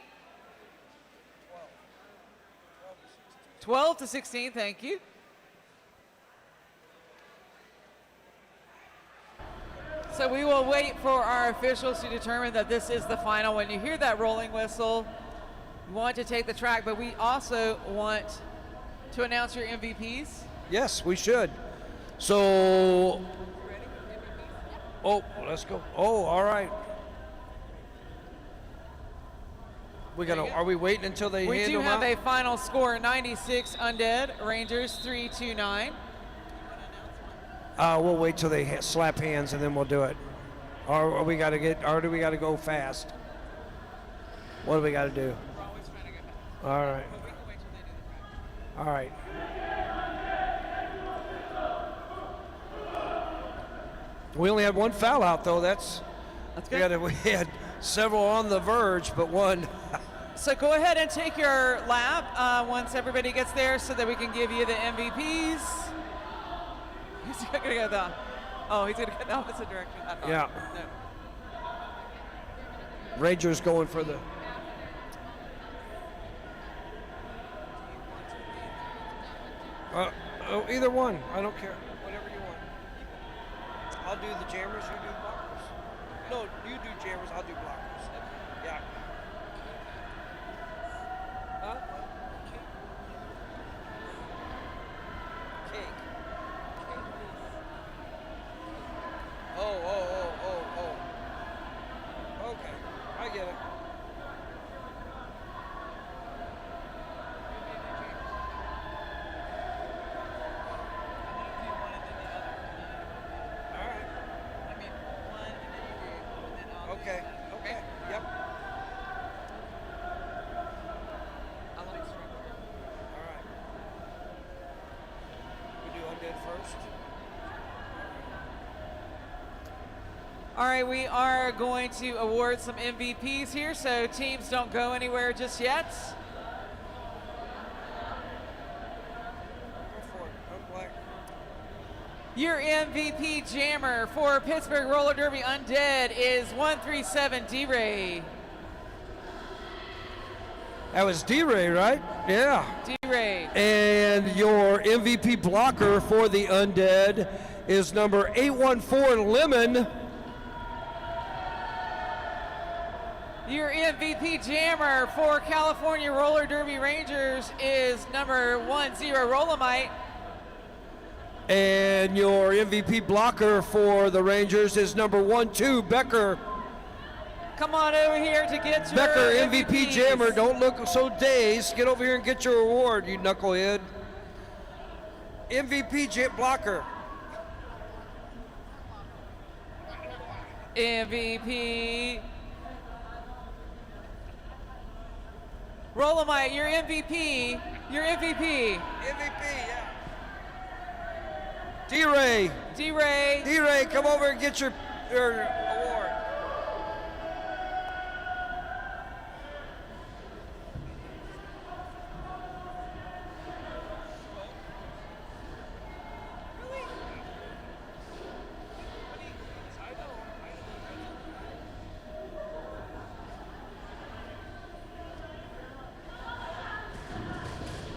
12-16, thank you. So we will wait for our officials to determine that this is the final. When you hear that rolling whistle, you want to take the track, but we also want to announce your MVPs. Yes, we should. So, oh, let's go. Oh, all right. Are we waiting until they We hand do them have out? a final score, 96 Undead, Rangers 329. We'll wait till they slap hands and then we'll do it. Or do we got to go fast? What do we got to do? All right. All right. We only had one foul out though. That's good. We had several on the verge, but one. So go ahead and take your lap once everybody gets there so that we can give you the MVPs. He's going to go down. Oh, he's going to go the opposite direction. Yeah. No. Rangers going for the. Either one. I don't care. Whatever you want. I'll do the jammers, you do blockers. No, you do jammers, I'll do blockers. Yeah. Huh? Cake. Oh. Okay, I get it. Okay. All right, we are going to award some MVPs here, so teams don't go anywhere just yet. Your MVP jammer for Pittsburgh Roller Derby Undead is 137 D-Ray. That was D-Ray, right? Yeah. D-Ray. And your MVP blocker for the Undead is number 814 Lemon. Your MVP jammer for California Roller Derby Rangers is number 10 Rolomite. And your MVP blocker for the Rangers is number 12 Becker. Come on over here to get your Becker, MVP MVPs. jammer. Don't look so dazed. Get over here and get your award, you knucklehead. MVP blocker. MVP. Rolomite, your MVP. Your MVP. MVP, yeah. D-Ray. D-Ray. D-Ray, come over and get your award.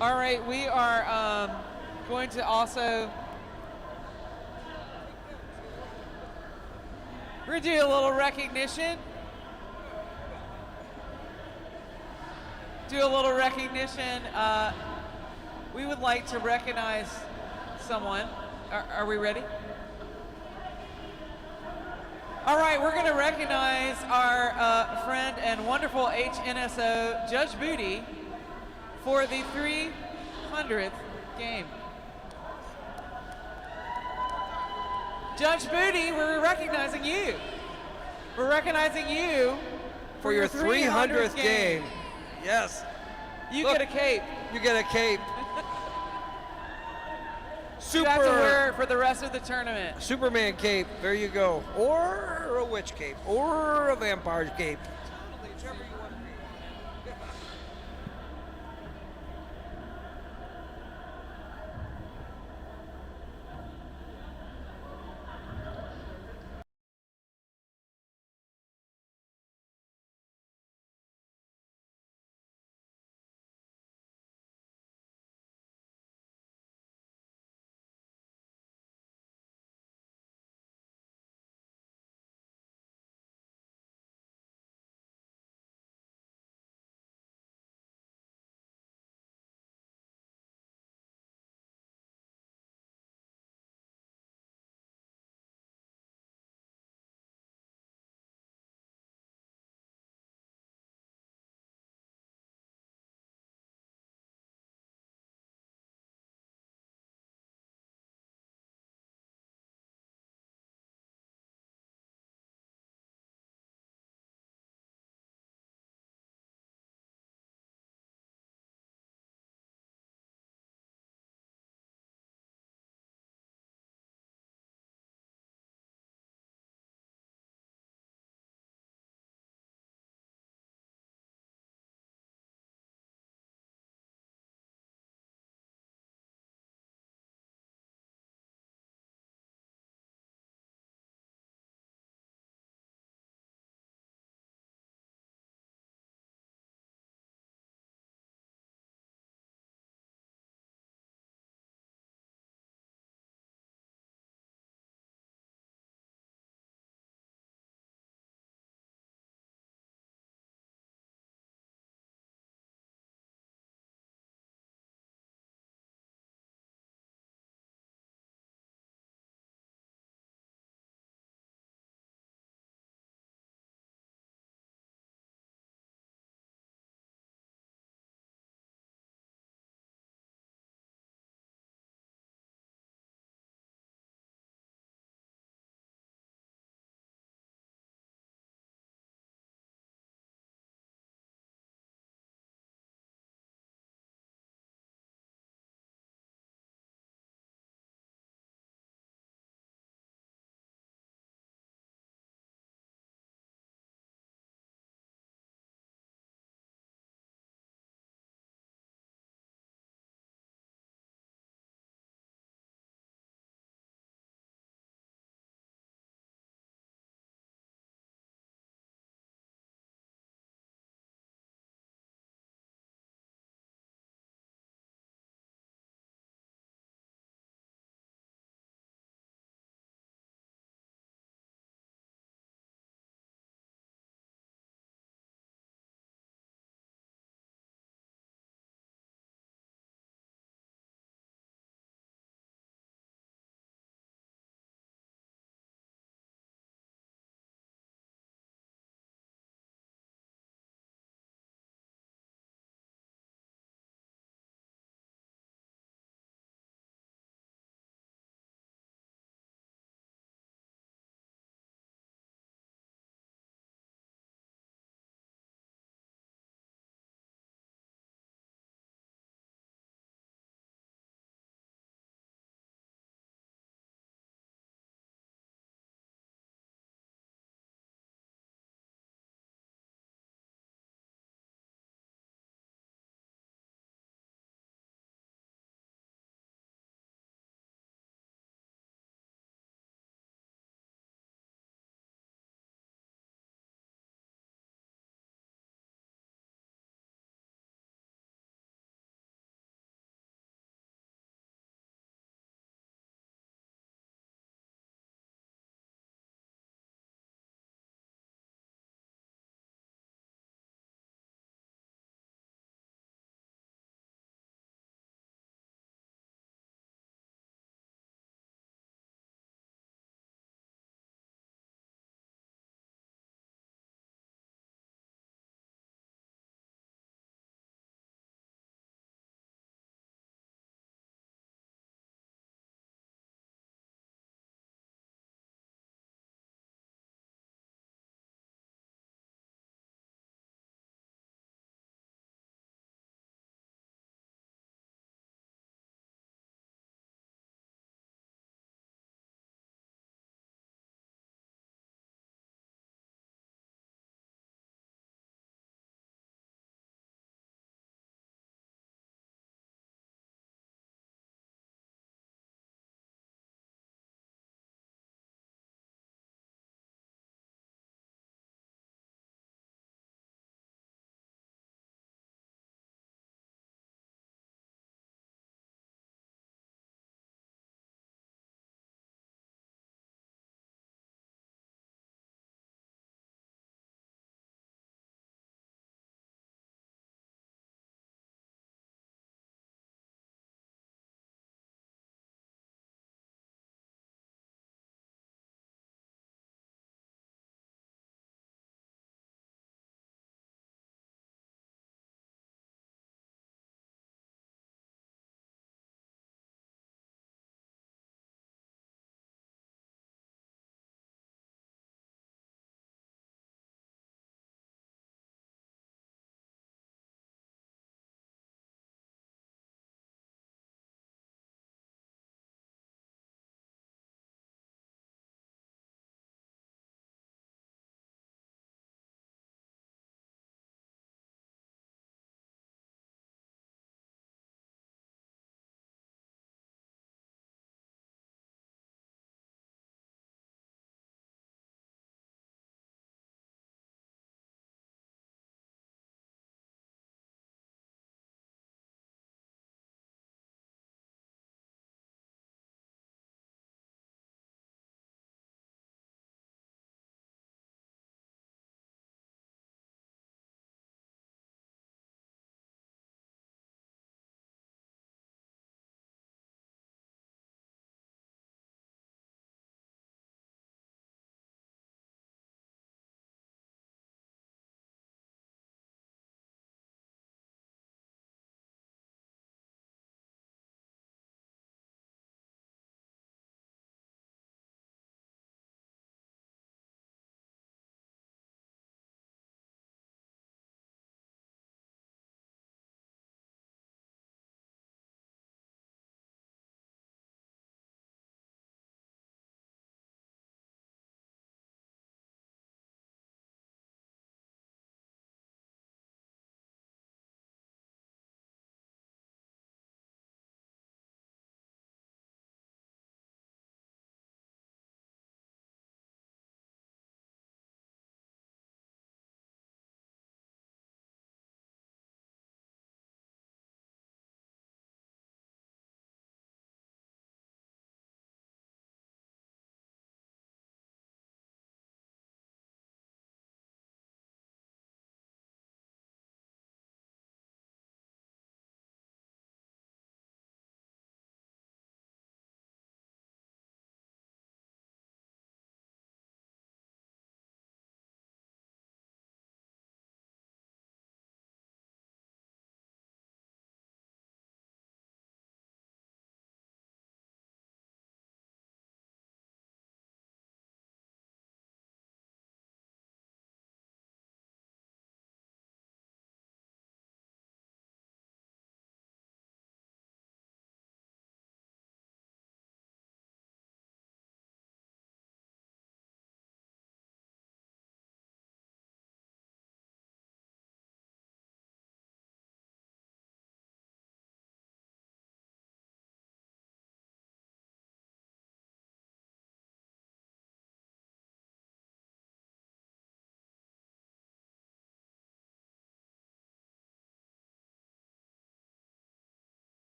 All right, we are going to also we're gonna do a little recognition. We would like to recognize someone. Are we ready? All right, we're going to recognize our friend and wonderful HNSO, Judge Booty, for the 300th game. Judge Booty, we're recognizing you. We're recognizing you For your 300th game. Yes. You Look, get a cape. You get a cape. You have to wear it for the rest of the tournament. Superman cape. There you go. Or a witch cape. Or a vampire cape.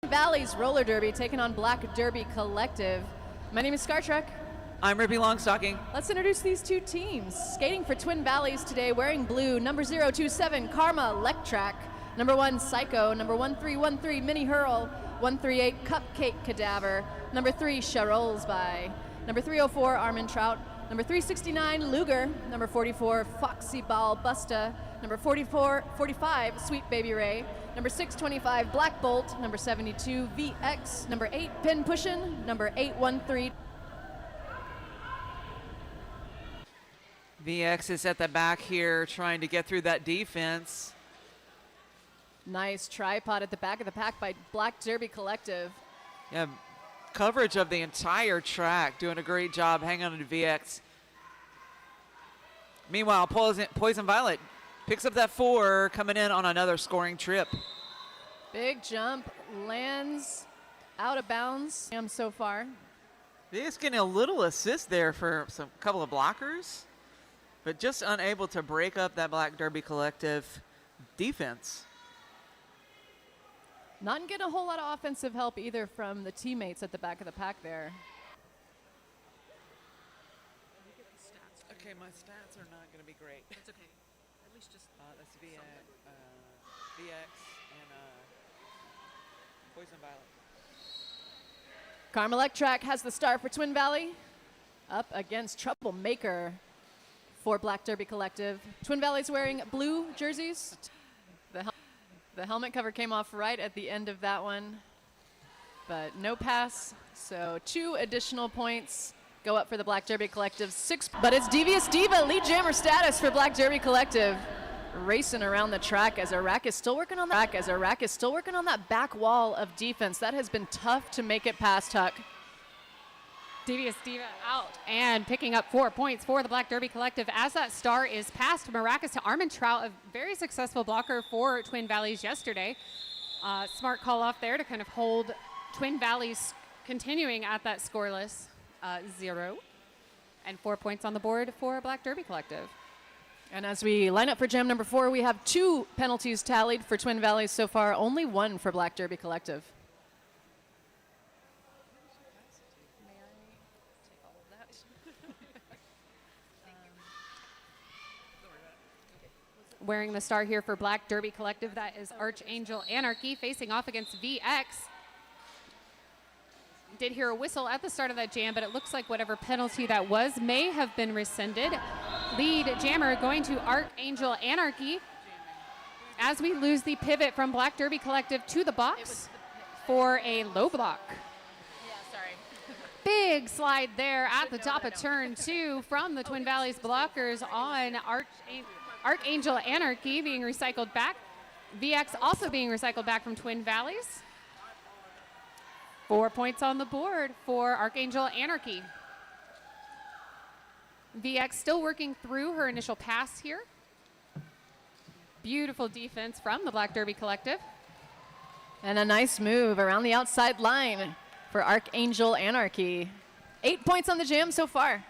Valley's Roller Derby taking on Black Derby Collective. My name is Scar Trek. I'm Rippy Longstocking. Let's introduce these two teams. Skating for Twin Valleys today, wearing blue, number 027, Karma Electrac. Number 1, Psycho. Number 1313, Mini Hurl. 138, Cupcake Cadaver. Number 3, Charolles by. Number 304, Armin Trout. Number 369, Luger. Number 44, Foxy Ball Busta. Number 45, Sweet Baby Ray. Number 625, Black Bolt. Number 72, VX. Number 8, Pin Pushin'. Number 813. VX is at the back here trying to get through that defense. Nice tripod at the back of the pack by Black Derby Collective. Yeah, coverage of the entire track, doing a great job hanging on to VX. Meanwhile, Poison Violet picks up that 4, coming in on another scoring trip. Big jump, lands out of bounds so far. VX getting a little assist there for some couple of blockers, but just unable to break up that Black Derby Collective defense. Not getting a whole lot of offensive help either from the teammates at the back of the pack there. Okay, my stats are not going to be great. That's okay. At least just That's VX and Poison Violet. Karma Electrac has the start for Twin Valley. Up against Troublemaker for Black Derby Collective. Twin Valley's wearing blue jerseys. The helmet cover came off right at the end of that one, but no pass, so 2 additional points go up for the Black Derby Collective. 6, but it's Devious Diva, lead jammer status for Black Derby Collective. Racing around the track as Iraq is still working on that back wall of defense. That has been tough to make it past Huck. Devious Diva out and picking up 4 points for the Black Derby Collective as that star is passed Maracas to Armin Trout, a very successful blocker for Twin Valleys yesterday. Smart call off there to kind of hold Twin Valleys continuing at that scoreless 0. And 4 points on the board for Black Derby Collective. And as we line up for jam number 4, we have 2 penalties tallied for Twin Valleys so far, only 1 for Black Derby Collective. Wearing the star here for Black Derby Collective, that is Archangel Anarchy facing off against VX. Did hear a whistle at the start of that jam, but it looks like whatever penalty that was may have been rescinded. Lead jammer going to Archangel Anarchy as we lose the pivot from Black Derby Collective to the box for a low block. Yeah, sorry. Big slide there at the top of turn 2 from the Twin Valleys blockers on Archangel Anarchy being recycled back. VX also being recycled back from Twin Valleys. 4 points on the board for Archangel Anarchy. VX still working through her initial pass here. Beautiful defense from the Black Derby Collective. And a nice move around the outside line for Archangel Anarchy. 8 points on the jam so far.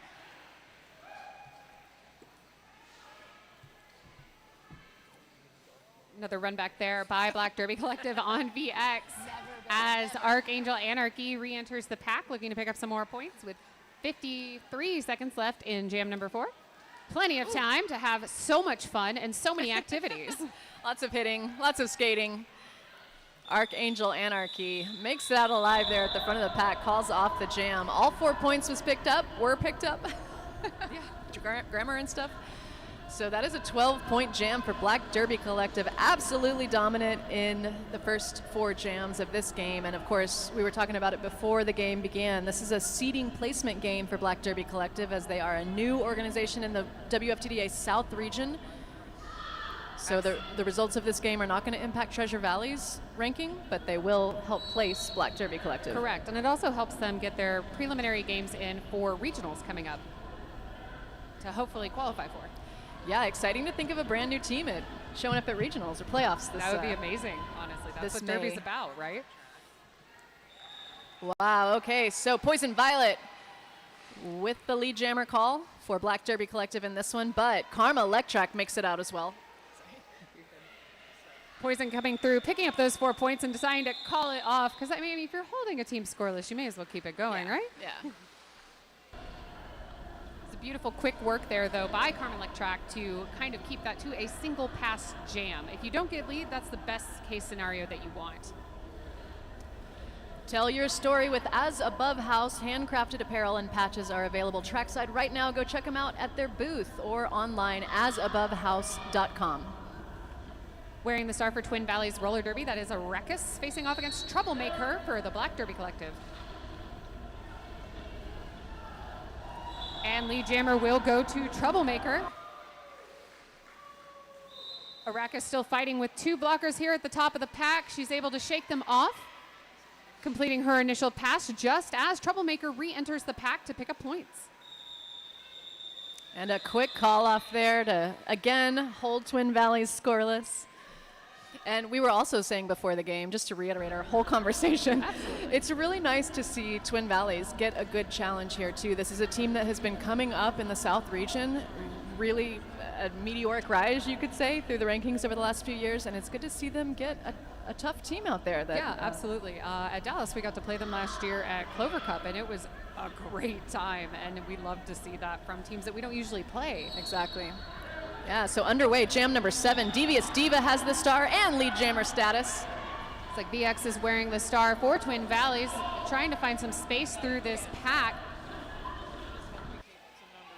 Another run back there by Black Derby Collective on VX as Archangel Anarchy re-enters the pack, looking to pick up some more points with 53 seconds left in jam number 4. Plenty of time to have so much fun and so many activities. Lots of hitting, lots of skating. Archangel Anarchy makes it out alive there at the front of the pack, calls off the jam. All 4 points were picked up. Yeah, grammar and stuff. So that is a 12-point jam for Black Derby Collective. Absolutely dominant in the first 4 jams of this game. And of course, we were talking about it before the game began. This is a seeding placement game for Black Derby Collective as they are a new organization in the WFTDA South region. So the results of this game are not going to impact Treasure Valley's ranking, but they will help place Black Derby Collective. Correct, and it also helps them get their preliminary games in for regionals coming up to hopefully qualify for. Yeah, exciting to think of a brand new team showing up at regionals or playoffs. That would be amazing, honestly. That's what Derby's about, right? Wow, okay, so Poison Violet with the lead jammer call for Black Derby Collective in this one, but Karma Electrac makes it out as well. Poison coming through, picking up those 4 points and deciding to call it off. Because, I mean, if you're holding a team scoreless, you may as well keep it going, right? Yeah. It's a beautiful quick work there, though, by Carmen Lectrack to kind of keep that to a single pass jam. If you don't get lead, that's the best case scenario that you want. Tell your story with As Above House. Handcrafted apparel and patches are available trackside right now. Go check them out at their booth or online, asabovehouse.com. Wearing the star for Twin Valleys Roller Derby, that is a Wreckage facing off against Troublemaker for the Black Derby Collective. And lead jammer will go to Troublemaker. Araka's still fighting with 2 blockers here at the top of the pack. She's able to shake them off, completing her initial pass just as Troublemaker re-enters the pack to pick up points. And a quick call off there to, again, hold Twin Valleys scoreless. And we were also saying before the game, just to reiterate our whole conversation, it's really nice to see Twin Valleys get a good challenge here, too. This is a team that has been coming up in the South region, really a meteoric rise, you could say, through the rankings over the last few years, and it's good to see them get a tough team out there. That, yeah, absolutely. At Dallas, we got to play them last year at Clover Cup, and it was a great time, and we love to see that from teams that we don't usually play. Exactly. Yeah, so underway, jam number 7. Devious Diva has the star and lead jammer status. It's like VX is wearing the star for Twin Valleys, trying to find some space through this pack.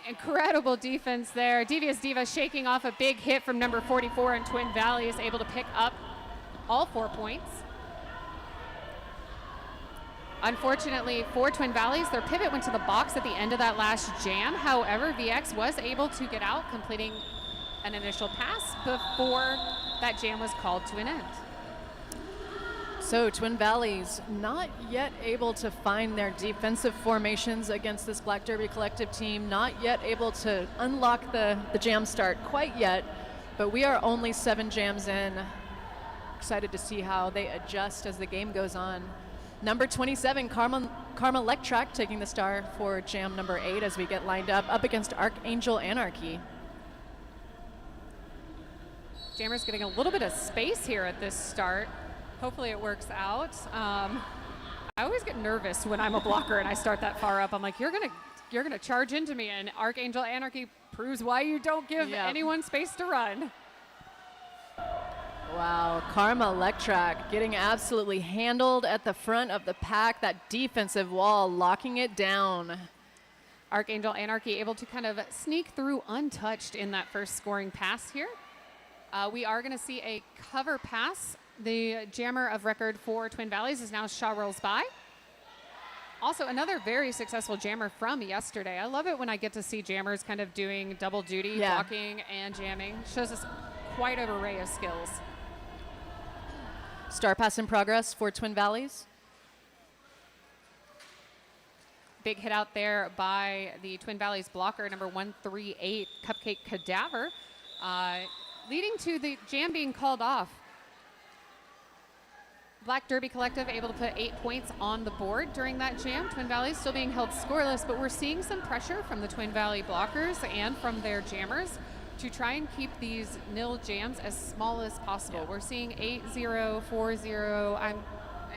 Incredible defense there. Devious Diva shaking off a big hit from number 44, and Twin Valleys able to pick up all 4 points. Unfortunately for Twin Valleys, their pivot went to the box at the end of that last jam. However, VX was able to get out, completing an initial pass before that jam was called to an end. So Twin Valleys not yet able to find their defensive formations against this Black Derby Collective team, not yet able to unlock the jam start quite yet, but we are only 7 jams in. Excited to see how they adjust as the game goes on. Number 27, Karma Lectrack taking the star for jam number 8 as we get lined up against Archangel Anarchy. Jammer's getting a little bit of space here at this start. Hopefully it works out. I always get nervous when I'm a blocker and I start that far up. I'm like, you're gonna charge into me, and Archangel Anarchy proves why you don't give anyone space to run. Wow, Karma Lectrack getting absolutely handled at the front of the pack. That defensive wall locking it down. Archangel Anarchy able to kind of sneak through untouched in that first scoring pass here. We are going to see a cover pass. The jammer of record for Twin Valleys is now Shaw Rolls By. Also, another very successful jammer from yesterday. I love it when I get to see jammers kind of doing double duty, blocking and jamming. Shows us quite an array of skills. Star pass in progress for Twin Valleys. Big hit out there by the Twin Valleys blocker, number 138, Cupcake Cadaver, leading to the jam being called off. Black Derby Collective able to put 8 points on the board during that jam. Twin Valleys still being held scoreless, but we're seeing some pressure from the Twin Valley blockers and from their jammers to try and keep these nil jams as small as possible. We're seeing 8-0, 4-0. I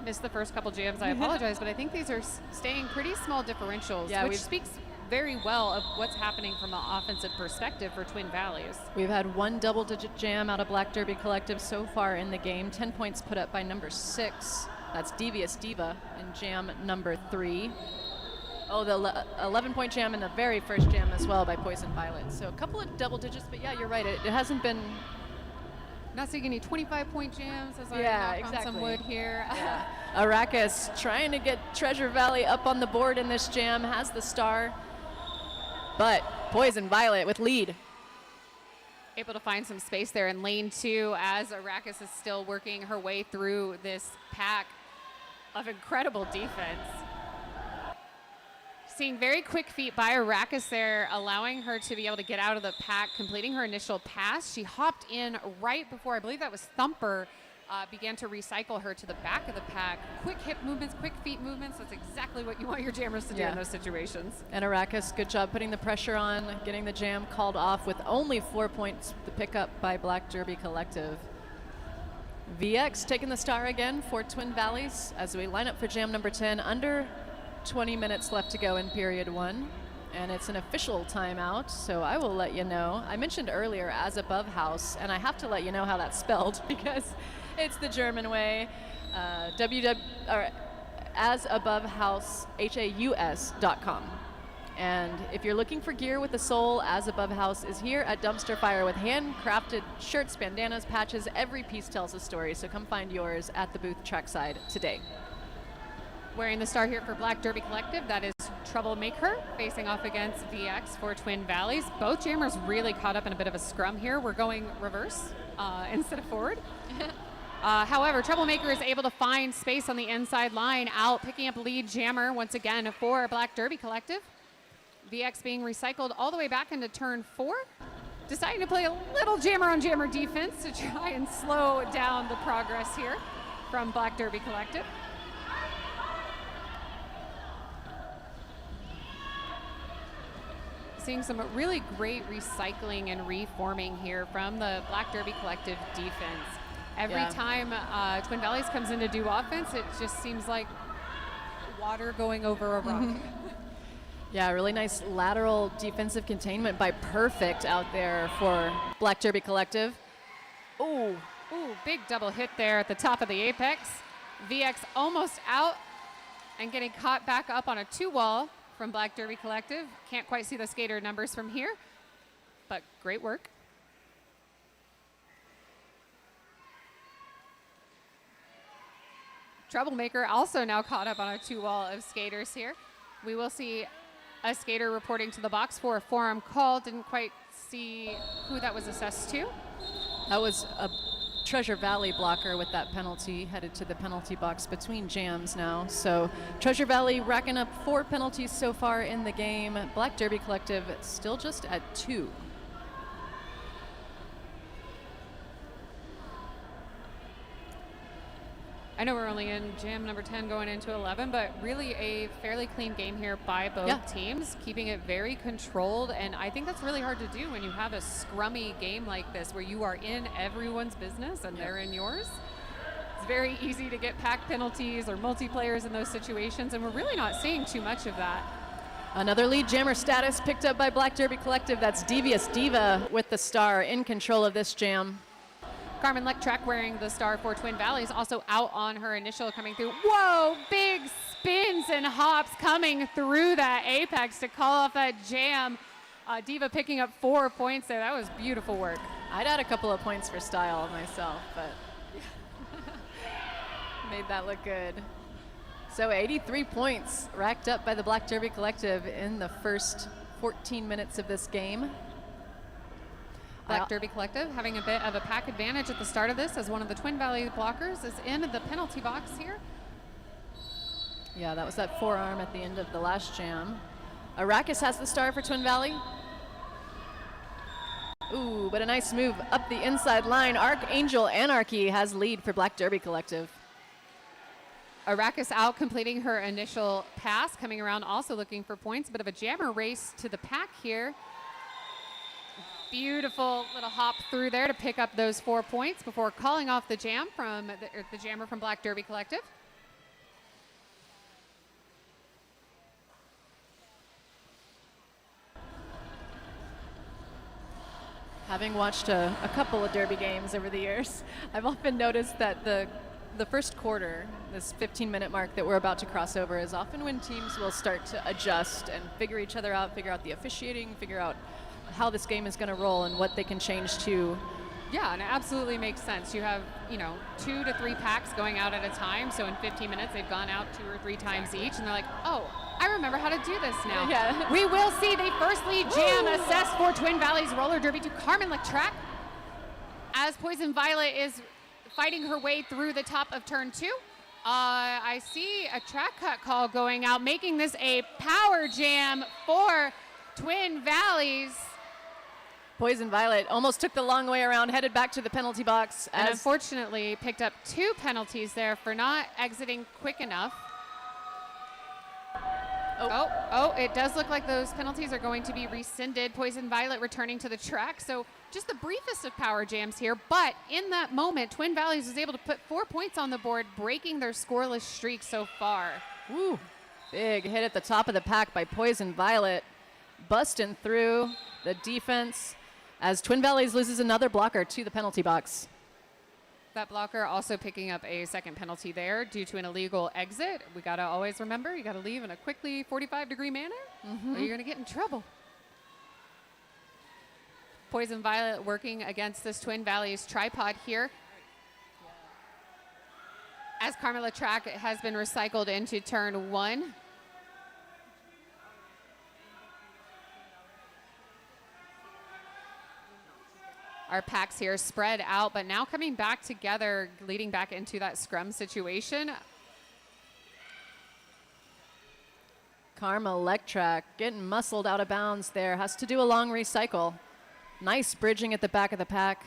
missed the first couple jams, I apologize, but I think these are staying pretty small differentials, which speaks very well of what's happening from an offensive perspective for Twin Valleys. We've had 1 double-digit jam out of Black Derby Collective so far in the game. 10 points put up by number 6. That's Devious Diva in jam number 3. Oh, the 11-point jam in the very first jam as well by Poison Violet. So a couple of double digits, but yeah, you're right. It hasn't been... Not seeing any 25-point jams as I knock on some wood here. Yeah. Arrakis trying to get Treasure Valley up on the board in this jam, has the star. But Poison Violet with lead. Able to find some space there in lane 2 as Arrakis is still working her way through this pack of incredible defense. Seeing very quick feet by Arrakis there, allowing her to be able to get out of the pack, completing her initial pass. She hopped in right before, I believe that was Thumper, began to recycle her to the back of the pack. Quick hip movements, quick feet movements. That's exactly what you want your jammers to do in those situations. And Arrakis, good job putting the pressure on, getting the jam called off with only 4 points to pick up by Black Derby Collective. VX taking the star again for Twin Valleys as we line up for jam number 10. Under 20 minutes left to go in period 1. And it's an official timeout, so I will let you know. I mentioned earlier as above house, and I have to let you know how that's spelled because it's the German way. asabovehouse.com. And if you're looking for gear with the soul, As Above House is here at Dumpster Fire with handcrafted shirts, bandanas, patches. Every piece tells a story, so come find yours at the booth trackside today. Wearing the star here for Black Derby Collective, that is Troublemaker, facing off against VX for Twin Valleys. Both jammers really caught up in a bit of a scrum here. We're going reverse instead of forward. However, Troublemaker is able to find space on the inside line, out picking up lead jammer once again for Black Derby Collective. VX being recycled all the way back into turn 4. Deciding to play a little jammer on jammer defense to try and slow down the progress here from Black Derby Collective. Seeing some really great recycling and reforming here from the Black Derby Collective defense. Every time Twin Valleys comes in to do offense, it just seems like water going over a rock. Yeah, really nice lateral defensive containment by Perfect out there for Black Derby Collective. Ooh, big double hit there at the top of the apex. VX almost out and getting caught back up on a 2-wall from Black Derby Collective. Can't quite see the skater numbers from here, but great work. Troublemaker also now caught up on a 2-wall of skaters here. We will see a skater reporting to the box for a forearm call. Didn't quite see who that was assessed to. That was a Treasure Valley blocker with that penalty, headed to the penalty box between jams now. So Treasure Valley racking up 4 penalties so far in the game. Black Derby Collective still just at 2. I know we're only in jam number 10 going into 11, but really a fairly clean game here by both teams, keeping it very controlled. And I think that's really hard to do when you have a scrummy game like this where you are in everyone's business and they're in yours. It's very easy to get pack penalties or multiplayers in those situations, and we're really not seeing too much of that. Another lead jammer status picked up by Black Derby Collective. That's Devious Diva with the star in control of this jam. Carmen Lectrack wearing the star for Twin Valleys, also out on her initial coming through. Whoa, big spins and hops coming through that apex to call off that jam. Diva picking up 4 points there. That was beautiful work. I'd add a couple of points for style myself, but made that look good. So 83 points racked up by the Black Derby Collective in the first 14 minutes of this game. Black Derby Collective having a bit of a pack advantage at the start of this as one of the Twin Valley blockers is in the penalty box here. Yeah, that was that forearm at the end of the last jam. Arrakis has the star for Twin Valley. Ooh, but a nice move up the inside line. Archangel Anarchy has lead for Black Derby Collective. Arrakis out completing her initial pass, coming around also looking for points. Bit of a jammer race to the pack here. Beautiful little hop through there to pick up those 4 points before calling off the jam from the jammer from Black Derby Collective. Having watched a couple of derby games over the years, I've often noticed that the first quarter, this 15-minute mark that we're about to cross over, is often when teams will start to adjust and figure each other out, figure out the officiating, figure out how this game is going to roll and what they can change to. Yeah, and it absolutely makes sense. You have, 2 to 3 packs going out at a time. So in 15 minutes, they've gone out 2 or 3 times each. And they're like, oh, I remember how to do this now. Yeah. We will see the first lead jam assessed for Twin Valleys roller derby to Carmen Lectrack as Poison Violet is fighting her way through the top of turn 2. I see a track cut call going out, making this a power jam for Twin Valleys. Poison Violet almost took the long way around, headed back to the penalty box. And unfortunately picked up 2 penalties there for not exiting quick enough. It does look like those penalties are going to be rescinded. Poison Violet returning to the track. So just the briefest of power jams here. But in that moment, Twin Valleys was able to put 4 points on the board, breaking their scoreless streak so far. Woo. Big hit at the top of the pack by Poison Violet, busting through the defense as Twin Valleys loses another blocker to the penalty box. That blocker also picking up a second penalty there due to an illegal exit. We got to always remember, you got to leave in a quickly 45-degree manner or you're going to get in trouble. Poison Violet working against this Twin Valleys tripod here. As Carmela track has been recycled into turn 1. Our packs here spread out, but now coming back together, leading back into that scrum situation. Karma Electrac getting muscled out of bounds there. Has to do a long recycle. Nice bridging at the back of the pack.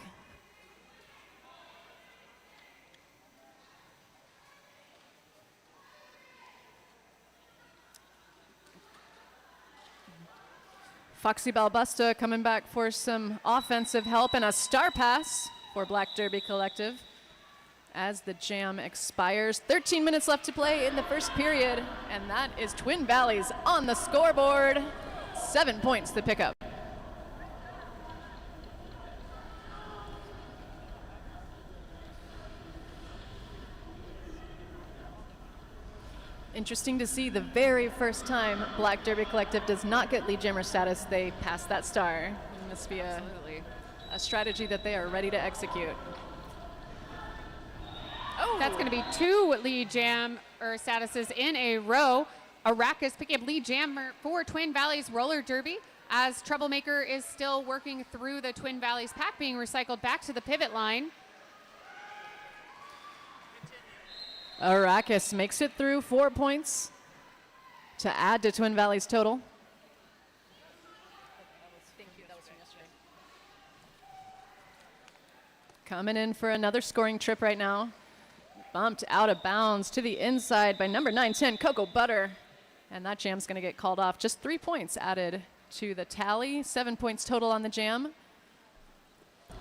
Foxy Balbusta coming back for some offensive help and a star pass for Black Derby Collective as the jam expires. 13 minutes left to play in the first period, and that is Twin Valleys on the scoreboard. 7 points to pick up. Interesting to see the very first time Black Derby Collective does not get lead jammer status, they pass that star. It must be a strategy that they are ready to execute. Oh, that's going to be 2 lead jammer statuses in a row. Arrakis picking up lead jammer for Twin Valleys Roller Derby as Troublemaker is still working through the Twin Valleys pack, being recycled back to the pivot line. Arrakis makes it through 4 points to add to Twin Valleys' total. Coming in for another scoring trip right now. Bumped out of bounds to the inside by number 910, Cocoa Butter. And that jam's going to get called off. Just 3 points added to the tally. 7 points total on the jam.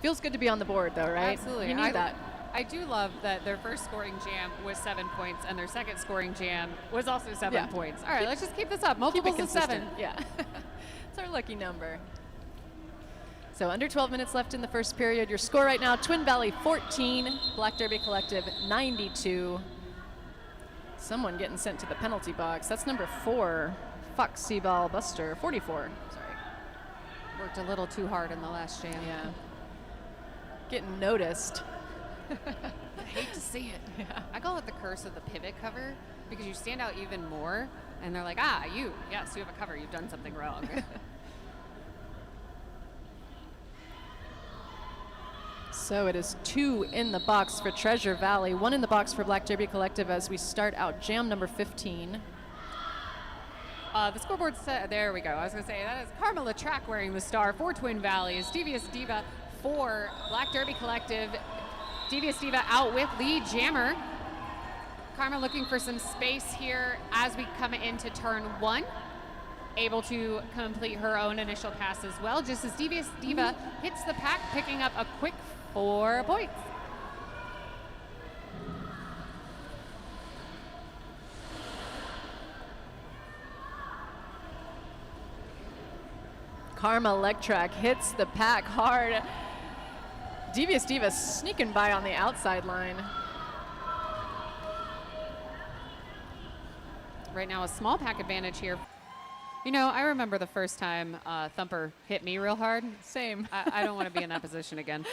Feels good to be on the board, though, right? Absolutely. You need that. I do love that their first scoring jam was 7 points and their second scoring jam was also 7 points. All right, let's just keep this up. Multiples of 7. Yeah. It's our lucky number. So under 12 minutes left in the first period. Your score right now, Twin Valley 14, Black Derby Collective 92. Someone getting sent to the penalty box. That's number 4, Foxy Ball Buster, 44. Sorry. Worked a little too hard in the last jam. Yeah. Getting noticed. I hate to see it. Yeah. I call it the curse of the pivot cover because you stand out even more and they're like, yes, you have a cover, you've done something wrong. So it is 2 in the box for Treasure Valley, 1 in the box for Black Derby Collective as we start out jam number 15. The scoreboard set, there we go. I was going to say, that is Carmela Track wearing the star for Twin Valleys. Devious Diva for Black Derby Collective. Devious Diva out with lead jammer. Karma looking for some space here as we come into turn 1. Able to complete her own initial pass as well, just as Devious Diva hits the pack, picking up a quick 4 points. Karma Electrac hits the pack hard. Devious Diva sneaking by on the outside line. Right now, a small pack advantage here. You know, I remember the first time Thumper hit me real hard. Same. I don't want to be in that position again.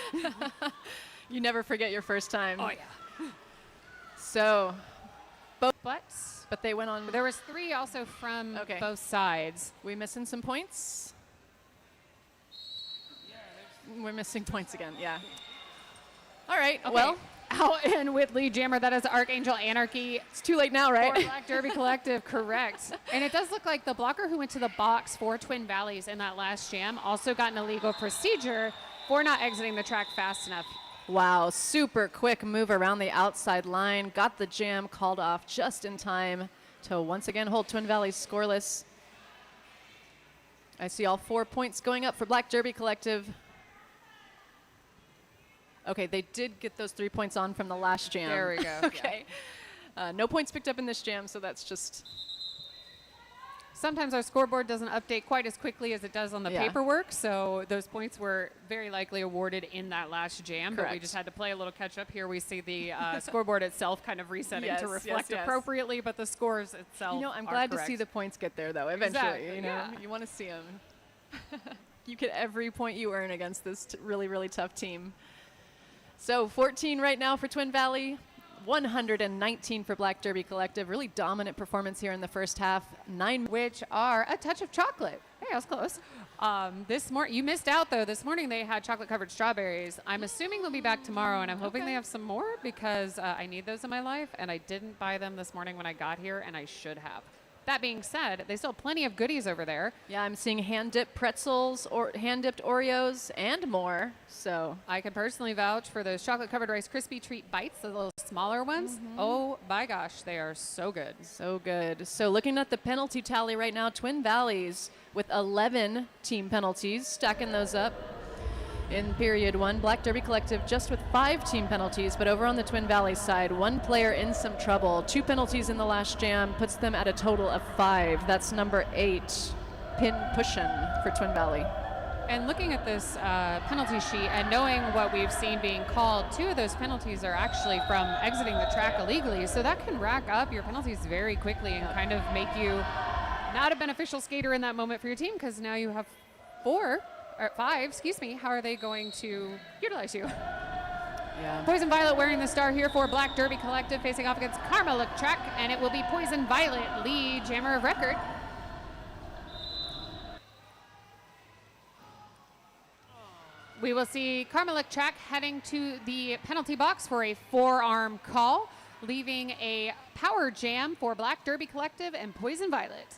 You never forget your first time. Oh, yeah. So, But they went on. there was 3 also from both sides. We missing some points? We're missing points again, yeah. All right, Okay. well. Out and with lead jammer, that is Archangel Anarchy. It's too late now, right? For Black Derby Collective, correct. And it does look like the blocker who went to the box for Twin Valleys in that last jam also got an illegal procedure for not exiting the track fast enough. Wow, super quick move around the outside line. Got the jam called off just in time to once again hold Twin Valleys scoreless. I see all 4 points going up for Black Derby Collective. Okay, they did get those 3 points on from the last jam. There we go. Okay. No points picked up in this jam, so that's just... Sometimes our scoreboard doesn't update quite as quickly as it does on the Yeah. paperwork, so those points were very likely awarded in that last jam, but we Correct. just had to play a little catch up here. We see the scoreboard itself kind of resetting Yes, to yes, reflect yes. appropriately, but the scores itself You know, I'm are glad correct. to see the points get there, though, eventually. Exactly, You know, yeah. you want to see them. You get every point you earn against this really, really tough team. So 14 right now for Twin Valley, 119 for Black Derby Collective. Really dominant performance here in the first half. 9. Which are a touch of chocolate. Hey, I was close. This morning, you missed out though. This morning they had chocolate covered strawberries. I'm assuming they'll be back tomorrow, and I'm hoping they have some more because I need those in my life, and I didn't buy them this morning when I got here, and I should have. That being said, they still have plenty of goodies over there. Yeah, I'm seeing hand-dipped pretzels or hand-dipped Oreos and more. So I can personally vouch for those chocolate covered Rice Krispie treat bites, the little smaller ones. Oh my gosh, they are so good. so good. So looking at the penalty tally right now, Twin Valleys with 11 team penalties, stacking those up in period 1. Black Derby Collective just with 5 team penalties, but over on the Twin Valleys side, 1 player in some trouble. 2 penalties in the last jam puts them at a total of 5. That's number 8, Pin Pushin for Twin Valley. And looking at this penalty sheet and knowing what we've seen being called, 2 of those penalties are actually from exiting the track illegally. So that can rack up your penalties very quickly and kind of make you not a beneficial skater in that moment for your team, because now you have 5, excuse me. How are they going to utilize you? Yeah. Poison Violet wearing the star here for Black Derby Collective, facing off against Karma Track, and it will be Poison Violet, lead jammer of record. We will see Karma Track heading to the penalty box for a forearm call, leaving a power jam for Black Derby Collective and Poison Violet.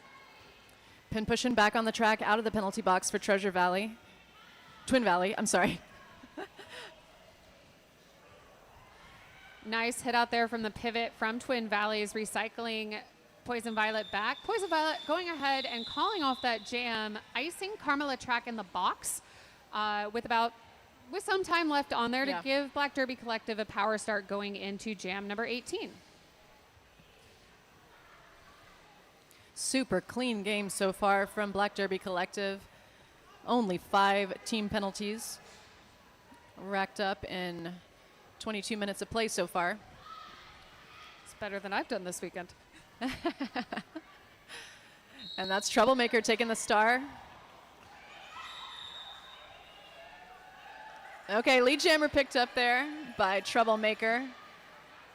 Pin Pushin back on the track, out of the penalty box for Twin Valley, I'm sorry. Nice hit out there from the pivot from Twin Valleys, recycling Poison Violet back. Poison Violet going ahead and calling off that jam, icing Karma Track in the box with some time left on there Yeah. to give Black Derby Collective a power start going into jam number 18. Super clean game so far from Black Derby Collective. Only 5 team penalties racked up in 22 minutes of play so far. It's better than I've done this weekend. And that's Troublemaker taking the star. Okay, lead jammer picked up there by Troublemaker.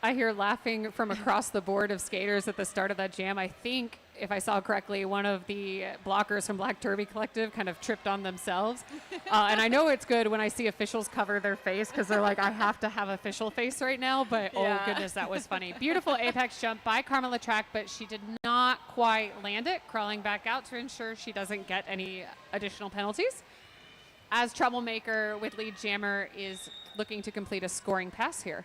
I hear laughing from across the board of skaters at the start of that jam. I think, if I saw correctly, one of the blockers from Black Derby Collective kind of tripped on themselves. And I know it's good when I see officials cover their face because they're like, I have to have official face right now. But Yeah. oh goodness, that was funny. Beautiful apex jump by Karma Track, but she did not quite land it, crawling back out to ensure she doesn't get any additional penalties. As Troublemaker with lead jammer is looking to complete a scoring pass here.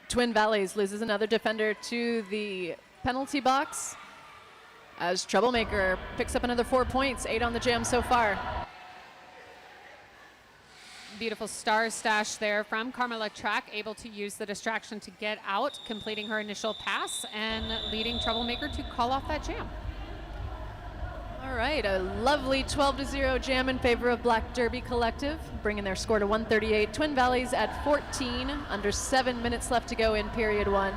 Twin Valleys loses another defender to the penalty box as Troublemaker picks up another 4 points, 8 on the jam so far. Beautiful star stash there from Karma Track, able to use the distraction to get out, completing her initial pass and leading Troublemaker to call off that jam. All right, a lovely 12-0 jam in favor of Black Derby Collective, bringing their score to 138. Twin Valleys at 14, under 7 minutes left to go in period 1.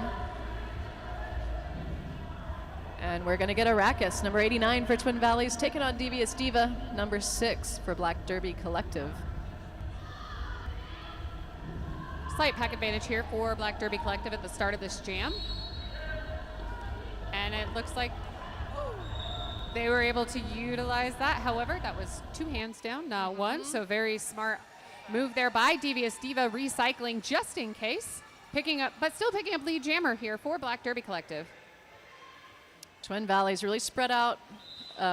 And we're going to get Arrakis, number 89 for Twin Valleys, taking on Devious Diva, number 6 for Black Derby Collective. Slight pack advantage here for Black Derby Collective at the start of this jam. And it looks like they were able to utilize that. However, that was 2 hands down, not 1. So very smart move there by Devious Diva, recycling just in case. But still picking up lead jammer here for Black Derby Collective. Twin Valleys really spread out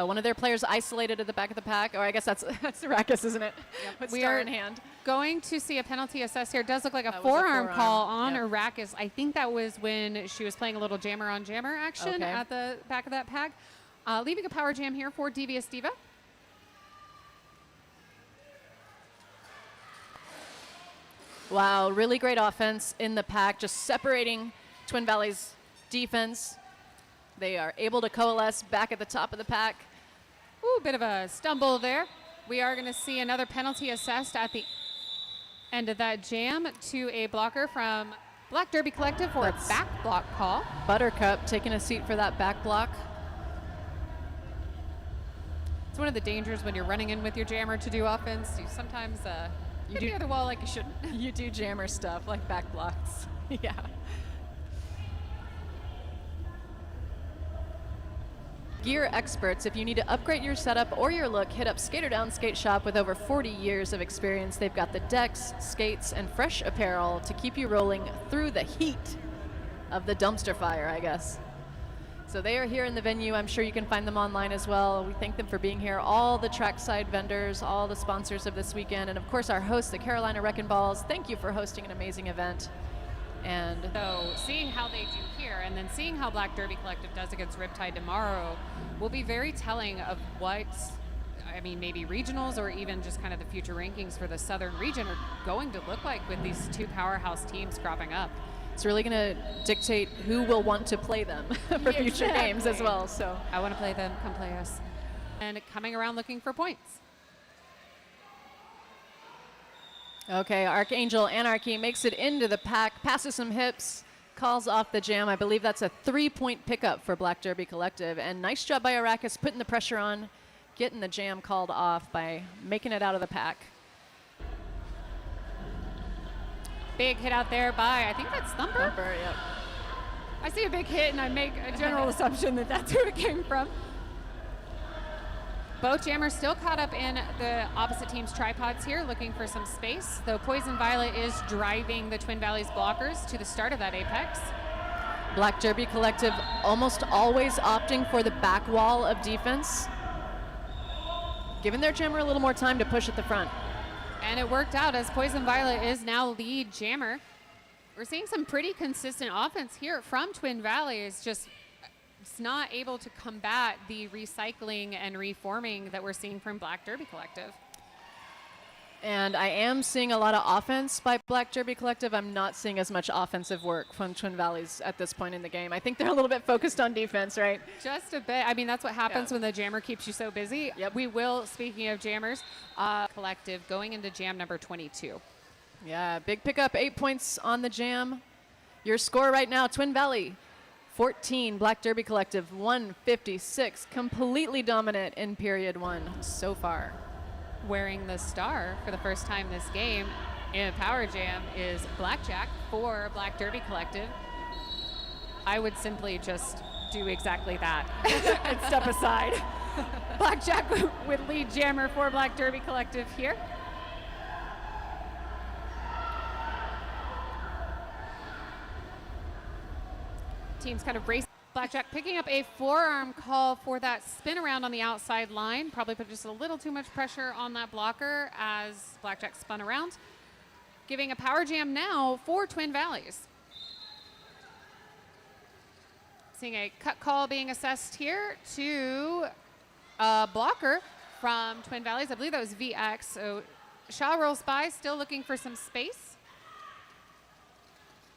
one of their players isolated at the back of the pack. Or I guess that's Arrakis, isn't it? With We star are in hand. going to see a penalty assessed here. It does look like a That was a forearm call forearm. on Yep. Arrakis. I think that was when she was playing a little jammer on jammer action Okay. at the back of that pack. Leaving a power jam here for Devious Diva. Wow, really great offense in the pack, just separating Twin Valley's defense. They are able to coalesce back at the top of the pack. Ooh, bit of a stumble there. We are going to see another penalty assessed at the end of that jam to a blocker from Black Derby Collective for That's a back block call. Buttercup taking a seat for that back block. It's one of the dangers when you're running in with your jammer to do offense. You sometimes hit the other wall like you shouldn't. You do jammer stuff like back blocks. Yeah. Gear experts, if you need to upgrade your setup or your look, hit up Skater Down Skate Shop with over 40 years of experience. They've got the decks, skates, and fresh apparel to keep you rolling through the heat of the dumpster fire, I guess. So they are here in the venue. I'm sure you can find them online as well. We thank them for being here. All the trackside vendors, all the sponsors of this weekend, and of course our host, the Carolina Wreckingballs. Thank you for hosting an amazing event. And So seeing how they do here and then seeing how Black Derby Collective does against Riptide tomorrow will be very telling of what, I mean, maybe regionals or even just kind of the future rankings for the Southern region are going to look like with these two powerhouse teams cropping up. it's really going to dictate who will want to play them for future games as well. So I want to play them, come play us. And coming around looking for points. okay, Archangel Anarchy makes it into the pack, passes some hips, calls off the jam. I believe that's a 3-point pickup for Black Derby Collective. And nice job by Arrakis putting the pressure on, getting the jam called off by making it out of the pack. Big hit out there by, I think that's Thumper. Thumper, yep. I see a big hit and I make a general assumption that that's who it came from. Both jammers still caught up in the opposite team's tripods here, looking for some space, though Poison Violet is driving the Twin Valleys blockers to the start of that apex. Black Derby Collective almost always opting for the back wall of defense, giving their jammer a little more time to push at the front. And it worked out as Poison Violet is now lead jammer. We're seeing some pretty consistent offense here from Twin Valleys, just it's not able to combat the recycling and reforming that we're seeing from Black Derby Collective. And I am seeing a lot of offense by Black Derby Collective. I'm not seeing as much offensive work from Twin Valleys at this point in the game. I think they're a little bit focused on defense, right? Just a bit. I mean, that's what happens when the jammer keeps you so busy. Yep. We will, speaking of jammers, Collective going into jam number 22. Yeah, big pickup, 8 points on the jam. Your score right now, Twin Valley, 14, Black Derby Collective, 156. Completely dominant in period one so far. Wearing the star for the first time this game in a power jam is Blackjack for Black Derby Collective. I would simply just do exactly that and step aside. Blackjack with lead jammer for Black Derby Collective here. Teams kind of race. Blackjack picking up a forearm call for that spin around on the outside line. Probably put just a little too much pressure on that blocker as Blackjack spun around. Giving a power jam now for Twin Valleys. Seeing a cut call being assessed here to a blocker from Twin Valleys. I believe that was VX. So Shaw rolls by, still looking for some space.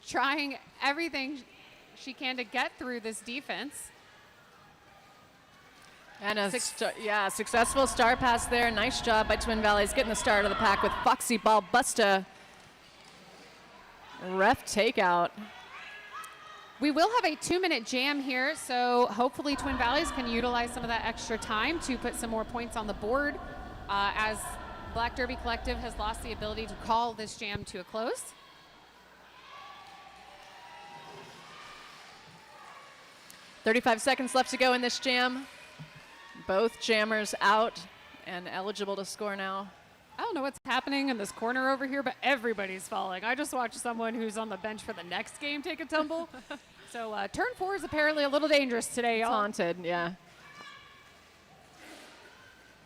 Trying everything she can to get through this defense. And a successful star pass there. Nice job by Twin Valleys getting the start of the pack with Foxy Ball Busta. Ref takeout. We will have a 2-minute jam here, so hopefully Twin Valleys can utilize some of that extra time to put some more points on the board as Black Derby Collective has lost the ability to call this jam to a close. .35 seconds left to go in this jam. Both jammers out and eligible to score now. I don't know what's happening in this corner over here, but everybody's falling. I just watched someone who's on the bench for the next game take a tumble. So turn 4 is apparently a little dangerous today, It's y'all. haunted, yeah.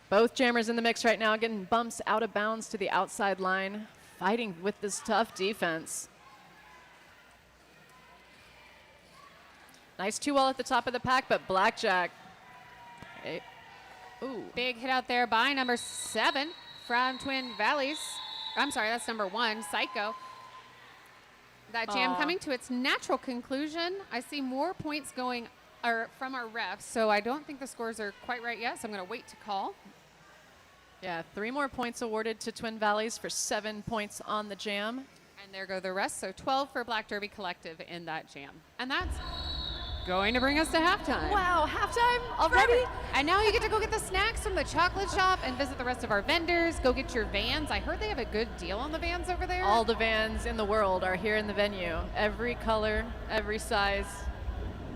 Both jammers in the mix right now, getting bumps out of bounds to the outside line, fighting with this tough defense. Nice 2-wall at the top of the pack, but Blackjack. Hey. Ooh. Big hit out there by number 7 from Twin Valleys. I'm sorry, that's number 1, Psycho. That jam coming to its natural conclusion. I see more points going from our refs, so I don't think the scores are quite right yet, so I'm going to wait to call. Yeah, 3 more points awarded to Twin Valleys for 7 points on the jam. And there go the rest, so 12 for Black Derby Collective in that jam. And that's going to bring us to halftime. Wow, halftime already? And now you get to go get the snacks from the chocolate shop and visit the rest of our vendors. Go get your vans. I heard they have a good deal on the vans over there. All the vans in the world are here in the venue. Every color, every size.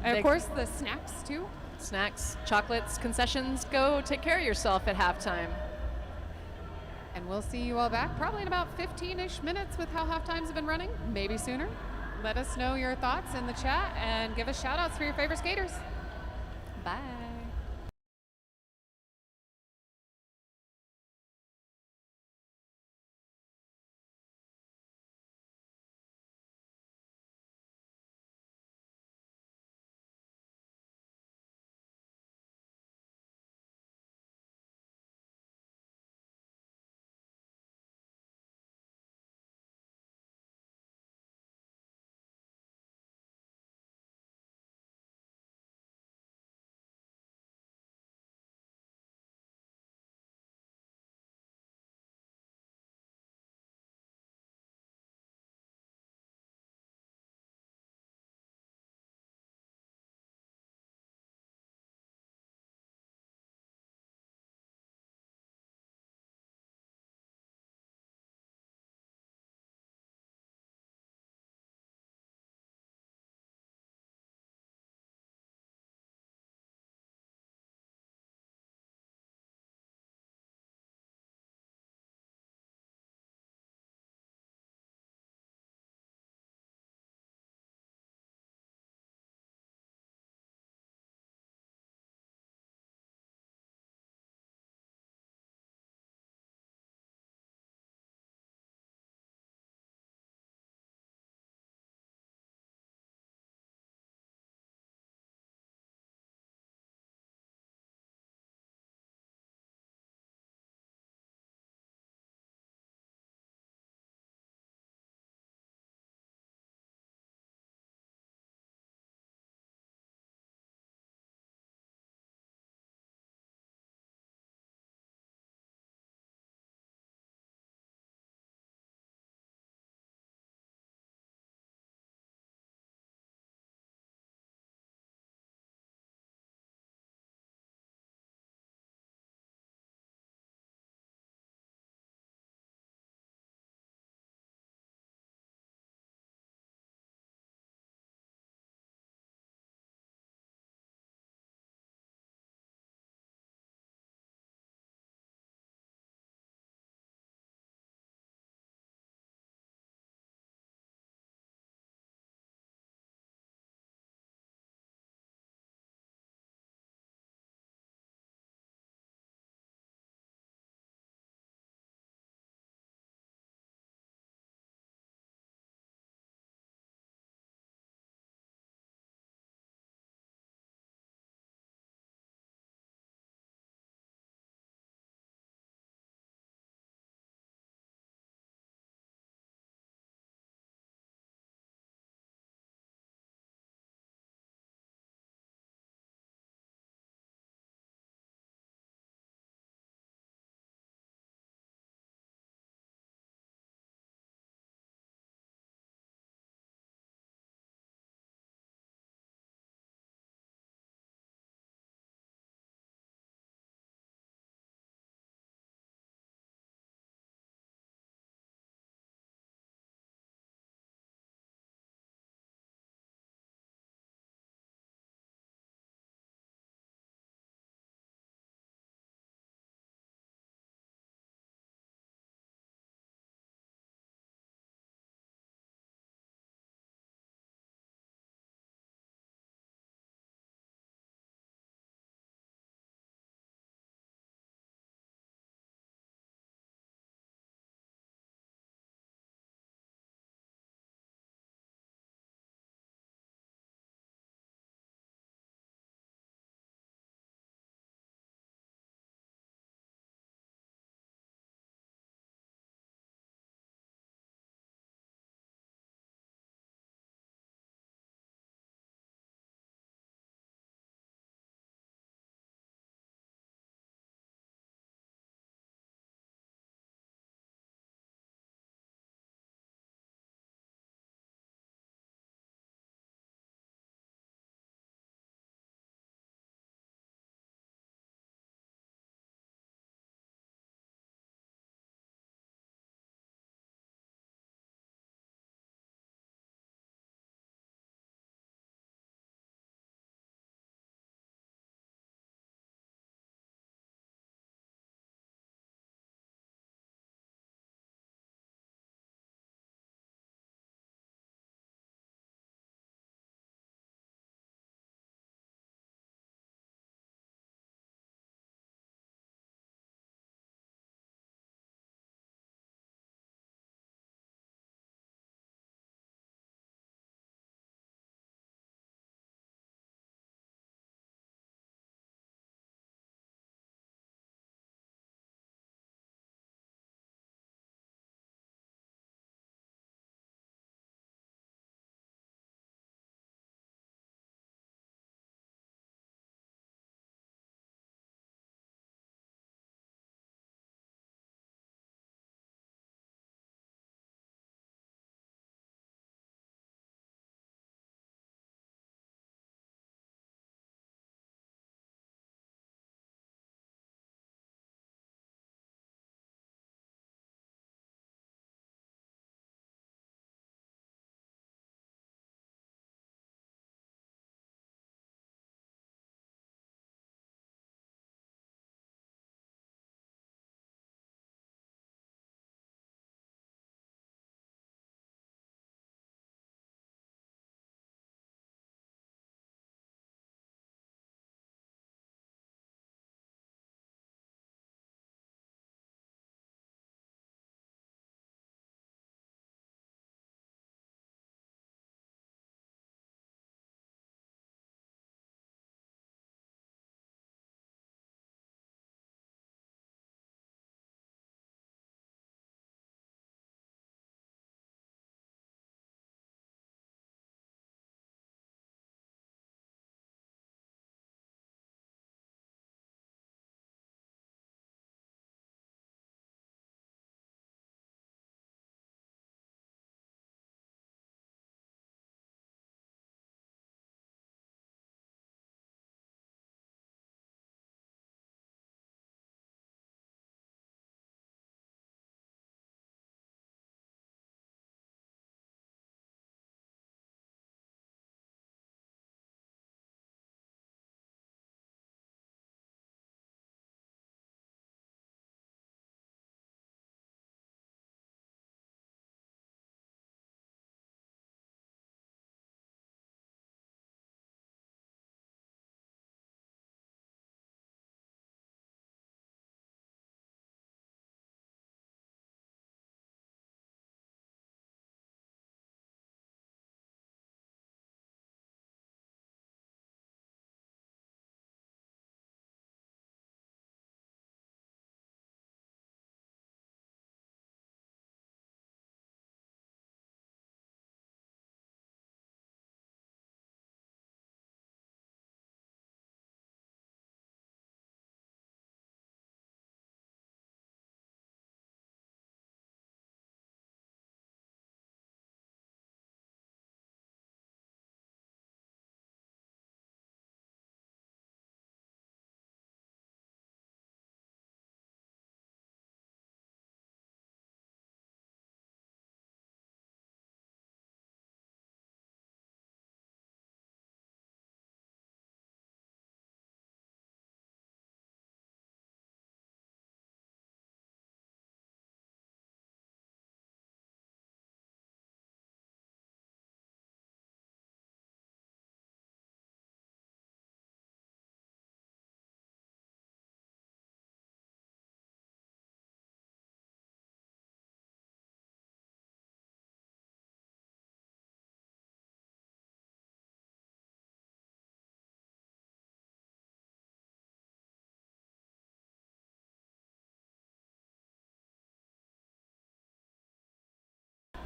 And of course, the snacks, too. Snacks, chocolates, concessions. Go take care of yourself at halftime. And we'll see you all back probably in about 15-ish minutes with how halftimes have been running, maybe sooner. Let us know your thoughts in the chat and give us shout-outs for your favorite skaters. Bye.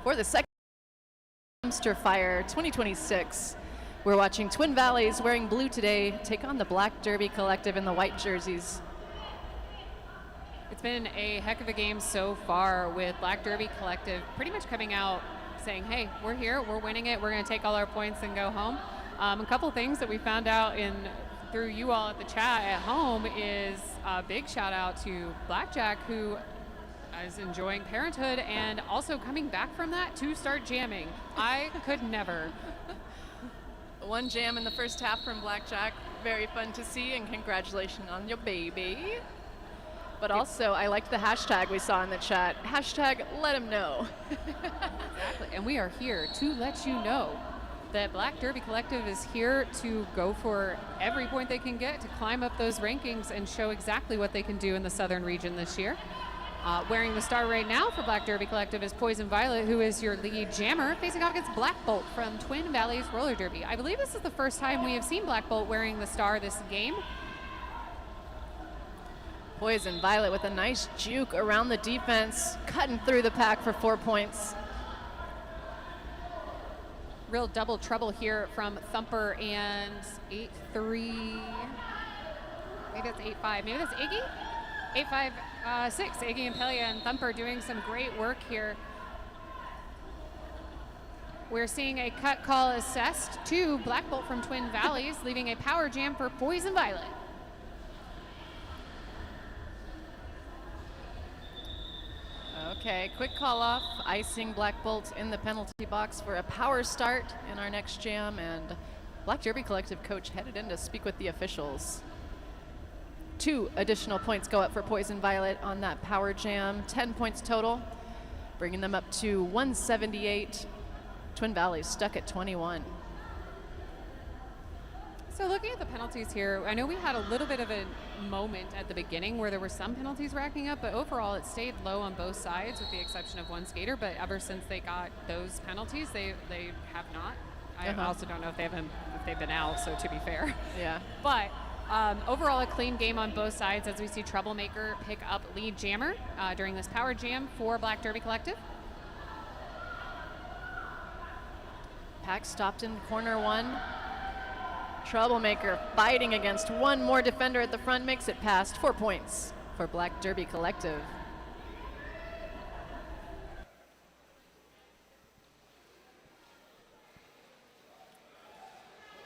for the second Dumpster Fire 2026. We're watching Twin Valleys wearing blue today take on the Black Derby Collective in the white jerseys. It's been a heck of a game so far with Black Derby Collective pretty much coming out saying, hey, we're here, we're winning it, we're going to take all our points and go home. A couple things that we found out through you all at the chat at home is a big shout out to Blackjack, who is enjoying parenthood and also coming back from that to start jamming. I could never. One jam in the first half from Blackjack. Very fun to see, and congratulations on your baby. But also, I liked the hashtag we saw in the chat. Hashtag let him know. Exactly. And we are here to let you know that Black Derby Collective is here to go for every point they can get to climb up those rankings and show exactly what they can do in the Southern region this year. Wearing the star right now for Black Derby Collective is Poison Violet, who is your lead jammer, facing off against Black Bolt from Twin Valleys Roller Derby. I believe this is the first time we have seen Black Bolt wearing the star this game. Poison Violet with a nice juke around the defense, cutting through the pack for 4 points. Real double trouble here from Thumper and 8-3. Maybe that's 8-5. Maybe that's Iggy? 8-5-6. Iggy and Pelia and Thumper doing some great work here. We're seeing a cut call assessed to Black Bolt from Twin Valleys, leaving a power jam for Poison Violet. Okay, quick call off, icing Black Bolt in the penalty box for a power start in our next jam, and Black Derby Collective coach headed in to speak with the officials. 2 additional points go up for Poison Violet on that power jam, 10 points total, bringing them up to 178. Twin Valleys stuck at 21. So looking at the penalties here, I know we had a little bit of a moment at the beginning where there were some penalties racking up, but overall it stayed low on both sides with the exception of one skater. But ever since they got those penalties, they have not. I also don't know if they've been out, so to be fair. Yeah. But overall a clean game on both sides as we see Troublemaker pick up lead jammer during this power jam for Black Derby Collective. Pack stopped in corner 1. Troublemaker fighting against one more defender at the front, makes it past 4 points for Black Derby Collective.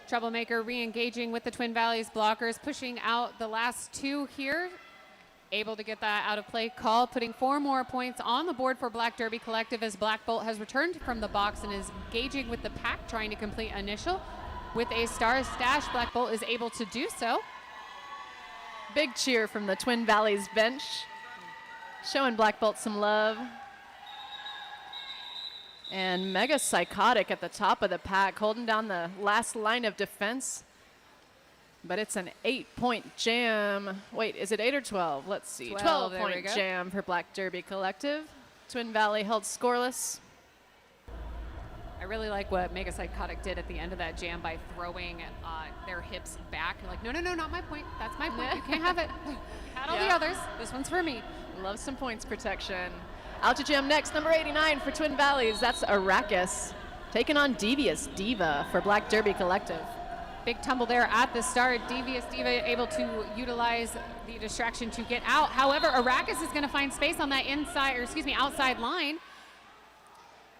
Troublemaker re-engaging with the Twin Valleys blockers, pushing out the last 2 here. Able to get that out of play call, putting 4 more points on the board for Black Derby Collective as Black Bolt has returned from the box and is engaging with the pack, trying to complete initial. With a star stash, Black Bolt is able to do so. Big cheer from the Twin Valleys bench, showing Black Bolt some love. And Mega Psychotic at the top of the pack, holding down the last line of defense. But it's an 8-point jam. Wait, is it 8 or 12? Let's see. 12-point jam for Black Derby Collective. Twin Valley held scoreless. I really like what Mega Psychotic did at the end of that jam by throwing their hips back. Like, no, not my point. That's my point. You can't have it. You had all the others. This one's for me. Love some points protection. Out to jam next, number 89 for Twin Valleys. That's Arrakis, taking on Devious Diva for Black Derby Collective. Big tumble there at the start. Devious Diva able to utilize the distraction to get out. However, Arrakis is going to find space on that outside line.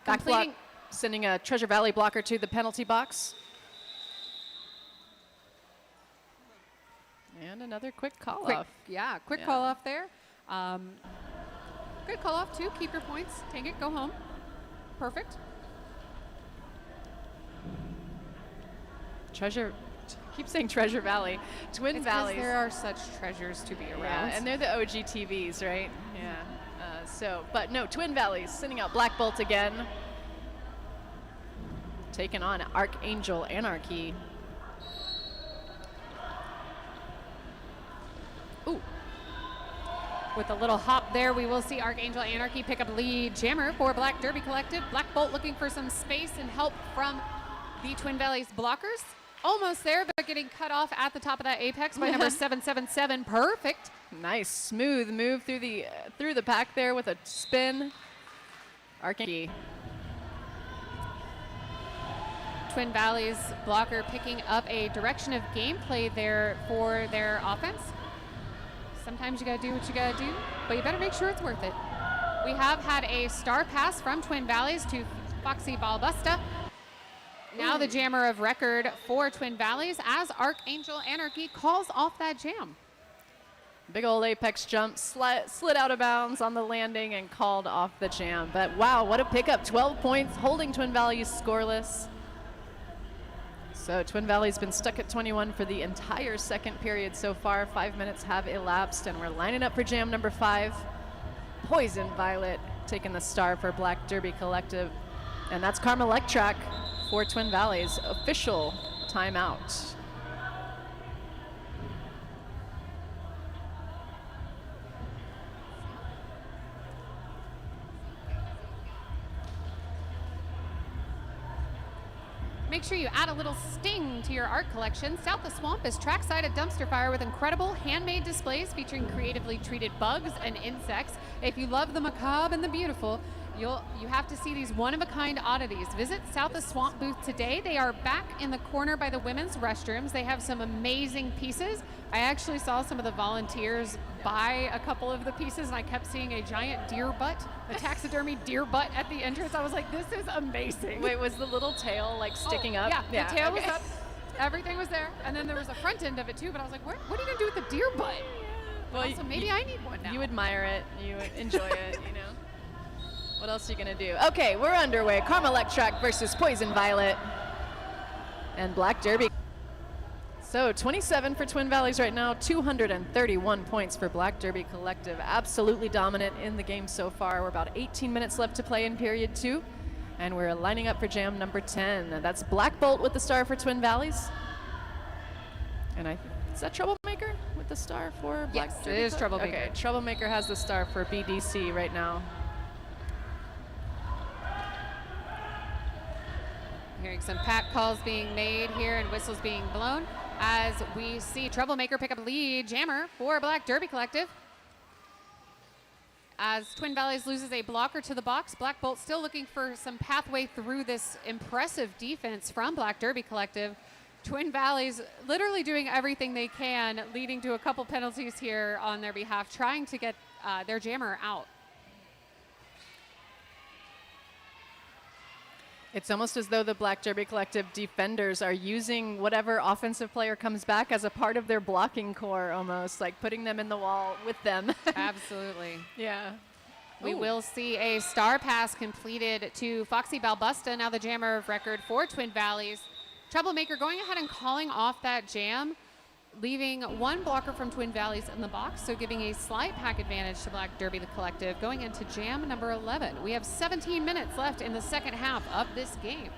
Back block, sending a Treasure Valley blocker to the penalty box. And another quick call off. Yeah, quick call off there. Good call off too. Keep your points. Take it. Go home. Perfect. Keep saying Treasure Valley. Twin Valleys. There are such treasures to be around. Yeah, and they're the OG TVs, right? Yeah. But no, Twin Valleys sending out Black Bolt again. Taking on Archangel Anarchy. Ooh. With a little hop there, we will see Archangel Anarchy pick up lead jammer for Black Derby Collective. Black Bolt looking for some space and help from the Twin Valleys blockers. Almost there, but getting cut off at the top of that apex by number 777. Perfect. Nice, smooth move through the pack there with a spin. Archangel Twin Valleys blocker picking up a direction of gameplay there for their offense. Sometimes you gotta do what you gotta do, but you better make sure it's worth it. We have had a star pass from Twin Valleys to Foxy Balbusta. Now the jammer of record for Twin Valleys as Archangel Anarchy calls off that jam. Big old apex jump, slid out of bounds on the landing and called off the jam. But wow, what a pickup. 12 points, holding Twin Valleys scoreless. So Twin Valley's been stuck at 21 for the entire second period so far. 5 minutes have elapsed, and we're lining up for jam number 5. Poison Violet taking the star for Black Derby Collective. And that's Karma Electrack for Twin Valleys. Official timeout. Make sure you add a little sting to your art collection. South of Swamp is trackside at Dumpster Fire with incredible handmade displays featuring creatively treated bugs and insects. If you love the macabre and the beautiful, you have to see these one-of-a-kind oddities. Visit South of Swamp booth today. They are back in the corner by the women's restrooms. They have some amazing pieces. I actually saw some of the volunteers buy a couple of the pieces, and I kept seeing a giant deer butt, a taxidermy deer butt at the entrance. I was like, this is amazing. Wait, was the little tail like sticking up? Yeah, the tail was up. Everything was there. And then there was a front end of it too, but I was like, what are you gonna do with the deer butt? Well, also, maybe I need one now. You admire it, you enjoy it, you know. What else are you gonna do? Okay, we're underway. Karma Electrack versus Poison Violet and Black Derby. So 27 for Twin Valleys right now, 231 points for Black Derby Collective. Absolutely dominant in the game so far. We're about 18 minutes left to play in period 2, and we're lining up for jam number 10. That's Black Bolt with the star for Twin Valleys. And is that Troublemaker with the star for Black Yes, Derby? it is Troublemaker. Okay, Troublemaker has the star for BDC right now. Hearing some pat calls being made here and whistles being blown as we see Troublemaker pick up lead jammer for Black Derby Collective. As Twin Valleys loses a blocker to the box, Black Bolt still looking for some pathway through this impressive defense from Black Derby Collective. Twin Valleys literally doing everything they can, leading to a couple penalties here on their behalf, trying to get their jammer out. It's almost as though the Black Derby Collective defenders are using whatever offensive player comes back as a part of their blocking core, almost like putting them in the wall with them. Absolutely. Yeah. We Ooh. will see a star pass completed to Foxy Balbusta, now the jammer of record for Twin Valleys. Troublemaker going ahead and calling off that jam, leaving one blocker from Twin Valleys in the box, so giving a slight pack advantage to Black Derby the Collective going into jam number 11. We have 17 minutes left in the second half of this game.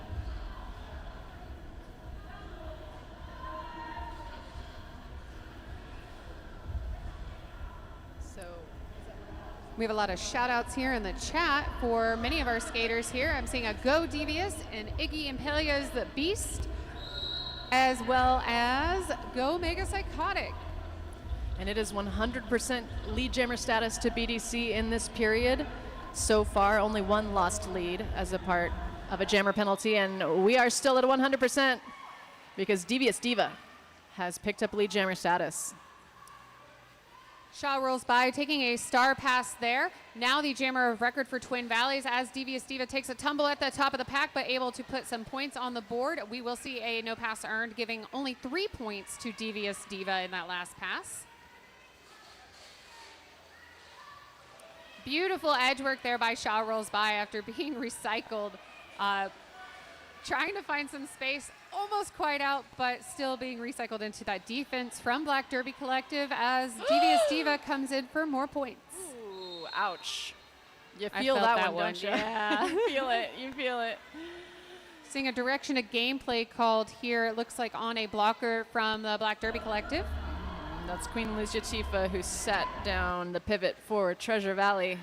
So We have a lot of shout outs here in the chat for many of our skaters here. I'm seeing a Go Devious and Iggy Impelia's The Beast, as well as Go Mega Psychotic. And it is 100% lead jammer status to BDC in this period. So far, only one lost lead as a part of a jammer penalty, and we are still at 100% because Devious Diva has picked up lead jammer status. Shaw rolls by, taking a star pass there. Now the jammer of record for Twin Valleys as Devious Diva takes a tumble at the top of the pack, but able to put some points on the board. We will see a no pass earned, giving only 3 points to Devious Diva in that last pass. Beautiful edge work there by Shaw rolls by after being recycled. Trying to find some space, almost quite out, but still being recycled into that defense from Black Derby Collective as Devious Diva comes in for more points. Ooh, ouch. You I feel felt that one, don't you? yeah. You feel it, you feel it. Seeing a direction of gameplay called here, it looks like on a blocker from the Black Derby Collective. That's Queen Lucia Tifa who sat down the pivot for Treasure Valley.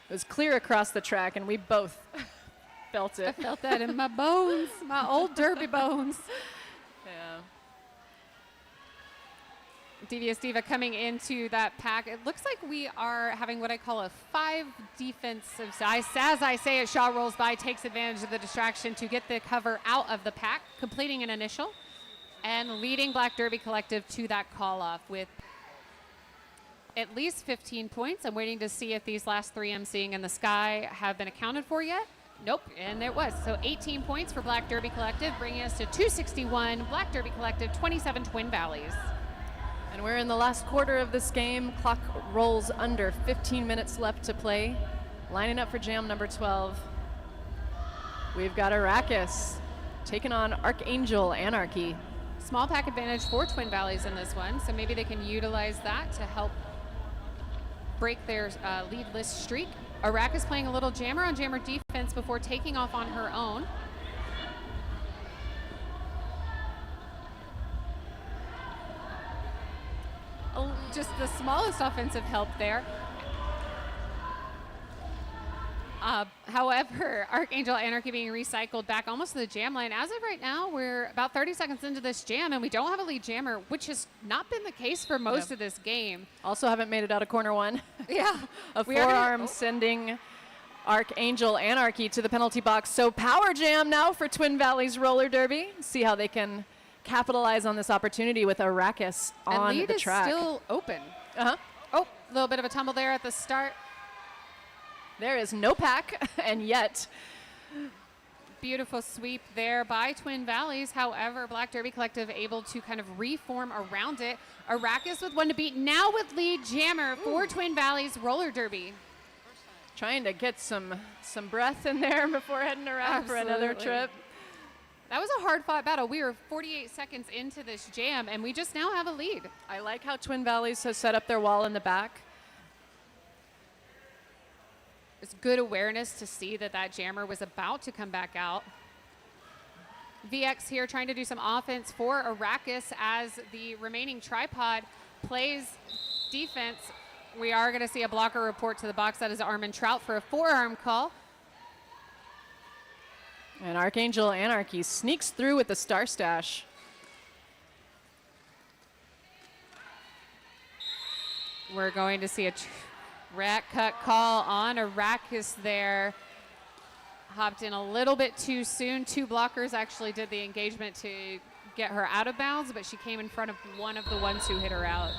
It was clear across the track, and we both felt I it. felt that in my bones, my old derby bones. Yeah. Devious Diva coming into that pack. It looks like we are having what I call a 5 defensive size. As I say it, Shaw rolls by, takes advantage of the distraction to get the cover out of the pack, completing an initial, and leading Black Derby Collective to that call-off with at least 15 points. I'm waiting to see if these last 3 I'm seeing in the sky have been accounted for yet. Nope, and it was. So 18 points for Black Derby Collective, bringing us to 261. Black Derby Collective, 27 Twin Valleys. And we're in the last quarter of this game. Clock rolls under, 15 minutes left to play. Lining up for jam number 12. We've got Arrakis taking on Archangel Anarchy. Small pack advantage for Twin Valleys in this one, so maybe they can utilize that to help break their leadless streak. Arrakis playing a little jammer on jammer defense before taking off on her own. Oh, just the smallest offensive help there. However, Archangel Anarchy being recycled back almost to the jam line. As of right now, we're about 30 seconds into this jam, and we don't have a lead jammer, which has not been the case for most of this game. Also haven't made it out of corner 1. Yeah. A forearm sending Archangel Anarchy to the penalty box. So power jam now for Twin Valleys Roller Derby. See how they can capitalize on this opportunity with Arrakis on and lead the is track. still open. Oh, a little bit of a tumble there at the start. There is no pack, and yet Beautiful sweep there by Twin Valleys. However, Black Derby Collective able to kind of reform around it. Arrakis with 1 to beat. Now with lead jammer for Twin Valleys Roller Derby. trying to get some breath in there before heading around for another trip. That was a hard-fought battle. We were 48 seconds into this jam, and we just now have a lead. I like how Twin Valleys has set up their wall in the back. It's good awareness to see that that jammer was about to come back out. VX here trying to do some offense for Arrakis as the remaining tripod plays defense. We are going to see a blocker report to the box. That is Armin Trout for a forearm call. And Archangel Anarchy sneaks through with the Star Stash. We're going to see a rat cut call on Arrakis there. Hopped in a little bit too soon. 2 blockers actually did the engagement to get her out of bounds, but she came in front of one of the ones who hit her out.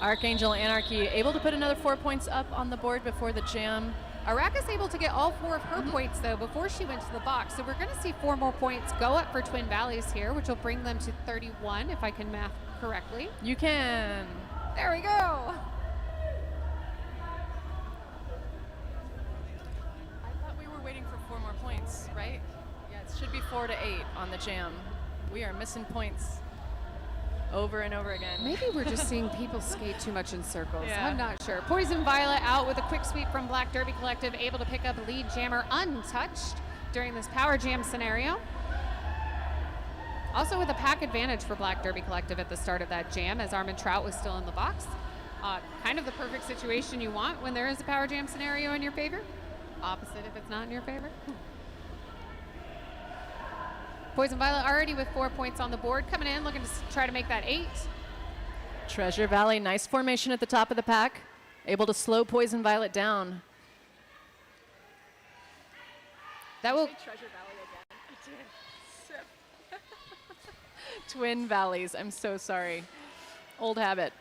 Archangel Anarchy able to put another 4 points up on the board before the jam. Arrakis able to get all 4 of her points, though, before she went to the box. So we're going to see 4 more points go up for Twin Valleys here, which will bring them to 31, if I can math correctly. You can. There we go. Waiting for 4 more points, right? Yeah, it should be 4 to 8 on the jam. We are missing points over and over again. Maybe we're just seeing people skate too much in circles. Yeah. I'm not sure. Poison Violet out with a quick sweep from Black Derby Collective, able to pick up lead jammer untouched during this power jam scenario. Also with a pack advantage for Black Derby Collective at the start of that jam, as Armin Trout was still in the box. Kind of the perfect situation you want when there is a power jam scenario in your favor. Opposite if it's not in your favor. Poison Violet already with 4 points on the board, coming in looking to try to make that 8. Treasure Valley, nice formation at the top of the pack. Able to slow Poison Violet down. That will Treasure Valley again. Twin Valleys, I'm so sorry. Old habit.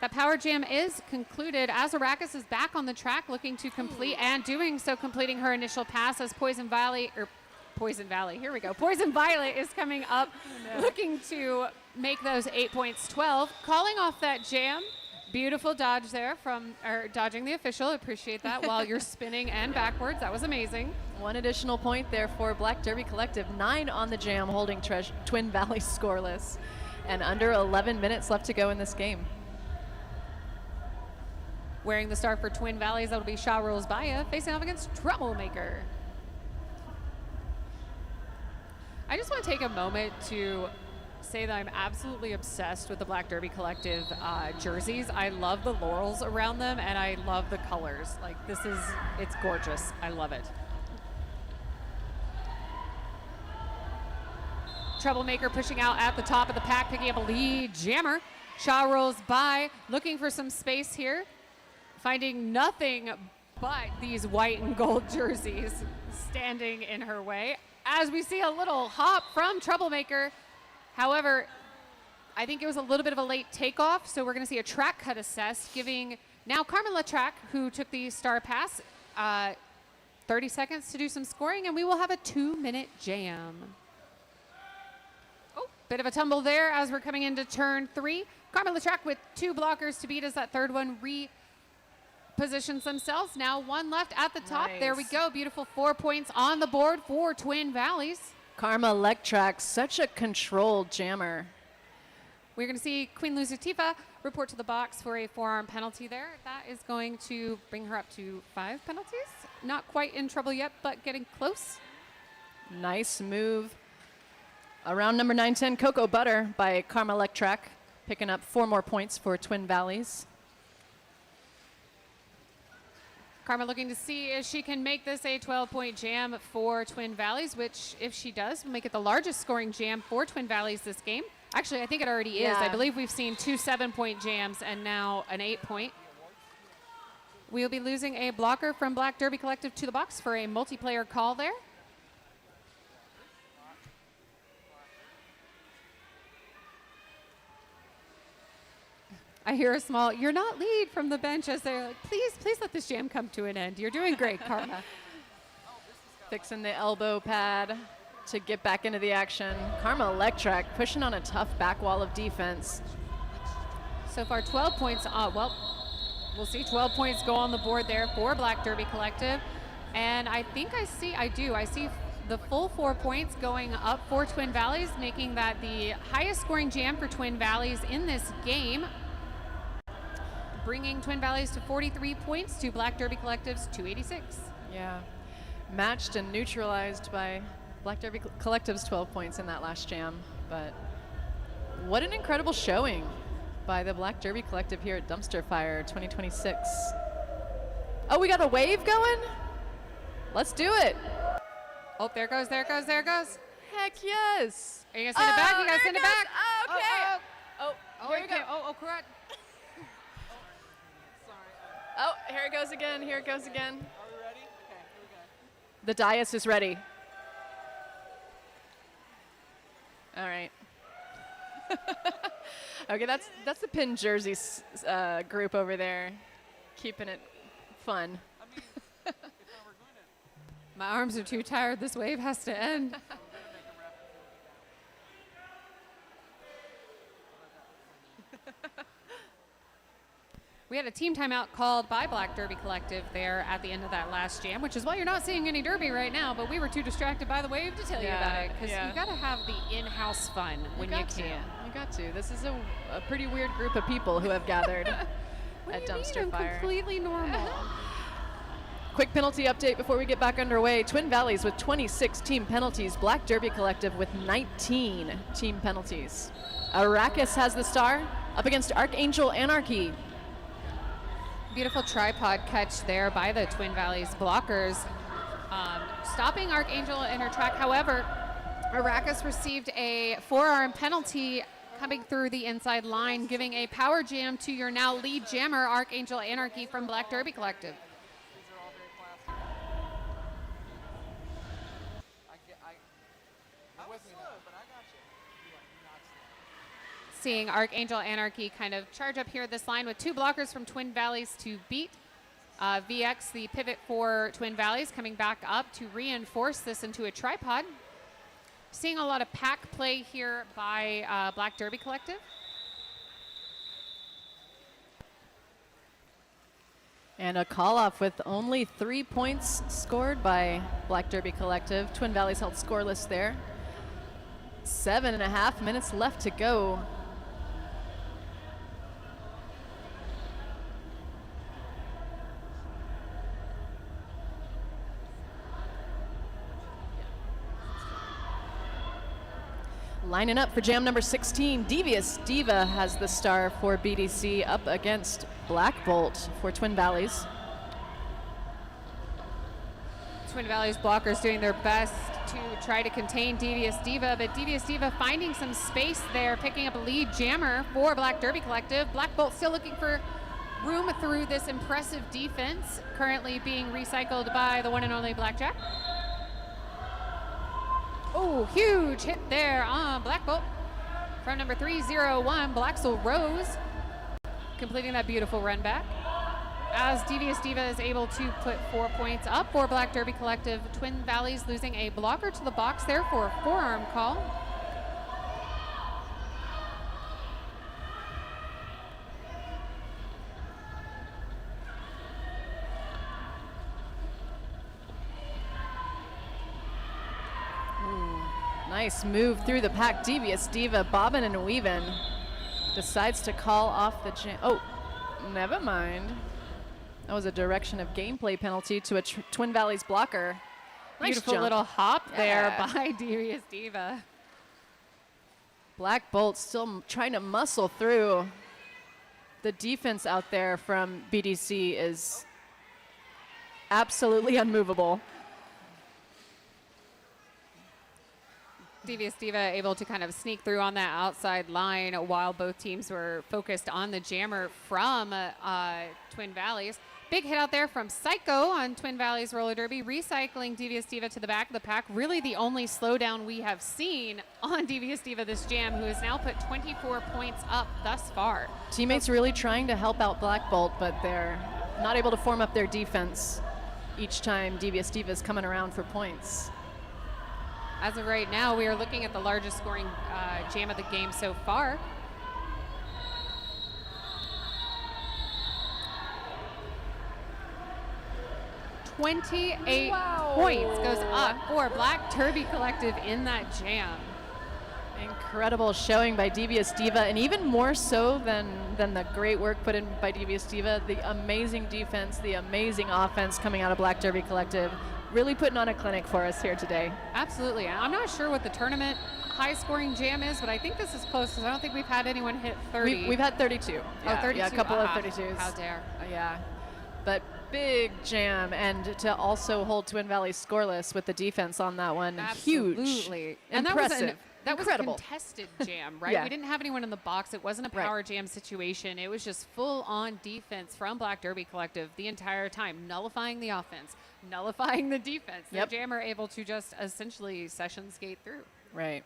That power jam is concluded as Arrakis is back on the track looking to complete and doing so, completing her initial pass as Poison Valley, here we go. Poison Violet is coming up looking to make those 8 points 12. Calling off that jam. Beautiful dodge there from, dodging the official. Appreciate that while you're spinning and backwards. That was amazing. 1 additional point there for Black Derby Collective. 9 on the jam, holding Twin Valley scoreless. And under 11 minutes left to go in this game. Wearing the start for Twin Valleys, that'll be Shaw Rules Baya, facing off against Troublemaker. I just want to take a moment to say that I'm absolutely obsessed with the Black Derby Collective jerseys. I love the laurels around them, and I love the colors. Like, it's gorgeous. I love it. Troublemaker pushing out at the top of the pack, picking up a lead. Jammer. Shaw rolls by, looking for some space here, finding nothing but these white and gold jerseys standing in her way. As we see a little hop from Troublemaker. However, I think it was a little bit of a late takeoff, so we're going to see a track cut assessed, giving now Carmela Track, who took the star pass, 30 seconds to do some scoring, and we will have a 2-minute jam. Oh, bit of a tumble there as we're coming into turn 3. Carmela Track with 2 blockers to beat as that third one repositions themselves. Now 1 left at the top. Nice. There we go. Beautiful 4 points on the board for Twin Valleys. Karma Electrack, such a controlled jammer. We're going to see Queen Luzativa report to the box for a forearm penalty there. That is going to bring her up to 5 penalties. Not quite in trouble yet, but getting close. Nice move. Around number 910, Cocoa Butter by Karma Electrack, picking up 4 more points for Twin Valleys. Karma looking to see if she can make this a 12-point jam for Twin Valleys, which, if she does, will make it the largest scoring jam for Twin Valleys this game. Actually, I think it already is. I believe we've seen 2 7-point jams and now an 8-point. We'll be losing a blocker from Black Derby Collective to the box for a multiplayer call there. I hear a small, "You're not lead" from the bench as they're like, please let this jam come to an end. You're doing great, Karma. Fixing the elbow pad to get back into the action. Karma Electrack pushing on a tough back wall of defense. So far, 12 points. Well, we'll see 12 points go on the board there for Black Derby Collective. And I think I see the full 4 points going up for Twin Valleys, making that the highest scoring jam for Twin Valleys in this game, bringing Twin Valleys to 43 points to Black Derby Collective's 286. Yeah, matched and neutralized by Black Derby Collective's 12 points in that last jam. But what an incredible showing by the Black Derby Collective here at Dumpster Fire 2026. Oh, we got a wave going? Let's do it. Oh, there goes. Heck yes. Are you gonna send it back? You gotta there send it goes. back. Okay. Oh, Here we go. Oh, correct. Oh, here it goes again. Are we ready? Okay, here we go. The dais is ready. All right. Okay, that's the pin jerseys group over there, keeping it fun. My arms are too tired. This wave has to end. We had a team timeout called by Black Derby Collective there at the end of that last jam, which is why you're not seeing any derby right now, but we were too distracted by the wave to tell you about it, because you got to have the in-house fun when you can. You got to. This is a pretty weird group of people who have gathered at Dumpster Fire. I'm completely normal. Quick penalty update before we get back underway. Twin Valleys with 26 team penalties. Black Derby Collective with 19 team penalties. Arrakis has the star up against Archangel Anarchy. Beautiful tripod catch there by the Twin Valleys blockers, stopping Archangel in her track. However, Arrakis received a forearm penalty coming through the inside line, giving a power jam to your now lead jammer, Archangel Anarchy from Black Derby Collective. Seeing Archangel Anarchy kind of charge up here this line with 2 blockers from Twin Valleys to beat. VX, the pivot for Twin Valleys, coming back up to reinforce this into a tripod. Seeing a lot of pack play here by Black Derby Collective. And a call-off with only 3 points scored by Black Derby Collective. Twin Valleys held scoreless there. 7.5 minutes left to go. Lining up for jam number 16, Devious Diva has the star for BDC up against Black Bolt for Twin Valleys. Twin Valleys blockers doing their best to try to contain Devious Diva, but Devious Diva finding some space there, picking up a lead jammer for Black Derby Collective. Black Bolt still looking for room through this impressive defense, currently being recycled by the one and only Blackjack. Oh, huge hit there on Black Bolt from number 301, Blaxel Rose, completing that beautiful run back. As Devious Diva is able to put 4 points up for Black Derby Collective. Twin Valleys losing a blocker to the box there for a forearm call. Nice move through the pack. Devious Diva bobbing and weaving. Decides to call off the jam. Oh, never mind. That was a direction of gameplay penalty to a Twin Valleys blocker. Nice Beautiful jump. little hop there Yeah. by Devious Diva. Black Bolt still trying to muscle through. The defense out there from BDC is absolutely unmovable. Devious Diva able to kind of sneak through on that outside line while both teams were focused on the jammer from Twin Valleys. Big hit out there from Psycho on Twin Valleys roller derby, recycling Devious Diva to the back of the pack. Really the only slowdown we have seen on Devious Diva this jam, who has now put 24 points up thus far. Teammates really trying to help out Black Bolt, but they're not able to form up their defense each time Devious Diva is coming around for points. As of right now, we are looking at the largest scoring jam of the game so far. $28 points goes up for Black Derby Collective in that jam. Incredible showing by Devious Diva, and even more so than the great work put in by Devious Diva, the amazing defense, the amazing offense coming out of Black Derby Collective. Really putting on a clinic for us here today. Absolutely. I'm not sure what the tournament high scoring jam is, but I think this is close because I don't think we've had anyone hit 30. We've had 32. Oh, 32. Yeah, a couple of 32s. How dare. Yeah. But big jam, and to also hold Twin Valley scoreless with the defense on that one. Absolutely. Huge. And impressive. that was Incredible. a contested jam, right? Yeah. We didn't have anyone in the box. It wasn't a power jam situation. It was just full on defense from Black Derby Collective the entire time, nullifying the offense, nullifying the defense. Yep. The jammer able to just essentially session skate through. Right.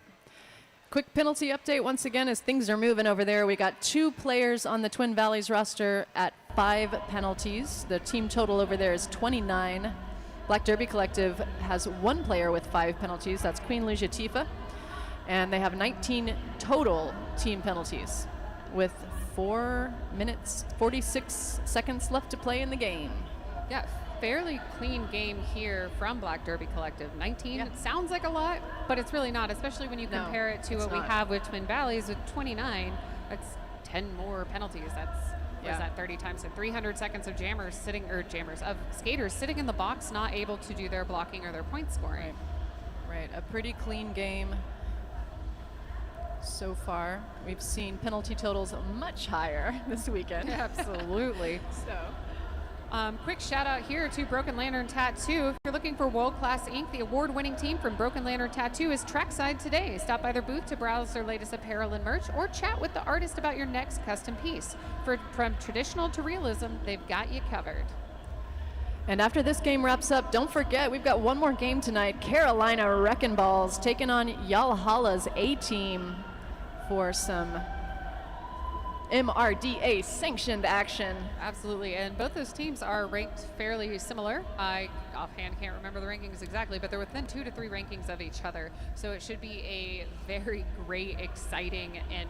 Quick penalty update once again as things are moving over there. We got 2 players on the Twin Valleys roster at 5 penalties. The team total over there is 29. Black Derby Collective has 1 player with 5 penalties. That's Queen Lucia Tifa. And they have 19 total team penalties with 4 minutes, 46 seconds left to play in the game. Yeah, fairly clean game here from Black Derby Collective. 19, Yeah. It sounds like a lot, but it's really not, especially when you No, compare it to it's what we not. have with Twin Valleys with 29. That's 10 more penalties. That's, what is Yeah. that, 30 times? So 300 seconds of of skaters sitting in the box, not able to do their blocking or their point scoring. Right, a pretty clean game so far. We've seen penalty totals much higher this weekend. Absolutely. So. Quick shout out here to Broken Lantern Tattoo. If you're looking for World Class Ink, the award-winning team from Broken Lantern Tattoo is trackside today. Stop by their booth to browse their latest apparel and merch, or chat with the artist about your next custom piece. From traditional to realism, they've got you covered. And after this game wraps up, don't forget, we've got one more game tonight. Carolina Wreckingballs taking on Yahala's A-team for some MRDA sanctioned action. Absolutely, and both those teams are ranked fairly similar. I offhand can't remember the rankings exactly, but they're within 2 to 3 rankings of each other. So it should be a very great, exciting, and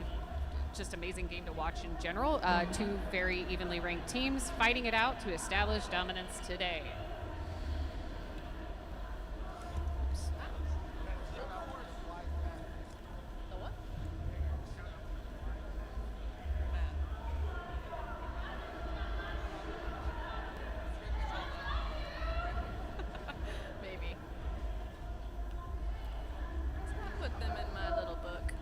just amazing game to watch in general. 2 very evenly ranked teams fighting it out to establish dominance today. Maybe. Put them in my little book.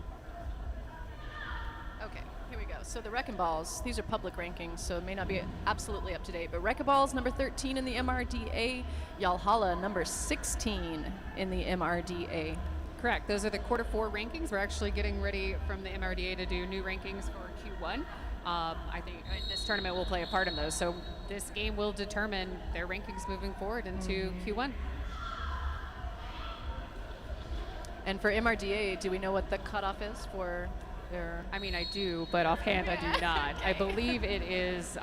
Okay, here we go. So the Wreckingballs, these are public rankings, so it may not be absolutely up to date, but Wreckingballs number 13 in the MRDA, Yahala number 16 in the MRDA. Correct. Those are the quarter 4 rankings. We're actually getting ready from the MRDA to do new rankings for Q1. I think this tournament will play a part in those. So this game will determine their rankings moving forward into Q1. And for MRDA, do we know what the cutoff is for their... I mean, I do, but offhand I do not. I believe it is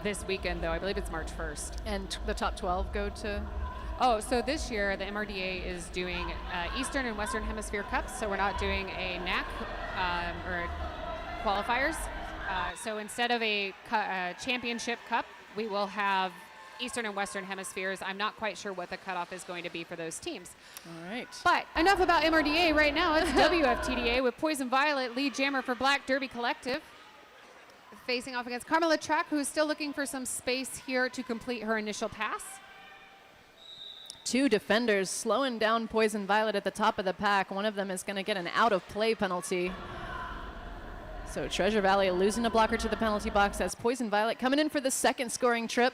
this weekend, though. I believe it's March 1st. And the top 12 go to... Oh, so this year the MRDA is doing Eastern and Western Hemisphere Cups, so we're not doing a NAC or qualifiers. So instead of a championship cup, we will have Eastern and Western Hemispheres. I'm not quite sure what the cutoff is going to be for those teams. All right. But enough about MRDA right now. It's WFTDA with Poison Violet, lead jammer for Black Derby Collective, facing off against Carmela Track, who's still looking for some space here to complete her initial pass. Two defenders slowing down Poison Violet at the top of the pack. One of them is going to get an out-of-play penalty. So Treasure Valley losing a blocker to the penalty box as Poison Violet coming in for the second scoring trip.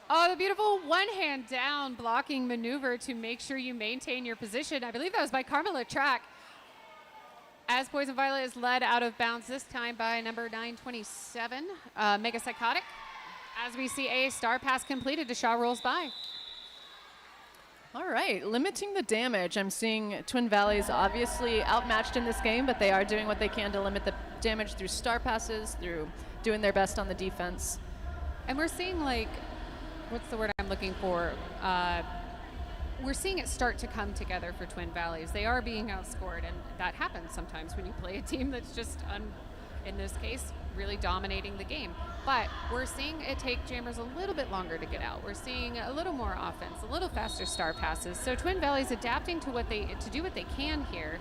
Oh, the beautiful one-hand down blocking maneuver to make sure you maintain your position. I believe that was by Carmela Track. As Poison Violet is led out of bounds this time by number 927, Mega Psychotic. As we see a star pass completed, Deshaw rolls by. All right, limiting the damage. I'm seeing Twin Valleys obviously outmatched in this game, but they are doing what they can to limit the damage through star passes, through doing their best on the defense. And we're seeing, like, what's the word I'm looking for? We're seeing it start to come together for Twin Valleys. They are being outscored, and that happens sometimes when you play a team that's just, in this case, really dominating the game. But we're seeing it take jammers a little bit longer to get out. We're seeing a little more offense, a little faster star passes. So Twin Valleys adapting to do what they can here.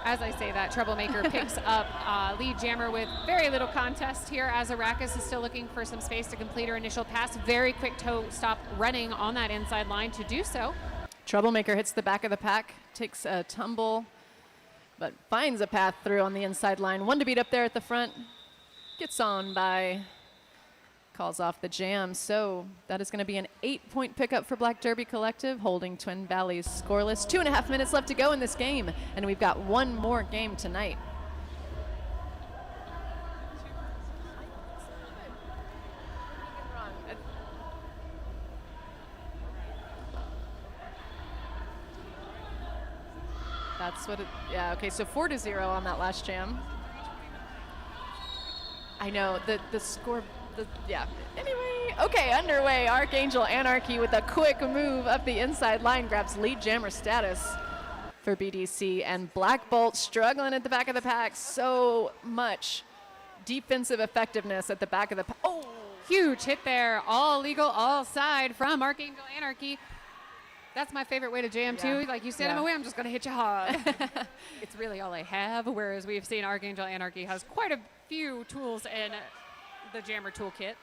As I say that, Troublemaker picks up lead jammer with very little contest here as Arrakis is still looking for some space to complete her initial pass. Very quick toe stop running on that inside line to do so. Troublemaker hits the back of the pack, takes a tumble, but finds a path through on the inside line. One to beat up there at the front. Gets on by, calls off the jam. So that is going to be an 8-point pickup for Black Derby Collective, holding Twin Valleys scoreless. 2.5 minutes left to go in this game, and we've got one more game tonight. That's what it, yeah, okay, so 4-0 on that last jam. I know, the score, yeah. Anyway, okay, underway. Archangel Anarchy with a quick move up the inside line grabs lead jammer status for BDC, and Black Bolt struggling at the back of the pack. So much defensive effectiveness at the back of the pack. Oh! Huge hit there, all legal, all side from Archangel Anarchy. That's my favorite way to jam too. Like, you stand in my way, I'm just gonna hit you hard. It's really all I have, whereas we've seen Archangel Anarchy has quite a few tools in the jammer toolkit.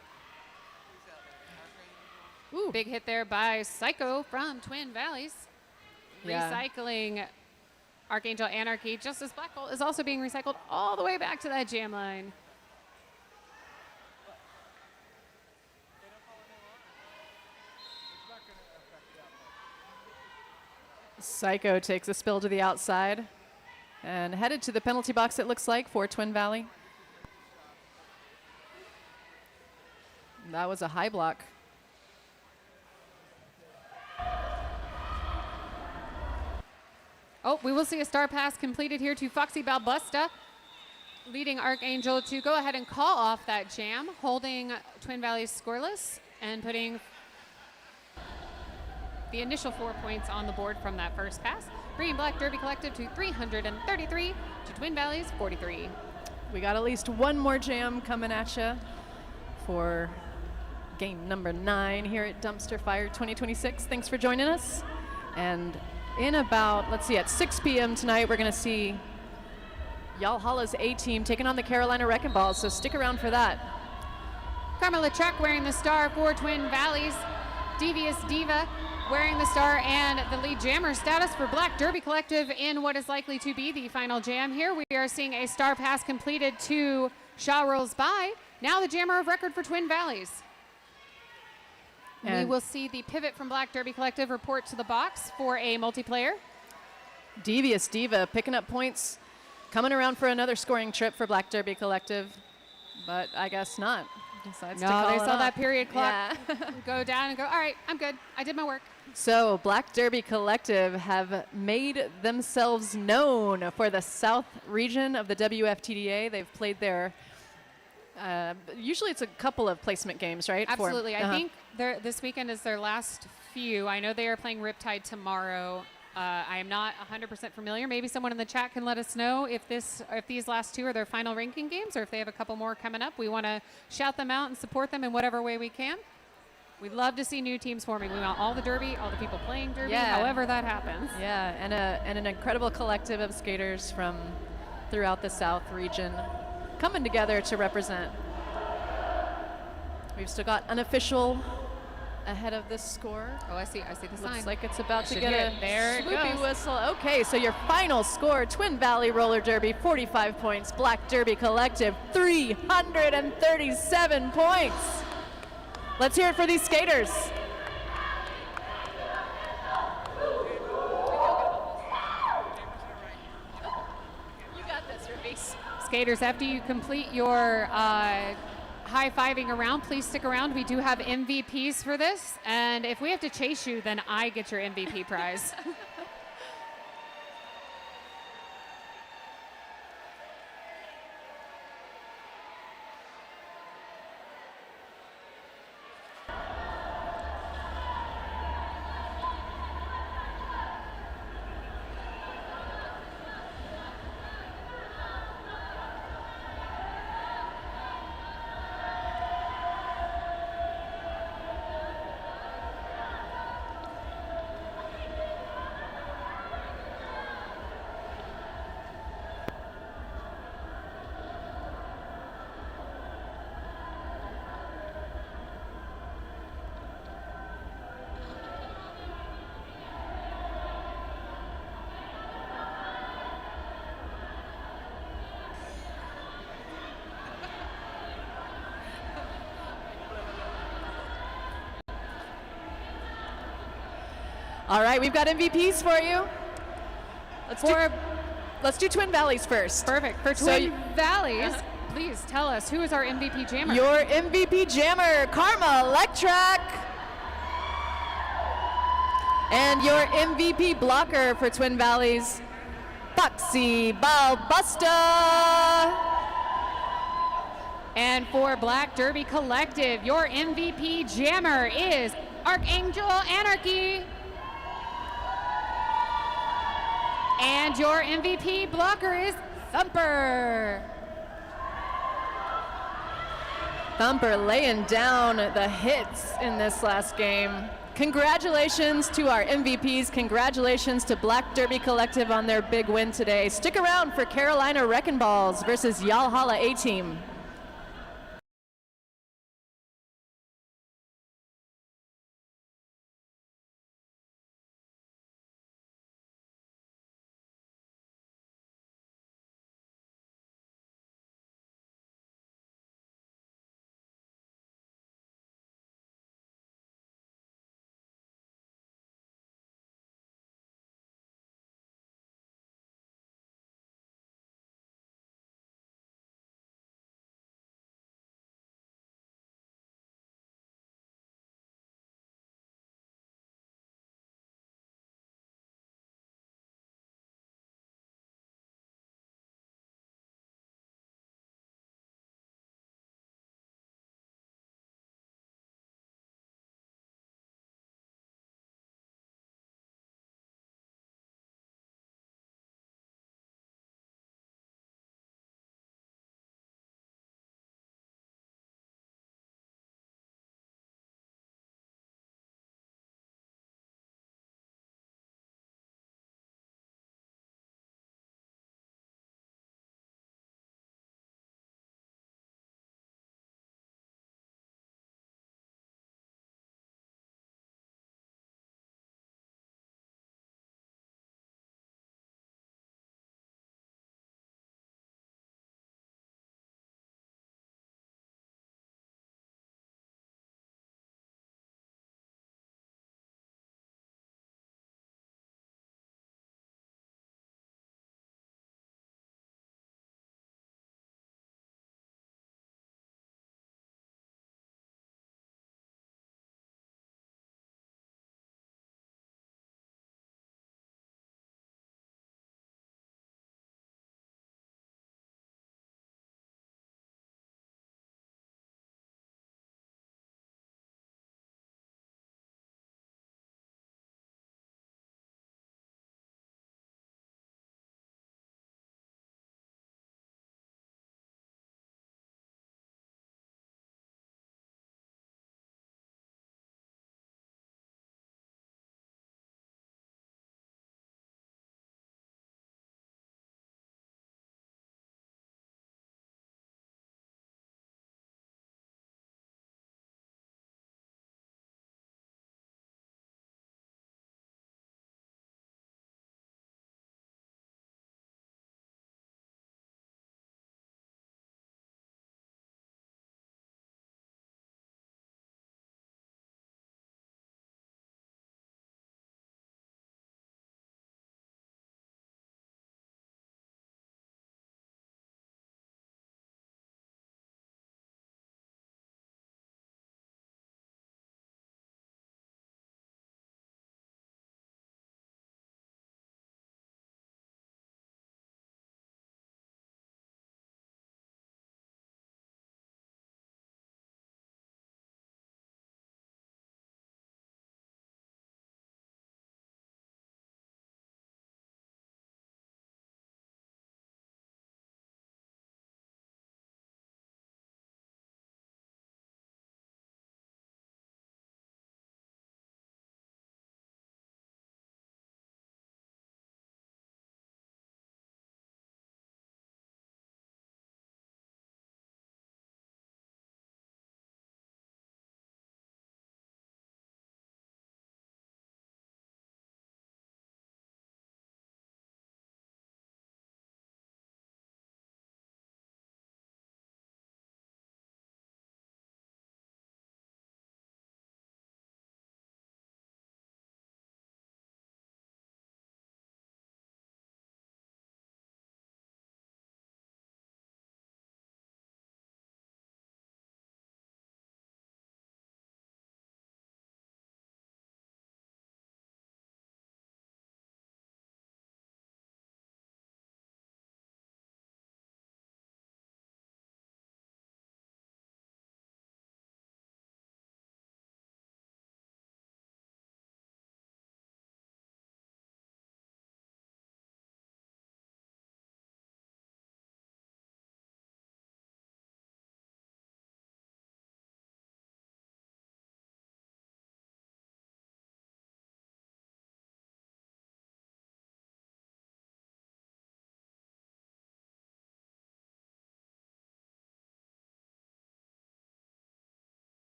Ooh, big hit there by Psycho from Twin Valleys. Yeah. Recycling Archangel Anarchy, just as Black Bolt is also being recycled all the way back to that jam line. Psycho takes a spill to the outside and headed to the penalty box, it looks like, for Twin Valley. That was a high block. Oh, we will see a star pass completed here to Foxy Balbusta, leading Archangel to go ahead and call off that jam, holding Twin Valleys scoreless and putting the initial 4 points on the board from that first pass, bringing Black Derby Collective to 333 to Twin Valleys 43. We got at least one more jam coming at you for game number 9 here at Dumpster Fire 2026. Thanks for joining us. And in about, let's see, at 6 p.m. tonight, we're going to see Yalhala's A-team taking on the Carolina Wreckingballs, so stick around for that. Carmela Track wearing the star for Twin Valleys. Devious Diva wearing the star and the lead jammer status for Black Derby Collective in what is likely to be the final jam here. We are seeing a star pass completed to Shaw Rolls By, now the jammer of record for Twin Valleys. And we will see the pivot from Black Derby Collective report to the box for a multiplayer. Devious Diva picking up points, coming around for another scoring trip for Black Derby Collective, but I guess not. Decides to No, call they it saw off. that period clock Yeah. go down and go, all right, I'm good. I did my work. So Black Derby Collective have made themselves known for the South region of the WFTDA. They've played there. Usually it's a couple of placement games, right? Absolutely. I think this weekend is their last few. I know they are playing Riptide tomorrow. I am not 100% familiar. Maybe someone in the chat can let us know if these last two are their final ranking games or if they have a couple more coming up. We want to shout them out and support them in whatever way we can. We'd love to see new teams forming. We want all the Derby, all the people playing Derby, however that happens. Yeah, and an incredible collective of skaters from throughout the South region coming together to represent. We've still got unofficial ahead of this score. Oh, I see the sign. Looks like it's about to Should get hear a it. There it swoopy goes. whistle. Okay, so your final score, Twin Valley Roller Derby, 45 points. Black Derby Collective, 337 points. Let's hear it for these skaters. You got this, Rubies. Skaters, after you complete your high-fiving around, please stick around. We do have MVPs for this, and if we have to chase you, then I get your MVP prize. All right, we've got MVPs for you. Let's do Twin Valleys first. Perfect. For Twin Valleys, please tell us, who is our MVP jammer? Your MVP jammer, Karma Electrac. And your MVP blocker for Twin Valleys, Foxy Balbusta. And for Black Derby Collective, your MVP jammer is Archangel Anarchy. And your MVP blocker is Thumper. Thumper laying down the hits in this last game. Congratulations to our MVPs. Congratulations to Black Derby Collective on their big win today. Stick around for Carolina Wreckingballs versus Yahala A-Team.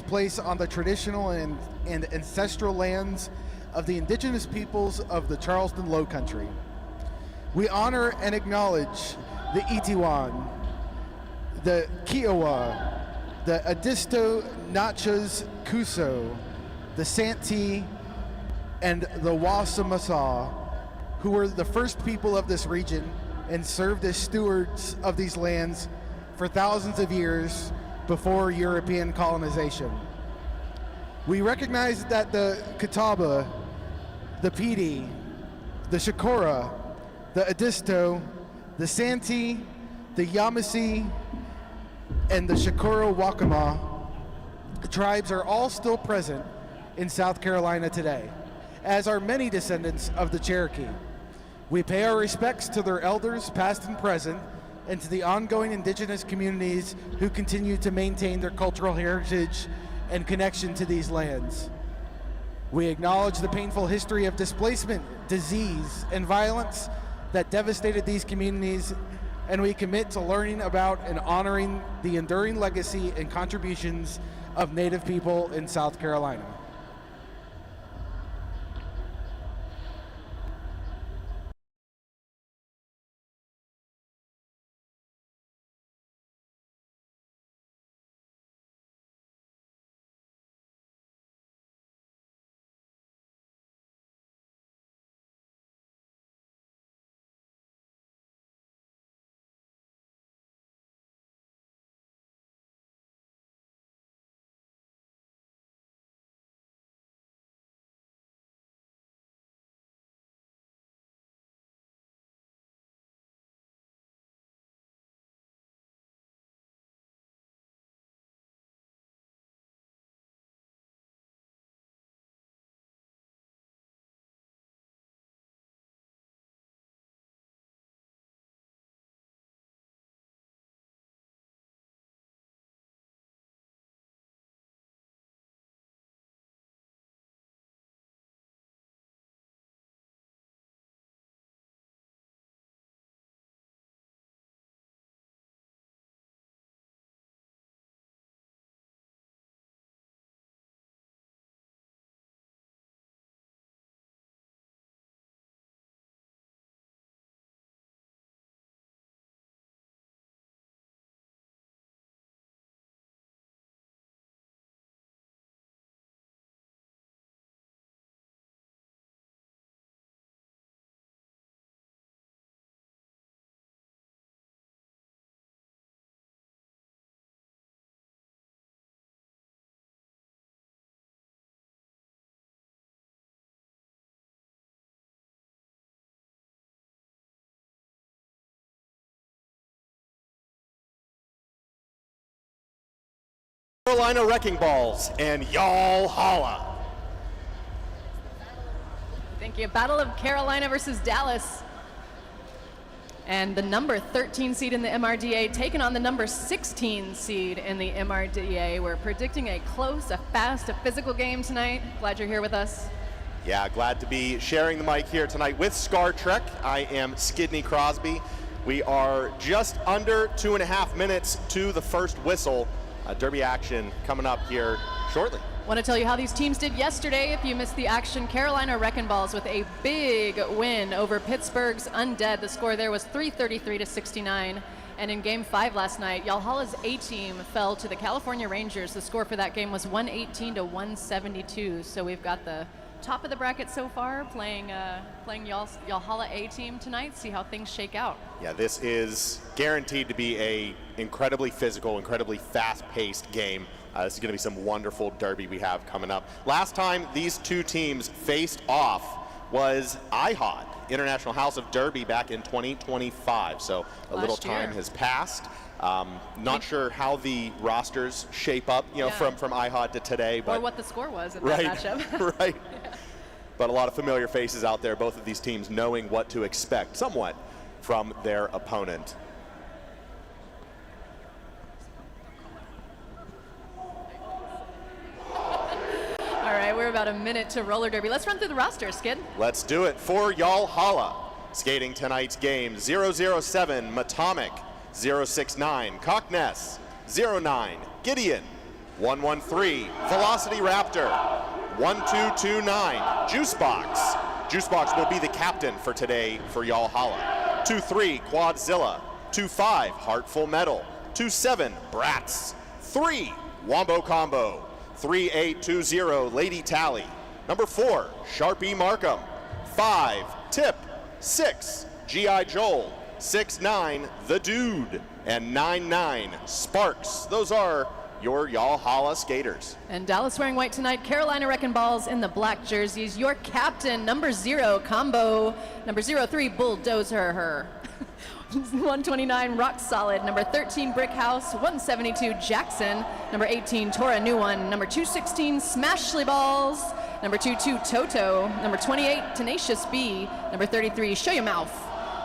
place on the traditional and ancestral lands of the indigenous peoples of the Charleston Low Country. We honor and acknowledge the Itiwan, the Kiowa, the Edisto Nachas Kuso, the Santee, and the Wasamasa, who were the first people of this region and served as stewards of these lands for thousands of years before European colonization. We recognize that the Catawba, the Pedi, the Shakora, the Edisto, the Santee, the Yamasee, and the Shakora Wakama tribes are all still present in South Carolina today, as are many descendants of the Cherokee. We pay our respects to their elders, past and present, and to the ongoing indigenous communities who continue to maintain their cultural heritage and connection to these lands. We acknowledge the painful history of displacement, disease, and violence that devastated these communities, and we commit to learning about and honoring the enduring legacy and contributions of Native people in South Carolina. Carolina Wreckingballs and Yahala. Thank you. Battle of Carolina versus Dallas. And the number 13 seed in the MRDA taking on the number 16 seed in the MRDA. We're predicting a close, a fast, a physical game tonight. Glad you're here with us. Yeah, glad to be sharing the mic here tonight with Scar Trek. I am Skidney Crosby. We are just under 2.5 minutes to the first whistle. Derby action coming up here shortly. Want to tell you how these teams did yesterday. If you missed the action, Carolina Wreckingballs with a big win over Pittsburgh's Undead. The score there was 333-69. And in Game 5 last night, Yahala's A-team fell to the California Rangers. The score for that game was 118-172. So we've got the top of the bracket so far, playing Yahala A-team tonight. See how things shake out. Yeah, this is guaranteed to be a incredibly physical, incredibly fast-paced game. This is going to be some wonderful derby we have coming up. Last time these two teams faced off was IHOD, International House of Derby, back in 2025. So a little time has passed. Not sure how the rosters shape up, from IHOD to today. But or what the score was at that matchup. Right. Yeah. But a lot of familiar faces out there, both of these teams knowing what to expect somewhat from their opponent. All right, we're about a minute to roller derby. Let's run through the roster, Skid. Let's do it. For Yahala, skating tonight's game, 007 Matomic, 069 Cockness, 09 Gideon, 113, Velocity Raptor. 1229, Juice Box. Juice Box will be the captain for today for Yahala. 23, Quadzilla. 25, Heartful Metal. 27, Brats. 3, Wombo Combo. 3820, Lady Tally. Number 4, Sharpie Markham. 5, Tip. 6, G.I. Joel. 6-9, The Dude. And 9-9, Sparks. Those are your Yahala skaters. And Dallas wearing white tonight, Carolina Wreckingballs in the black jerseys. Your captain, number 0, Combo. Number 03, Bulldozer her. 129, Rock Solid. Number 13, Brick House. 172, Jackson. Number 18, Tora New One. Number 216, Smashly Balls. Number 22, Toto. Number 28, Tenacious B. Number 33, Show Your Mouth.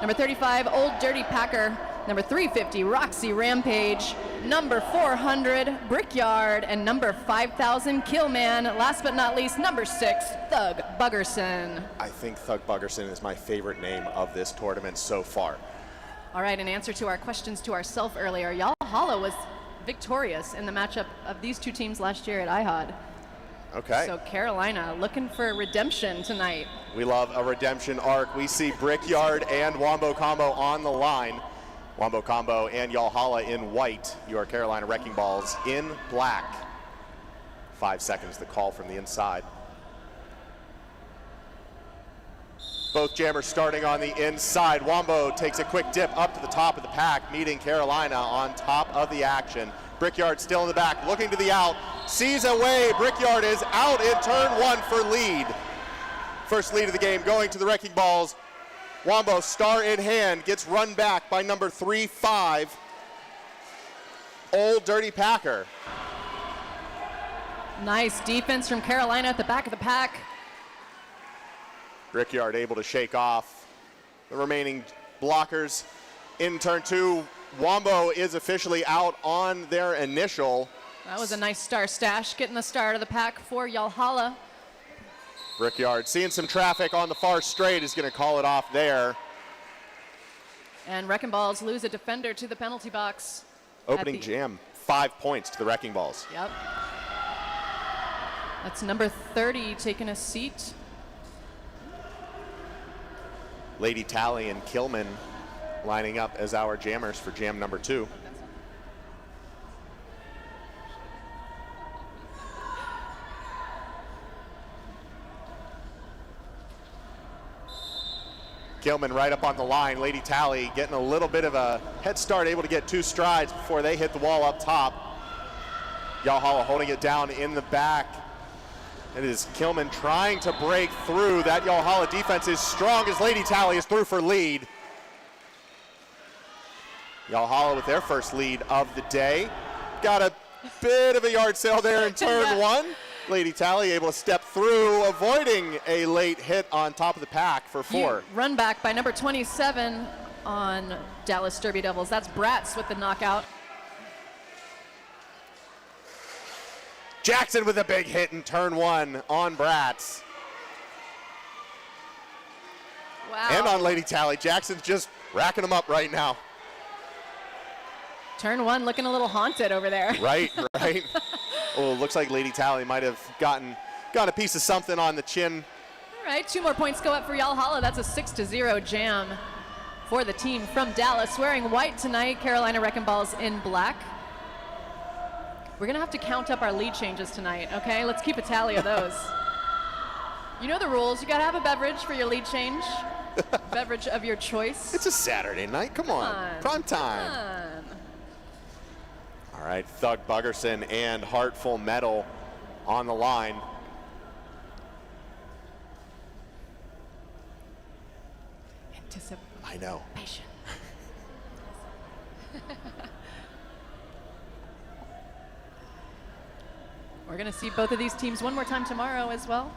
Number 35, Old Dirty Packer. Number 350, Roxy Rampage. Number 400, Brickyard. And number 5000, Killman. Last but not least, number 6, Thug Buggerson. I think Thug Buggerson is my favorite name of this tournament so far. All right, in answer to our questions to ourselves earlier, Yahala was victorious in the matchup of these two teams last year at IHOD. Okay. So Carolina looking for redemption tonight. We love a redemption arc. We see Brickyard and Wombo Combo on the line. Wombo Combo and Yahala in white. Your Carolina Wreckingballs in black. 5 seconds, the call from the inside. Both jammers starting on the inside. Wombo takes a quick dip up to the top of the pack, meeting Carolina on top of the action. Brickyard still in the back, looking to the out, sees a way. Brickyard is out in turn 1 for lead. First lead of the game going to the Wreckingballs. Wombo, star in hand, gets run back by number 3-5, Old Dirty Packer. Nice defense from Carolina at the back of the pack. Brickyard able to shake off the remaining blockers. In turn 2, Wombo is officially out on their initial. That was a nice star stash, getting the start of the pack for Yahala. Brickyard seeing some traffic on the far straight is going to call it off there. And Wreckingballs lose a defender to the penalty box. Opening jam, 5 points to the Wreckingballs. Yep. That's number 30 taking a seat. Lady Tally and Killman lining up as our jammers for jam number 2. Killman right up on the line. Lady Tally getting a little bit of a head start, able to get 2 strides before they hit the wall up top. Yahala holding it down in the back. It is Killman trying to break through. That Yahala defense is strong as Lady Tally is through for lead. Yahala with their first lead of the day. Got a bit of a yard sale there in turn 1. Lady Tally able to step through, avoiding a late hit on top of the pack for 4. Run back by number 27 on Dallas Derby Devils. That's Bratz with the knockout. Jackson with a big hit in turn 1 on Bratz. Wow. And on Lady Tally. Jackson's just racking them up right now. Turn 1 looking a little haunted over there. Right. Oh, looks like Lady Tally might have gotten a piece of something on the chin. All right, 2 more points go up for Yahala. That's a 6-0 jam for the team from Dallas. Wearing white tonight, Carolina Wreckingballs in black. We're gonna have to count up our lead changes tonight, okay? Let's keep a tally of those. You know the rules. You gotta have a beverage for your lead change. Beverage of your choice. It's a Saturday night. Come on. Prime time. Come on. All right, Thug Buggerson and Heartful Metal on the line. Anticipation. I know. We're gonna see both of these teams one more time tomorrow as well.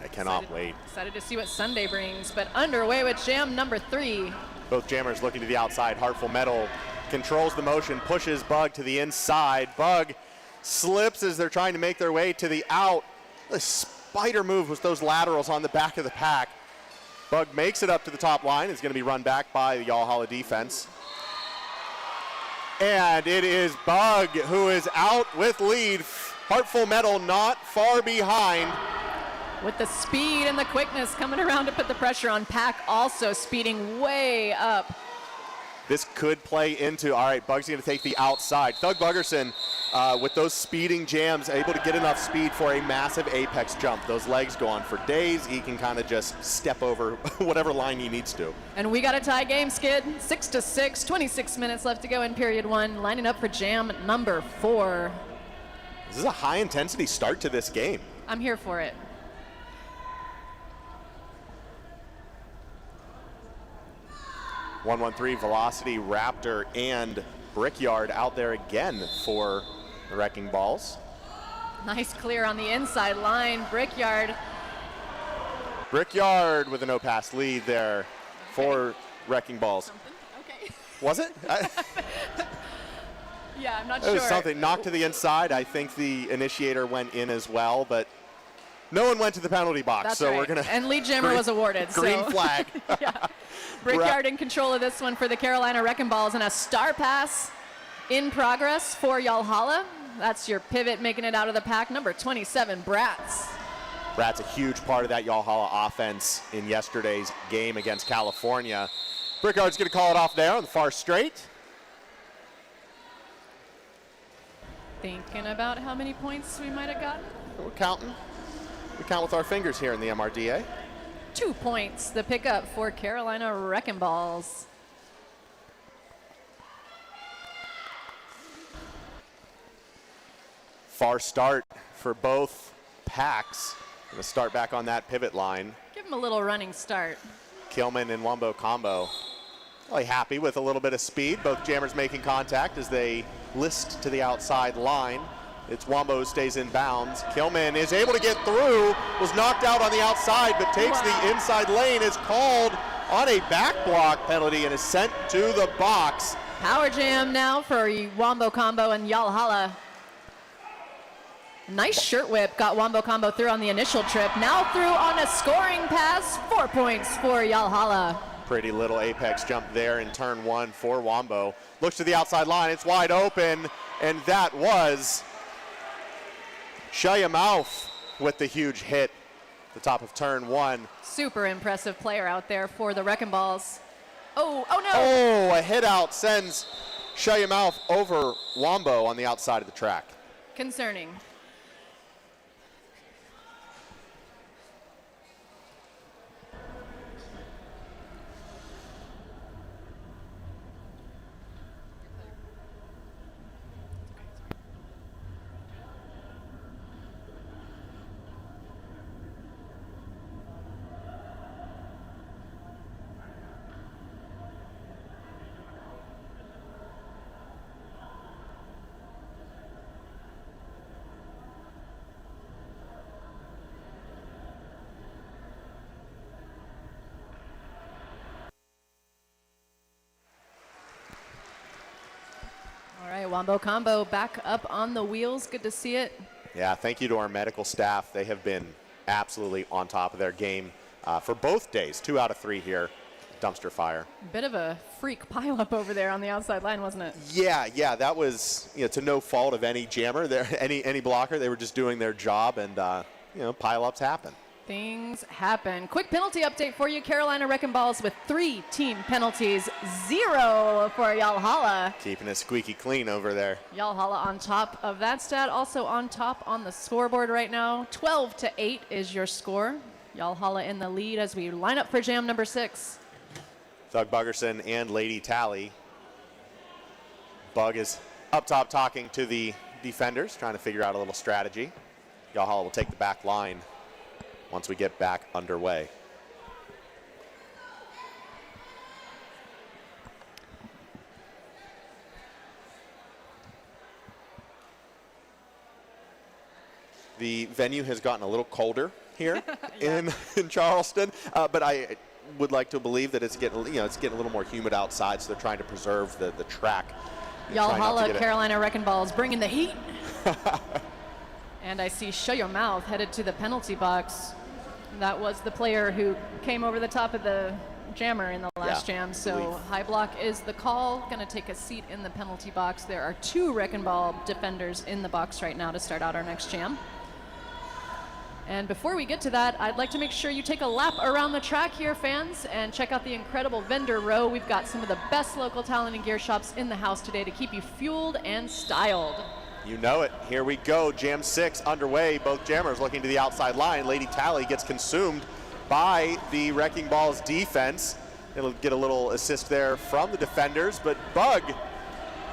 I cannot wait. Excited to see what Sunday brings, but underway with jam number 3. Both jammers looking to the outside. Heartful Metal controls the motion, pushes Bug to the inside. Bug slips as they're trying to make their way to the out. The spider move was those laterals on the back of the pack. Bug makes it up to the top line. It's going to be run back by the Yahala defense. And it is Bug who is out with lead. Heartful Metal not far behind. With the speed and the quickness coming around to put the pressure on. Pack also speeding way up. This could play into, all right, Bug's going to take the outside. Thug Buggerson, with those speeding jams, able to get enough speed for a massive apex jump. Those legs go on for days. He can kind of just step over whatever line he needs to. And we got a tie game, Skid. 6-6, 26 minutes left to go in period one. Lining up for jam number 4. This is a high-intensity start to this game. I'm here for it. .113 Velocity, Raptor, and Brickyard out there again for the Wreckingballs. Nice clear on the inside line. Brickyard. Brickyard with a no-pass lead there for Wreckingballs. Okay. Was it? Yeah, I'm not It sure. was something. Knocked to the inside. I think the initiator went in as well, but no one went to the penalty box. That's so right. we're gonna. And lead jammer was awarded. Green so. flag. Yeah. Brickyard in control of this one for the Carolina Wreckingballs, and a star pass in progress for Yahala. That's your pivot making it out of the pack. Number 27, Bratz. Brat's a huge part of that Yahala offense in yesterday's game against California. Brickyard's going to call it off there on the far straight. Thinking about how many points we might have gotten. We're counting. We count with our fingers here in the MRDA. 2 points, the pickup for Carolina Wreckingballs. Far start for both packs. Going to start back on that pivot line. Give them a little running start. Kilman and Wumbo combo. Really happy with a little bit of speed. Both jammers making contact as they list to the outside line. It's Wumbo who stays in bounds. Kilman is able to get through, was knocked out on the outside, but takes the inside lane, is called on a back block penalty and is sent to the box. Power jam now for Wombo Combo and Yahala. Nice shirt whip, got Wombo Combo through on the initial trip. Now through on a scoring pass, 4 points for Yahala. Pretty little apex jump there in turn one for Wombo. Looks to the outside line, it's wide open, and that was Shayamouth with the huge hit at the top of turn one. Super impressive player out there for the Wreckingballs. Oh no! Oh, a hit out sends Shayamouth over Wombo on the outside of the track. Concerning. All right, Wombo Combo back up on the wheels. Good to see it. Yeah, thank you to our medical staff. They have been absolutely on top of their game for both days. 2 out of 3 here, dumpster fire. Bit of a freak pileup over there on the outside line, wasn't it? Yeah, that was to no fault of any jammer, there, any blocker. They were just doing their job, and pileups happen. Things happen. Quick penalty update for you. Carolina Wreckingballs with 3 team penalties, 0 for Yahala. Keeping it squeaky clean over there. Yahala on top of that stat, also on top on the scoreboard right now. 12-8 is your score. Yahala in the lead as we line up for jam number 6. Thug Buggerson and Lady Tally. Bug is up top talking to the defenders, trying to figure out a little strategy. Yahala will take the back line once we get back underway. The venue has gotten a little colder here in Charleston, but I would like to believe that it's getting a little more humid outside, so they're trying to preserve the track. Yahala, Carolina Wreckingballs bringing the heat. And I see Show Your Mouth headed to the penalty box. That was the player who came over the top of the jammer in the last Yeah, jam, so believe. high block is the call. Going to take a seat in the penalty box. There are 2 Wrecking Ball defenders in the box right now to start out our next jam. And before we get to that, I'd like to make sure you take a lap around the track here, fans, and check out the incredible vendor row. We've got some of the best local talent and gear shops in the house today to keep you fueled and styled. You know it. Here we go. Jam 6 underway. Both jammers looking to the outside line. Lady Tally gets consumed by the Wrecking Balls defense. It'll get a little assist there from the defenders, but Bug,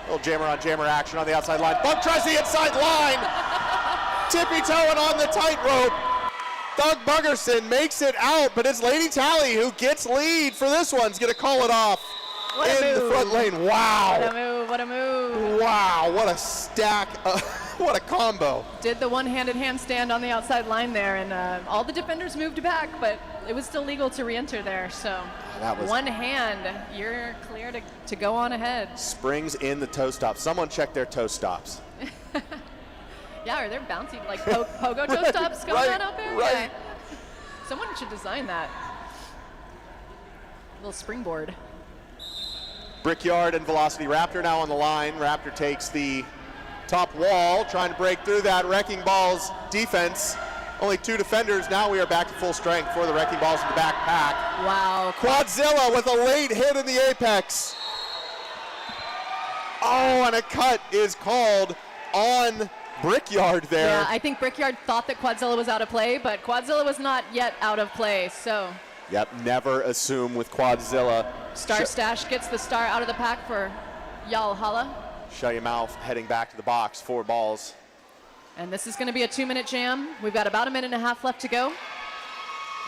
little jammer on jammer action on the outside line. Bug tries the inside line. Tippy-toeing on the tightrope. Doug Buggerson makes it out, but it's Lady Tally who gets lead for this one. He's going to call it off What a in the move. front lane. Wow. What a move, what a move. Wow, what a stack. What a combo. Did the one-handed handstand on the outside line there, and all the defenders moved back, but it was still legal to re-enter there, so That was- one hand, you're clear to go on ahead. Springs in the toe stop. Someone check their toe stops. Yeah, are there bouncy, like pogo toe stops going Right, on out there? right. Yeah. Someone should design that. Little springboard. Brickyard and Velocity Raptor now on the line. Raptor takes the top wall, trying to break through that Wrecking Balls defense. Only 2 defenders. Now we are back to full strength for the Wrecking Balls in the back pack. Wow. Quadzilla with a late hit in the apex. Oh, and a cut is called on Brickyard there. Yeah, I think Brickyard thought that Quadzilla was out of play, but Quadzilla was not yet out of play, so. Yep, never assume with Quadzilla. Star Stash gets the star out of the pack for Yahala. Shut your mouth, heading back to the box, 4 balls. And this is going to be a 2-minute jam. We've got about a minute and a half left to go.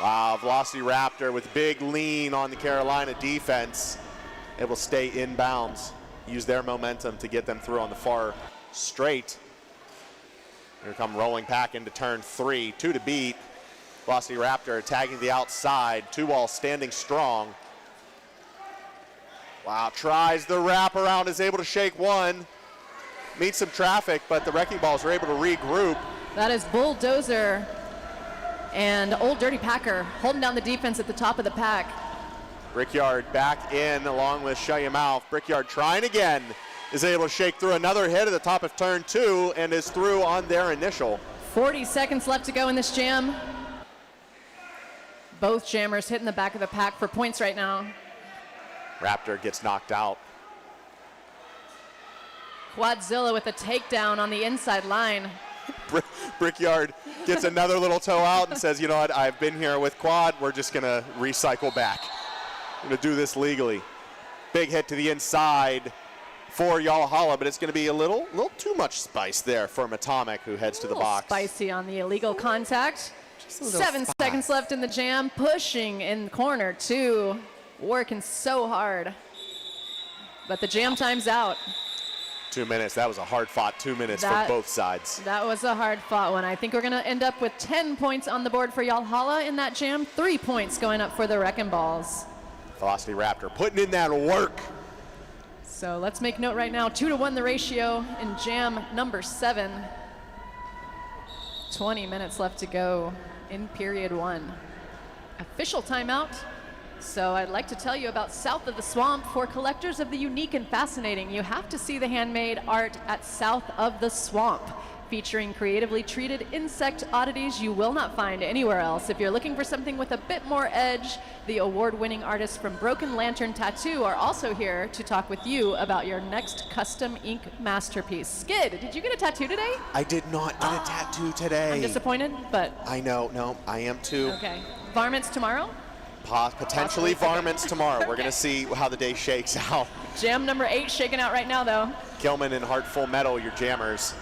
Wow, Velocity Raptor with big lean on the Carolina defense. It will stay inbounds. Use their momentum to get them through on the far straight. Here come rolling pack into turn 3, 2 to beat. Velocity Raptor tagging the outside, 2 wall standing strong. Wow, tries the wraparound, is able to shake 1. Meets some traffic, but the Wrecking Balls are able to regroup. That is Bulldozer and Old Dirty Packer holding down the defense at the top of the pack. Brickyard back in along with Shut Your Mouth. Brickyard trying again, is able to shake through another hit at the top of turn 2 and is through on their initial. 40 seconds left to go in this jam. Both jammers hitting the back of the pack for points right now. Raptor gets knocked out. Quadzilla with a takedown on the inside line. Brickyard gets another little toe out and says, you know what, I've been here with Quad, we're just gonna recycle back. We're gonna do this legally. Big hit to the inside for Yahala, but it's gonna be a little too much spice there for Atomic, who heads to the box. Spicy on the illegal contact. a little 7 spice. seconds left in the jam, pushing in corner 2, working so hard. But the jam time's out. 2 minutes, that was a hard fought 2 minutes That- from both sides. That was a hard fought one. I think we're gonna end up with 10 points on the board for Yahala in that jam, 3 points going up for the Wrecking Balls. Velocity Raptor putting in that work. So let's make note right now, 2-to-1 the ratio in jam number 7. 20 minutes left to go in period 1. Official timeout. So I'd like to tell you about South of the Swamp. For collectors of the unique and fascinating, you have to see the handmade art at South of the Swamp, featuring creatively treated insect oddities you will not find anywhere else. If you're looking for something with a bit more edge, the award-winning artists from Broken Lantern Tattoo are also here to talk with you about your next custom ink masterpiece. Skid, did you get a tattoo today? I did not get a tattoo today. I'm disappointed, but I know, no, I am too. okay. Varmints tomorrow? Potentially Possibly, okay. varmints tomorrow. We're Okay. gonna see how the day shakes out. Jam number 8 shaking out right now, though. Gilman and Heartful Metal, your jammers.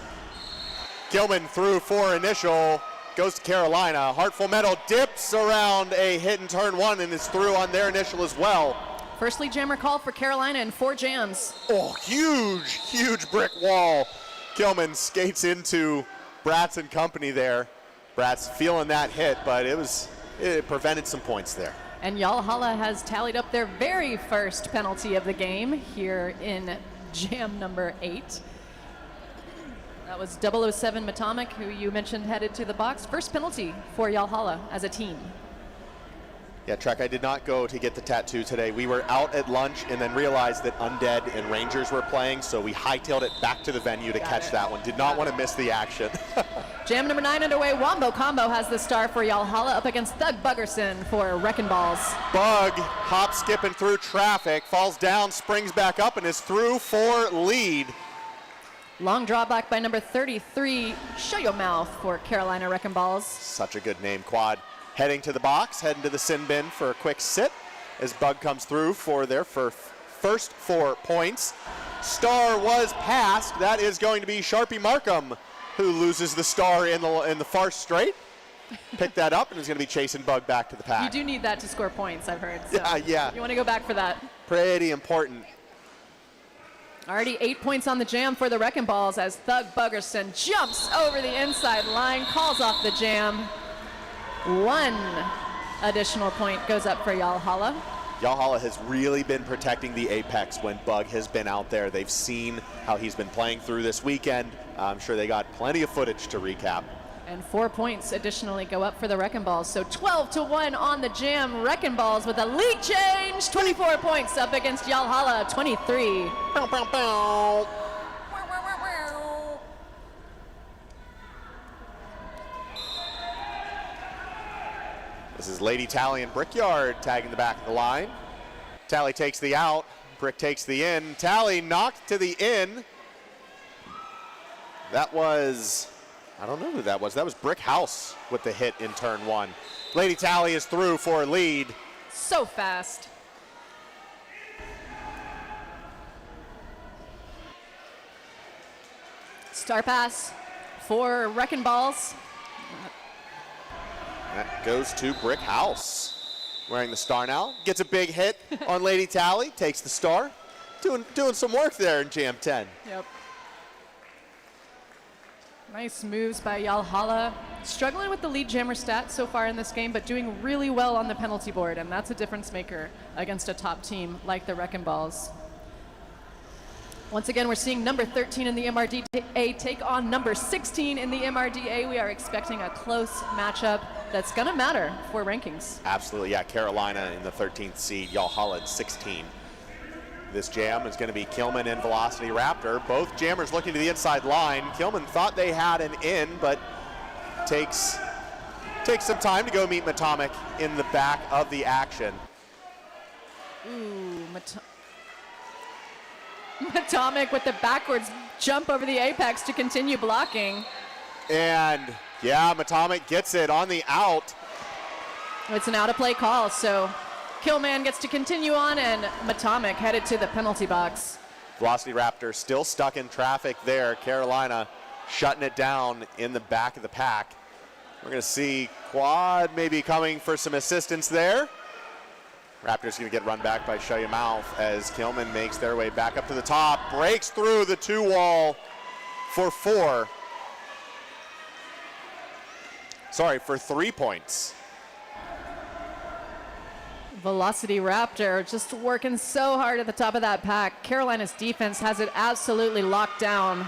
Gilman through for initial, goes to Carolina. Heartful Metal dips around a hit in turn 1 and is through on their initial as well. First lead jammer call for Carolina in 4 jams. Oh, huge brick wall. Gilman skates into Bratz and company there. Bratz feeling that hit, but it prevented some points there. And Yahala has tallied up their very first penalty of the game here in jam number 8. That was 007 Matomic, who you mentioned headed to the box. First penalty for Yahala as a team. Yeah, Trek, I did not go to get the tattoo today. We were out at lunch and then realized that Undead and Rangers were playing, so we hightailed it back to the venue to catch that one. Did not want to miss the action. Jam number 9 underway. Wombo Combo has the star for Yahala up against Thug Buggerson for Wreckingballs. Bug hop skipping through traffic, falls down, springs back up, and is through for lead. Long drawback by number 33, Show Your Mouth for Carolina Wreckingballs. Such a good name, Quad. Heading to the box, heading to the sin bin for a quick sit as Bug comes through for their first 4 points. Star was passed. That is going to be Sharpie Markham, who loses the star in the far straight. Pick that up and is going to be chasing Bug back to the pack. You do need that to score points, I've heard. So yeah. You want to go back for that. Pretty important. Already 8 points on the jam for the Wreckingballs as Thug Buggerson jumps over the inside line, calls off the jam. 1 additional point goes up for Yahala. Yahala has really been protecting the apex when Bug has been out there. They've seen how he's been playing through this weekend. I'm sure they got plenty of footage to recap. And 4 points additionally go up for the Wreckingballs. So 12-1 on the jam. Wreckingballs with a lead change. 24 points up against Yahala, 23. Bow, bow, bow. This is Lady Tally and Brickyard tagging the back of the line. Tally takes the out, Brick takes the in. Tally knocked to the in. That was, I don't know who that was. That was Brick House with the hit in turn 1. Lady Tally is through for a lead. So fast. Star pass for Wreckingballs. That goes to Brick House. Wearing the star now. Gets a big hit on Lady Tally. Takes the star. Doing some work there in Jam 10. Yep. Nice moves by Yahala. Struggling with the lead jammer stats so far in this game, but doing really well on the penalty board, and that's a difference maker against a top team like the Wreckingballs. Once again, we're seeing number 13 in the MRDA take on number 16 in the MRDA. We are expecting a close matchup that's going to matter for rankings. Absolutely, yeah. Carolina in the 13th seed, Yahala at 16. This jam is going to be Kilman and Velocity Raptor. Both jammers looking to the inside line. Kilman thought they had an in, but takes some time to go meet Matomic in the back of the action. Ooh, Matomic with the backwards jump over the apex to continue blocking. And yeah, Matomic gets it on the out. It's an out of play call, so Killman gets to continue on and Matomic headed to the penalty box. Velocity Raptor still stuck in traffic there. Carolina shutting it down in the back of the pack. We're going to see Quad maybe coming for some assistance there. Raptors going to get run back by Show Your Mouth as Kilman makes their way back up to the top. Breaks through the 2-wall for 4. Sorry, for 3 points. Velocity Raptor just working so hard at the top of that pack. Carolina's defense has it absolutely locked down.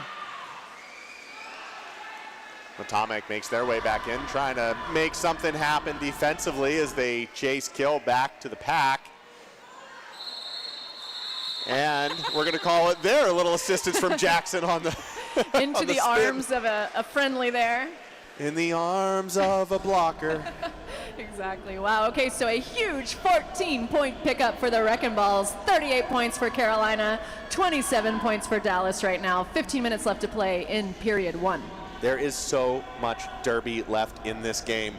Atomic makes their way back in, trying to make something happen defensively as they chase Kill back to the pack. And we're going to call it there. A little assistance from Jackson on the into the arms of a friendly there. In the arms of a blocker. Exactly. Wow. Okay, so a huge 14-point pickup for the Wreckingballs. 38 points for Carolina, 27 points for Dallas right now. 15 minutes left to play in period 1. There is so much derby left in this game.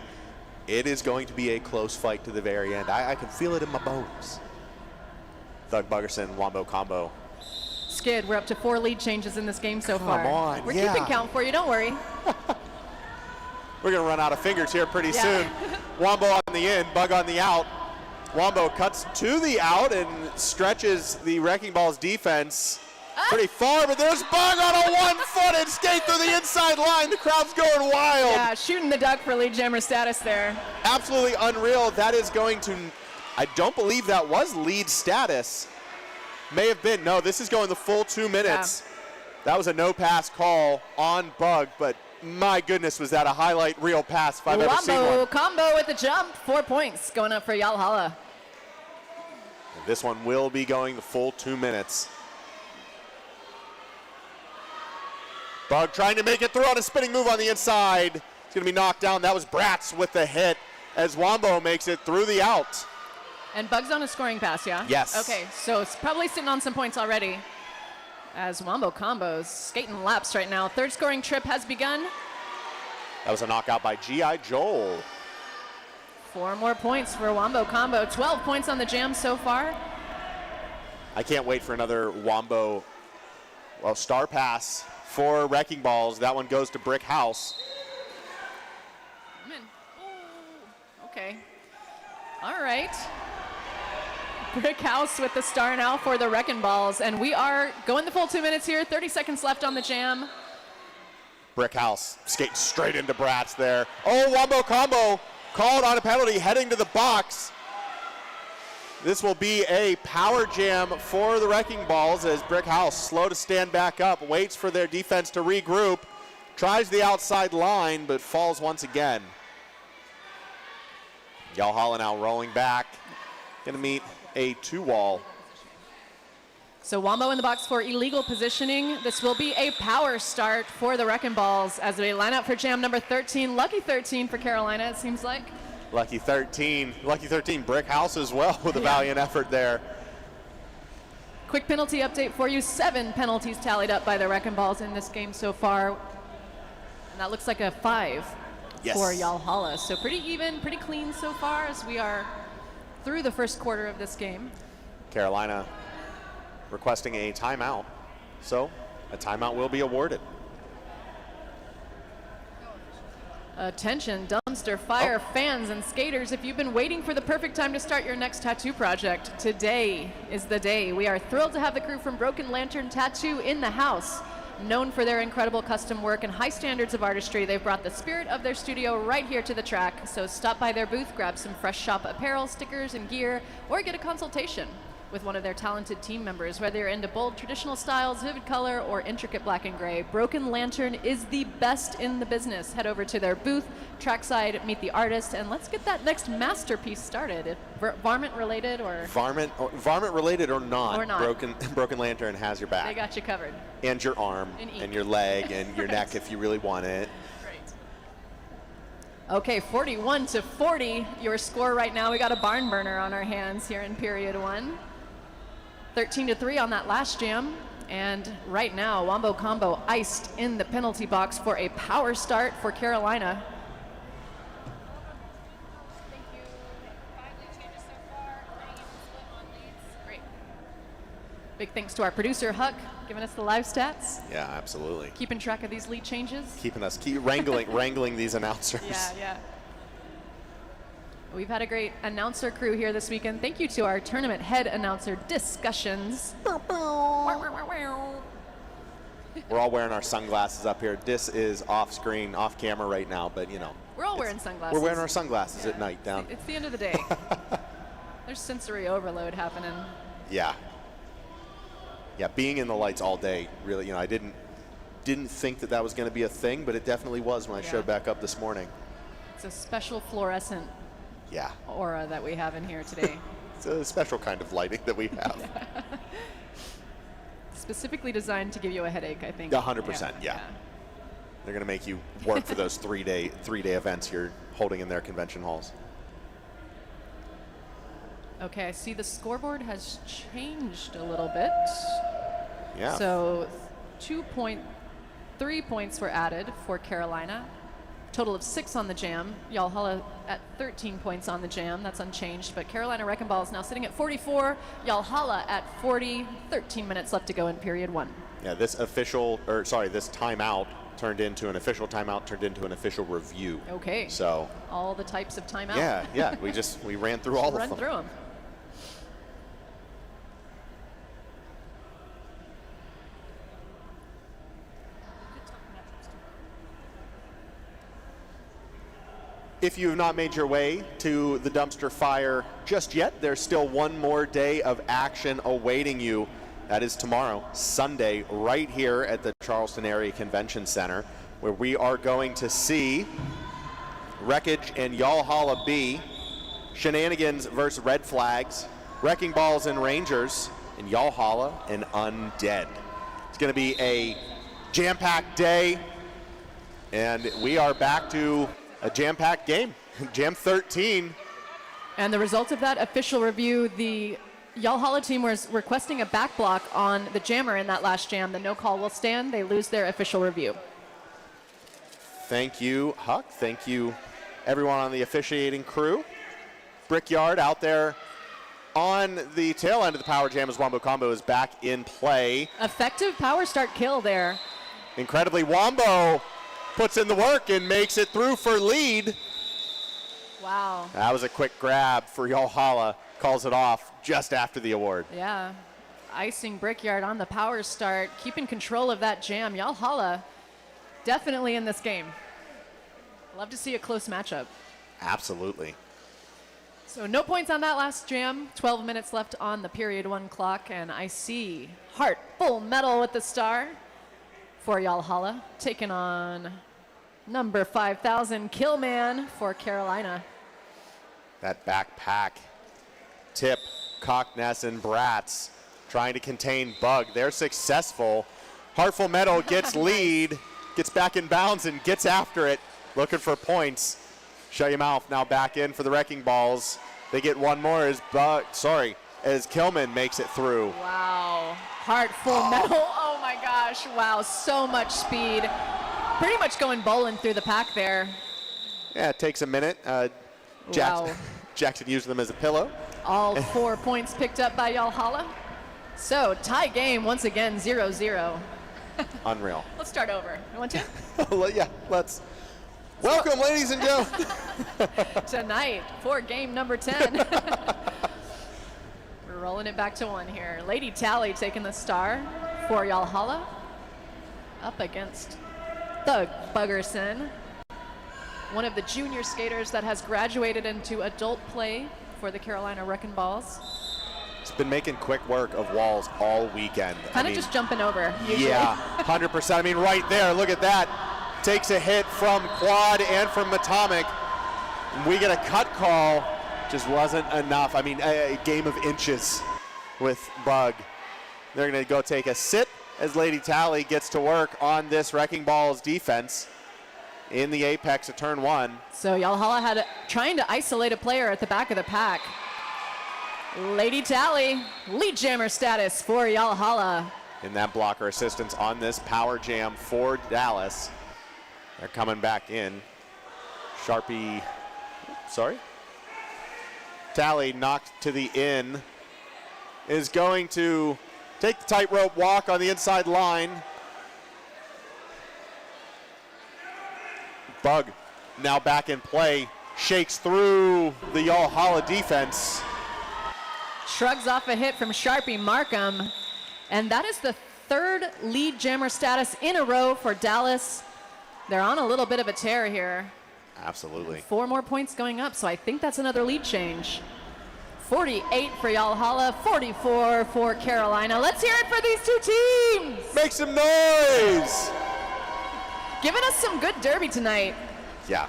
It is going to be a close fight to the very end. I can feel it in my bones. Thug Buggerson, Wombo combo. Skid, we're up to 4 lead changes in this game so far. Come on, We're keeping count for you, don't worry. We're going to run out of fingers here pretty soon. Wombo on the in, Bug on the out. Wombo cuts to the out and stretches the Wreckingballs defense pretty far, but there's Bug on a one-footed skate through the inside line. The crowd's going wild. Yeah, shooting the duck for lead jammer status there. Absolutely unreal. That is going to, I don't believe that was lead status. May have been. No, this is going the full 2 minutes. That was a no pass call on Bug, but my goodness, was that a highlight reel pass if I've ever seen Wombo one. combo with the jump. 4 points going up for Yahala. This one will be going the full 2 minutes. Bug trying to make it through on a spinning move on the inside. It's going to be knocked down. That was Bratz with the hit as Wombo makes it through the out. And Bug's on a scoring pass, yeah? Yes. Okay, so it's probably sitting on some points already. As Wombo combos skating laps right now. Third scoring trip has begun. That was a knockout by G.I. Joel. 4 more points for Wombo combo. 12 points on the jam so far. I can't wait for another Wombo, well, star pass for Wreckingballs. That one goes to Brick House. Come in. Ooh, okay. All right. Brick House with the star now for the Wreckingballs. And we are going the full 2 minutes here. 30 seconds left on the jam. Brick House skating straight into Bratz there. Oh, Wombo combo called on a penalty heading to the box. This will be a power jam for the Wreckingballs as Brick House slow to stand back up, waits for their defense to regroup, tries the outside line, but falls once again. Yahala now rolling back, gonna meet a 2-wall. So Wombo in the box for illegal positioning. This will be a power start for the Wreckingballs as they line up for jam number 13. Lucky 13 for Carolina, it seems like. Lucky 13 Brick House as well with a valiant effort there. Quick penalty update for you. 7 penalties tallied up by the Wreckingballs in this game so far. And that looks like a 5 for Yahala. So pretty even, pretty clean so far as we are through the first quarter of this game. Carolina requesting a timeout, so a timeout will be awarded. Attention, dumpster fire fans and skaters. If you've been waiting for the perfect time to start your next tattoo project, today is the day. We are thrilled to have the crew from Broken Lantern Tattoo in the house. Known for their incredible custom work and high standards of artistry, they've brought the spirit of their studio right here to the track. So stop by their booth, grab some fresh shop apparel, stickers, and gear, or get a consultation with one of their talented team members. Whether you're into bold traditional styles, vivid color, or intricate black and gray, Broken Lantern is the best in the business. Head over to their booth, trackside, meet the artist, and let's get that next masterpiece started. Varmint related or? Varmint related or not, Or not. Broken Lantern has your back. They got you covered. And your arm, And ink. and your leg, and your neck if you really want it. Okay, 41-40, your score right now. We got a barn burner on our hands here in period 1. 13-3 on that last jam. And right now, Wombo combo iced in the penalty box for a power start for Carolina. Thank you. 5 lead changes so far. Running in split on leads. Great. Big thanks to our producer, Huck, giving us the live stats, Yeah, absolutely. keeping track of these lead changes. Keep wrangling these announcers. Yeah. We've had a great announcer crew here this weekend. Thank you to our tournament head announcer discussions. We're all wearing our sunglasses up here. This is off screen, off camera right now, but you know. We're all wearing sunglasses. We're wearing our sunglasses at night down. It's the end of the day. There's sensory overload happening. Yeah. Yeah, being in the lights all day, really, you know, I didn't think that was going to be a thing, but it definitely was when I showed back up this morning. It's a special fluorescent aura that we have in here today. It's a special kind of lighting that we have. Specifically designed to give you a headache, I think. 100%, yeah. They're going to make you work for those three-day events you're holding in their convention halls. Okay, I see the scoreboard has changed a little bit. Yeah. So 2.3 points were added for Carolina. Total of 6 on the jam. Yahala at 13 points on the jam. That's unchanged. But Carolina Wreckingballs now sitting at 44. Yahala at 40. 13 minutes left to go in period 1. Yeah, this timeout turned into an official timeout, turned into an official review. Okay. So. All the types of timeout. Yeah. We ran through all of them. Run through them. If you have not made your way to the dumpster fire just yet, there's still one more day of action awaiting you That is tomorrow, Sunday, right here at the Charleston Area Convention Center, where we are going to see Wreckage and Yahala B, Shenanigans versus Red Flags, Wreckingballs and Rangers, and Yahala and Undead. It's going to be a jam-packed day, and we are back to a jam-packed game. Jam 13. And the results of that official review, the Yahala team was requesting a back block on the jammer in that last jam. The no call will stand. They lose their official review. Thank you, Huck. Thank you, everyone on the officiating crew. Brickyard out there on the tail end of the power jam as Wombo Combo is back in play. Effective power start kill there. Incredibly, Wombo puts in the work and makes it through for lead. Wow. That was a quick grab for Yahala. Calls it off just after the award. Yeah. Icing Brickyard on the power start, keeping control of that jam. Yahala definitely in this game. Love to see a close matchup. Absolutely. So no points on that last jam. 12 minutes left on the period 1 clock, and I see Heart Full Metal with the star for Yahala, taking on number 5,000 Killman for Carolina. That backpack tip, Cockness and Bratz trying to contain Bug. They're successful. Heartful Metal gets lead, gets back in bounds and gets after it, looking for points. Shut your mouth now back in for the Wreckingballs. They get one more as Killman makes it through. Wow. Heartful Metal. Oh my gosh. Wow. So much speed. Pretty much going bowling through the pack there. Yeah, it takes a minute. Wow. Jackson used them as a pillow. All 4 points picked up by Yahala. So tie game once again, 0-0. Unreal. Let's start over. You want to? Yeah, let's. Welcome, ladies and gentlemen. Tonight for game number 10. We're rolling it back to 1 here. Lady Tally taking the star for Yahala. Up against Thug Buggerson, one of the junior skaters that has graduated into adult play for the Carolina Wreckingballs. He's been making quick work of walls all weekend. Kind of just jumping over, usually. Yeah, 100%. I mean, right there, look at that. Takes a hit from Quad and from Atomic. We get a cut call, just wasn't enough. I mean, a game of inches with Bug. They're gonna go take a sit as Lady Tally gets to work on this Wreckingballs defense in the apex of turn 1. So Yahala had trying to isolate a player at the back of the pack. Lady Tally, lead jammer status for Yahala. In that blocker assistance on this power jam for Dallas. They're coming back in. Tally knocked to the in. Is going to take the tightrope walk on the inside line. Bug now back in play. Shakes through the Yahala defense. Shrugs off a hit from Sharpie Markham. And that is the 3rd lead jammer status in a row for Dallas. They're on a little bit of a tear here. Absolutely. 4 more points going up, so I think that's another lead change. 48 for Yahala, 44 for Carolina. Let's hear it for these 2 teams. Make some noise. Giving us some good derby tonight. Yeah,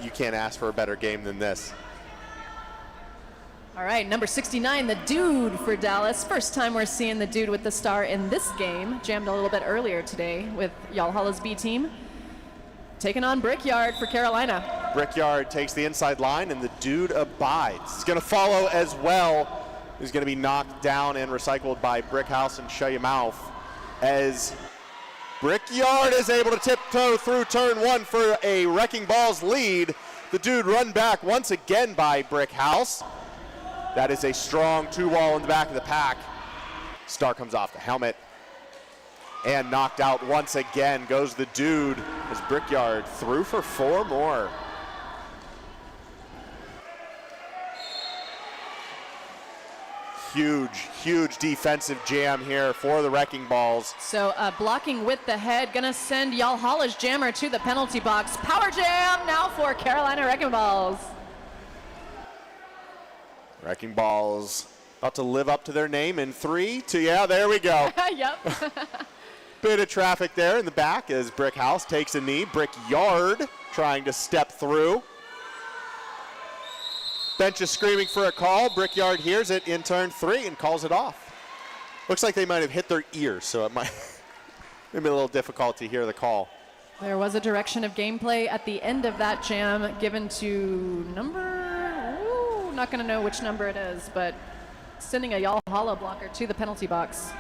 you can't ask for a better game than this. All right, number 69, the Dude for Dallas. First time we're seeing the Dude with the star in this game. Jammed a little bit earlier today with Yalhala's B team. Taking on Brickyard for Carolina. Brickyard takes the inside line, and the Dude abides. He's going to follow as well. He's going to be knocked down and recycled by Brickhouse and Shut Your Mouth as Brickyard is able to tiptoe through turn 1 for a Wreckingballs lead. The Dude run back once again by Brickhouse. That is a strong 2-wall in the back of the pack. Star comes off the helmet. And knocked out once again goes the Dude as Brickyard through for 4 more. Huge defensive jam here for the Wreckingballs. So blocking with the head, gonna send Yalhala's jammer to the penalty box. Power jam now for Carolina Wreckingballs. Wreckingballs About to live up to their name in 3, 2, yeah, there we go. Yep. Bit of traffic there in the back as Brick House takes a knee. Brickyard trying to step through. Bench is screaming for a call. Brickyard hears it in turn 3 and calls it off. Looks like they might have hit their ears, so it might maybe a little difficult to hear the call. There was a direction of gameplay at the end of that jam given to not going to know which number it is, but sending a Yahala blocker to the penalty box.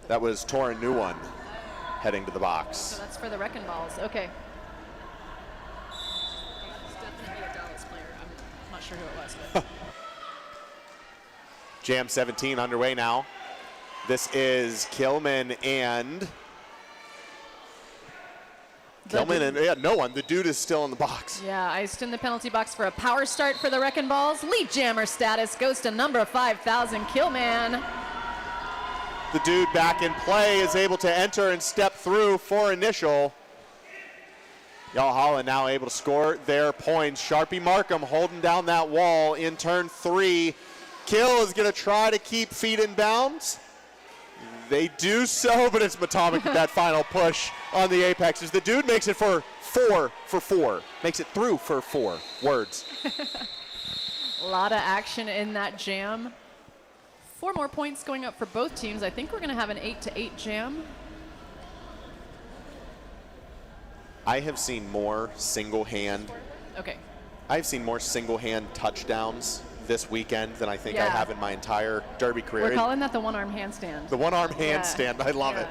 That was Torin New One heading to the box. So that's for the Wreckingballs. Okay. It's definitely a Dallas player. I'm not sure who it was, but. Jam 17 underway now. This is Kilman and no one. The dude is still in the box. Yeah, iced in the penalty box for a power start for the Wreckingballs. Lead jammer status goes to number 5,000, Killman. The dude back in play is able to enter and step through for initial. Yahala now able to score their points. Sharpie Markham holding down that wall in turn 3. Kill is going to try to keep feet in bounds. They do so, but it's Matomic with that final push on the apexes. The dude makes it for 4. Makes it through for 4 words. A lot of action in that jam. 4 more points going up for both teams. I think we're going to have an 8-8 jam. I have seen more single-hand. Okay. I've seen more single-hand touchdowns this weekend than I think I Yeah. have in my entire Derby career. We're calling that the one-arm handstand. The one-arm handstand. I love it.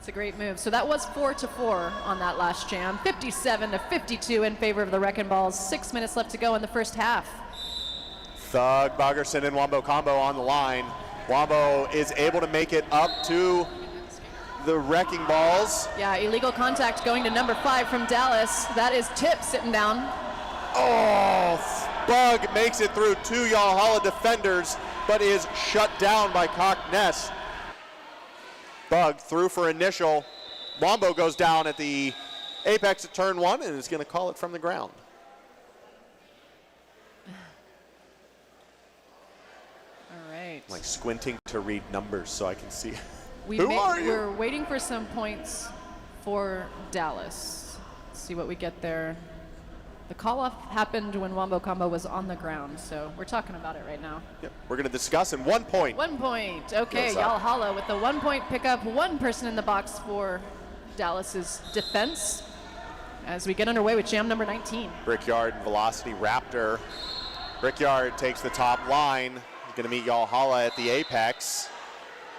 It's a great move. So that was 4-4 on that last jam. 57-52 in favor of the Wreckingballs. 6 minutes left to go in the first half. Thug, Buggerson, and Wombo combo on the line. Wombo is able to make it up to the Wreckingballs. Yeah, illegal contact going to number 5 from Dallas. That is Tip sitting down. Oh, Bug makes it through 2 Yahala defenders, but is shut down by Cockness. Bug through for initial. Wombo goes down at the apex at turn 1 and is going to call it from the ground. All right. I'm like squinting to read numbers so I can see. We're waiting for some points for Dallas. Let's see what we get there. The call-off happened when Wombo Combo was on the ground, so we're talking about it right now. Yep. We're going to discuss in 1 point. 1 point. Okay, Goes up. Yahala with the 1 point pickup. 1 person in the box for Dallas's defense as we get underway with jam number 19. Brickyard and Velocity Raptor. Brickyard takes the top line. He's going to meet Yahala at the apex.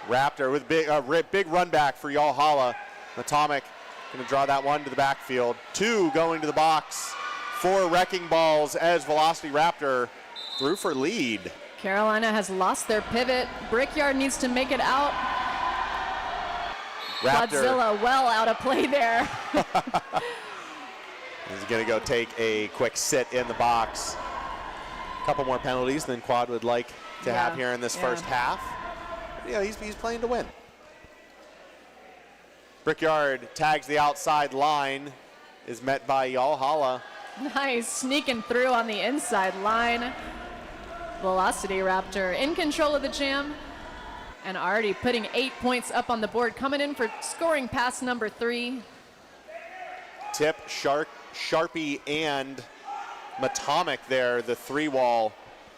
Raptor with big run back for Yahala. Atomic going to draw that one to the backfield. 2 going to the box for Wreckingballs as Velocity Raptor through for lead. Carolina has lost their pivot. Brickyard needs to make it out. Raptor Godzilla well out of play there. is going to go take a quick sit in the box. A couple more penalties than Quad would like to have here in this first half. Yeah, he's playing to win. Brickyard tags the outside line, is met by Yahala. Nice, sneaking through on the inside line. Velocity Raptor in control of the jam and already putting 8 points up on the board, coming in for scoring pass number 3. Tip, Sharpie, and Matomic there, the 3-wall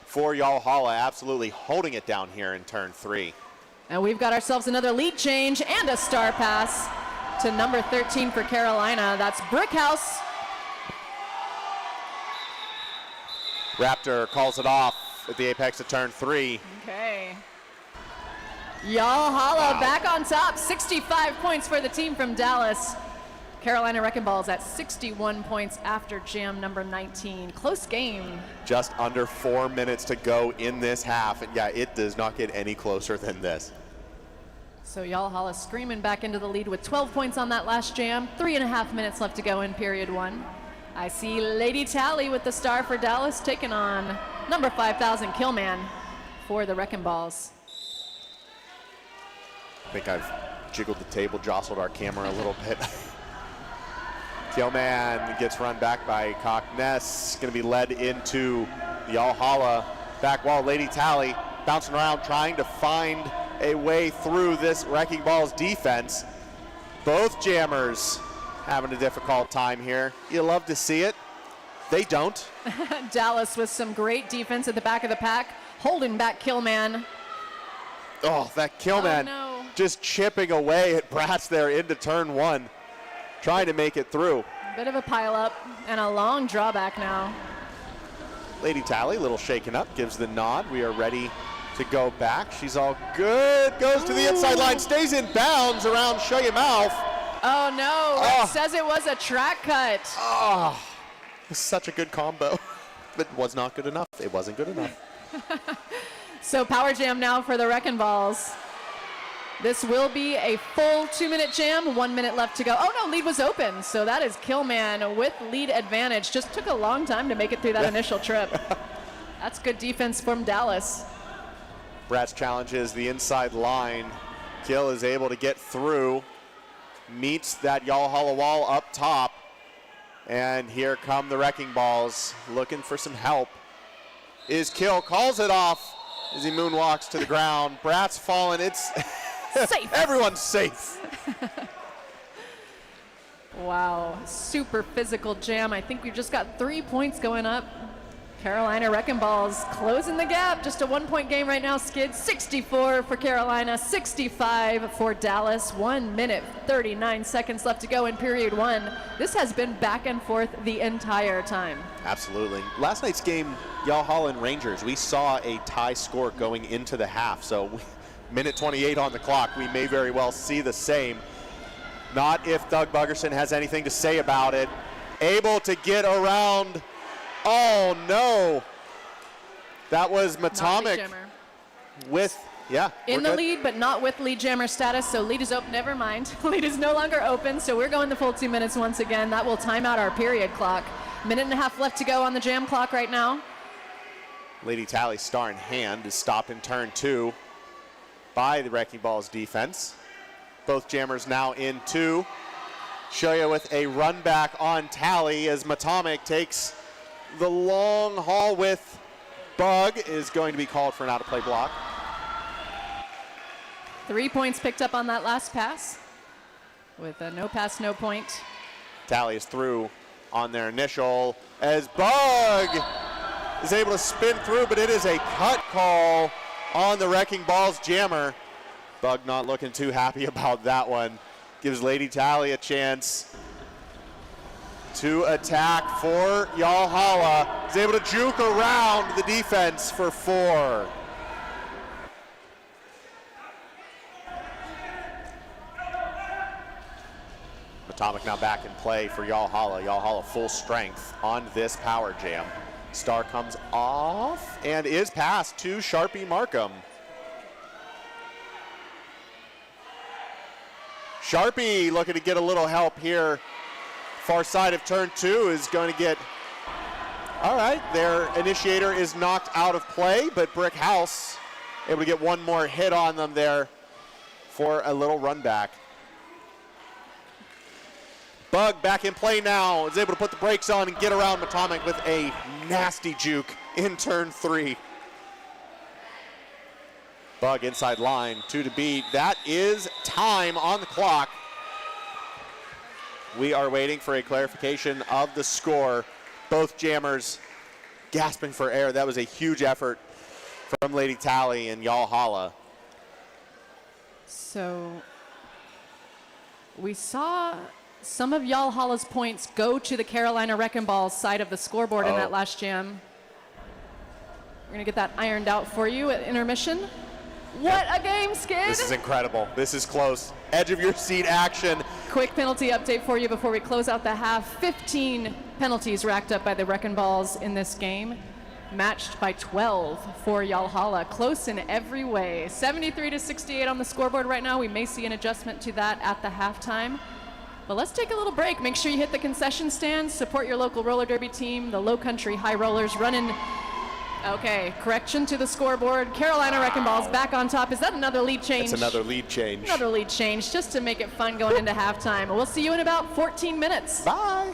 for Yahala, absolutely holding it down here in turn 3. And we've got ourselves another lead change and a star pass to number 13 for Carolina. That's Brickhouse. Raptor calls it off at the apex of turn 3. Okay. Yahala back on top. 65 points for the team from Dallas. Carolina Wreckingballs at 61 points after jam number 19. Close game. Just under 4 minutes to go in this half. And yeah, it does not get any closer than this. So Yahala screaming back into the lead with 12 points on that last jam. 3.5 minutes left to go in period 1. I see Lady Tally with the star for Dallas taking on number 5,000 Killman for the Wreckingballs. I think I've jiggled the table, jostled our camera a little bit. Killman gets run back by Cockness. Going to be led into the Yahala back wall. Lady Tally bouncing around trying to find a way through this Wreckingballs defense. Both jammers having a difficult time here. You love to see it. They don't. Dallas with some great defense at the back of the pack, holding back Killman. Oh, that Killman just chipping away at Bratz there into turn one, trying to make it through. Bit of a pile up and a long drawback now. Lady Tally, a little shaken up, gives the nod. We are ready to go back. She's all good. Goes to the inside line, stays in bounds around Show Your Mouth. Oh no, It says it was a track cut. Oh, such a good combo, but was not good enough. It wasn't good enough. So power jam now for the Wreckingballs. This will be a full 2-minute jam, 1 minute left to go. Oh no, lead was open. So that is Killman with lead advantage. Just took a long time to make it through that initial trip. That's good defense from Dallas. Bratz challenges the inside line. Kill is able to get through, meets that Yahala wall up top. And here come the Wreckingballs looking for some help. Is Kill, calls it off as he moonwalks to the ground. Bratz falling, it's safe. Everyone's safe. Wow, super physical jam. I think we've just got 3 points going up. Carolina Wreckingballs closing the gap. Just a 1-point game right now, Skid. 64 for Carolina, 65 for Dallas. 1 minute, 39 seconds left to go in period one. This has been back and forth the entire time. Absolutely. Last night's game, Yahala and Rangers, we saw a tie score going into the half. So minute 28 on the clock. We may very well see the same. Not if Doug Buggerson has anything to say about it. Able to get around. Oh no, that was Matomic with, in the lead, but not with lead jammer status, so lead is open, never mind. Lead is no longer open, so we're going the full 2 minutes once again. That will time out our period clock. Minute and a half left to go on the jam clock right now. Lady Tally, star in hand, is stopped in turn two by the Wreckingballs defense. Both jammers now in two. Shoya with a run back on Tally as Matomic takes the long haul with Bug, is going to be called for an out-of-play block. 3 points picked up on that last pass with a no pass, no point. Tally is through on their initial as Bug is able to spin through, but it is a cut call on the Wreckingballs jammer. Bug not looking too happy about that one. Gives Lady Tally a chance to attack for Yahala. Is able to juke around the defense for 4. Atomic now back in play for Yahala. Yahala full strength on this power jam. Star comes off and is passed to Sharpie Markham. Sharpie looking to get a little help here. Far side of turn two is going to get, all right, their initiator is knocked out of play, but Brick House able to get one more hit on them there for a little run back. Bug back in play now, is able to put the brakes on and get around Matomic with a nasty juke in turn 3. Bug inside line, 2 to beat. That is time on the clock. We are waiting for a clarification of the score. Both jammers gasping for air. That was a huge effort from Lady Tally and Yahala. So we saw some of Yalhala's points go to the Carolina Wreckingballs side of the scoreboard in that last jam. We're gonna get that ironed out for you at intermission. What a game, Skid! This is incredible. This is close. Edge of your seat action. Quick penalty update for you before we close out the half. 15 penalties racked up by the Wreckingballs in this game, matched by 12 for Yahala. Close in every way. 73 to 68 on the scoreboard right now. We may see an adjustment to that at the halftime. But let's take a little break. Make sure you hit the concession stands. Support your local roller derby team. The Low Country High Rollers running Okay, correction to the scoreboard. Carolina Wreckingballs back on top. Is that another lead change? It's another lead change. Another lead change, just to make it fun going into halftime. We'll see you in about 14 minutes. Bye.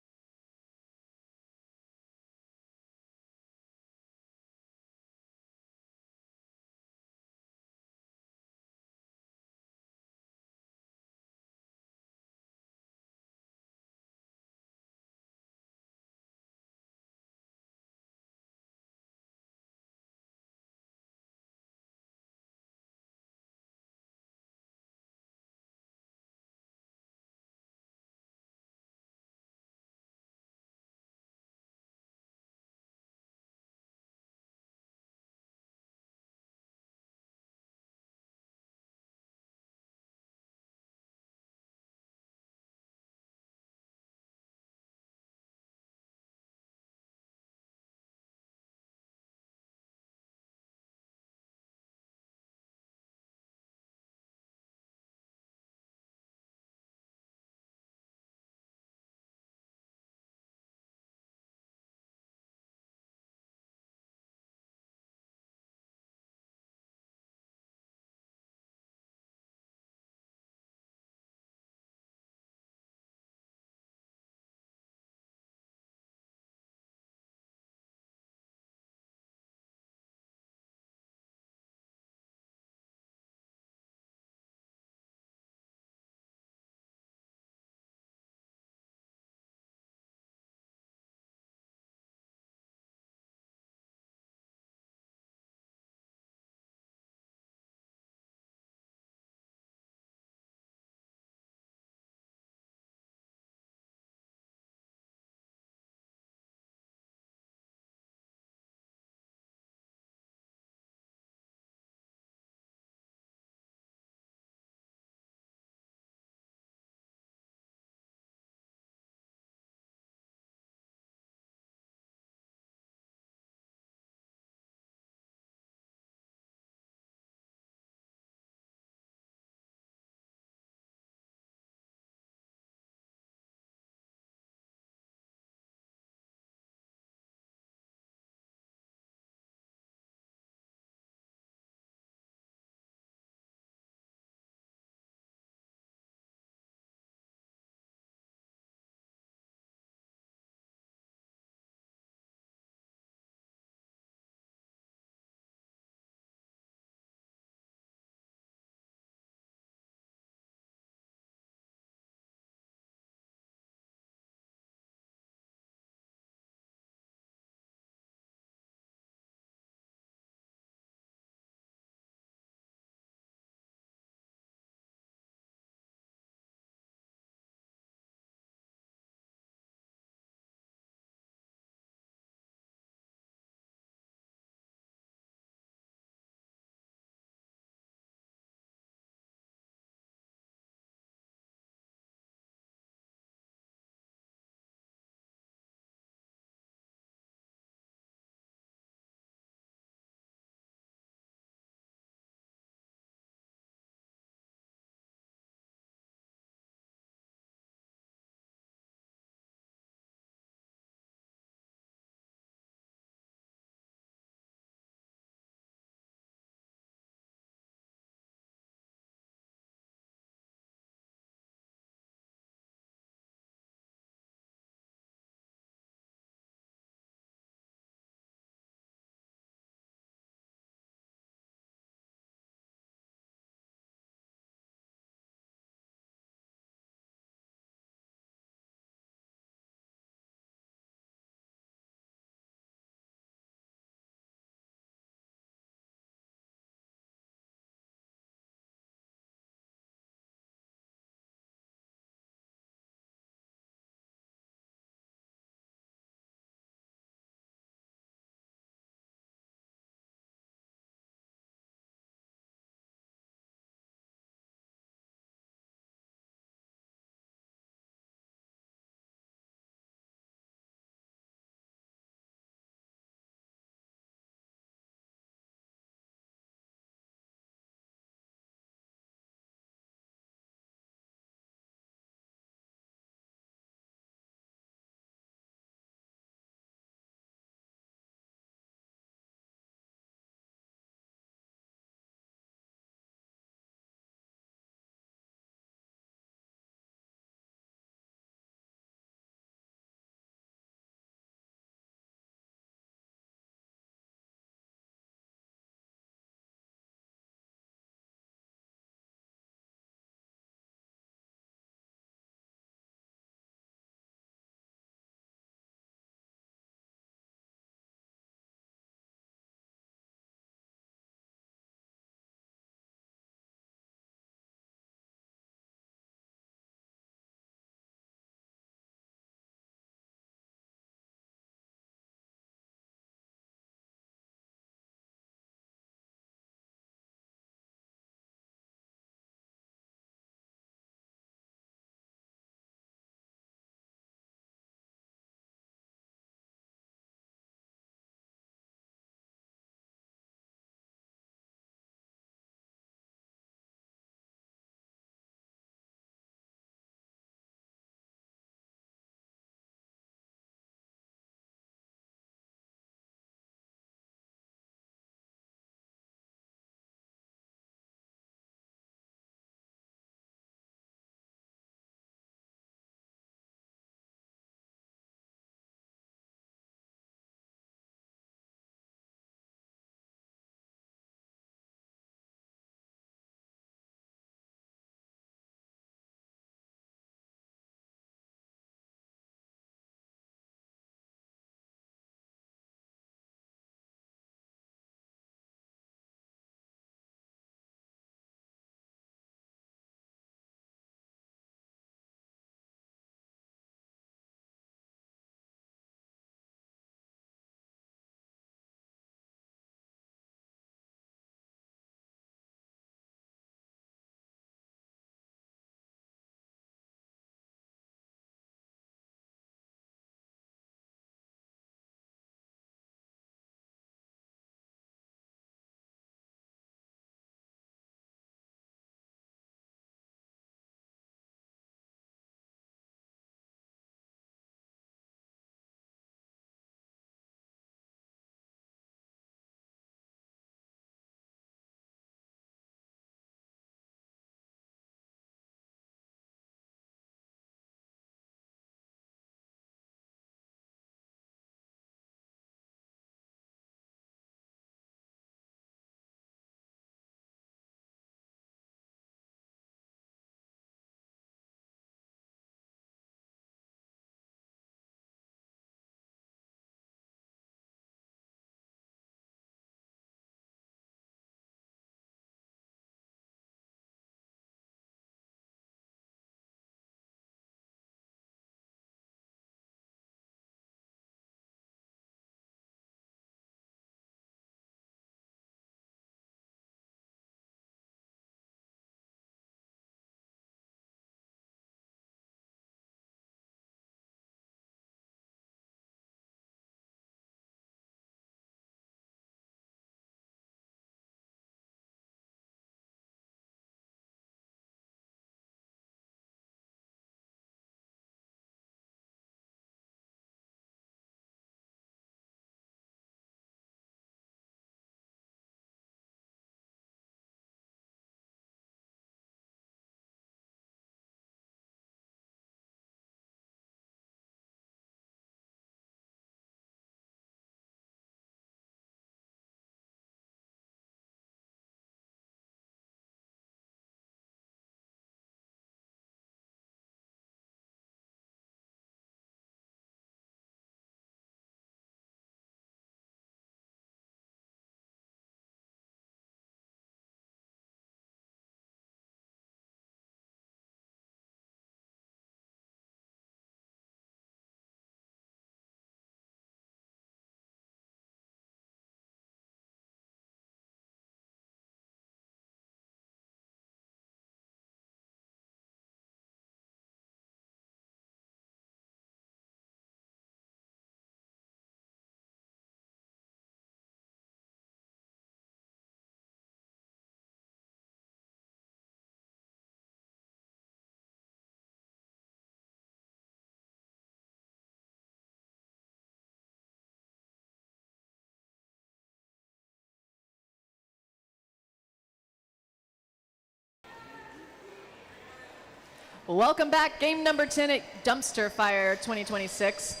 Welcome back. Game number 10 at Dumpster Fire 2026.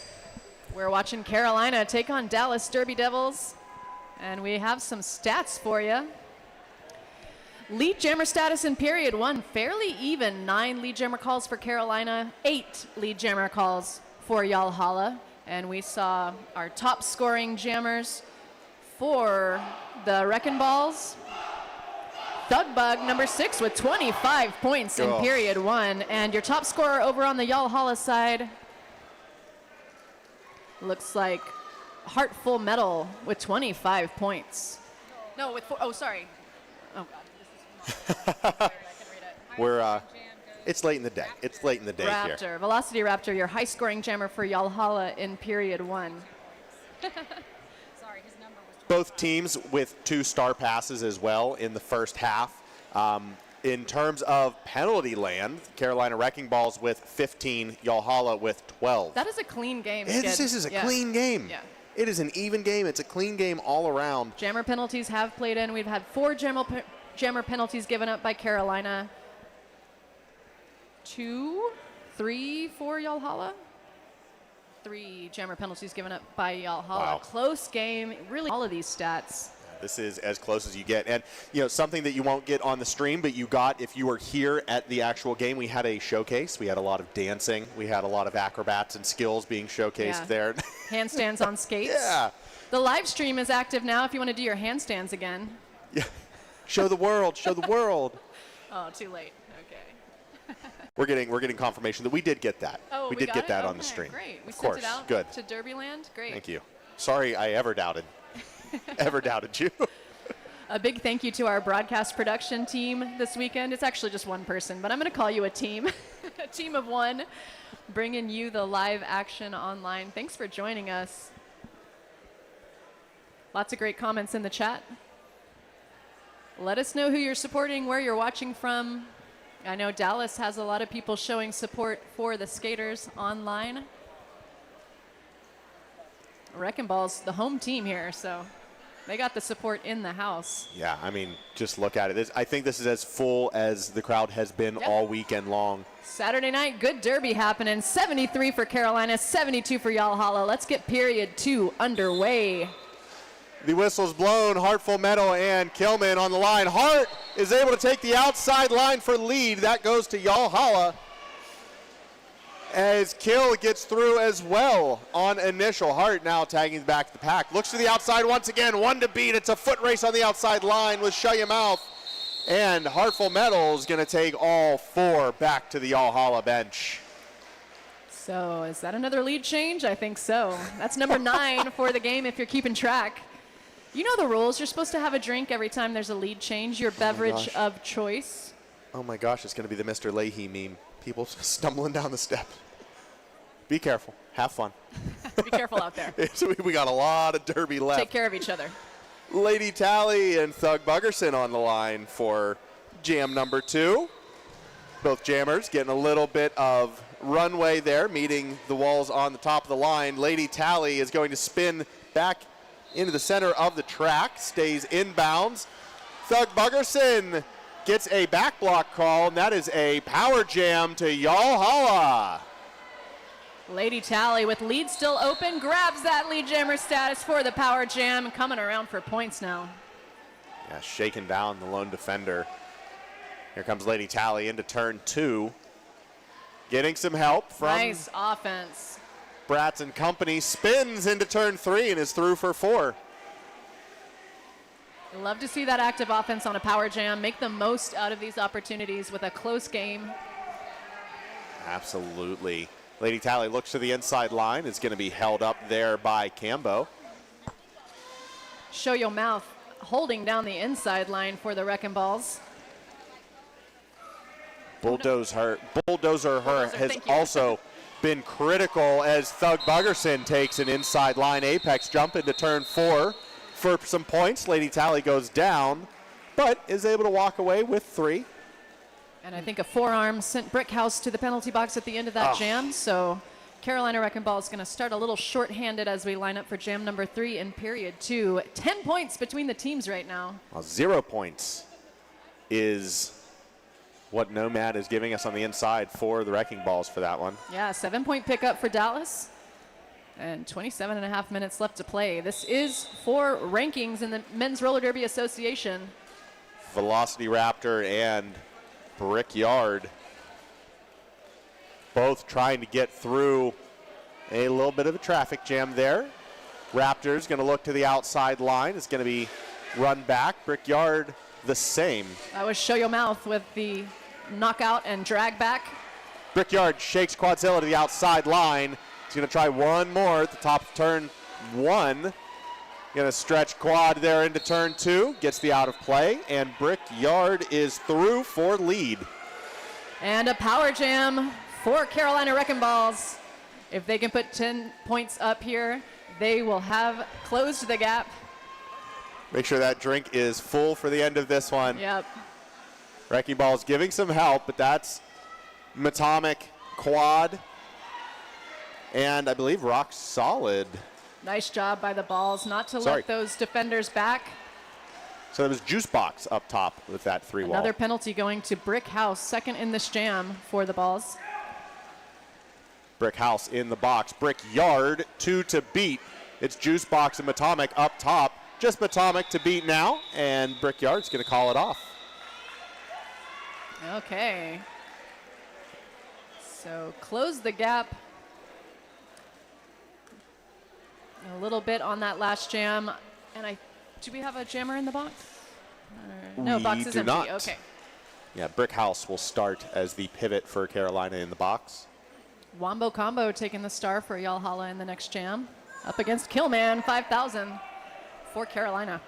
We're watching Carolina take on Dallas Derby Devils. And we have some stats for you. Lead jammer status in period 1, fairly even. 9 lead jammer calls for Carolina, 8 lead jammer calls for Yahala. And we saw our top scoring jammers for the Wreckingballs. Thugbug, number 6, with 25 points in period 1. And your top scorer over on the Yahala side looks like Heartful Metal with 25 points. No, with 4. Oh, sorry. Oh, God. We're, it's late in the day. It's late in the day Raptor, here. Velocity Raptor, your high scoring jammer for Yahala in period 1. Both teams with 2 star passes as well in the first half. In terms of penalty land, Carolina Wreckingballs with 15, Yahala with 12. That is a clean game. This is a clean game. Yeah. It is an even game. It's a clean game all around. Jammer penalties have played in. We've had 4 jammer penalties given up by Carolina. 2, 3 for Yahala. 3 jammer penalties given up by Yahala. Wow. Close game. Really, all of these stats. This is as close as you get. And, you know, something that you won't get on the stream, but you got if you were here at the actual game. We had a showcase. We had a lot of dancing. We had a lot of acrobats and skills being showcased there. Handstands on skates. Yeah. The live stream is active now if you want to do your handstands again. Yeah. Show the world. Show the world. Oh, too late. Okay. We're getting confirmation that we did get that. Oh, we did get that on the Okay, stream. Great. We Of sent course. it out Good. to Derbyland. Great. Thank you. Sorry I ever doubted. Ever doubted you. A big thank you to our broadcast production team this weekend. It's actually just one person, but I'm going to call you a team. A team of 1, bringing you the live action online. Thanks for joining us. Lots of great comments in the chat. Let us know who you're supporting, where you're watching from. I know Dallas has a lot of people showing support for the skaters online. Wreckingballs, the home team here, so they got the support in the house. Yeah, I mean, just look at it. I think this is as full as the crowd has been all weekend long. Saturday night, good derby happening. 73 for Carolina, 72 for Yahala. Let's get period 2 underway. The whistle's blown. Heartful Metal and Kilman on the line. Hart is able to take the outside line for lead. That goes to Yahala. As Kill gets through as well on initial. Hart now tagging back the pack. Looks to the outside once again. 1 to beat. It's a foot race on the outside line with Shut Your Mouth. And Heartful Metal is going to take all 4 back to the Yahala bench. So is that another lead change? I think so. That's number 9 for the game if you're keeping track. You know the rules. You're supposed to have a drink every time there's a lead change, your beverage of choice. Oh my gosh, it's going to be the Mr. Leahy meme. People stumbling down the steps. Be careful. Have fun. Be careful out there. We got a lot of derby left. Take care of each other. Lady Tally and Thug Buggerson on the line for jam number 2. Both jammers getting a little bit of runway there, meeting the walls on the top of the line. Lady Tally is going to spin back into the center of the track, stays inbounds. Thug Buggerson gets a back block call, and that is a power jam to Yahala. Lady Tally with lead still open, grabs that lead jammer status for the power jam, coming around for points now. Yeah, shaking down the lone defender. Here comes Lady Tally into turn 2. Getting some help from Nice offense. Bratz and company. Spins into turn 3 and is through for 4. Love to see that active offense on a power jam. Make the most out of these opportunities with a close game. Absolutely. Lady Tally looks to the inside line. It's going to be held up there by Cambo. Show Your Mouth holding down the inside line for the Wreckingballs. Bulldozer her has thank you. also been critical as Thug Buggerson takes an inside line apex jump into turn 4 for some points. Lady Tally goes down, but is able to walk away with 3. And I think a forearm sent Brickhouse to the penalty box at the end of that jam. So Carolina Wrecking is going to start a little short-handed as we line up for jam number 3 in period 2. 10 points between the teams right now. Well, 0 points is what Nomad is giving us on the inside for the Wrecking Balls for that one. Yeah, 7-point pickup for Dallas. And 27.5 minutes left to play. This is for rankings in the Men's Roller Derby Association. Velocity Raptor and Brickyard both trying to get through a little bit of a traffic jam there. Raptor's going to look to the outside line. It's going to be run back. Brickyard the same. That was Show Your Mouth with the knockout and drag back. Brickyard shakes Quadzilla to the outside line. He's going to try one more at the top of turn 1. Going to stretch Quad there into turn 2. Gets the out of play, and Brickyard is through for lead. And a power jam for Carolina Wrecking Balls. If they can put 10 points up here, they will have closed the gap. Make sure that drink is full for the end of this one. Yep. Wrecking Balls giving some help, but that's Matomic, Quad, and I believe Rock Solid. Nice job by the Balls not to Sorry. let those defenders back. So there was Juice Box up top with that 3-wall. Another penalty going to Brick House, second in this jam for the Balls. Brick House in the box. Brickyard, 2 to beat. It's Juice Box and Matomic up top. Just Matomic to beat now, and Brickyard's going to call it off. Okay. So close the gap. A little bit on that last jam. And do we have a jammer in the box? No, We box is do empty. not. Okay. Yeah, Brick House will start as the pivot for Carolina in the box. Wombo Combo taking the star for Yahala in the next jam. Up against Killman, 5,000 for Carolina.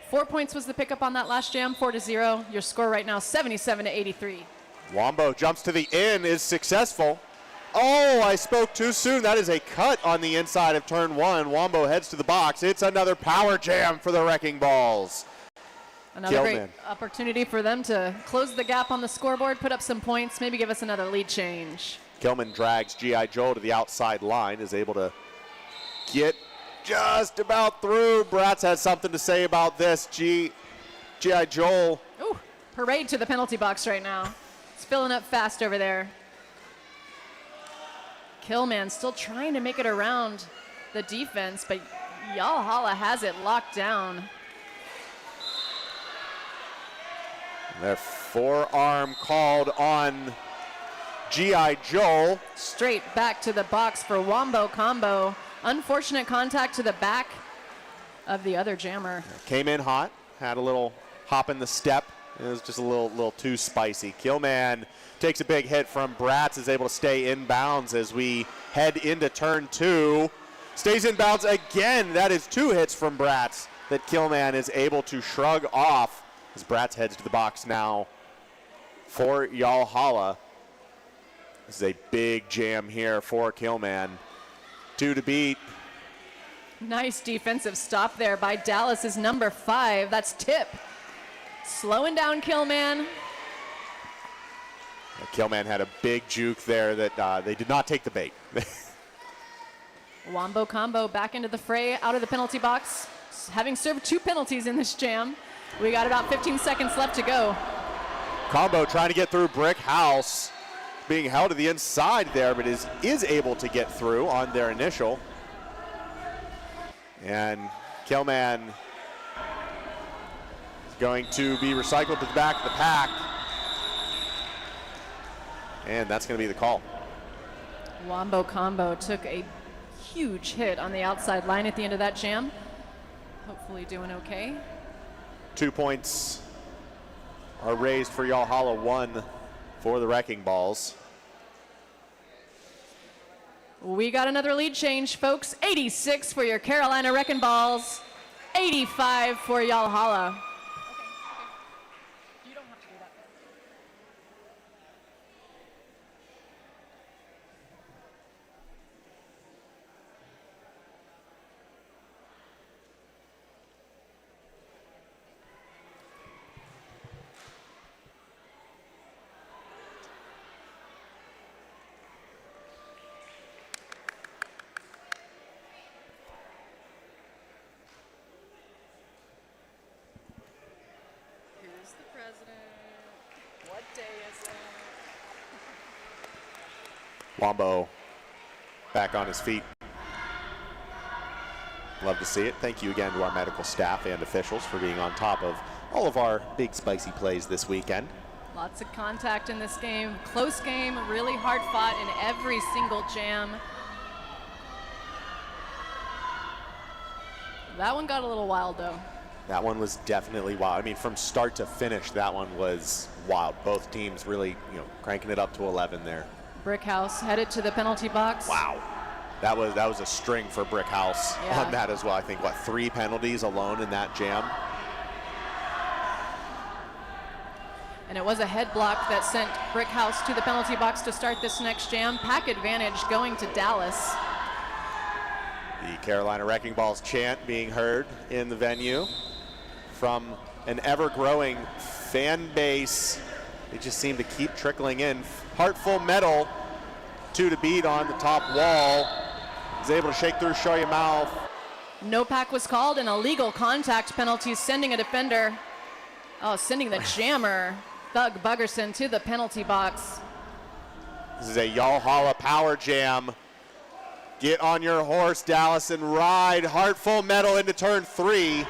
4 points was the pickup on that last jam, 4-0. Your score right now, 77-83. Wombo jumps to the in, is successful. Oh, I spoke too soon. That is a cut on the inside of turn 1. Wombo heads to the box. It's another power jam for the Wrecking Balls. Another great Killman. opportunity for them to close the gap on the scoreboard, put up some points, maybe give us another lead change. Kilman drags G.I. Joe to the outside line, is able to get just about through. Bratz has something to say about this. G.I. Joel. Ooh, parade to the penalty box right now. It's filling up fast over there. Killman still trying to make it around the defense, but Yahala has it locked down. Their forearm called on G.I. Joel. Straight back to the box for Wombo Combo. Unfortunate contact to the back of the other jammer. Came in hot, had a little hop in the step. It was just a little too spicy. Killman takes a big hit from Bratz, is able to stay in bounds as we head into turn 2. Stays in bounds again. That is 2 hits from Bratz that Killman is able to shrug off as Bratz heads to the box now for Yahala. This is a big jam here for Killman. 2 to beat. Nice defensive stop there by Dallas's number 5. That's Tip. Slowing down Killman. Killman had a big juke there that they did not take the bait. Wombo Combo back into the fray, out of the penalty box. Having served 2 penalties in this jam. We got about 15 seconds left to go. Combo trying to get through Brick House. Being held to the inside there, but is able to get through on their initial. And Killman is going to be recycled to the back of the pack. And that's going to be the call. Wombo Combo took a huge hit on the outside line at the end of that jam. Hopefully doing okay. 2 points are raised for Yahala, 1 for the Wrecking Balls. We got another lead change, folks. 86 for your Carolina Wrecking Balls. 85 for Yahala. What day is it? Wombo back on his feet. Love to see it. Thank you again to our medical staff and officials for being on top of all of our big spicy plays this weekend. Lots of contact in this game. Close game, really hard fought in every single jam. That one got a little wild though. That one was definitely wild. I mean, from start to finish, that one was wild. Both teams really, cranking it up to 11 there. Brickhouse headed to the penalty box. Wow. That was a string for Brickhouse on that as well. I think, 3 penalties alone in that jam. And it was a head block that sent Brickhouse to the penalty box to start this next jam. Pack advantage going to Dallas. The Carolina Wreckingballs chant being heard in the venue from an ever-growing fan base. They just seem to keep trickling in. Heartful Metal, 2 to beat on the top wall. He's able to shake through, show your mouth. No pack was called, and illegal contact penalties sending a defender. Sending the jammer, Thug Buggerson, to the penalty box. This is a Yahala power jam. Get on your horse, Dallas, and ride. Heartful Metal into turn 3.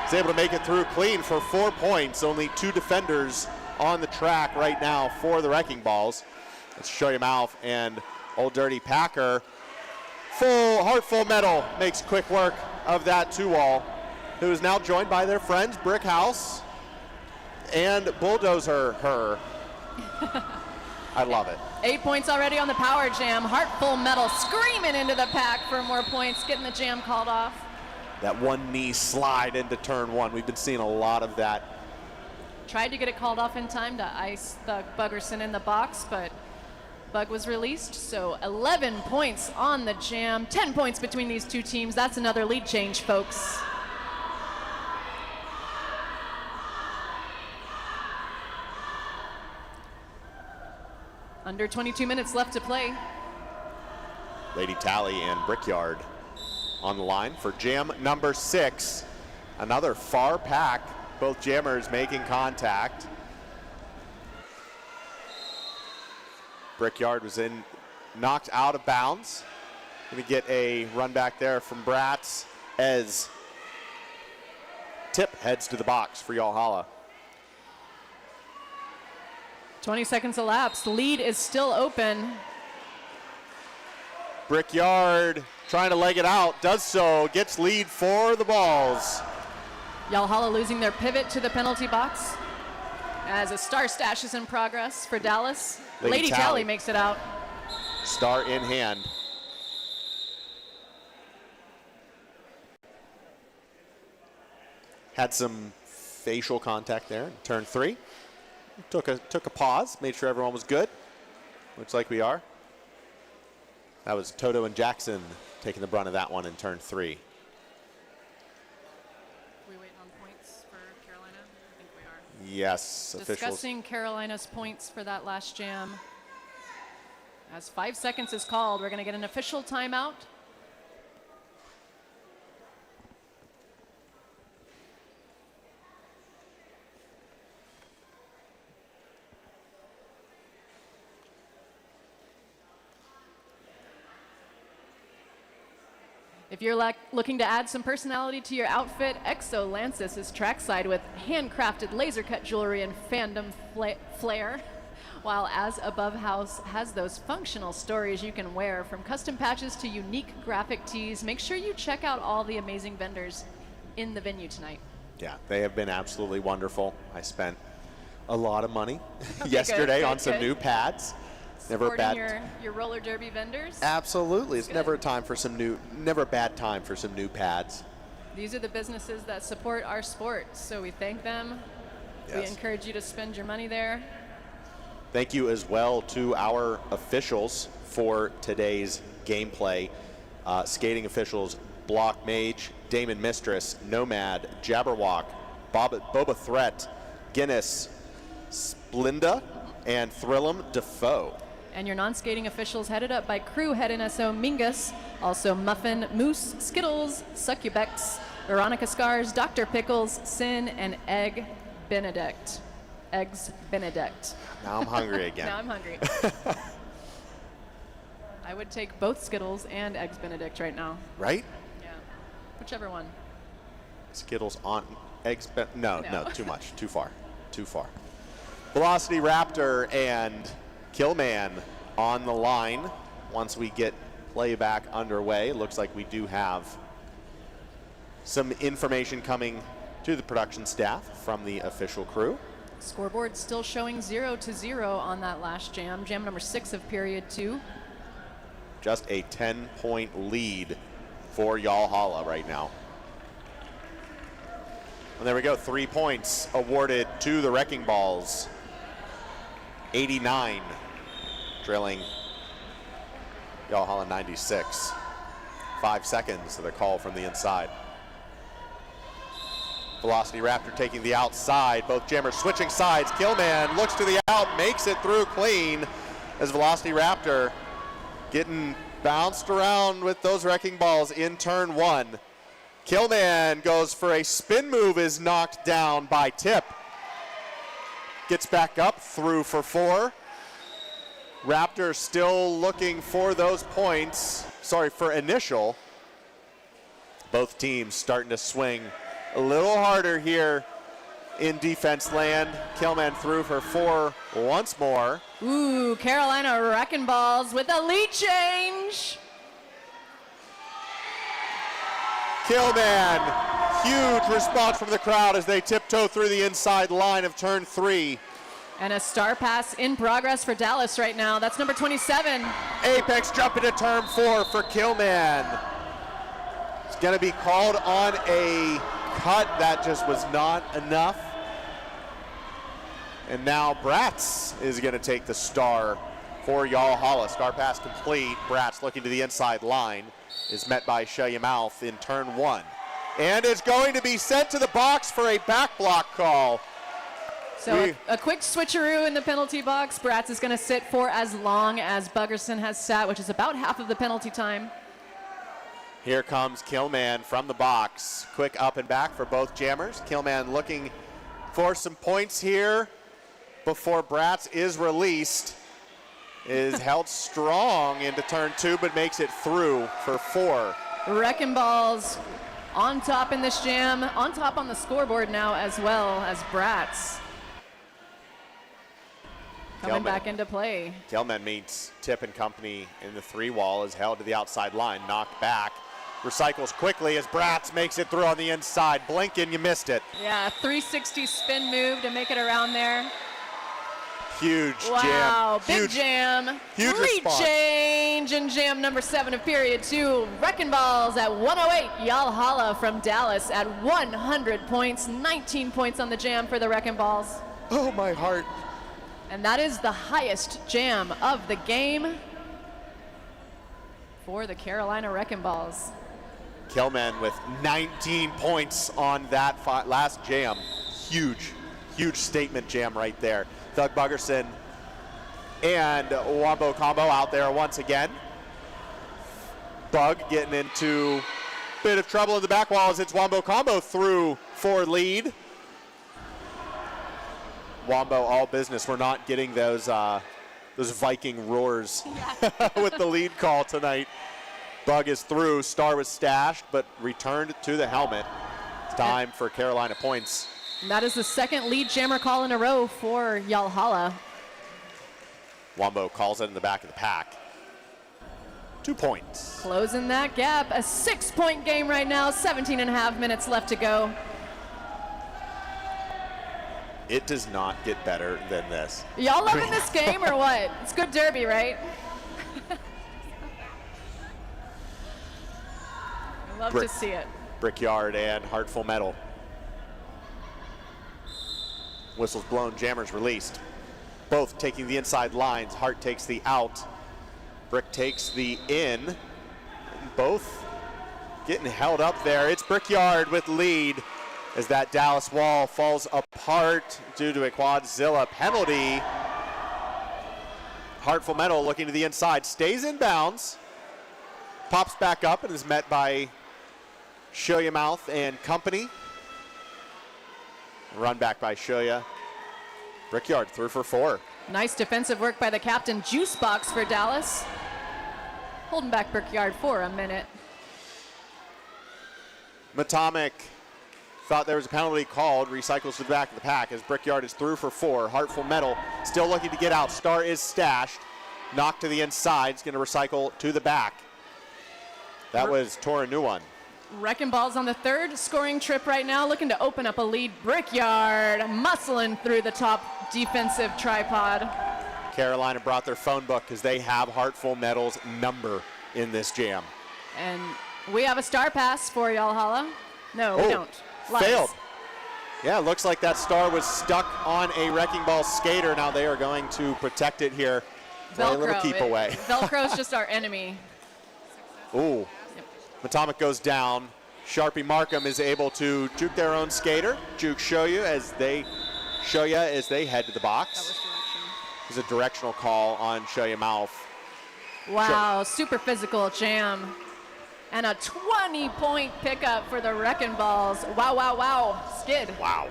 He's able to make it through clean for 4 points. Only 2 defenders on the track right now for the Wreckingballs. Let's show your mouth, and Old Dirty Packer. Heartful Metal makes quick work of that 2-wall, who is now joined by their friends Brickhouse and Bulldozer Her. I love it. 8 points already on the power jam. Heartful Metal screaming into the pack for more points, getting the jam called off. That one knee slide into turn 1. We've been seeing a lot of that. Tried to get it called off in time to ice Thug Buggerson in the box, but Bug was released, so 11 points on the jam. 10 points between these two teams. That's another lead change, folks. Under 22 minutes left to play. Lady Tally and Brickyard on the line for jam number 6. Another far pack. Both jammers making contact. Brickyard was knocked out of bounds. Gonna get a run back there from Bratz as Tip heads to the box for Yahala. 20 seconds elapsed. Lead is still open. Brickyard trying to leg it out, does so, gets lead for the Balls. Yahala losing their pivot to the penalty box as a star stash is in progress for Dallas. Lady Tally makes it out. Star in hand. Had some facial contact there in turn 3. Took a pause, made sure everyone was good. Looks like we are. That was Toto and Jackson taking the brunt of that one in turn 3. We wait on points for Carolina? I think we are. Yes, officials. Discussing Carolina's points for that last jam. As 5 seconds is called, we're going to get an official timeout. If you're looking to add some personality to your outfit, Exo Lancis is trackside with handcrafted laser cut jewelry and fandom flair, while As Above House has those functional stories you can wear, from custom patches to unique graphic tees. Make sure you check out all the amazing vendors in the venue tonight. Yeah, they have been absolutely wonderful. I spent a lot of money yesterday on some new pads. Never bad. Your roller derby vendors. Absolutely, it's never a bad time for some new pads. These are the businesses that support our sport, so we thank them. Yes. We encourage you to spend your money there. Thank you as well to our officials for today's gameplay. Skating officials: Block Mage, Damon Mistress, Nomad, Jabberwock, Boba Threat, Guinness, Splinda, and Thrillum Defoe. And your non-skating officials headed up by crew head NSO Mingus, also Muffin, Moose, Skittles, Succubex, Veronica Scars, Dr. Pickles, Sin, and Egg Benedict. Eggs Benedict. Now I'm hungry again. Now I'm hungry. I would take both Skittles and Eggs Benedict right now. Right? Yeah. Whichever one. Skittles on eggs. No, No. too much. Too far. Too far. Velocity Raptor and Killman on the line. Once we get playback underway, looks like we do have some information coming to the production staff from the official crew. Scoreboard still showing 0-0 on that last jam. Jam number 6 of period 2. Just a 10-point lead for Yahala right now. And there we go, 3 points awarded to the Wreckingballs. 89, drilling Yahala 96. 5 seconds to the call from the inside. Velocity Raptor taking the outside. Both jammers switching sides. Killman looks to the out, makes it through clean as Velocity Raptor getting bounced around with those Wrecking Balls in turn 1. Killman goes for a spin move, is knocked down by Tip. Gets back up, through for 4. Raptor still looking for those points. Sorry, for initial. Both teams starting to swing a little harder here in defense land. Killman through for 4 once more. Ooh, Carolina Wrecking Balls with a lead change. Killman, huge response from the crowd as they tiptoe through the inside line of turn 3. And a star pass in progress for Dallas right now. That's number 27. Apex jump into turn 4 for Killman. It's going to be called on a cut that just was not enough. And now Bratz is going to take the star for Yahala. Star pass complete. Bratz looking to the inside line is met by Mouth in turn 1. And is going to be sent to the box for a back block call. So a quick switcheroo in the penalty box. Bratz is going to sit for as long as Buggerson has sat, which is about half of the penalty time. Here comes Killman from the box. Quick up and back for both jammers. Killman looking for some points here before Bratz is released. Is held strong into turn 2, but makes it through for 4. Wrecking Balls on top in this jam, on top on the scoreboard now as well as Bratz. Coming back into play. Killman meets Tip and company in the 3 wall, is held to the outside line, knocked back. Recycles quickly as Bratz makes it through on the inside. Blinken, you missed it. Yeah, 360 spin move to make it around there. Huge Wow, jam. big Huge, jam. huge Lead response. change in jam number 7 of period 2. Wrecking Balls at 108. Yahala from Dallas at 100 points. 19 points on the jam for the Wrecking Balls. Oh, my heart. And that is the highest jam of the game for the Carolina Wrecking Balls. Killman with 19 points on that last jam. Huge, huge statement jam right there. Doug Buggerson and Wombo combo out there once again. Bug getting into a bit of trouble in the back wall as it's Wombo combo through for lead. Wombo all business. We're not getting those Viking roars with the lead call tonight. Bug is through. Star was stashed, but returned to the helmet. It's time for Carolina points. And that is the second lead jammer call in a row for Yahala. Wombo calls it in the back of the pack. 2 points. Closing that gap. A 6-point game right now. 17 and a half minutes left to go. It does not get better than this. Y'all loving this game or what? It's good derby, right? I love to see it. Brickyard and Heartful Metal. Whistles blown, jammers released. Both taking the inside lines. Hart takes the out. Brick takes the in. Both getting held up there. It's Brickyard with lead as that Dallas wall falls apart due to a Quadzilla penalty. Heartful Metal looking to the inside. Stays in bounds. Pops back up and is met by Mouth and company. Run back by Shoya. Brickyard through for 4. Nice defensive work by the captain. Juice box for Dallas. Holding back Brickyard for a minute. Matomic thought there was a penalty called, recycles to the back of the pack as Brickyard is through for 4. Heartful Metal still looking to get out. Star is stashed. Knocked to the inside. It's going to recycle to the back. That was Toranuan. Wreckingballs on the third scoring trip right now, looking to open up a lead. Brickyard muscling through the top defensive tripod. Carolina brought their phone book because they have Heartful Metal's number in this jam. And we have a star pass for Yahala. No, we don't. Lies. Failed. Yeah, looks like that star was stuck on a Wrecking Ball skater. Now they are going to protect it here. Play a little keep away. Velcro's just our enemy. Ooh. Yep. Matomic goes down. Sharpie Markham is able to juke their own skater. Juke Shoya as they head to the box. There's a directional call on Shoya Mouth. Wow, super physical jam. And a 20-point pickup for the Wrecking Balls. Wow, wow, wow. Skid. Wow.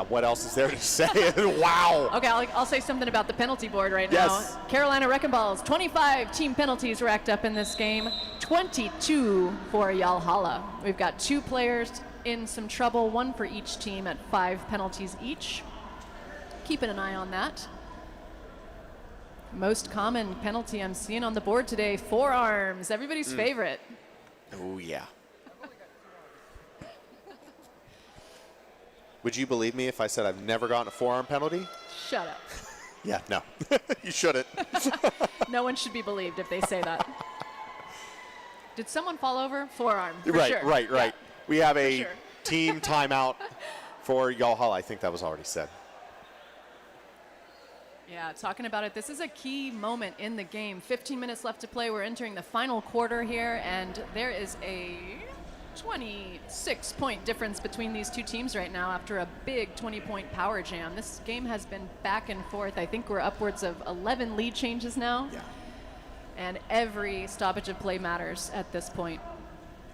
What else is there to say? Wow. Okay, I'll say something about the penalty board right now. Yes. Carolina Wrecking Balls, 25 team penalties racked up in this game, 22 for Yahala. We've got 2 players in some trouble, 1 for each team at 5 penalties each. Keeping an eye on that. Most common penalty I'm seeing on the board today, forearms, everybody's favorite. Oh, yeah. Would you believe me if I said I've never gotten a forearm penalty? Shut up. Yeah, no. You shouldn't. No one should be believed if they say that. Did someone fall over? Forearm. For Right, sure. right. Yeah. We have a sure. team timeout for Yahala. I think that was already said. Yeah, talking about it, this is a key moment in the game. 15 minutes left to play. We're entering the final quarter here, and there is a 26-point difference between these two teams right now after a big 20-point power jam. This game has been back and forth. I think we're upwards of 11 lead changes now. Yeah. And every stoppage of play matters at this point.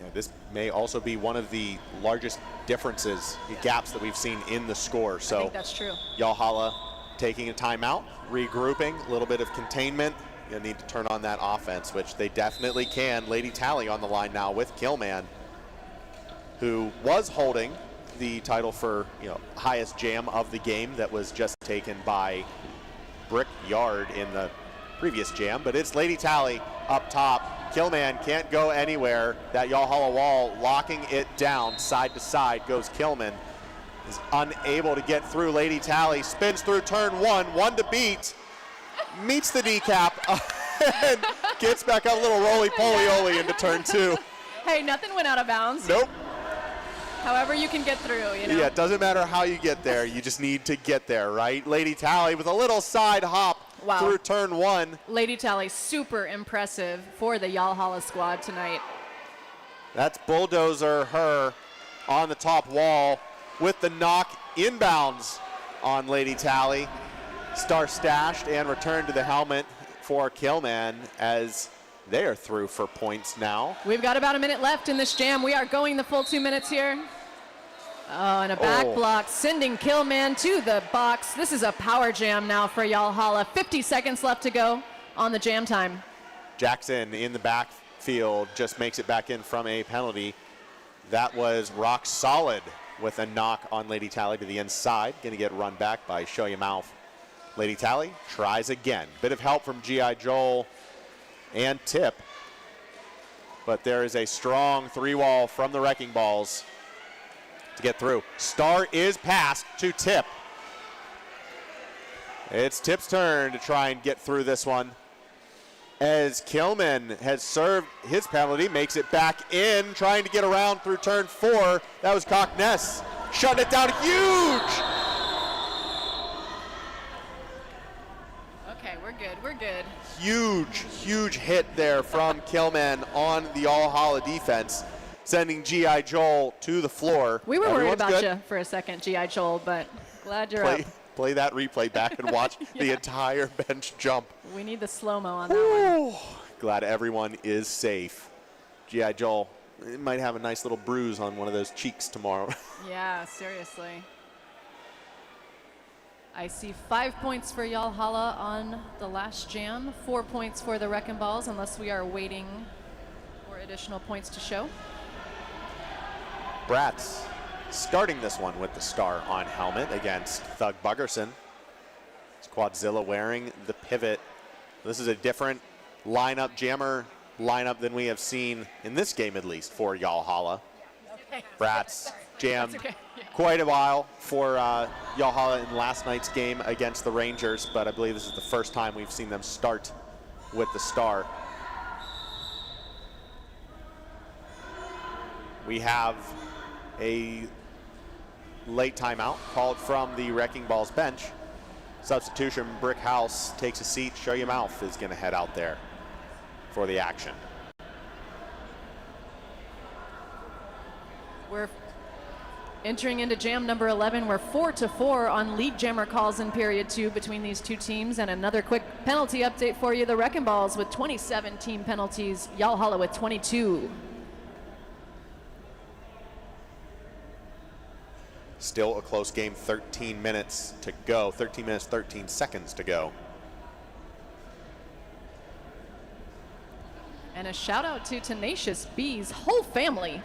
Yeah, this may also be one of the largest differences, gaps that we've seen in the score. So I think that's true. Yahala taking a timeout, regrouping, a little bit of containment. You need to turn on that offense, which they definitely can. Lady Tally on the line now with Killman, who was holding the title for highest jam of the game that was just taken by Brickyard in the previous jam. But it's Lady Tally up top. Killman can't go anywhere. That Yahala wall locking it down side to side goes Killman. Is unable to get through. Lady Tally spins through turn 1 to beat, meets the kneecap, and gets back up a little roly-poly-oly into turn 2. Hey, nothing went out of bounds. Nope. However you can get through, Yeah, it doesn't matter how you get there. You just need to get there, right? Lady Tally with a little side hop through turn 1. Lady Tally, super impressive for the Yahala squad tonight. That's Bulldozer her on the top wall with the knock inbounds on Lady Tally. Star stashed and returned to the helmet for Killman as they are through for points now. We've got about a minute left in this jam. We are going the full 2 minutes here. Oh, and a back block, sending Killman to the box. This is a power jam now for Yahala. 50 seconds left to go on the jam time. Jackson in the backfield just makes it back in from a penalty. That was rock solid with a knock on Lady Tally to the inside. Going to get run back by Shoya Mouth. Lady Tally tries again. Bit of help from G.I. Joel and Tip. But there is a strong 3-wall from the Wrecking Balls to get through. Star is passed to Tip. It's Tip's turn to try and get through this one. As Killman has served his penalty, makes it back in, trying to get around through turn 4. That was Cockness, shutting it down, huge! Okay, we're good. Huge hit there from Killman on the Yahala defense, sending G.I. Joel to the floor. We were worried about good. you for a second, G.I. Joel, but glad you're up. Play that replay back and watch the entire bench jump. We need the slow-mo on that one. Glad everyone is safe. G.I. Joel might have a nice little bruise on one of those cheeks tomorrow. Yeah, seriously. I see 5 points for Yahala on the last jam, 4 points for the Wreckingballs, unless we are waiting for additional points to show. Bratz starting this one with the star on helmet against Thug Buggerson. It's Quadzilla wearing the pivot. This is a different lineup, jammer lineup than we have seen in this game, at least, for Yahala. Okay. Bratz jammed okay. Yeah. quite a while for Yahala in last night's game against the Rangers, but I believe this is the first time we've seen them start with the star. We have a late timeout called from the Wreckingballs bench. Substitution, Brick House takes a seat. Show Your Mouth is going to head out there for the action. We're entering into jam number 11. We're 4-4 on lead jammer calls in period 2 between these two teams. And another quick penalty update for you. The Wreckingballs with 27 team penalties. Yahala with 22. Still a close game, 13 minutes to go. 13 minutes, 13 seconds to go. And a shout out to Tenacious B's whole family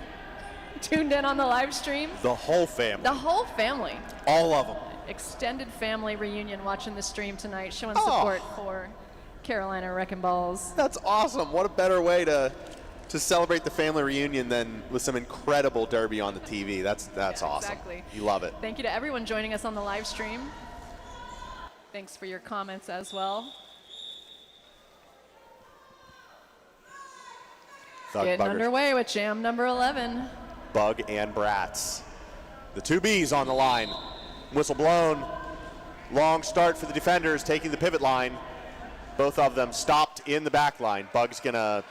tuned in on the live stream. The whole family. The whole family. All of them. Extended family reunion watching the stream tonight, showing support for Carolina Wreckingballs. That's awesome. What a better way to celebrate the family reunion than with some incredible derby on the TV. That's awesome. Exactly. You love it. Thank you to everyone joining us on the live stream. Thanks for your comments as well. Getting underway with jam number 11. Bug and Bratz. The two Bs on the line. Whistle blown. Long start for the defenders taking the pivot line. Both of them stopped in the back line. Bug's gonna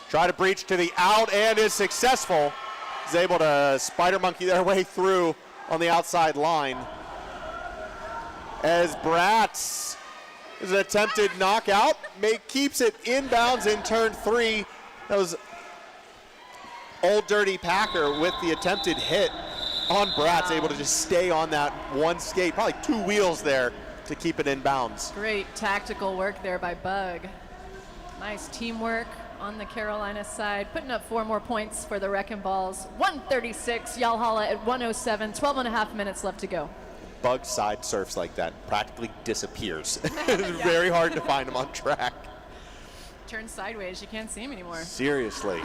try to breach to the out and is successful. Is able to spider monkey their way through on the outside line. As Bratz is an attempted knockout, keeps it inbounds in turn 3. That was Old Dirty Packer with the attempted hit on Bratz, able to just stay on that one skate, probably 2 wheels there to keep it in bounds. Great tactical work there by Bug. Nice teamwork on the Carolina side, putting up 4 more points for the Wreckingballs. 136, Yahala at 107, 12 and a half minutes left to go. Bug side surfs like that, practically disappears. It's very hard to find him on track. Turn sideways, you can't see him anymore. Seriously.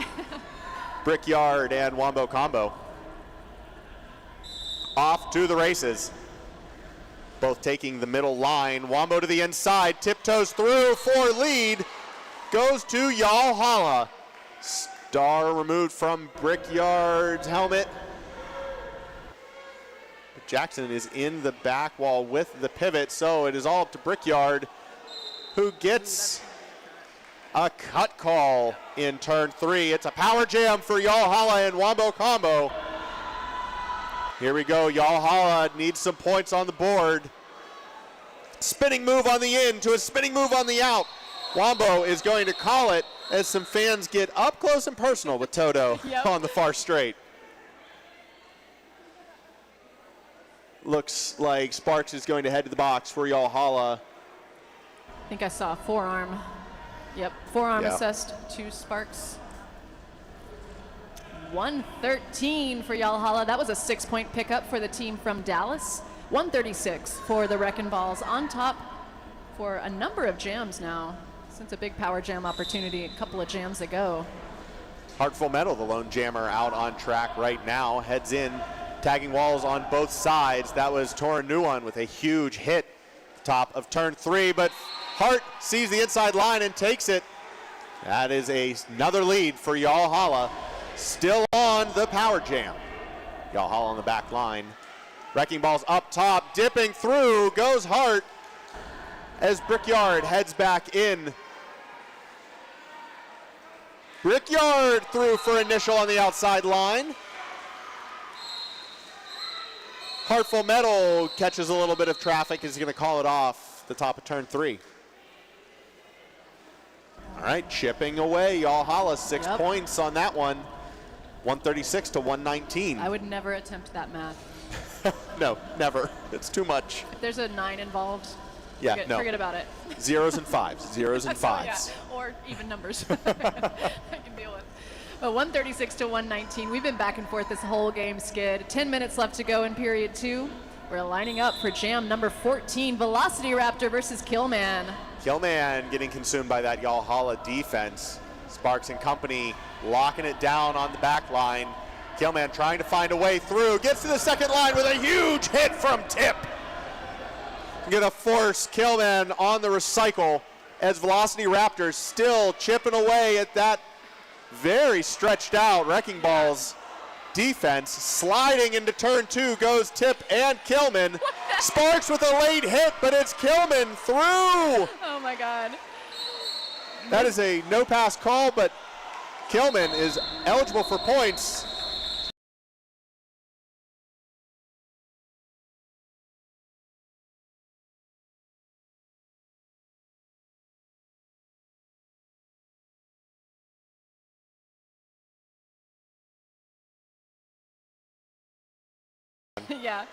Brickyard and Wombo combo. Off to the races. Both taking the middle line. Wombo to the inside, tiptoes through for lead. Goes to Yahala. Star removed from Brickyard's helmet. Jackson is in the back wall with the pivot, so it is all up to Brickyard, who gets a cut call in turn 3. It's a power jam for Yahala and Wombo combo. Here we go. Yahala needs some points on the board. Spinning move on the in to a spinning move on the out. Wombo is going to call it as some fans get up close and personal with Toto on the far straight. Looks like Sparks is going to head to the box for Yahala. I think I saw a forearm. Yep, forearm assessed to Sparks. 113 for Yahala. That was a 6-point pickup for the team from Dallas. 136 for the Wreckingballs, on top for a number of jams now, since a big power jam opportunity a couple of jams ago. Heartful Metal, the lone jammer, out on track right now, heads in, tagging walls on both sides. That was Torin Nuwan with a huge hit top of turn 3, but Hart sees the inside line and takes it. That is another lead for Yahala. Still on the power jam. Yahala on the back line. Wreckingballs up top, dipping through, goes Hart as Brickyard heads back in. Brickyard through for initial on the outside line. Heartful Metal catches a little bit of traffic, is going to call it off the top of turn 3. All right, chipping away. Yahala 6 points on that one. 136 to 119. I would never attempt that math. No, never. It's too much. If there's a 9 involved, Yeah, forget, no. forget about it. Zeros and fives. Zeros and So, fives. yeah, or even numbers. I can deal with. But 136 to 119. We've been back and forth this whole game, Skid. 10 minutes left to go in period 2. We're lining up for jam number 14, Velocity Raptor versus Killman. Killman getting consumed by that Yahala defense. Sparks and company locking it down on the back line. Killman trying to find a way through. Gets to the second line with a huge hit from Tip. Gonna force Killman on the recycle as Velocity Raptors still chipping away at that very stretched out Wreckingballs defense. Sliding into turn 2 goes Tip and Killman. Sparks with a late hit, but it's Killman through. Oh my God. That is a no pass call, but Killman is eligible for points. Yeah.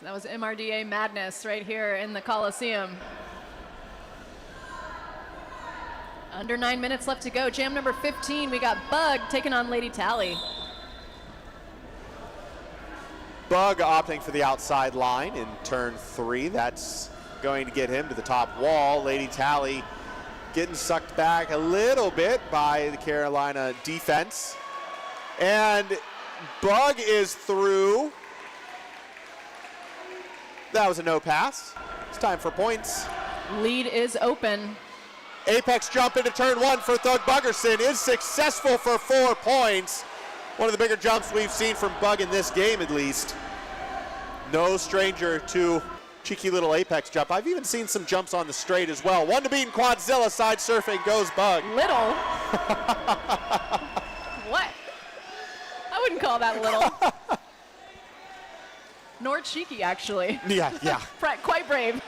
That was MRDA madness right here in the Coliseum. Under 9 minutes left to go. Jam number 15, we got Bug taking on Lady Tally. Bug opting for the outside line in turn 3. That's going to get him to the top wall. Lady Tally getting sucked back a little bit by the Carolina defense. And Bug is through. That was a no pass. It's time for points. Lead is open. Apex jump into turn 1 for Thug Buggerson is successful for 4 points. One of the bigger jumps we've seen from Bug in this game, at least. No stranger to cheeky little Apex jump. I've even seen some jumps on the straight as well. One to beat in Quadzilla, side surfing goes Bug. Little? What? I wouldn't call that little. Nor cheeky, actually. Yeah. Quite brave.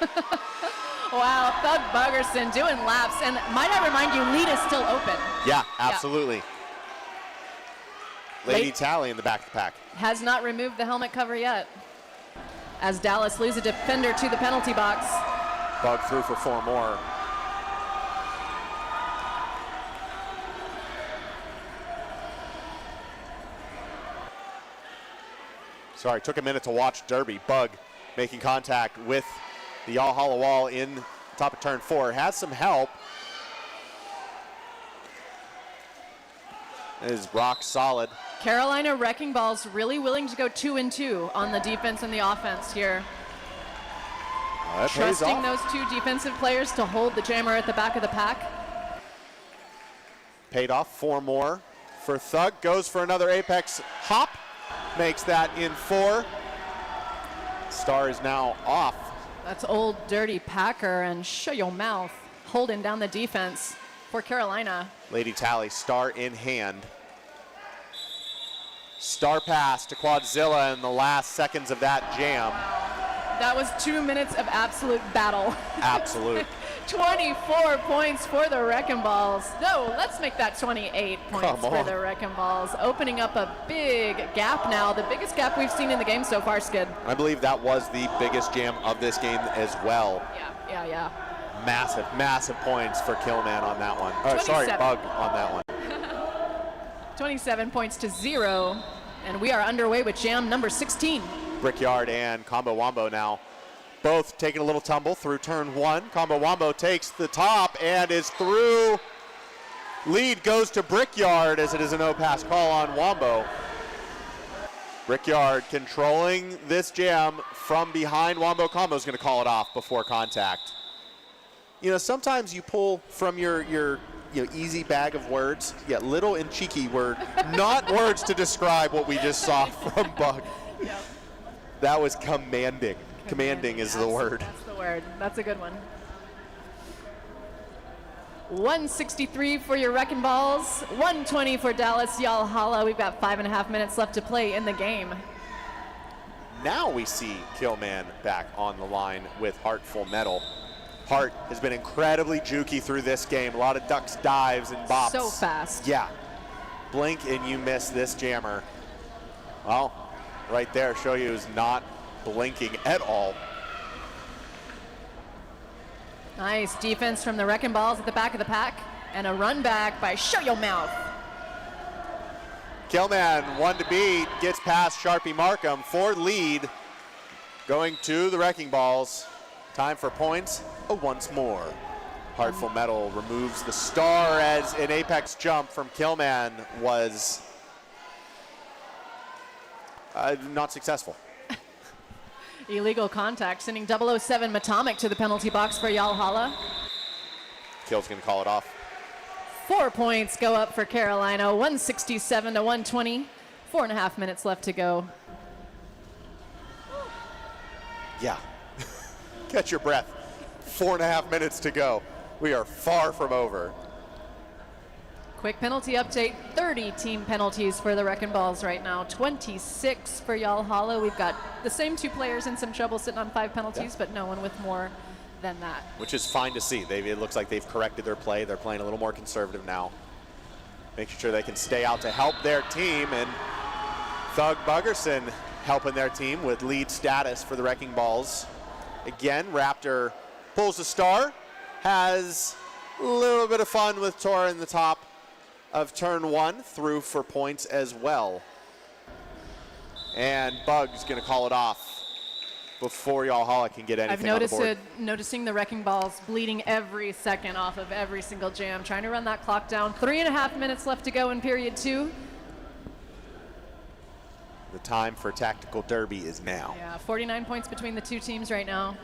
Wow, Thug Buggerson doing laps. And might I remind you, lead is still open. Yeah, absolutely. Lady Tally in the back of the pack. Has not removed the helmet cover yet. As Dallas loses a defender to the penalty box. Bug through for 4 more. Sorry, took a minute to watch Derby. Bug making contact with the Yahala wall in top of turn 4. Has some help. It is rock solid. Carolina Wreckingballs really willing to go 2 and 2 on the defense and the offense here. That pays Trusting off. those 2 defensive players to hold the jammer at the back of the pack. Paid off 4 more for Thug. Goes for another Apex hop. Makes that in 4. Star is now off. That's old dirty Packer and shut your mouth. Holding down the defense for Carolina. Lady Tally, Star in hand. Star pass to Quadzilla in the last seconds of that jam. That was 2 minutes of absolute battle. Absolute. 24 points for the Wrecking Balls. No, let's make that 28 points for the Wrecking Balls. Opening up a big gap now, the biggest gap we've seen in the game so far, Skid. I believe that was the biggest jam of this game as well. Yeah. Massive, massive points for Killman on that one. Oh, sorry, Bug on that one. 27 points to 0, and we are underway with jam number 16. Brickyard and Combo Wombo now both taking a little tumble through turn 1. Combo Wombo takes the top and is through. Lead goes to Brickyard as it is a no pass call on Wombo. Brickyard controlling this jam from behind. Wombo Combo is going to call it off before contact. You know, sometimes you pull from your easy bag of words. Yeah, little and cheeky were not words to describe what we just saw from Bug. Yep. That was commanding. Commanding is the word. That's the word. That's a good one. 163 for your Wrecking Balls, 120 for Dallas Yahala. We've got 5.5 minutes left to play in the game. Now we see Killman back on the line with Heartful Metal. Heart has been incredibly jukey through this game. A lot of ducks, dives, and bops. So fast. Yeah. Blink and you miss this jammer. Well, right there, show you is not blinking at all. Nice defense from the Wreckingballs at the back of the pack. And a run back by Show Your Mouth. Killman, one to beat, gets past Sharpie Markham for lead. Going to the Wreckingballs. Time for points once more. Heartful Metal removes the star as an apex jump from Killman was not successful. Illegal contact, sending 007 Matomic to the penalty box for Yahala. Kill's gonna call it off. 4 points go up for Carolina, 167 to 120. 4.5 minutes left to go. Yeah, catch your breath. 4.5 minutes to go. We are far from over. Quick penalty update, 30 team penalties for the Wreckingballs right now, 26 for Yahala. We've got the same 2 players in some trouble sitting on 5 penalties, but no one with more than that. Which is fine to see. It looks like they've corrected their play. They're playing a little more conservative now. Making sure they can stay out to help their team, and Thug Buggerson helping their team with lead status for the Wreckingballs. Again, Raptor pulls the star, has a little bit of fun with Tora in the top of turn 1, through for points as well. And Bug's gonna call it off before Yahala can get anything on the board. Noticing the Wreckingballs bleeding every second off of every single jam, trying to run that clock down. 3.5 minutes left to go in period 2. The time for Tactical Derby is now. Yeah, 49 points between the 2 teams right now.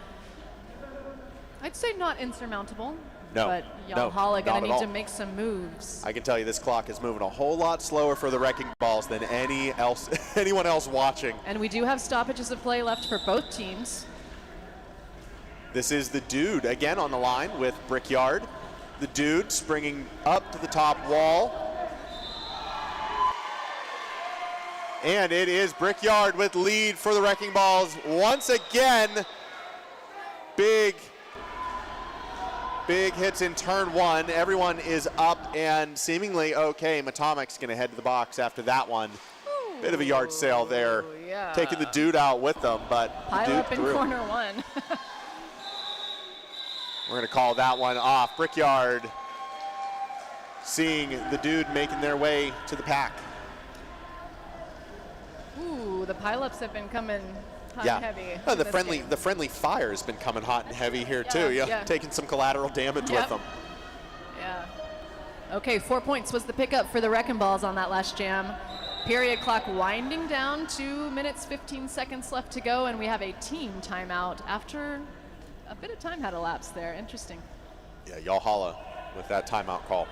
I'd say not insurmountable. No, But no, Yahala not gonna at need all. to make some moves. I can tell you this clock is moving a whole lot slower for the Wreckingballs than anyone else watching. And we do have stoppages of play left for both teams. This is the Dude again on the line with Brickyard. The Dude springing up to the top wall. And it is Brickyard with lead for the Wreckingballs once again. Big hits in turn 1. Everyone is up and seemingly okay. Matomic's going to head to the box after that one. Bit of a yard sale there. Yeah. Taking the Dude out with them, but the Pile Dude up in through. corner 1. We're going to call that one off. Brickyard seeing the Dude making their way to the pack. Ooh, the pileups have been coming hot and heavy. Oh, in the this game. friendly fire has been coming hot and heavy here too. Yeah. Taking some collateral damage with them. Yeah. Okay, 4 points was the pickup for the Wreckingballs on that last jam. Period clock winding down, 2 minutes, 15 seconds left to go, and we have a team timeout after a bit of time had elapsed there. Interesting. Yeah, Yahala with that timeout call.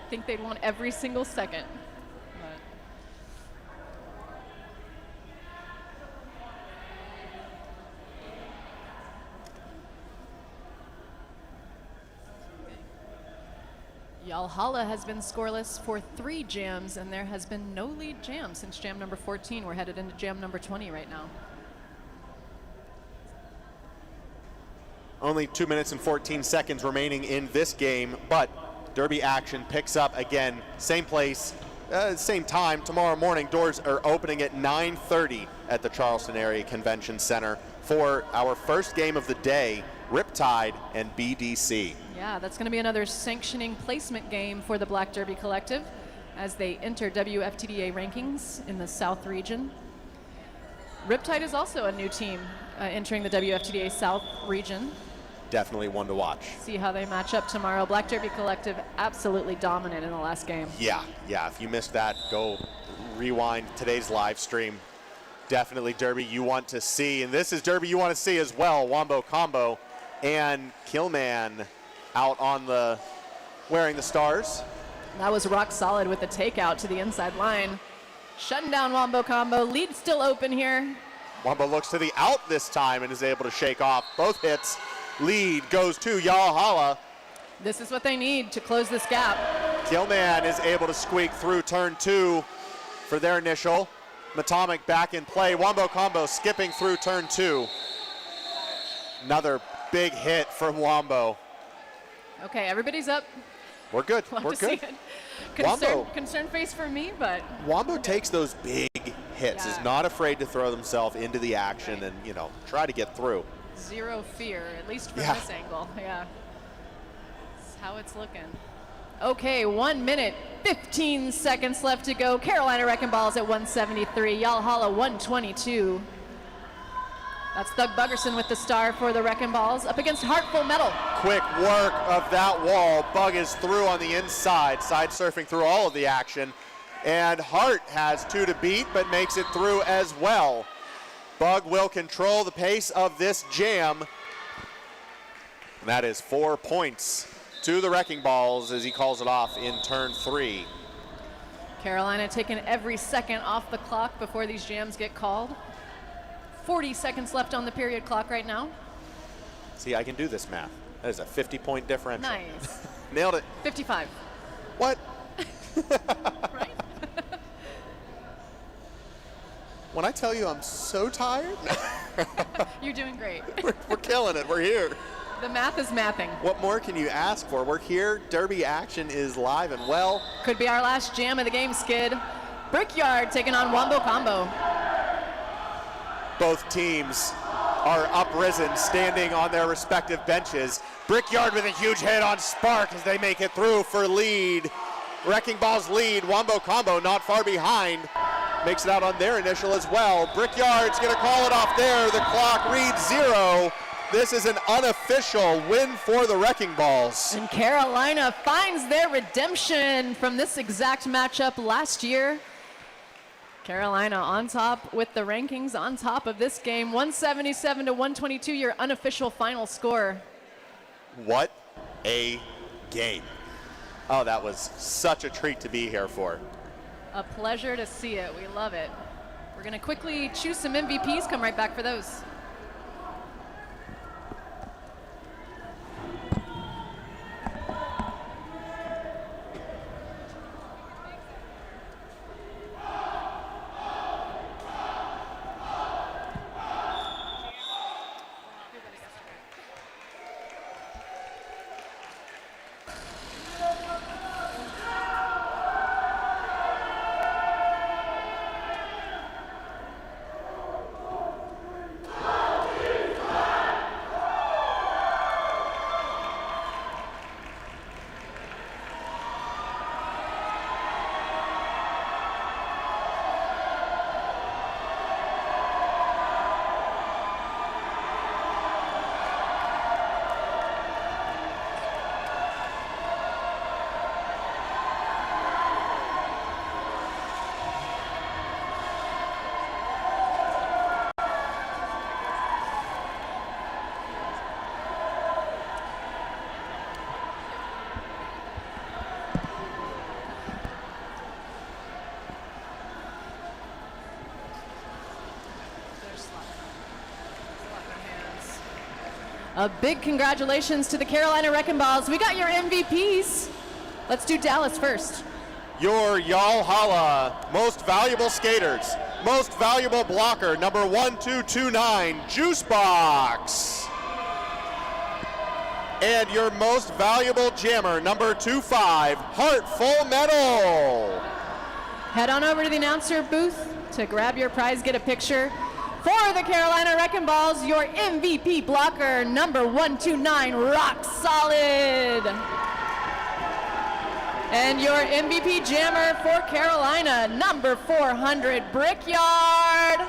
I think they'd want every single second. Yahala has been scoreless for 3 jams, and there has been no lead jam since jam number 14. We're headed into jam number 20 right now. Only 2 minutes and 14 seconds remaining in this game, but Derby action picks up again. Same place, same time tomorrow morning. Doors are opening at 9:30 at the Charleston Area Convention Center for our first game of the day, Riptide and BDC. Yeah, that's going to be another sanctioning placement game for the Black Derby Collective as they enter WFTDA rankings in the South region. Riptide is also a new team entering the WFTDA South region. Definitely one to watch. See how they match up tomorrow. Black Derby Collective absolutely dominant in the last game. Yeah, if you missed that, go rewind today's live stream. Definitely Derby you want to see, and this is Derby you want to see as well. Wombo Combo and Killman out on the wearing the stars. That was rock solid with the takeout to the inside line. Shutting down Wombo Combo. Lead still open here. Wombo looks to the out this time and is able to shake off both hits. Lead goes to Yahala. This is what they need to close this gap. Killman is able to squeak through turn 2 for their initial. Matomic back in play. Wombo Combo skipping through turn 2. Another big hit from Wombo. Okay, everybody's up. We're good. Love We're to see good. it. concerned face for me, but Wombo takes those big hits, is not afraid to throw themselves into the action and, you know, try to get through. zero fear, at least from this angle. Yeah. That's how it's looking. Okay, 1 minute, 15 seconds left to go. Carolina Wreckingballs at 173, Yahala 122. That's Doug Buggerson with the star for the Wreckingballs up against Heartful Metal. Quick work of that wall. Bug is through on the inside, side surfing through all of the action. And Hart has 2 to beat, but makes it through as well. Bug will control the pace of this jam. And that is 4 points to the Wreckingballs as he calls it off in turn 3. Carolina taking every second off the clock before these jams get called. 40 seconds left on the period clock right now. See, I can do this math. That is a 50-point differential. Nice. Nailed it. 55. What? Right? When I tell you I'm so tired, You're doing great. we're killing it. We're here. The math is mathing. What more can you ask for? We're here. Derby action is live and well. Could be our last jam of the game, Skid. Brickyard taking on Wombo Combo. Both teams are uprisen, standing on their respective benches. Brickyard with a huge hit on Spark as they make it through for lead. Wreckingballs lead. Wombo Combo not far behind. Makes it out on their initial as well. Brickyard's going to call it off there. The clock reads 0. This is an unofficial win for the Wreckingballs. And Carolina finds their redemption from this exact matchup last year. Carolina on top with the rankings, on top of this game. 177 to 122, your unofficial final score. What a game. Oh, that was such a treat to be here for. A pleasure to see it. We love it. We're going to quickly choose some MVPs. Come right back for those. A big congratulations to the Carolina Wreckingballs. We got your MVPs. Let's do Dallas first. Your Yahala most valuable skaters, most valuable blocker, number 1229, Juicebox. And your most valuable jammer, number 25, Heartful Metal. Head on over to the announcer booth to grab your prize, get a picture. For the Carolina Wreckingballs, your MVP blocker, number 129, Rock Solid. And your MVP jammer for Carolina, number 400, Brickyard.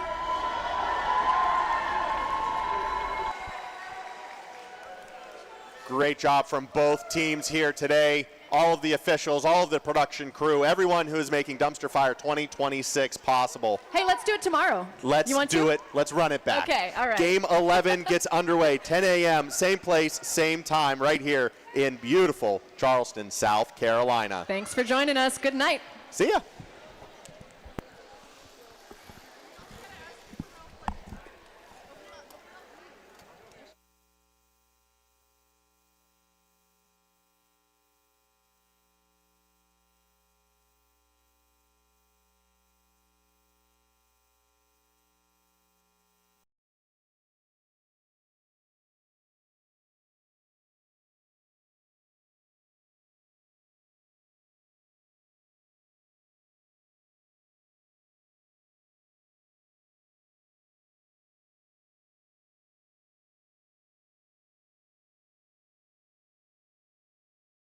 Great job from both teams here today. All of the officials, all of the production crew, everyone who is making Dumpster Fire 2026 possible. Hey, let's do it tomorrow. Let's do it. Let's run it back. Okay, all right. Game 11 gets underway, 10 a.m., same place, same time, right here in beautiful Charleston, South Carolina. Thanks for joining us. Good night. See ya.